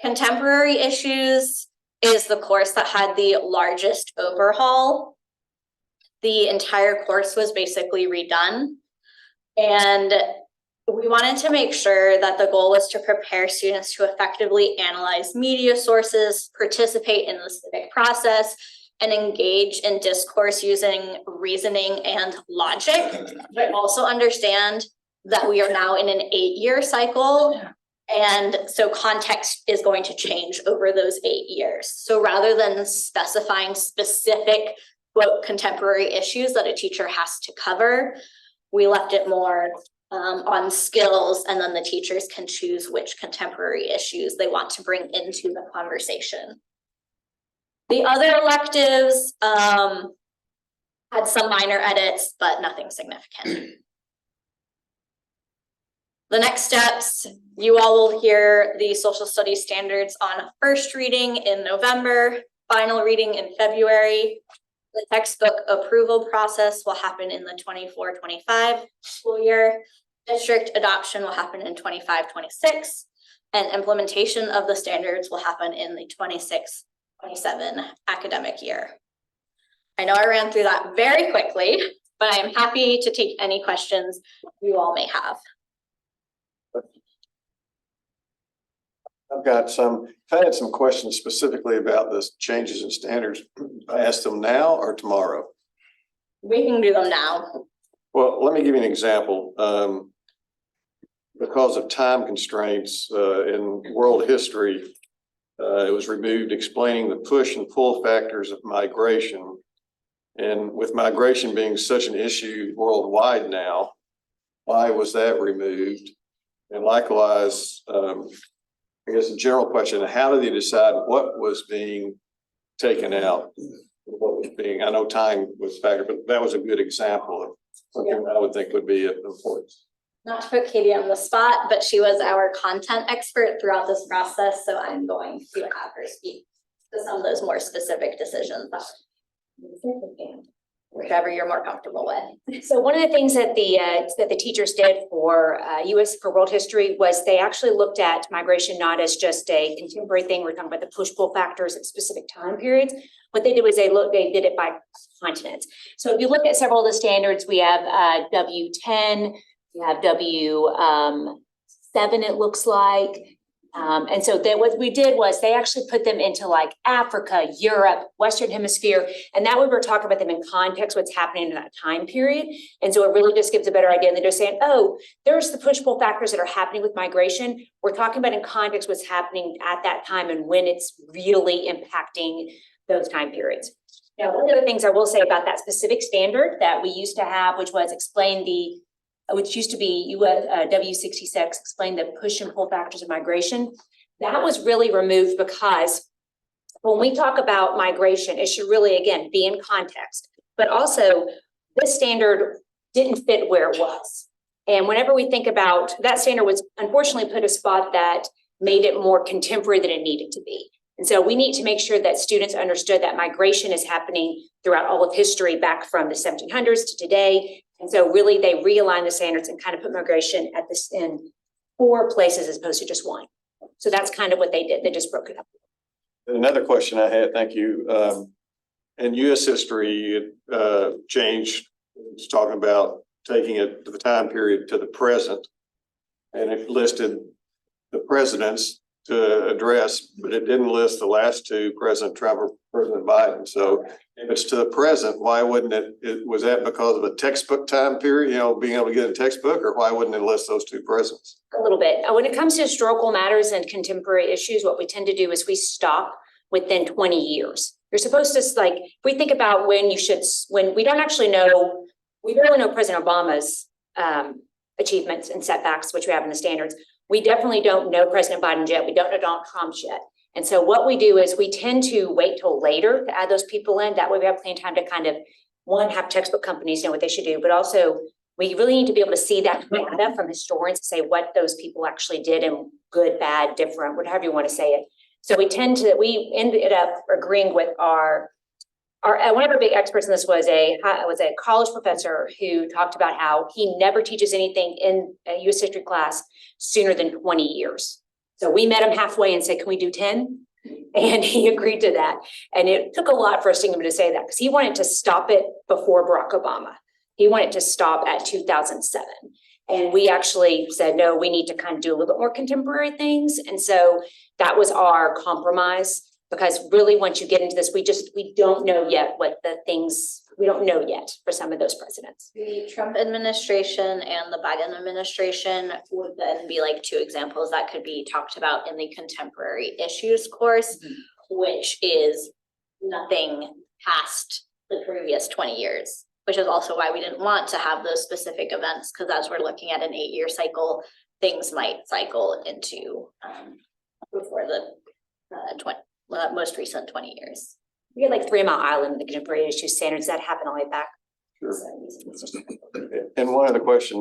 Contemporary issues is the course that had the largest overhaul. The entire course was basically redone. And we wanted to make sure that the goal was to prepare students to effectively analyze media sources, participate in the civic process, and engage in discourse using reasoning and logic, but also understand that we are now in an 8-year cycle. And so context is going to change over those 8 years. So rather than specifying specific quote contemporary issues that a teacher has to cover, we left it more on skills, and then the teachers can choose which contemporary issues they want to bring into the conversation. The other electives, had some minor edits, but nothing significant. The next steps, you all will hear the social studies standards on first reading in November, final reading in February. The textbook approval process will happen in the 24-25 school year. District adoption will happen in 25-26, and implementation of the standards will happen in the 26-27 academic year. I know I ran through that very quickly, but I am happy to take any questions you all may have. I've had some questions specifically about this changes in standards. I ask them now or tomorrow? We can do them now. Well, let me give you an example. Because of time constraints in world history, it was removed explaining the push and pull factors of migration. And with migration being such an issue worldwide now, why was that removed? And likewise, I guess a general question, how did they decide what was being taken out? What was being, I know time was factor, but that was a good example of something I would think would be important. Not to put Katie on the spot, but she was our content expert throughout this process, so I'm going to have her speak to some of those more specific decisions. Whichever you're more comfortable with. So one of the things that the teachers did for US for world history was they actually looked at migration not as just a contemporary thing. We're talking about the push-pull factors at specific time periods. What they did was they did it by continents. So if you look at several of the standards, we have W10, we have W7, it looks like. And so what we did was they actually put them into like Africa, Europe, Western Hemisphere, and that way we're talking about them in context, what's happening in that time period. And so it really just gives a better idea. And they're just saying, oh, there's the push-pull factors that are happening with migration. We're talking about in context what's happening at that time and when it's really impacting those time periods. Now, one of the other things I will say about that specific standard that we used to have, which was which used to be W66, explain the push and pull factors of migration. That was really removed because when we talk about migration, it should really, again, be in context. But also, this standard didn't fit where it was. And whenever we think about that standard was unfortunately put a spot that made it more contemporary than it needed to be. And so we need to make sure that students understood that migration is happening throughout all of history back from the 1700s to today. And so really they realigned the standards and kind of put migration at this in 4 places as opposed to just 1. So that's kind of what they did. They just broke it up. Another question I had, thank you. In US history, it changed. It's talking about taking it to the time period to the present. And it listed the presidents to address, but it didn't list the last 2, President Trump or President Biden. So if it's to the present, why wouldn't was that because of a textbook time period, being able to get a textbook, or why wouldn't it list those 2 presidents? A little bit. When it comes to historical matters and contemporary issues, what we tend to do is we stop within 20 years. You're supposed to, if we think about when we don't actually know, we barely know President Obama's achievements and setbacks, which we have in the standards. We definitely don't know President Biden yet. We don't know Donald Trump yet. And so what we do is we tend to wait till later to add those people in. That way we have plenty of time to kind of, one, have textbook companies know what they should do, but also we really need to be able to see that data from historians to say what those people actually did and good, bad, different, whatever you want to say it. So we ended up agreeing with our one of our big experts in this was a college professor who talked about how he never teaches anything in a US history class sooner than 20 years. So we met him halfway and said, can we do 10? And he agreed to that. And it took a lot for us to say that because he wanted to stop it before Barack Obama. He wanted to stop at 2007. And we actually said, no, we need to kind of do a little bit more contemporary things. And so that was our compromise. Because really, once you get into this, we don't know yet we don't know yet for some of those presidents. The Trump administration and the Biden administration would then be like 2 examples that could be talked about in the contemporary issues course, which is nothing past the previous 20 years, which is also why we didn't want to have those specific events, because as we're looking at an 8-year cycle, things might cycle into before the most recent 20 years. We had like 3 Mile Island in the contemporary issue standards that happened all the way back. Sure. And one other question,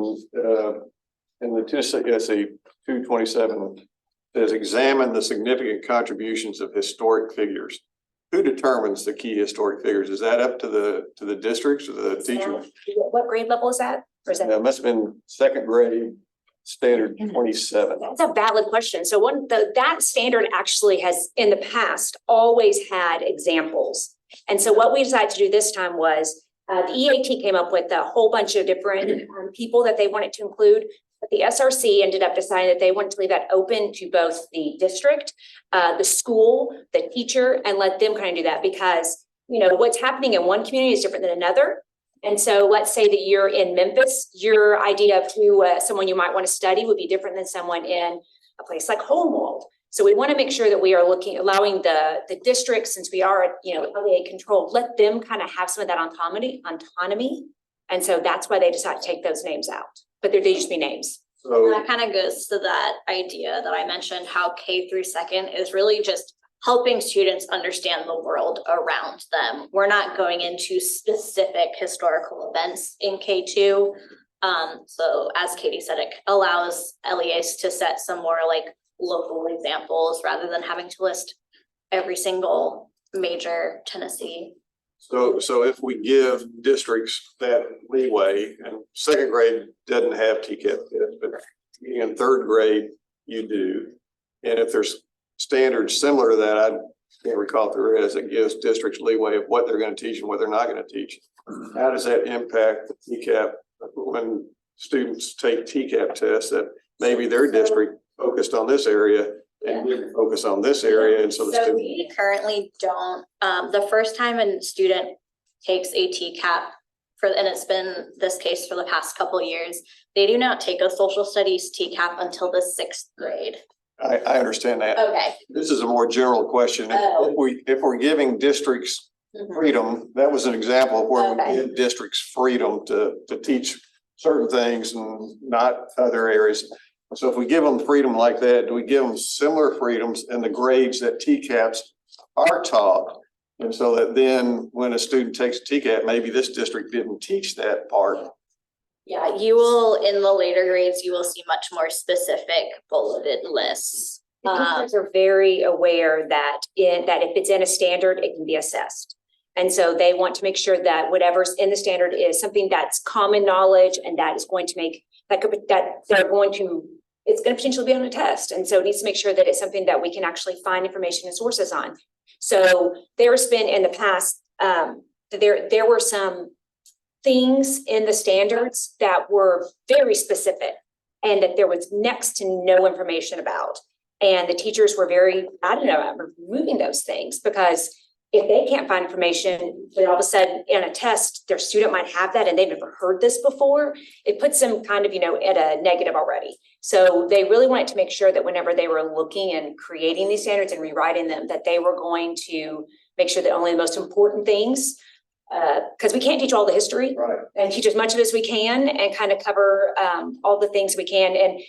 in the Tennessee 227 says examine the significant contributions of historic figures. Who determines the key historic figures? Is that up to the districts or the teachers? What grade level is that? Or is that? It must have been second grade, standard 27. That's a valid question. So that standard actually has in the past always had examples. And so what we decided to do this time was the EAT came up with a whole bunch of different people that they wanted to include. But the SRC ended up deciding that they wanted to leave that open to both the district, the school, the teacher, and let them kind of do that because, you know, what's happening in one community is different than another. And so let's say that you're in Memphis, your idea of who someone you might want to study would be different than someone in a place like Homewood. So we want to make sure that we are allowing the districts, since we are, you know, LEA controlled, let them kind of have some of that autonomy. And so that's why they decided to take those names out, but they just be names. So That kind of goes to that idea that I mentioned, how K through second is really just helping students understand the world around them. We're not going into specific historical events in K2. So as Katie said, it allows LEAs to set some more like local examples rather than having to list every single major Tennessee. So if we give districts that leeway, and second grade doesn't have TCAP kids, but in third grade, you do. And if there's standards similar to that, I can't recall if there is, it gives districts leeway of what they're going to teach and what they're not going to teach. How does that impact the TCAP when students take TCAP tests that maybe their district focused on this area and didn't focus on this area, and so the So student. we currently don't, the first time a student takes a TCAP and it's been this case for the past couple of years, they do not take a social studies TCAP until the 6th grade. I understand that. Okay. This is a more general question. Oh. If we're giving districts freedom, that was an example of where we Okay. give districts freedom to teach certain things and not other areas. So if we give them freedom like that, do we give them similar freedoms in the grades that TCAPs are taught? And so that then when a student takes a TCAP, maybe this district didn't teach that part. Yeah, you will, in the later grades, you will see much more specific bulleted lists. The teachers are very aware that if it's in a standard, it can be assessed. And so they want to make sure that whatever's in the standard is something that's common knowledge and that is going to make, it's going to potentially be on a test. And so it needs to make sure that it's something that we can actually find information and sources on. So there's been in the past, there were some things in the standards that were very specific and that there was next to no information about. And the teachers were very adamant about removing those things because if they can't find information, then all of a sudden in a test, their student might have that and they've never heard this before. It puts them kind of, at a negative already. So they really wanted to make sure that whenever they were looking and creating these standards and rewriting them, that they were going to make sure that only the most important things, because we can't teach all the history, Right. and teach as much of it as we can and kind of cover all the things we can. And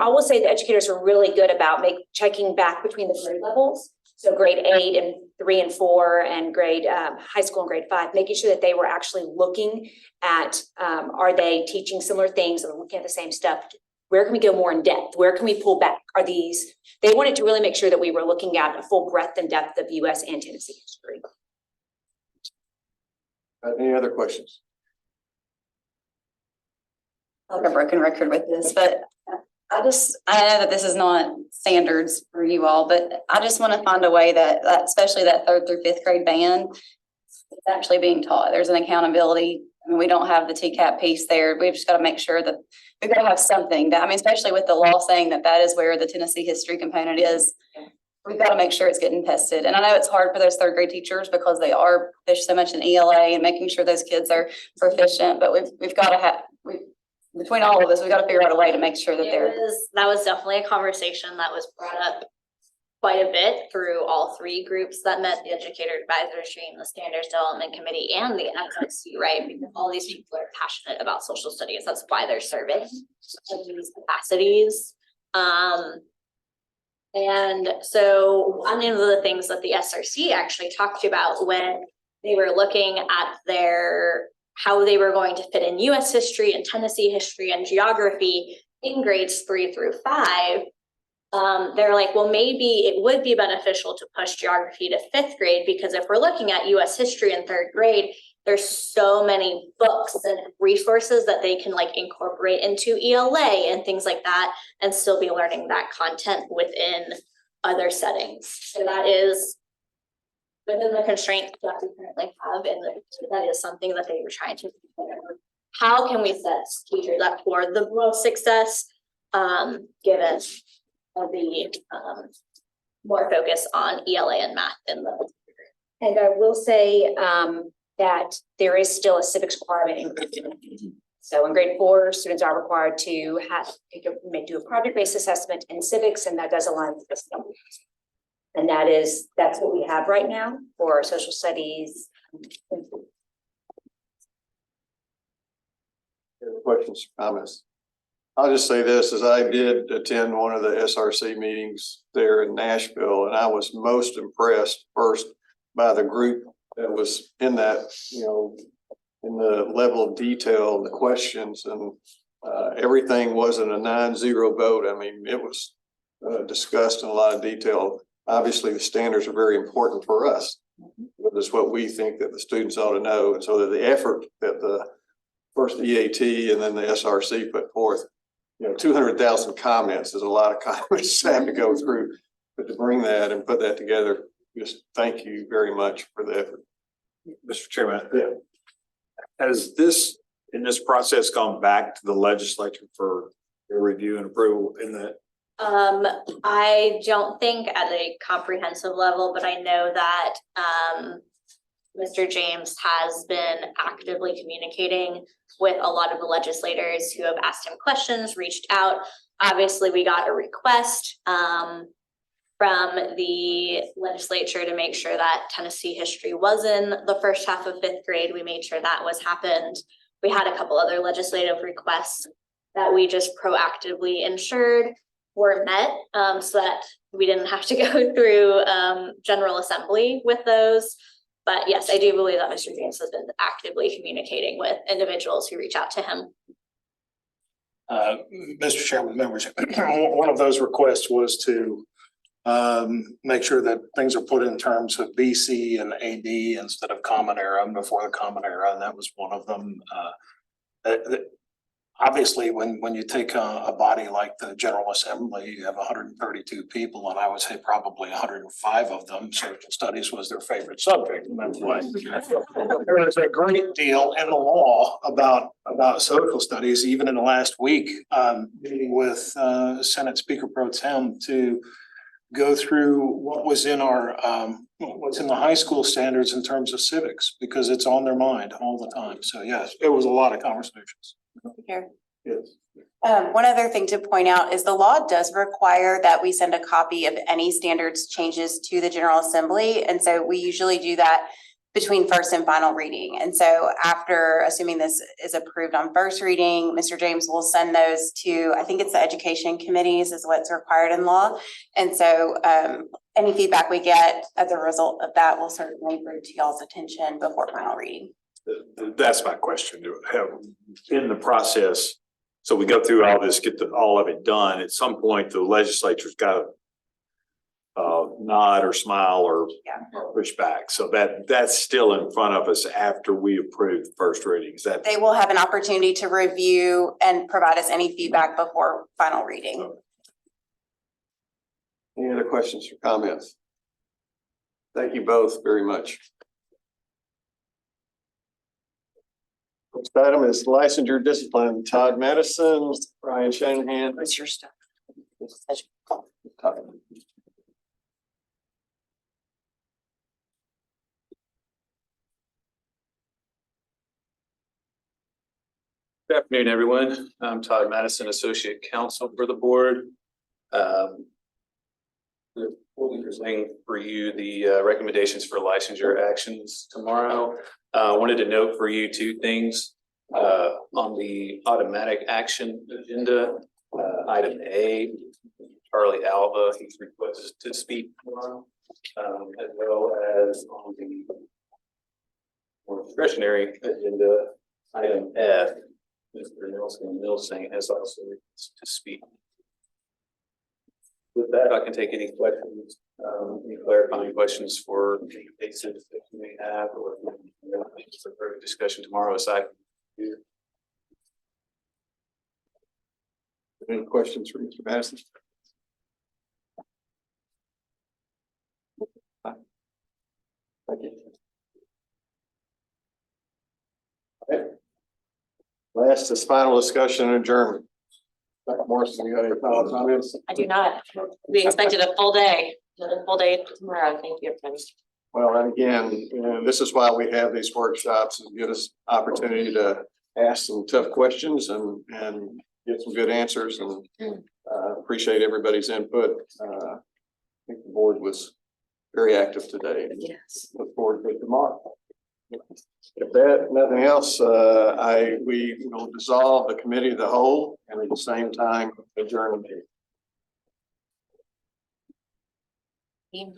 I will say the educators are really good about checking back between the grade levels. So grade 8 and 3 and 4 and grade high school and grade 5, making sure that they were actually looking at, are they teaching similar things or looking at the same stuff? Where can we go more in depth? Where can we pull back? They wanted to really make sure that we were looking at a full breadth and depth of US and Tennessee history. Any other questions? Like a broken record with this, but I know that this is not standards for you all, but I just want to find a way that especially that 3rd through 5th grade band is actually being taught. There's an accountability. I mean, we don't have the TCAP piece there. We've just got to make sure that we've got to have something that, especially with the law saying that is where the Tennessee history component is. We've got to make sure it's getting tested. And I know it's hard for those 3rd grade teachers because they are so much in ELA and making sure those kids are proficient, but we've got to between all of us, we've got to figure out a way to make sure that that was definitely a conversation that was brought up quite a bit through all 3 groups that met, the educator advisory and the standards development committee and the SSC, right? Because all these people are passionate about social studies. That's why they're serving in these capacities. And so one of the things that the SRC actually talked about when they were looking at how they were going to fit in US history and Tennessee history and geography in grades 3 through 5, they're like, well, maybe it would be beneficial to push geography to 5th grade, because if we're looking at US history in 3rd grade, there's so many books and resources that they can like incorporate into ELA and things like that, and still be learning that content within other settings. So that is within the constraints that we currently have, and that is something that they were trying to consider. How can we set teachers up for the most success, given the more focus on ELA and math in the. And I will say that there is still a civics requirement in grade 2. So in grade 4, students are required to do a project-based assessment in civics, and that does align with this. And that's what we have right now for social studies. Any questions, comments? I'll just say this, as I did attend one of the SRC meetings there in Nashville, and I was most impressed first by the group that was in that, in the level of detail, the questions, and everything wasn't a 9-0 vote. I mean, it was discussed in a lot of detail. Obviously, the standards are very important for us. It's what we think that the students ought to know. And so that the effort that the first EAT and then the SRC put forth, 200,000 comments is a lot of comments to have to go through. But to bring that and put that together, just thank you very much for the effort. Mr. Chairman, has this, in this process, gone back to the legislature for their review and approval in that? I don't think at a comprehensive level, but I know that Mr. James has been actively communicating with a lot of the legislators who have asked him questions, reached out. Obviously, we got a request from the legislature to make sure that Tennessee history was in the first half of 5th grade. We made sure that was happened. We had a couple other legislative requests that we just proactively ensured were met, so that we didn't have to go through General Assembly with those. But yes, I do believe that Mr. James has been actively communicating with individuals who reach out to him. Mr. Chairman, members, one of those requests was to make sure that things are put in terms of BC and AD instead of Common Era, before the Common Era, and that was one of them. Obviously, when you take a body like the General Assembly, you have 132 people, and I would say probably 105 of them social studies was their favorite subject. And that's why there is a great deal in the law about social studies. Even in the last week, meeting with Senate Speaker Pro Tem to go through what was in our what's in the high school standards in terms of civics, because it's on their mind all the time. So yes, it was a lot of conversations. Here. Yes. One other thing to point out is the law does require that we send a copy of any standards changes to the General Assembly. And so we usually do that between first and final reading. And so after, assuming this is approved on first reading, Mr. James will send those to, I think it's the education committees is what's required in law. And so any feedback we get as a result of that will certainly bring to y'all's attention before final reading. That's my question. In the process, so we go through all this, get all of it done. At some point, the legislature's got to nod or smile or push back. So that's still in front of us after we approve the first reading. Is that? They will have an opportunity to review and provide us any feedback before final reading. Any other questions or comments? Thank you both very much. Next item is licensure discipline. Todd Madison, Brian Shanahan. What's your stuff? Good afternoon, everyone. I'm Todd Madison, Associate Counsel for the board. We'll be presenting for you the recommendations for licensure actions tomorrow. I wanted to note for you two things on the automatic action agenda. Item A, Charlie Alva, he's requested to speak tomorrow. As well as on the more discretionary agenda, item F, Mr. Nilsson has also requested to speak. With that, I can take any questions, any clarifying questions for any cases that you may have, or for further discussion tomorrow aside. Any questions for Mr. Madison? Thank you. Okay. Last is final discussion and adjournment. Dr. Morrison, you got any final comments? I do not. We expected a full day, another full day tomorrow. Thank you, everybody. Well, and again, this is why we have these workshops and give us opportunity to ask some tough questions and get some good answers, and appreciate everybody's input. I think the board was very active today. Yes. Look forward to it tomorrow. If that, nothing else, we will dissolve the committee of the whole and at the same time adjourn the meeting.